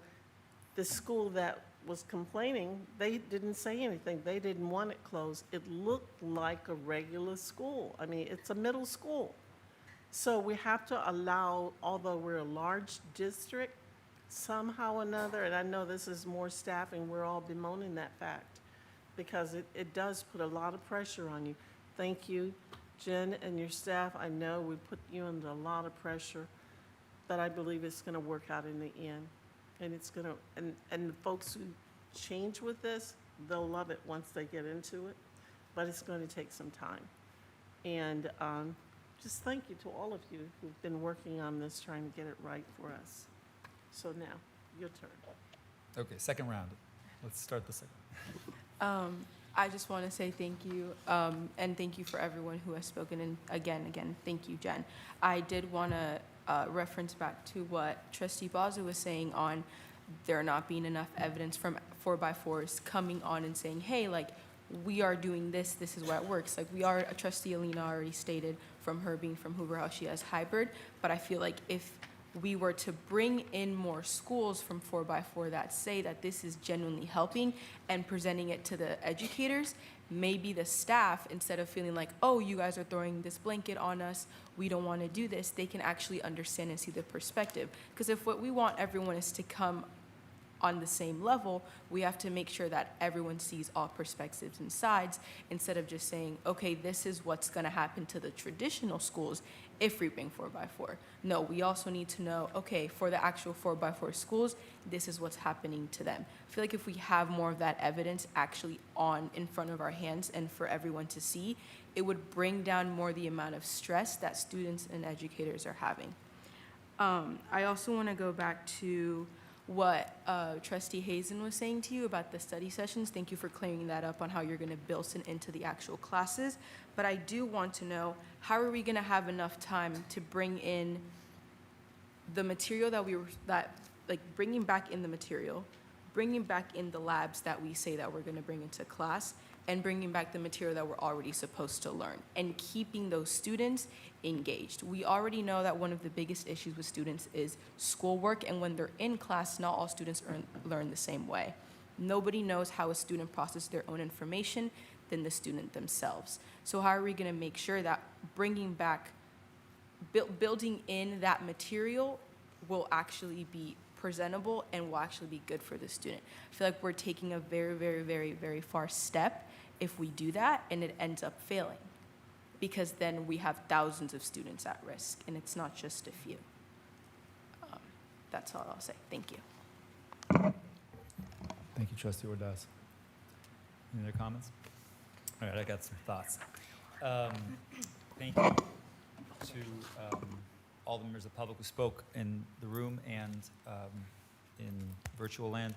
the school that was complaining, they didn't say anything. They didn't want it closed. It looked like a regular school. I mean, it's a middle school. So we have to allow, although we're a large district, somehow or another, and I know this is more staffing, we're all bemoaning that fact because it does put a lot of pressure on you. Thank you, Jen and your staff. I know we put you under a lot of pressure, but I believe it's going to work out in the end. And it's going to, and the folks who change with this, they'll love it once they get into it, but it's going to take some time. And just thank you to all of you who've been working on this, trying to get it right for us. So now, your turn. Okay, second round. Let's start the second. I just want to say thank you, and thank you for everyone who has spoken. And again, thank you, Jen. I did want to reference back to what Trustee Bazu was saying on there not being enough evidence from 4x4s coming on and saying, hey, like, we are doing this is why it works. Like, Trustee Alina already stated from her being from Hoover House, she has hybrid, but I feel like if we were to bring in more schools from 4x4 that say that this is genuinely helping and presenting it to the educators, maybe the staff, instead of feeling like, oh, you guys are throwing this blanket on us, we don't want to do this, they can actually understand and see the perspective. Because if what we want everyone is to come on the same level, we have to make sure that everyone sees all perspectives and sides instead of just saying, okay, this is what's going to happen to the traditional schools if we bring 4x4. No, we also need to know, okay, for the actual 4x4 schools, this is what's happening to them. I feel like if we have more of that evidence actually in front of our hands and for everyone to see, it would bring down more the amount of stress that students and educators are having. I also want to go back to what Trustee Hazen was saying to you about the study sessions. Thank you for clearing that up on how you're going to build it into the actual classes. But I do want to know, how are we going to have enough time to bring in the material bringing back in the material, bringing back in the labs that we say that we're going to bring into class, and bringing back the material that we're already supposed to learn and keeping those students engaged. We already know that one of the biggest issues with students is schoolwork, and when they're in class, not all students learn the same way. Nobody knows how a student processes their own information than the student themselves. So how are we going to make sure that bringing back, building in that material will actually be presentable and will actually be good for the student? I feel like we're taking a very, very, very, very far step if we do that and it ends up failing, because then we have thousands of students at risk, and it's not just a few. That's all I'll say. Thank you. Thank you, Trustee Ordaz. Any other comments? All right, I got some thoughts. Thank you to all the members of the public who spoke in the room and in virtual land.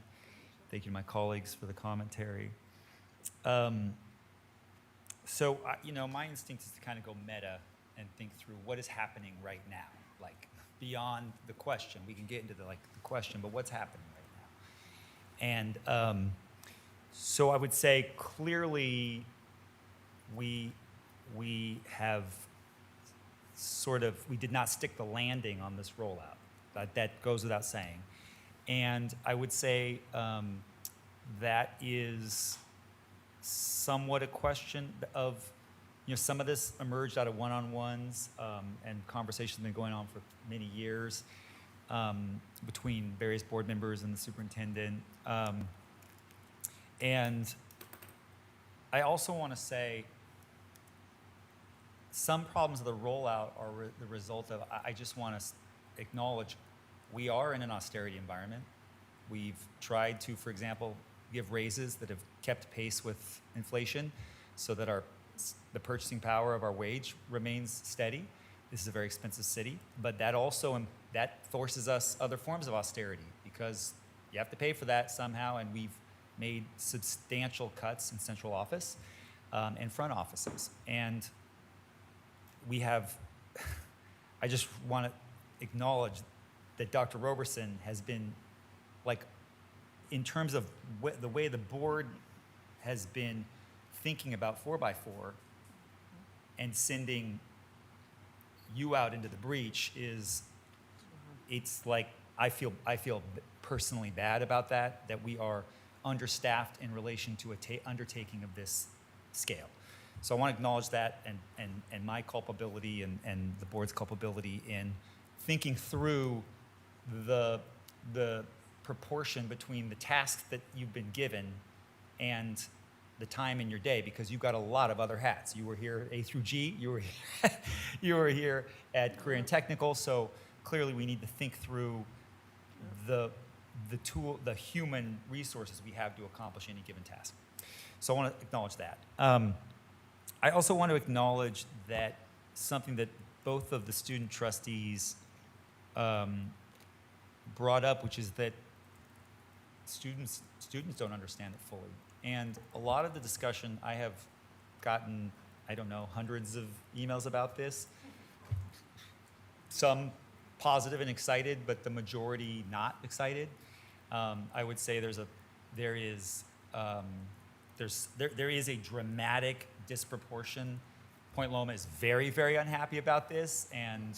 Thank you to my colleagues for the commentary. So, my instinct is to kind of go meta and think through what is happening right now, like beyond the question. We can get into the question, but what's happening right now? And so I would say clearly we have we did not stick the landing on this rollout. That goes without saying. And I would say that is somewhat a question of, some of this emerged out of one-on-ones and conversations have been going on for many years between various board members and the superintendent. And I also want to say some problems of the rollout are the result of, I just want to acknowledge, we are in an austerity environment. We've tried to, for example, give raises that have kept pace with inflation so that the purchasing power of our wage remains steady. This is a very expensive city, but that also, that forces us other forms of austerity because you have to pay for that somehow, and we've made substantial cuts in central office and front offices. And we have, I just want to acknowledge that Dr. Roberson has been, in terms of the way the board has been thinking about 4x4 and sending you out into the breach it's like, I feel personally bad about that we are understaffed in relation to a undertaking of this scale. So I want to acknowledge that and my culpability and the board's culpability in thinking through the proportion between the tasks that you've been given and the time in your day, because you've got a lot of other hats. You were here A through G, you were here at Career and Technical, so clearly we need to think through the the human resources we have to accomplish any given task. So I want to acknowledge that. I also want to acknowledge that something that both of the student trustees brought up, which is that students don't understand it fully. And a lot of the discussion, I have gotten, I don't know, hundreds of emails about this. Some positive and excited, but the majority not excited. I would say there is a dramatic disproportion. Point Loma is very, very unhappy about this, and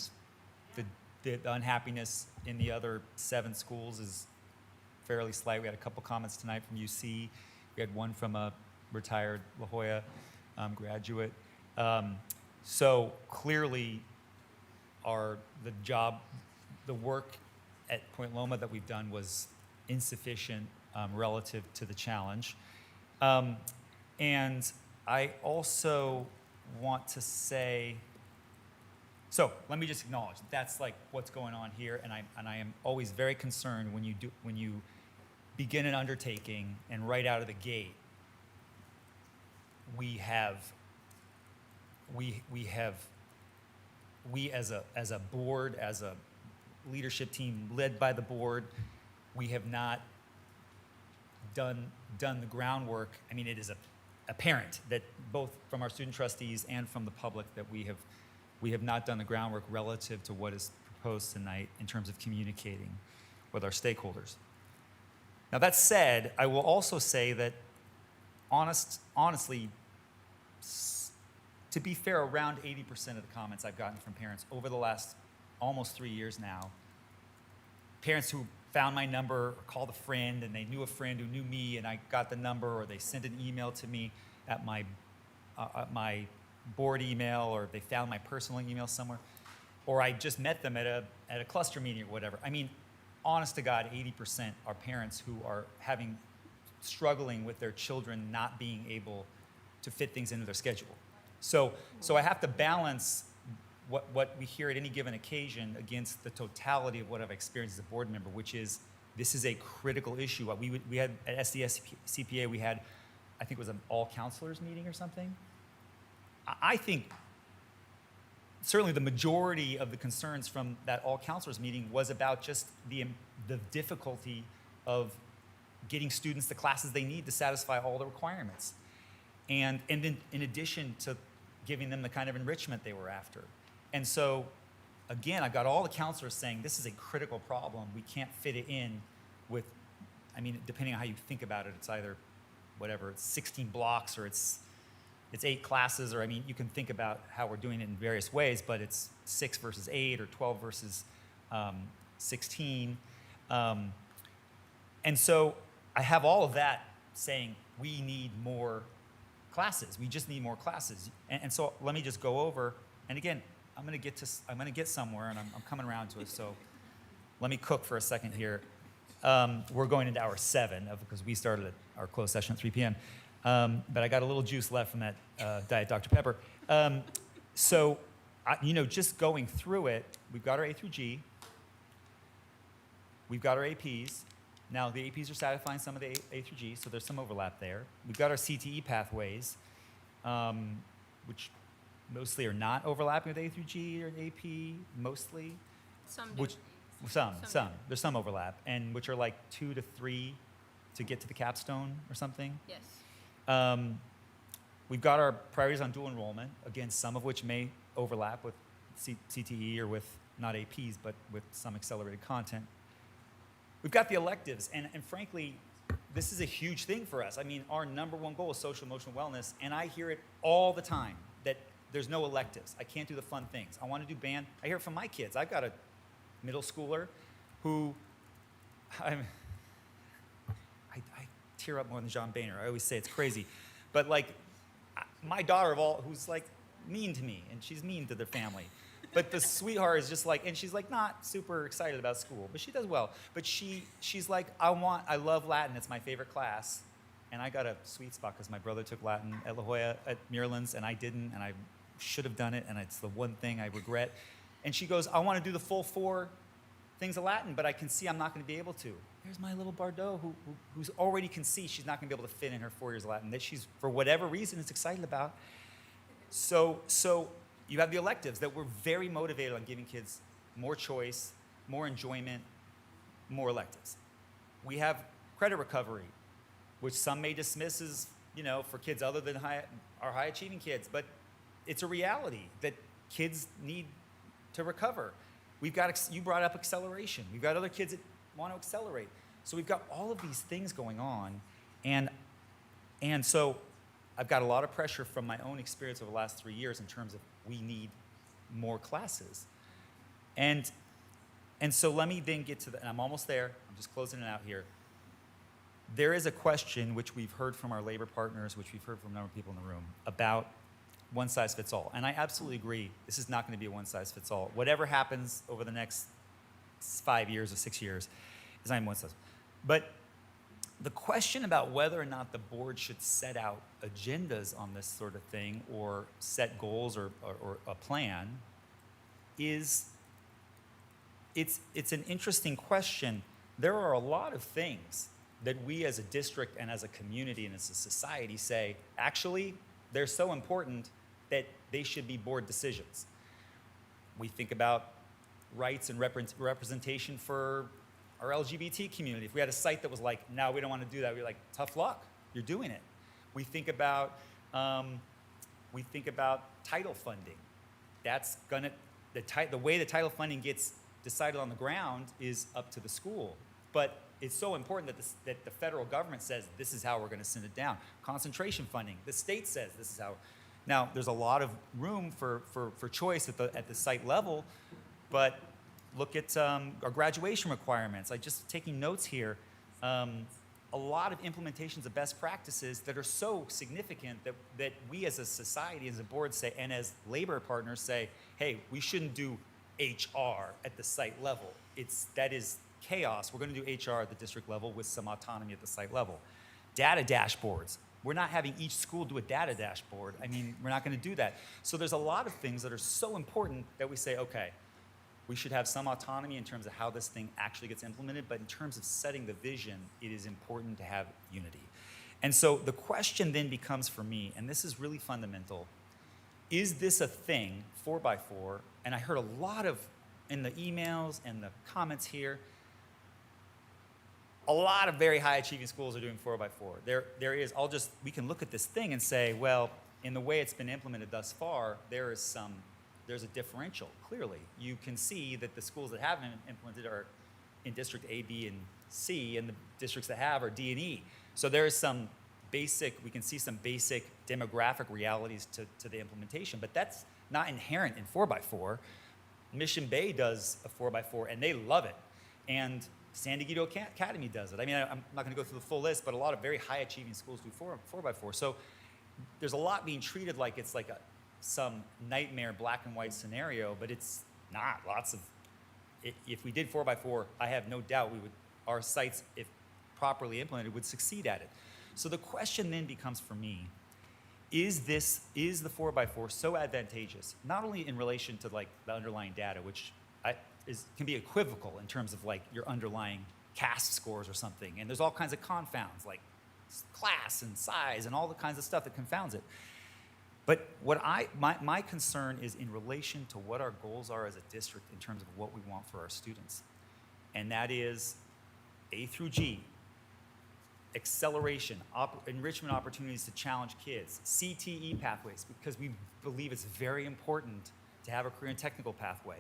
the unhappiness in the other 7 schools is fairly slight. We had a couple comments tonight from UC. We had one from a retired La Jolla graduate. So clearly, the work at Point Loma that we've done was insufficient relative to the challenge. And I also want to say, so let me just acknowledge that's like what's going on here, and I am always very concerned when you begin an undertaking and right out of the gate we as a board, as a leadership team led by the board, we have not done the groundwork. I mean, it is apparent that both from our student trustees and from the public that we have not done the groundwork relative to what is proposed tonight in terms of communicating with our stakeholders. Now that said, I will also say that honestly, to be fair, around 80% of the comments I've gotten from parents over the last almost 3 years now, parents who found my number or called a friend and they knew a friend who knew me and I got the number, or they sent an email to me at my board email, or they found my personal email somewhere, or I just met them at a cluster meeting or whatever. I mean, honest to God, 80% are parents who are struggling with their children not being able to fit things into their schedule. So I have to balance what we hear at any given occasion against the totality of what I've experienced as a board member, which is this is a critical issue. We had at SDS CPA, we had, I think it was an all counselors meeting or something. I think certainly the majority of the concerns from that all counselors meeting was about just the difficulty of getting students the classes they need to satisfy all the requirements. And then in addition to giving them the kind of enrichment they were after. And so, again, I got all the counselors saying this is a critical problem. We can't fit it in with, I mean, depending on how you think about it, it's either whatever, it's 16 blocks or it's 8 classes, or I mean, you can think about how we're doing it in various ways, but it's 6 versus 8 or 12 versus 16. And so I have all of that saying we need more classes. We just need more classes. And so let me just go over, and again, I'm gonna get somewhere, and I'm coming around to it, so let me cook for a second here. We're going into hour 7 because we started our closed session at 3 p.m. But I got a little juice left from that Diet Dr. Pepper. So, just going through it, we've got our A through G. We've got our APs. Now, the APs are satisfying some of the A through G, so there's some overlap there. We've got our CTE pathways, which mostly are not overlapping with A through G or AP, mostly. Some do. Some. There's some overlap, and which are like 2 to 3 to get to the capstone or something. Yes. We've got our priorities on dual enrollment, again, some of which may overlap with CTE or with not APs, but with some accelerated content. We've got the electives, and frankly, this is a huge thing for us. I mean, our number one goal is social emotional wellness, and I hear it all the time that there's no electives. I can't do the fun things. I want to do band. I hear it from my kids. I've got a middle schooler who, I tear up more than John Boehner. I always say it's crazy. But like, my daughter who's like mean to me, and she's mean to their family. But the sweetheart is just like, and she's like not super excited about school, but she does well. But she's like, I love Latin, it's my favorite class. And I got a sweet spot because my brother took Latin at La Jolla at Maryland's, and I didn't, and I should have done it, and it's the one thing I regret. And she goes, I want to do the full 4 things of Latin, but I can see I'm not going to be able to. There's my little Bardot who's already can see she's not going to be able to fit in her 4 years of Latin that she's, for whatever reason, is excited about. So you have the electives that we're very motivated on giving kids more choice, more enjoyment, more electives. We have credit recovery, which some may dismiss as, for kids other than our high-achieving kids, but it's a reality that kids need to recover. You brought up acceleration. We've got other kids that want to accelerate. So we've got all of these things going on, and so I've got a lot of pressure from my own experience over the last 3 years in terms of we need more classes. And so let me then get to and I'm almost there, I'm just closing it out here. There is a question which we've heard from our labor partners, which we've heard from a number of people in the room, about one size fits all. And I absolutely agree, this is not going to be a one size fits all. Whatever happens over the next 5 years or 6 years is not one size. But the question about whether or not the board should set out agendas on this sort of thing or set goals or a plan it's an interesting question. There are a lot of things that we as a district and as a community and as a society say, actually, they're so important that they should be board decisions. We think about rights and representation for our LGBT community. If we had a site that was like, no, we don't want to do that, we're like, tough luck, you're doing it. We think about title funding. That's gonna, the way the title funding gets decided on the ground is up to the school. But it's so important that, that the federal government says this is how we're going to send it down. Concentration funding, the state says this is how. Now, there's a lot of room for choice at the site level, but look at our graduation requirements. I just taking notes here. A lot of implementations of best practices that are so significant that we as a society, as a board say, and as labor partners say, hey, we shouldn't do HR at the site level. That is chaos. We're going to do HR at the district level with some autonomy at the site level. Data dashboards. We're not having each school do a data dashboard. I mean, we're not going to do that. So there's a lot of things that are so important that we say, okay, we should have some autonomy in terms of how this thing actually gets implemented, but in terms of setting the vision, it is important to have unity. And so the question then becomes for me, and this is really fundamental, is this a thing, 4x4? And I heard a lot of, in the emails and the comments here, a lot of very high achieving schools are doing 4x4. There is, we can look at this thing and say, well, in the way it's been implemented thus far, there's a differential, clearly. You can see that the schools that haven't implemented are in District A, B, and C, and the districts that have are D and E. So there is some basic, we can see some basic demographic realities to the implementation, but that's not inherent in 4x4. Mission Bay does a 4x4, and they love it. And San Diego Academy does it. I mean, I'm not gonna go through the full list, but a lot of very high achieving schools do 4x4. So there's a lot being treated like it's like some nightmare black and white scenario, but it's not. If we did 4x4, I have no doubt our sites, if properly implemented, would succeed at it. So the question then becomes for me, is the 4x4 so advantageous, not only in relation to like the underlying data, which can be equivocal in terms of like your underlying CAST scores or something, and there's all kinds of confounds like class and size and all the kinds of stuff that confounds it. But my concern is in relation to what our goals are as a district in terms of what we want for our students. And that is A through G, acceleration, enrichment opportunities to challenge kids, CTE pathways, because we believe it's very important to have a career and technical pathway.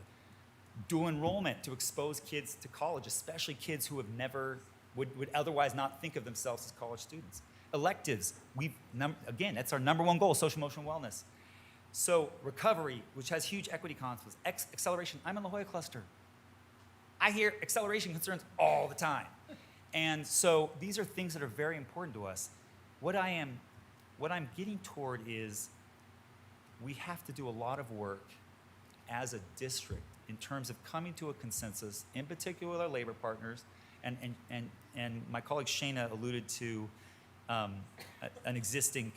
Dual enrollment to expose kids to college, especially kids who have never, would otherwise not think of themselves as college students. Electives, again, that's our #1 goal, social emotional wellness. So recovery, which has huge equity consequences. Acceleration, I'm in the La Jolla cluster. I hear acceleration concerns all the time. And so these are things that are very important to us. What I'm getting toward is we have to do a lot of work as a district in terms of coming to a consensus, in particular with our labor partners, and my colleague Shana alluded to an existing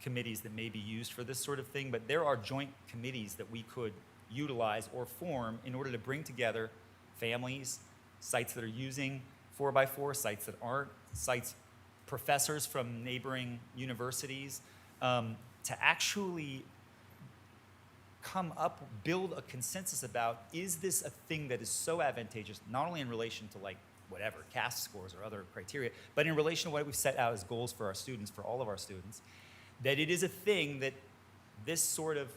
committees that may be used for this sort of thing, but there are joint committees that we could utilize or form in order to bring together families, sites that are using 4x4, sites that aren't, professors from neighboring universities, to actually build a consensus about, is this a thing that is so advantageous, not only in relation to like whatever, CAST scores or other criteria, but in relation to what we've set out as goals for our students, for all of our students, that it is a thing that this sort of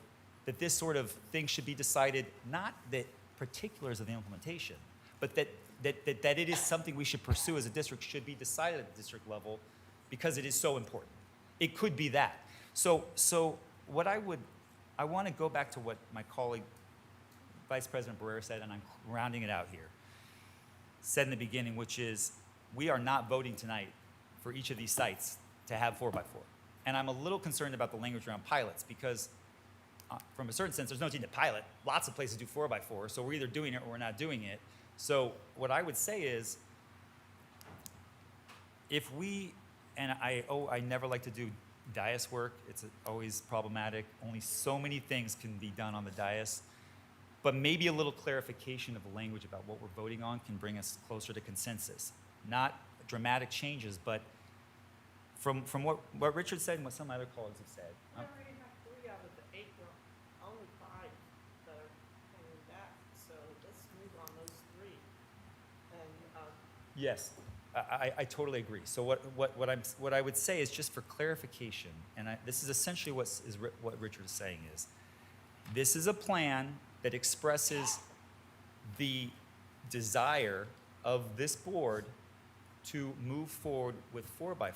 thing should be decided, not the particulars of the implementation, but that it is something we should pursue as a district, should be decided at the district level because it is so important. It could be that. So what I want to go back to what my colleague, Vice President Barrera said, and I'm rounding it out here, said in the beginning, which is we are not voting tonight for each of these sites to have 4x4. And I'm a little concerned about the language around pilots because from a certain sense, there's no need to pilot. Lots of places do 4x4, so we're either doing it or we're not doing it. So what I would say is, if we, and I never like to do dais work, it's always problematic. Only so many things can be done on the dais. But maybe a little clarification of the language about what we're voting on can bring us closer to consensus. Not dramatic changes, but from what Richard said and what some other colleagues have said. We already have 3 out of the 8, only 5 that are coming back. So let's move on those 3. And Yes, I totally agree. So what I would say is, just for clarification, and this is essentially what Richard is saying is, this is a plan that expresses the desire of this board to move forward with 4x4.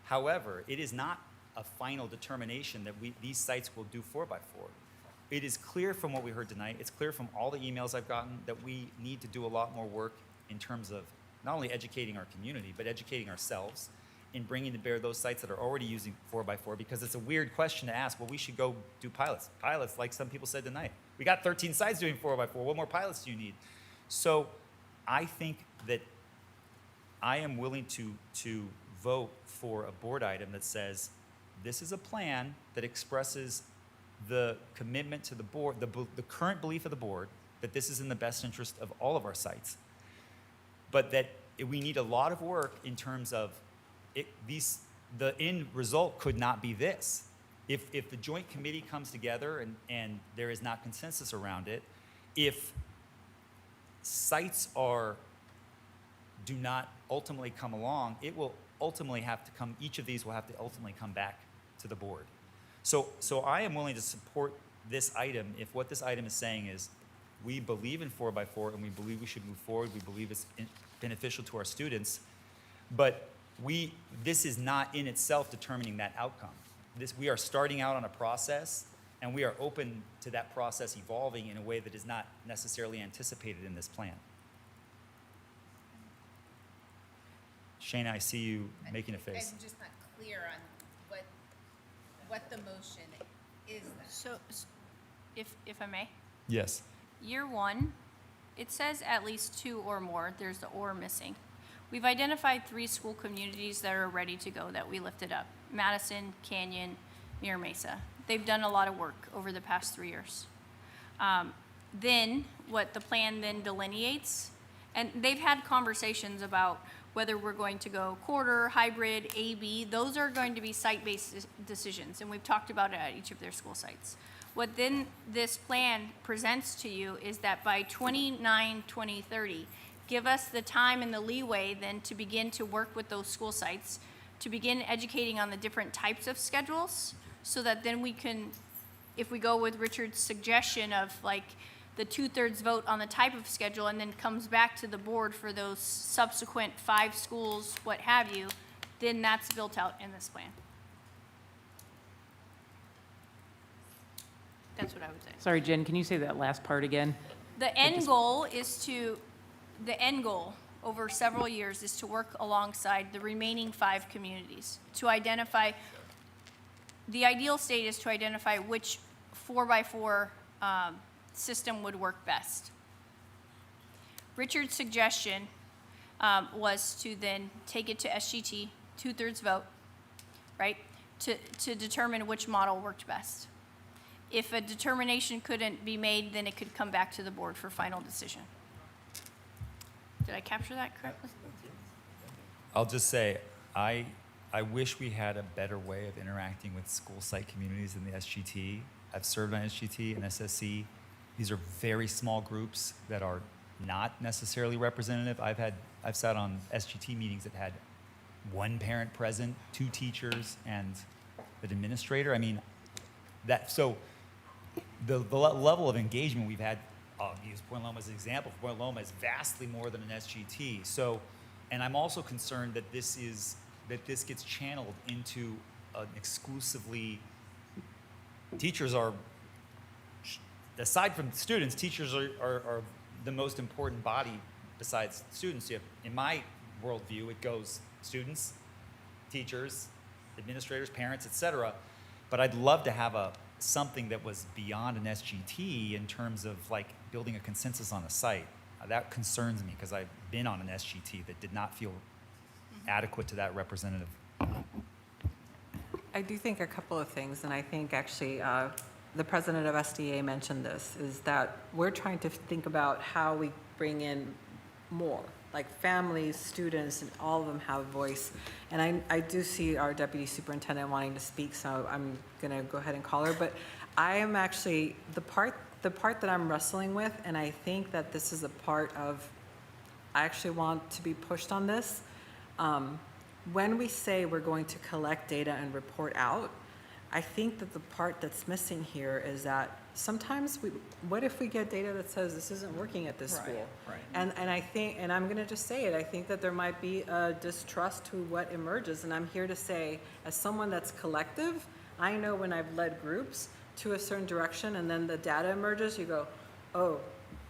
However, it is not a final determination that these sites will do 4x4. It is clear from what we heard tonight, it's clear from all the emails I've gotten that we need to do a lot more work in terms of not only educating our community, but educating ourselves in bringing to bear those sites that are already using 4x4, because it's a weird question to ask. Well, we should go do pilots. Pilots, like some people said tonight. We got 13 sites doing 4x4. What more pilots do you need? So I think that I am willing to vote for a board item that says, this is a plan that expresses the commitment to the board, the current belief of the board, that this is in the best interest of all of our sites, but that we need a lot of work in terms of the end result could not be this. If the joint committee comes together and there is not consensus around it, if sites do not ultimately come along, it will ultimately have to come, each of these will have to ultimately come back to the board. So I am willing to support this item if what this item is saying is, we believe in 4x4 and we believe we should move forward, we believe it's beneficial to our students, but this is not in itself determining that outcome. We are starting out on a process, and we are open to that process evolving in a way that is not necessarily anticipated in this plan. Shana, I see you making a face. I'm just not clear on what the motion is then. So, if I may? Yes. Year one, it says at least 2 or more. There's the or missing. We've identified 3 school communities that are ready to go that we lifted up: Madison, Canyon, Mira Mesa. They've done a lot of work over the past 3 years. Then what the plan then delineates, and they've had conversations about whether we're going to go quarter, hybrid, A/B. Those are going to be site-based decisions, and we've talked about it at each of their school sites. What then this plan presents to you is that by 2030, give us the time and the leeway then to begin to work with those school sites, to begin educating on the different types of schedules, so that then we can, if we go with Richard's suggestion of like the 2/3 vote on the type of schedule and then comes back to the board for those subsequent 5 schools, what have you, then that's built out in this plan. That's what I would say. Sorry, Jen, can you say that last part again? The end goal over several years is to work alongside the remaining 5 communities to identify, the ideal state is to identify which 4x4 system would work best. Richard's suggestion was to then take it to SGT, 2/3 vote, right, to determine which model worked best. If a determination couldn't be made, then it could come back to the board for final decision. Did I capture that correctly? I'll just say, I wish we had a better way of interacting with school site communities in the SGT. I've served on SGT and SSC. These are very small groups that are not necessarily representative. I've sat on SGT meetings that had 1 parent present, 2 teachers, and an administrator. I mean, so the level of engagement we've had, I'll use Point Loma as an example. Point Loma is vastly more than an SGT. So, and I'm also concerned that this gets channeled into an exclusively, teachers are, aside from students, teachers are the most important body besides students. In my worldview, it goes students, teachers, administrators, parents, etc. But I'd love to have something that was beyond an SGT in terms of like building a consensus on a site. That concerns me because I've been on an SGT that did not feel adequate to that representative. I do think a couple of things, and I think actually the president of SDA mentioned this, is that we're trying to think about how we bring in more, like families, students, and all of them have a voice. And I do see our deputy superintendent wanting to speak, so I'm going to go ahead and call her. But I am actually, the part that I'm wrestling with, and I think that this is a part of, I actually want to be pushed on this. When we say we're going to collect data and report out, I think that the part that's missing here is that sometimes what if we get data that says this isn't working at this school? right. And I think, and I'm gonna just say it, I think that there might be a distrust to what emerges, and I'm here to say, as someone that's collective, I know when I've led groups to a certain direction and then the data emerges, you go, oh,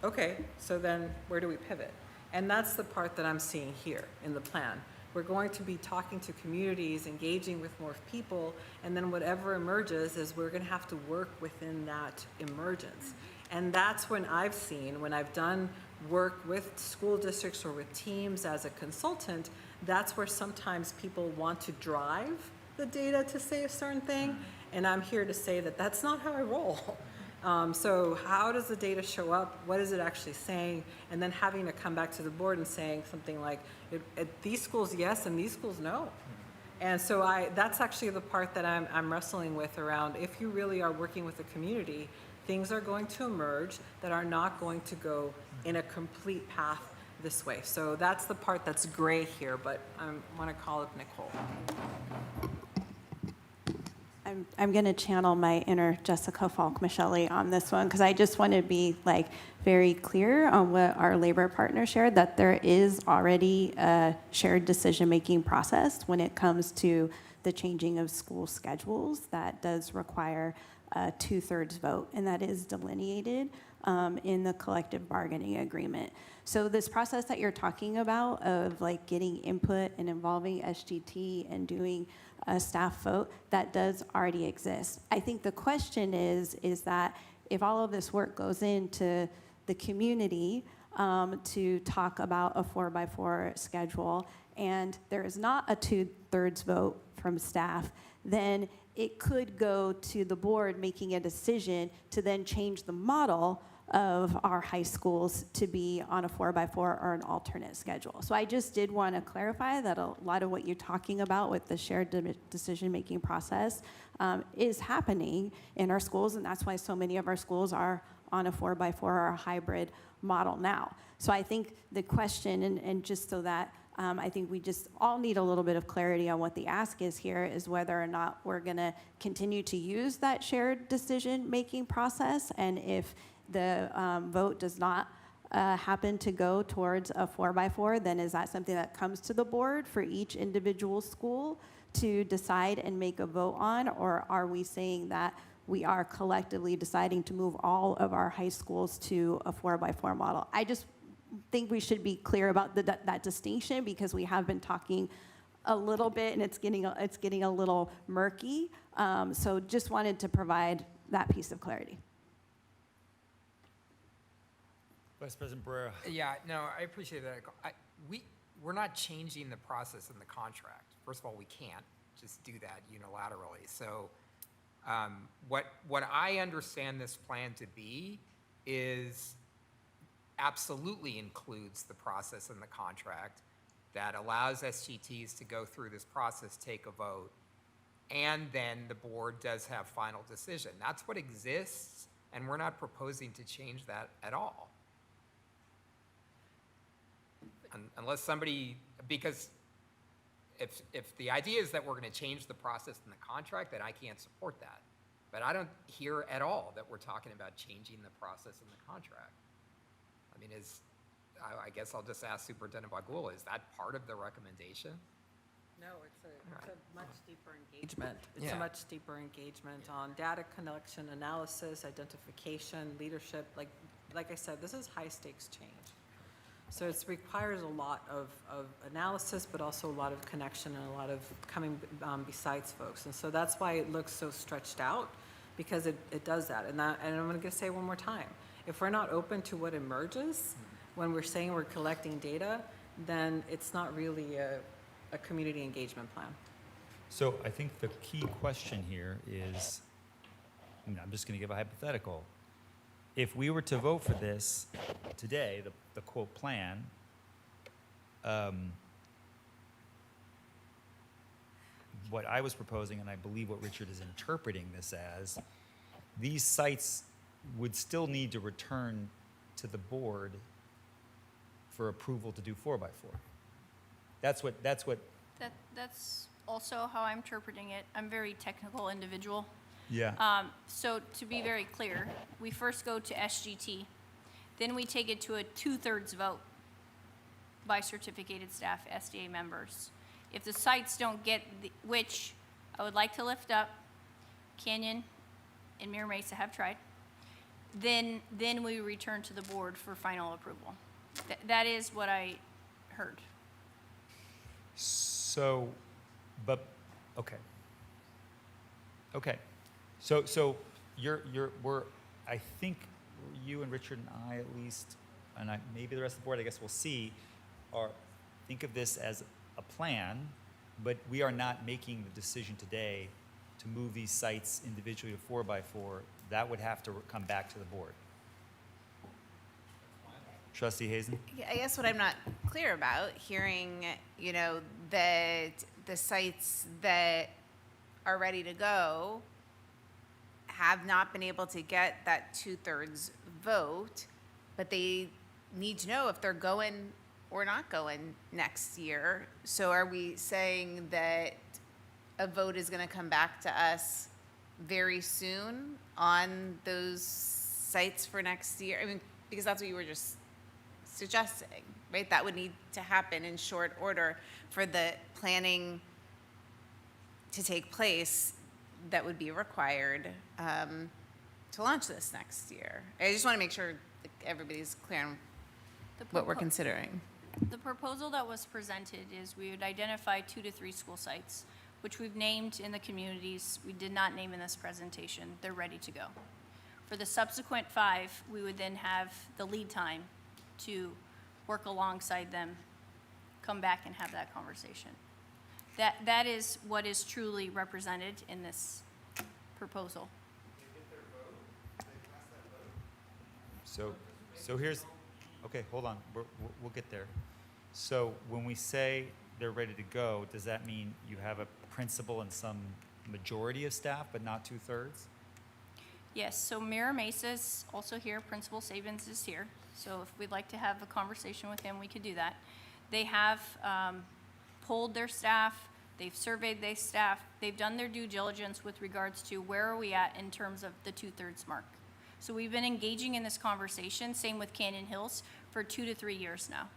okay, so then where do we pivot? And that's the part that I'm seeing here in the plan. We're going to be talking to communities, engaging with more people, and then whatever emerges is we're gonna have to work within that emergence. And that's when I've seen, when I've done work with school districts or with teams as a consultant, that's where sometimes people want to drive the data to say a certain thing, and I'm here to say that that's not how I roll. So how does the data show up? What is it actually saying? And then having to come back to the board and saying something like, these schools yes and these schools no. And so that's actually the part that I'm wrestling with around, if you really are working with the community, things are going to emerge that are not going to go in a complete path this way. So that's the part that's gray here, but I want to call up Nicole. I'm going to channel my inner Jessica Falk-Michelli on this one, because I just want to be like very clear on what our labor partner shared, that there is already a shared decision-making process when it comes to the changing of school schedules that does require a 2/3 vote, and that is delineated in the collective bargaining agreement. So this process that you're talking about of like getting input and involving SGT and doing a staff vote, that does already exist. I think the question is that if all of this work goes into the community to talk about a 4x4 schedule, and there is not a 2/3 vote from staff, then it could go to the board making a decision to then change the model of our high schools to be on a 4x4 or an alternate schedule. So I just did want to clarify that a lot of what you're talking about with the shared decision-making process is happening in our schools, and that's why so many of our schools are on a 4x4 or a hybrid model now. So I think the question, and just so that I think we just all need a little bit of clarity on what the ask is here, is whether or not we're going to continue to use that shared decision-making process, and if the vote does not happen to go towards a 4x4, then is that something that comes to the board for each individual school to decide and make a vote on, or are we saying that we are collectively deciding to move all of our high schools to a 4x4 model? I just think we should be clear about that distinction, because we have been talking a little bit and it's getting a little murky. So just wanted to provide that piece of clarity. Vice President Barrera. Yeah, no, I appreciate that. We're not changing the process in the contract. First of all, we can't just do that unilaterally. So what I understand this plan to be is absolutely includes the process in the contract that allows SGTs to go through this process, take a vote, and then the board does have final decision. That's what exists, and we're not proposing to change that at all. Unless somebody, because if the idea is that we're going to change the process in the contract, then I can't support that. But I don't hear at all that we're talking about changing the process in the contract. I mean, I guess I'll just ask Superintendent Bagula, is that part of the recommendation? No, it's a much deeper engagement. It's Yeah. a much deeper engagement on data collection, analysis, identification, leadership. Like I said, this is high stakes change. So it requires a lot of analysis, but also a lot of connection and a lot of coming besides folks. And so that's why it looks so stretched out, because it does that. And I'm going to say one more time, if we're not open to what emerges when we're saying we're collecting data, then it's not really a community engagement plan. So I think the key question here is, I'm just going to give a hypothetical. If we were to vote for this today, the quote plan, what I was proposing, and I believe what Richard is interpreting this as, these sites would still need to return to the board for approval to do 4x4. That's also how I'm interpreting it. I'm a very technical individual. Yeah. So to be very clear, we first go to SGT, then we take it to a 2/3 vote by certificated staff, SDA members. If the sites don't get, which I would like to lift up, Canyon and Mira Mesa have tried, then we return to the board for final approval. That is what I heard. So, but, okay. Okay. So I think you and Richard and I at least, and maybe the rest of the board, I guess we'll see, think of this as a plan, but we are not making the decision today to move these sites individually to 4x4. That would have to come back to the board. Trustee Hazen? I guess what I'm not clear about, hearing, that the sites that are ready to go have not been able to get that 2/3 vote, but they need to know if they're going or not going next year. So are we saying that a vote is going to come back to us very soon on those sites for next year? I mean, because that's what you were just suggesting, right? That would need to happen in short order for the planning to take place that would be required to launch this next year. I just want to make sure everybody's clear on what we're considering. The proposal that was presented is we would identify 2 to 3 school sites, which we've named in the communities. We did not name in this presentation. They're ready to go. For the subsequent 5, we would then have the lead time to work alongside them, come back and have that conversation. That is what is truly represented in this proposal. So here's, okay, hold on, we'll get there. So when we say they're ready to go, does that mean you have a principal and some majority of staff, but not 2/3? Yes, so Mira Mesa is also here, Principal Sabins is here. So if we'd like to have a conversation with him, we could do that. They have polled their staff, they've surveyed their staff, they've done their due diligence with regards to where are we at in terms of the 2/3 mark. So we've been engaging in this conversation, same with Canyon Hills, for 2 to 3 years now.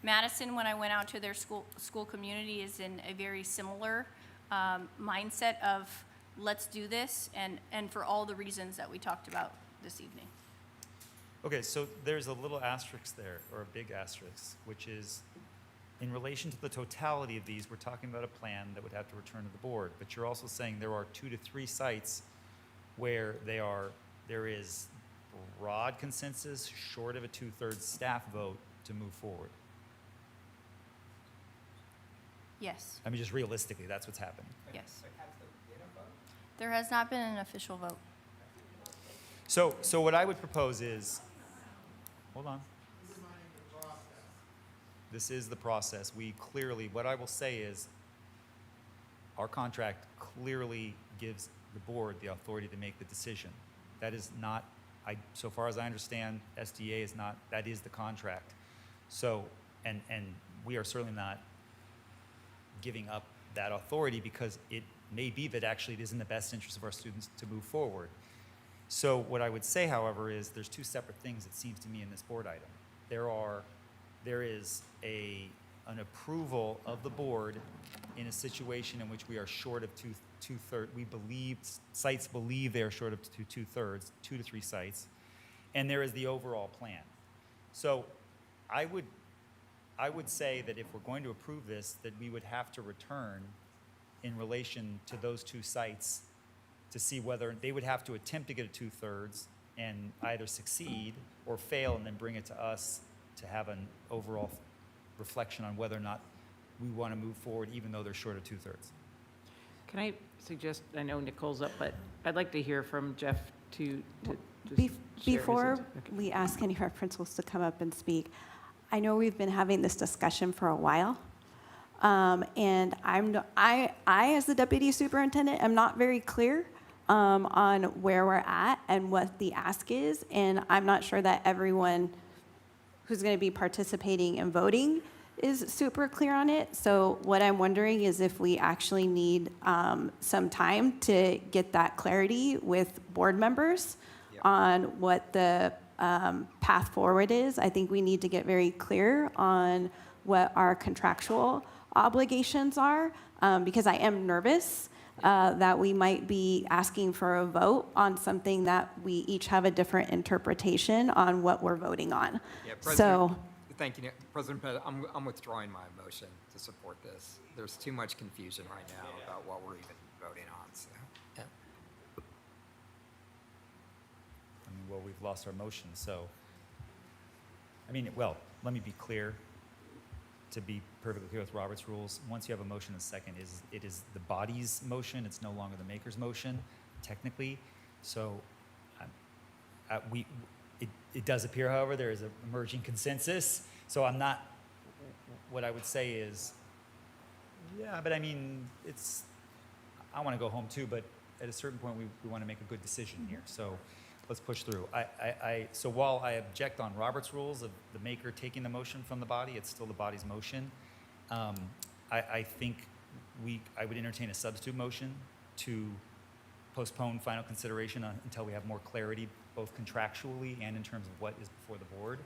Madison, when I went out to their school community, is in a very similar mindset of let's do this, and for all the reasons that we talked about this evening. Okay, so there's a little asterisk there, or a big asterisk, which is in relation to the totality of these, we're talking about a plan that would have to return to the board, but you're also saying there are 2 to 3 sites where there is broad consensus short of a 2/3 staff vote to move forward. Yes, I mean, just realistically, that's what's happening. yes. There has not been an official vote. So what I would propose is, hold on. This is the process. What I will say is, our contract clearly gives the board the authority to make the decision. That is not, so far as I understand, SDA is not, that is the contract. So, and we are certainly not giving up that authority because it may be that actually it is in the best interest of our students to move forward. So what I would say, however, is there's 2 separate things, it seems to me, in this board item. There is an approval of the board in a situation in which we are short of 2/3. Sites believe they are short of 2/3, 2 to 3 sites, and there is the overall plan. So I would say that if we're going to approve this, that we would have to return in relation to those 2 sites to see whether they would have to attempt to get a 2/3 and either succeed or fail and then bring it to us to have an overall reflection on whether or not we want to move forward even though they're short of 2/3. Can I suggest, I know Nicole's up, but I'd like to hear from Jeff to just share his Before insight. Okay. we ask any of our principals to come up and speak, I know we've been having this discussion for a while. And I, as the deputy superintendent, am not very clear on where we're at and what the ask is. And I'm not sure that everyone who's going to be participating and voting is super clear on it. So what I'm wondering is if we actually need some time to get that clarity with board members on what the path forward is. I think we need to get very clear on what our contractual obligations are, because I am nervous that we might be asking for a vote on something that we each have a different interpretation on what we're voting on. Yeah, So, thank you, President Pettit. I'm withdrawing my motion to support this. There's too much confusion right now about what we're even voting on, so, yeah. I mean, well, we've lost our motion, so, I mean, well, let me be clear. To be perfectly clear with Robert's rules, once you have a motion and a second, it is the body's motion. It's no longer the maker's motion, technically. So, it does appear, however, there is an emerging consensus. So I'm not. What I would say is, yeah, but I mean, I want to go home too, but at a certain point, we want to make a good decision here. So. Let's push through. So while I object on Robert's rules of the maker taking the motion from the body, it's still the body's motion. I think I would entertain a substitute motion to postpone final consideration until we have more clarity, both contractually and in terms of what is before the board.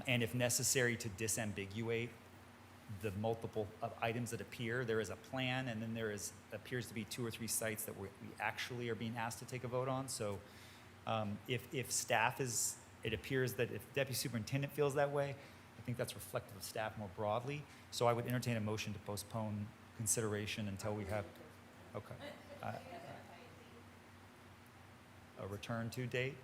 And if necessary, to disambiguate the multiple items that appear. There is a plan, and then there appears to be 2 or 3 sites that we actually are being asked to take a vote on. So. If staff it appears that if Deputy Superintendent feels that way, I think that's reflective of staff more broadly. So I would entertain a motion to postpone consideration until we have, a return to date.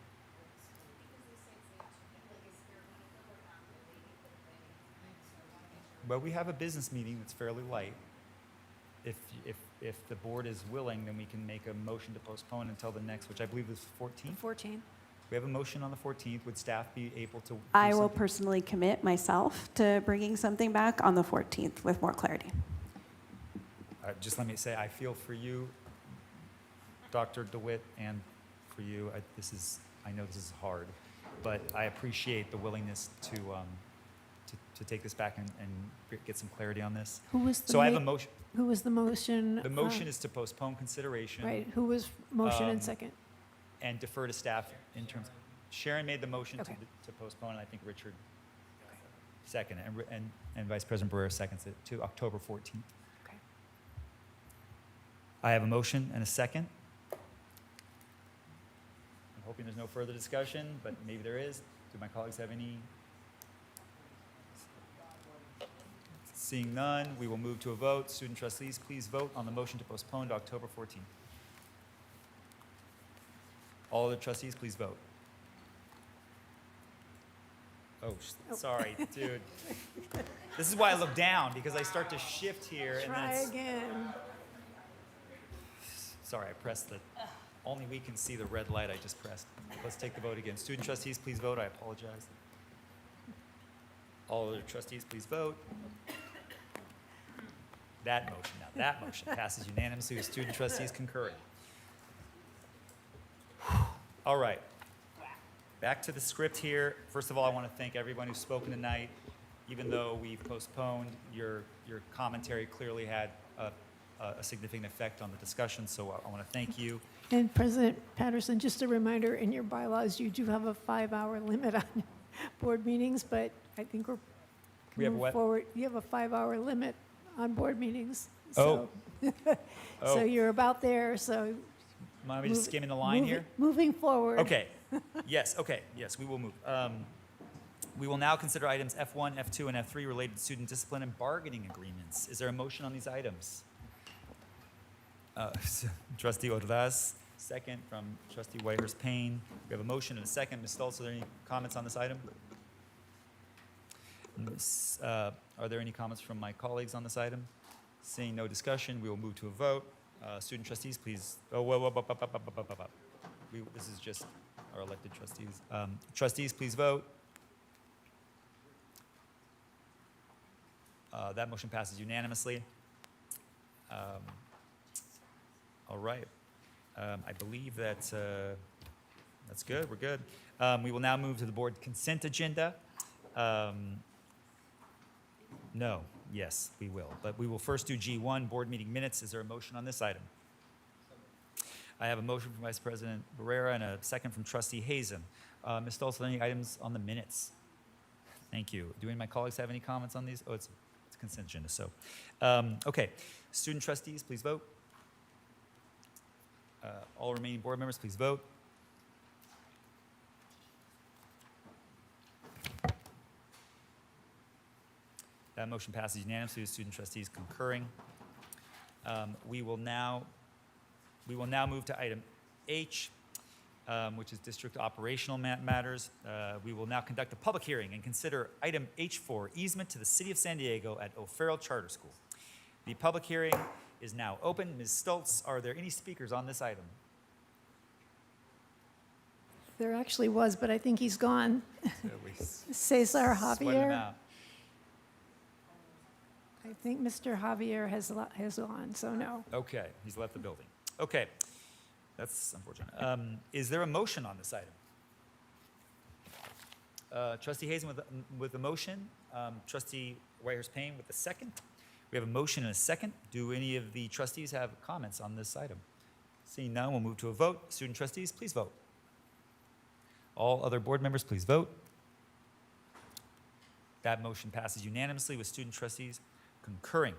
Well, we have a business meeting that's fairly light. If the board is willing, then we can make a motion to postpone until the next, which I believe is 14th. 14. We have a motion on the 14th. Would staff be able to? I will personally commit myself to bringing something back on the 14th with more clarity. Just let me say, I feel for you, Dr. DeWitt, and for you. I know this is hard, but I appreciate the willingness to take this back and get some clarity on this. Who was the So I have a motion. Who was the motion? The motion is to postpone consideration. Right. Who was motion and second? And defer to staff in terms. Sharon made the motion Okay. to postpone, and I think Richard seconded, and Vice President Barrera seconds it to October 14th. Okay. I have a motion and a second. I'm hoping there's no further discussion, but maybe there is. Do my colleagues have any? Seeing none, we will move to a vote. Student trustees, please vote on the motion to postpone to October 14th. All other trustees, please vote. Oh, sorry, dude. This is why I look down, because I start to shift here. Try and then again. Sorry, I pressed the, only we can see the red light I just pressed. Let's take the vote again. Student trustees, please vote. I apologize. All other trustees, please vote. That motion passes unanimously with student trustees concurring. All right. Back to the script here. First of all, I want to thank everyone who's spoken tonight. Even though we've postponed, your commentary clearly had a significant effect on the discussion, so I want to thank you. And President Patterson, just a reminder, in your bylaws, you do have a 5-hour limit on board meetings, but I think We have what? forward. You have a 5-hour limit on board meetings. Oh. So, Oh. so you're about there, so. Want me to skim in the line here? Moving forward. Okay. Yes, we will move. We will now consider items F1, F2, and F3 related to student discipline and bargaining agreements. Is there a motion on these items? Trustee Ordaz, second from Trustee Whitehurst-Payne. We have a motion and a second. Ms. Stoltz, are there any comments on this item? Are there any comments from my colleagues on this item? Seeing no discussion, we will move to a vote. Student trustees, please. This is just our elected trustees. Trustees, please vote. That motion passes unanimously. All right. I believe that's good. We're good. We will now move to the board consent agenda. No, yes, we will. But we will first do G1, board meeting minutes. Is there a motion on this item? I have a motion from Vice President Barrera and a second from Trustee Hazen. Ms. Stoltz, any items on the minutes? Thank you. Do any of my colleagues have any comments on these? Oh, it's a consent agenda, so. Okay, student trustees, please vote. All remaining board members, please vote. That motion passes unanimously with student trustees concurring. We will now move to item H, which is district operational matters. We will now conduct a public hearing and consider item H4, easement to the City of San Diego at O'Farrell Charter School. The public hearing is now open. Ms. Stoltz, are there any speakers on this item? There actually was, but I think he's gone. Cesar Sweat him Javier. out. I think Mr. Javier has gone, so no. Okay, he's left the building. Okay, that's unfortunate. Is there a motion on this item? Trustee Hazen with the motion. Trustee Whitehurst-Payne with the second. We have a motion and a second. Do any of the trustees have comments on this item? Seeing none, we'll move to a vote. Student trustees, please vote. All other board members, please vote. That motion passes unanimously with student trustees concurring.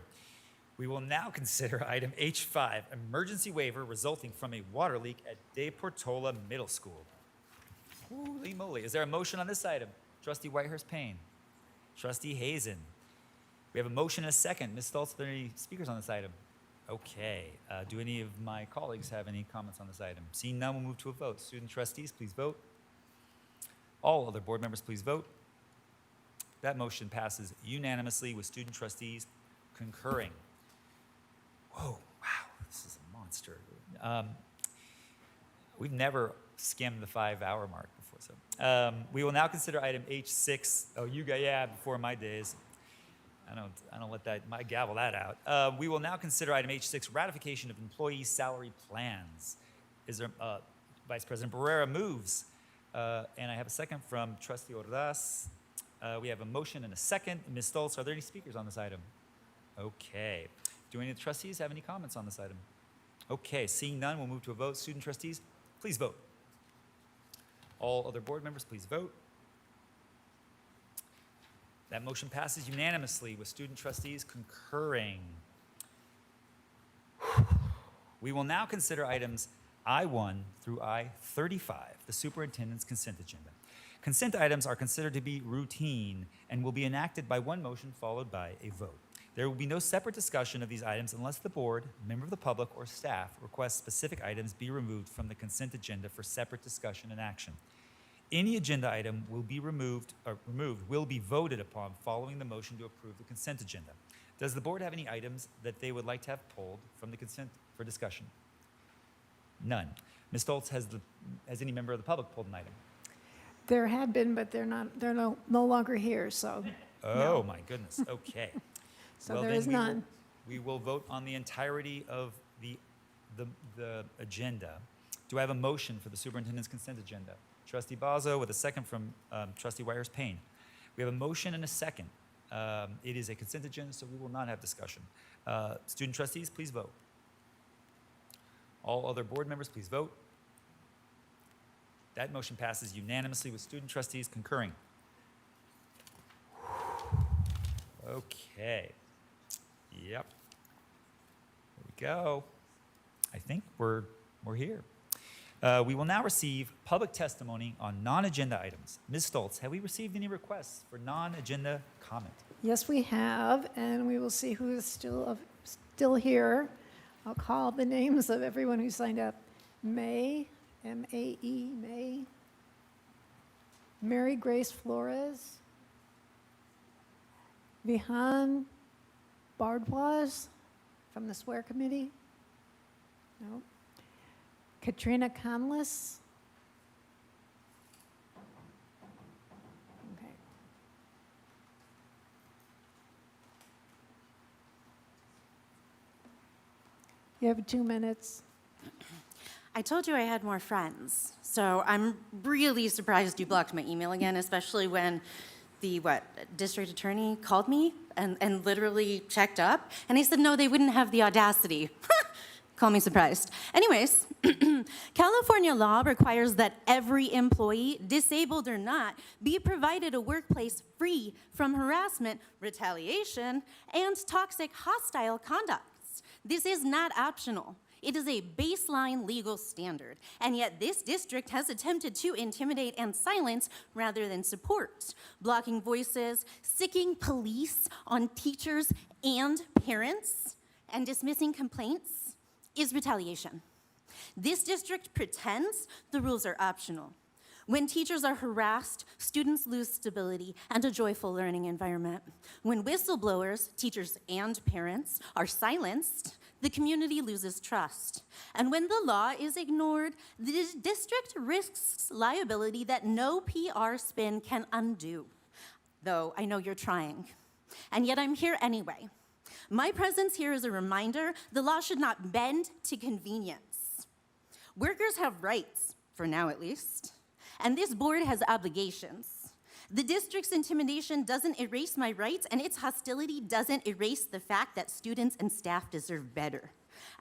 We will now consider item H5, emergency waiver resulting from a water leak at De Portola Middle School. Holy moly. Is there a motion on this item? Trustee Whitehurst-Payne. Trustee Hazen. We have a motion and a second. Ms. Stoltz, are there any speakers on this item? Okay. Do any of my colleagues have any comments on this item? Seeing none, we'll move to a vote. Student trustees, please vote. All other board members, please vote. That motion passes unanimously with student trustees concurring. Whoa, wow, this is a monster. We've never skimmed the 5-hour mark before, so. We will now consider item H6. Oh, you got, yeah, before my days. I don't let my gavel that out. We will now consider item H6, ratification of employee salary plans. Is there, Vice President Barrera moves, and I have a second from Trustee Ordaz. We have a motion and a second. Ms. Stoltz, are there any speakers on this item? Okay. Do any of the trustees have any comments on this item? Okay, seeing none, we'll move to a vote. Student trustees, please vote. All other board members, please vote. That motion passes unanimously with student trustees concurring. We will now consider items I1 through I35, the superintendent's consent agenda. Consent items are considered to be routine and will be enacted by one motion followed by a vote. There will be no separate discussion of these items unless the board, member of the public, or staff requests specific items be removed from the consent agenda for separate discussion and action. Any agenda item will be will be voted upon following the motion to approve the consent agenda. Does the board have any items that they would like to have pulled from the consent for discussion? None. Ms. Stoltz, has any member of the public pulled an item? There had been, but they're no longer here, so. Oh, no. my goodness. Okay. So Well, there then is none. We will vote on the entirety of the agenda. Do I have a motion for the superintendent's consent agenda? Trustee Bazo with a second from Trustee Whitehurst-Payne. We have a motion and a second. It is a consent agenda, so we will not have discussion. Student trustees, please vote. All other board members, please vote. That motion passes unanimously with student trustees concurring. Okay. Yep. There we go. I think we're here. We will now receive public testimony on non-agenda items. Ms. Stoltz, have we received any requests for non-agenda comment? Yes, we have, and we will see who is still here. I'll call the names of everyone who signed up. May, M-A-E, May. Mary Grace Flores. Vihan Bardwaz from the Swear Committee. No. Katrina Conless. Okay. You have 2 minutes. I told you I had more friends, so I'm really surprised you blocked my email again, especially when the district attorney called me and literally checked up? And they said, no, they wouldn't have the audacity. Call me surprised. Anyways, California law requires that every employee, disabled or not, be provided a workplace free from harassment, retaliation, and toxic hostile conducts. This is not optional. It is a baseline legal standard, and yet this district has attempted to intimidate and silence rather than support, blocking voices, sicking police on teachers and parents, and dismissing complaints is retaliation. This district pretends the rules are optional. When teachers are harassed, students lose stability and a joyful learning environment. When whistleblowers, teachers and parents, are silenced, the community loses trust. And when the law is ignored, the district risks liability that no PR spin can undo. Though I know you're trying. And yet I'm here anyway. My presence here is a reminder the law should not bend to convenience. Workers have rights, for now at least, and this board has obligations. The district's intimidation doesn't erase my rights, and its hostility doesn't erase the fact that students and staff deserve better.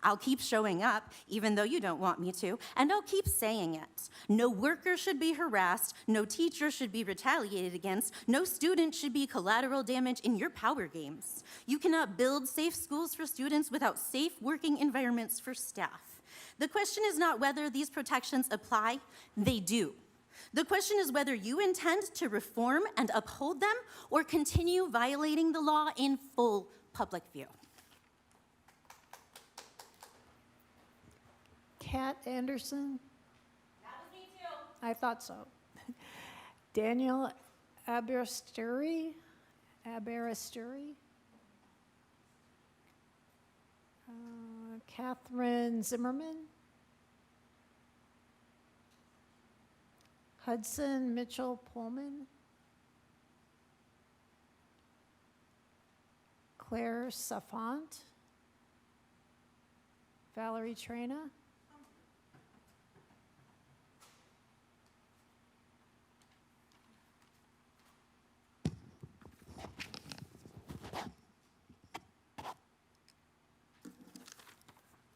I'll keep showing up, even though you don't want me to, and I'll keep saying it. No worker should be harassed, no teacher should be retaliated against, no student should be collateral damage in your power games. You cannot build safe schools for students without safe working environments for staff. The question is not whether these protections apply, they do. The question is whether you intend to reform and uphold them or continue violating the law in full public view. Kat Anderson? That was me too. I thought so. Daniel Aberasturi? Catherine Zimmerman? Hudson Mitchell Pullman? Claire Safont? Valerie Trena?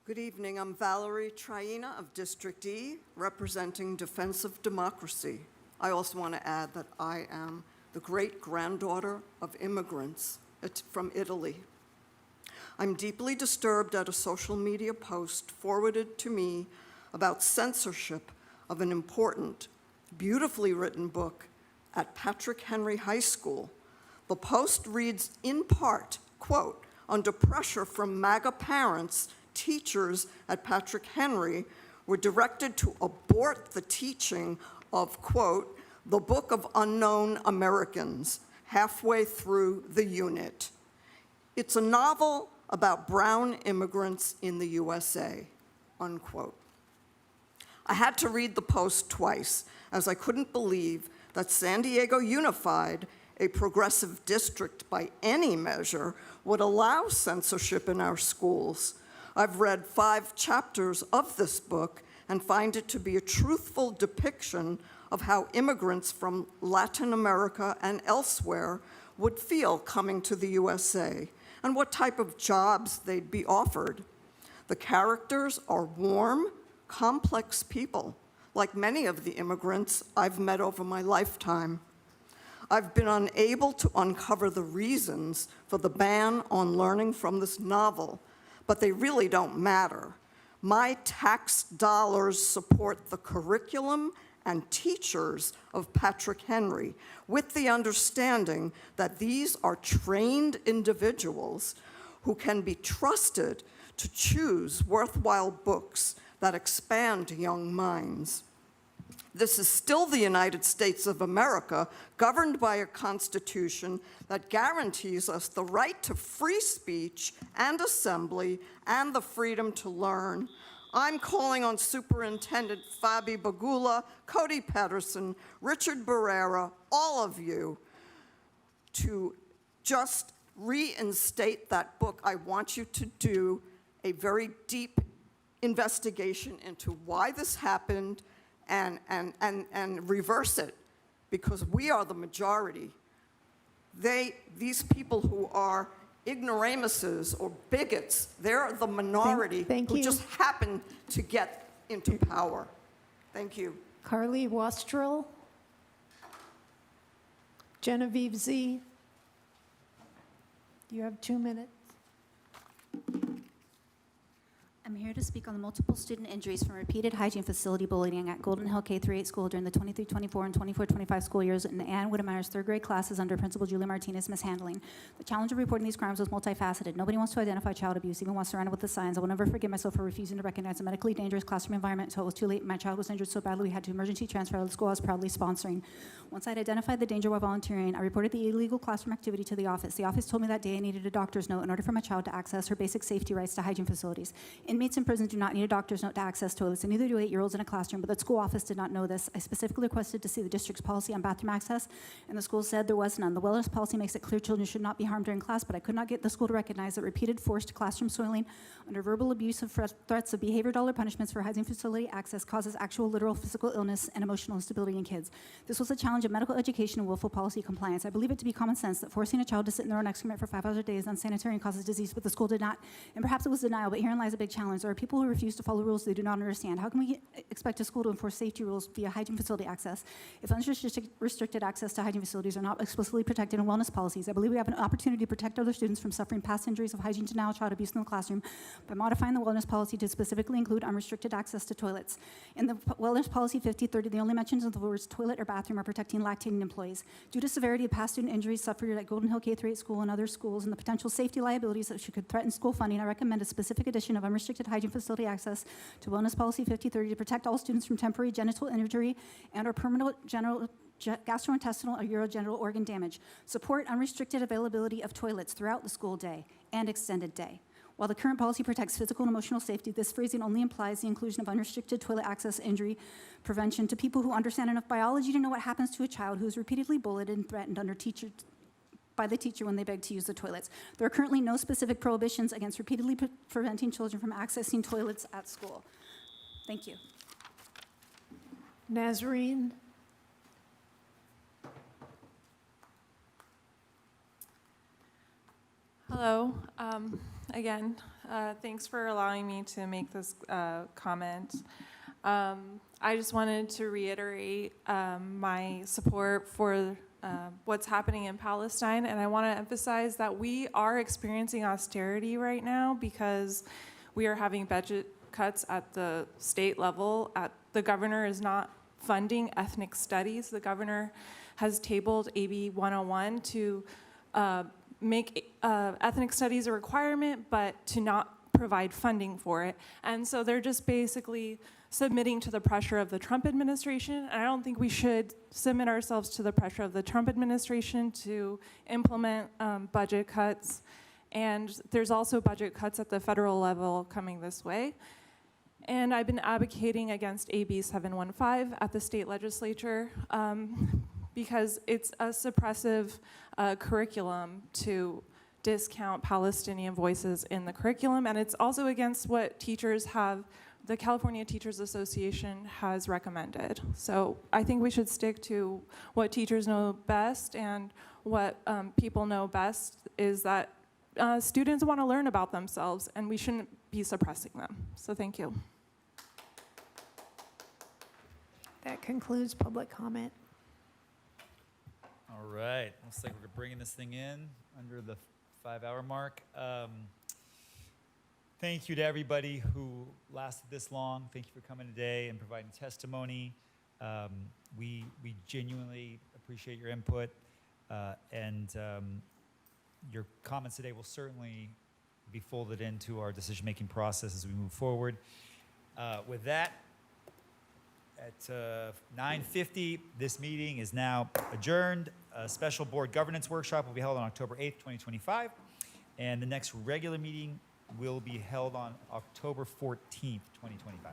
Good evening. I'm Valerie Traina of District E, representing Defense of Democracy. I also want to add that I am the great-granddaughter of immigrants from Italy. I'm deeply disturbed at a social media post forwarded to me about censorship of an important, beautifully written book at Patrick Henry High School. The post reads in part, quote, "Under pressure from MAGA parents, teachers at Patrick Henry were directed to abort the teaching of, quote, the Book of Unknown Americans halfway through the unit. It's a novel about brown immigrants in the USA," unquote. I had to read the post twice, as I couldn't believe that San Diego Unified, a progressive district by any measure, would allow censorship in our schools. I've read 5 chapters of this book and find it to be a truthful depiction of how immigrants from Latin America and elsewhere would feel coming to the USA and what type of jobs they'd be offered. The characters are warm, complex people, like many of the immigrants I've met over my lifetime. I've been unable to uncover the reasons for the ban on learning from this novel, but they really don't matter. My tax dollars support the curriculum and teachers of Patrick Henry, with the understanding that these are trained individuals who can be trusted to choose worthwhile books that expand young minds. This is still the United States of America, governed by a Constitution that guarantees us the right to free speech and assembly and the freedom to learn. I'm calling on Superintendent Fabi Bagula, Cody Pedersen, Richard Barrera, all of you, to just reinstate that book. I want you to do a very deep investigation into why this happened and reverse it, because we are the majority. these people who are ignoramuses or bigots, they're the minority Thank who you. just happen to get into power. Thank you. Carly Wastrel. Genevieve Z. You have 2 minutes. I'm here to speak on the multiple student injuries from repeated hygiene facility bullying at Golden Hill K-8 school during the 23-24 and 24-25 school years in Ann Whittemeyer's third grade classes under Principal Julia Martinez mishandling. The challenge of reporting these crimes was multifaceted. Nobody wants to identify child abuse, even while surrounded with the signs. I will never forgive myself for refusing to recognize a medically dangerous classroom environment until it was too late. My child was injured so badly we had to emergency transfer to the school I was proudly sponsoring. Once I had identified the danger while volunteering, I reported the illegal classroom activity to the office. The office told me that day I needed a doctor's note in order for my child to access her basic safety rights to hygiene facilities. Inmates in prison do not need a doctor's note to access toilets, and neither do 8-year-olds in a classroom, but the school office did not know this. I specifically requested to see the district's policy on bathroom access, and the school said there was none. The wellness policy makes it clear children should not be harmed during class, but I could not get the school to recognize that repeated forced classroom soiling under verbal abuse of threats of behavior dollar punishments for hygiene facility access causes actual literal physical illness and emotional instability in kids. This was a challenge of medical education and willful policy compliance. I believe it to be common sense that forcing a child to sit in their own excrement for 5 hours a day is unsanitary and causes disease, but the school did not, and perhaps it was denial, but herein lies a big challenge. There are people who refuse to follow rules they do not understand. How can we expect a school to enforce safety rules via hygiene facility access if unrestricted access to hygiene facilities are not explicitly protected in wellness policies? I believe we have an opportunity to protect other students from suffering past injuries of hygiene denial, child abuse in the classroom by modifying the wellness policy to specifically include unrestricted access to toilets. In the wellness policy 5030, the only mentions of the words toilet or bathroom are protecting lactating employees. Due to severity of past student injuries suffered at Golden Hill K-8 school and other schools and the potential safety liabilities that could threaten school funding, I recommend a specific addition of unrestricted hygiene facility access to wellness policy 5030 to protect all students from temporary genital injury and or permanent gastrointestinal or urogenital organ damage. Support unrestricted availability of toilets throughout the school day and extended day. While the current policy protects physical and emotional safety, this phrasing only implies the inclusion of unrestricted toilet access injury prevention to people who understand enough biology to know what happens to a child who is repeatedly bullied and threatened by the teacher when they beg to use the toilets. There are currently no specific prohibitions against repeatedly preventing children from accessing toilets at school. Thank you. Nazarene. Hello. Again, thanks for allowing me to make this comment. I just wanted to reiterate my support for what's happening in Palestine, and I want to emphasize that we are experiencing austerity right now because we are having budget cuts at the state level. The governor is not funding ethnic studies. The governor has tabled AB 101 to make ethnic studies a requirement, but to not provide funding for it. And so they're just basically submitting to the pressure of the Trump administration. And I don't think we should submit ourselves to the pressure of the Trump administration to implement budget cuts. And there's also budget cuts at the federal level coming this way. And I've been advocating against AB 715 at the state legislature because it's a suppressive curriculum to discount Palestinian voices in the curriculum, and it's also against what the California Teachers Association has recommended. So I think we should stick to what teachers know best, and what people know best is that students want to learn about themselves, and we shouldn't be suppressing them. So thank you. That concludes public comment. All right, looks like we're bringing this thing in under the 5-hour mark. Thank you to everybody who lasted this long. Thank you for coming today and providing testimony. We genuinely appreciate your input, and your comments today will certainly be folded into our decision-making process as we move forward. With that, at 9:50, this meeting is now adjourned. A special board governance workshop will be held on October 8th, 2025, and the next regular meeting will be held on October 14th, 2025.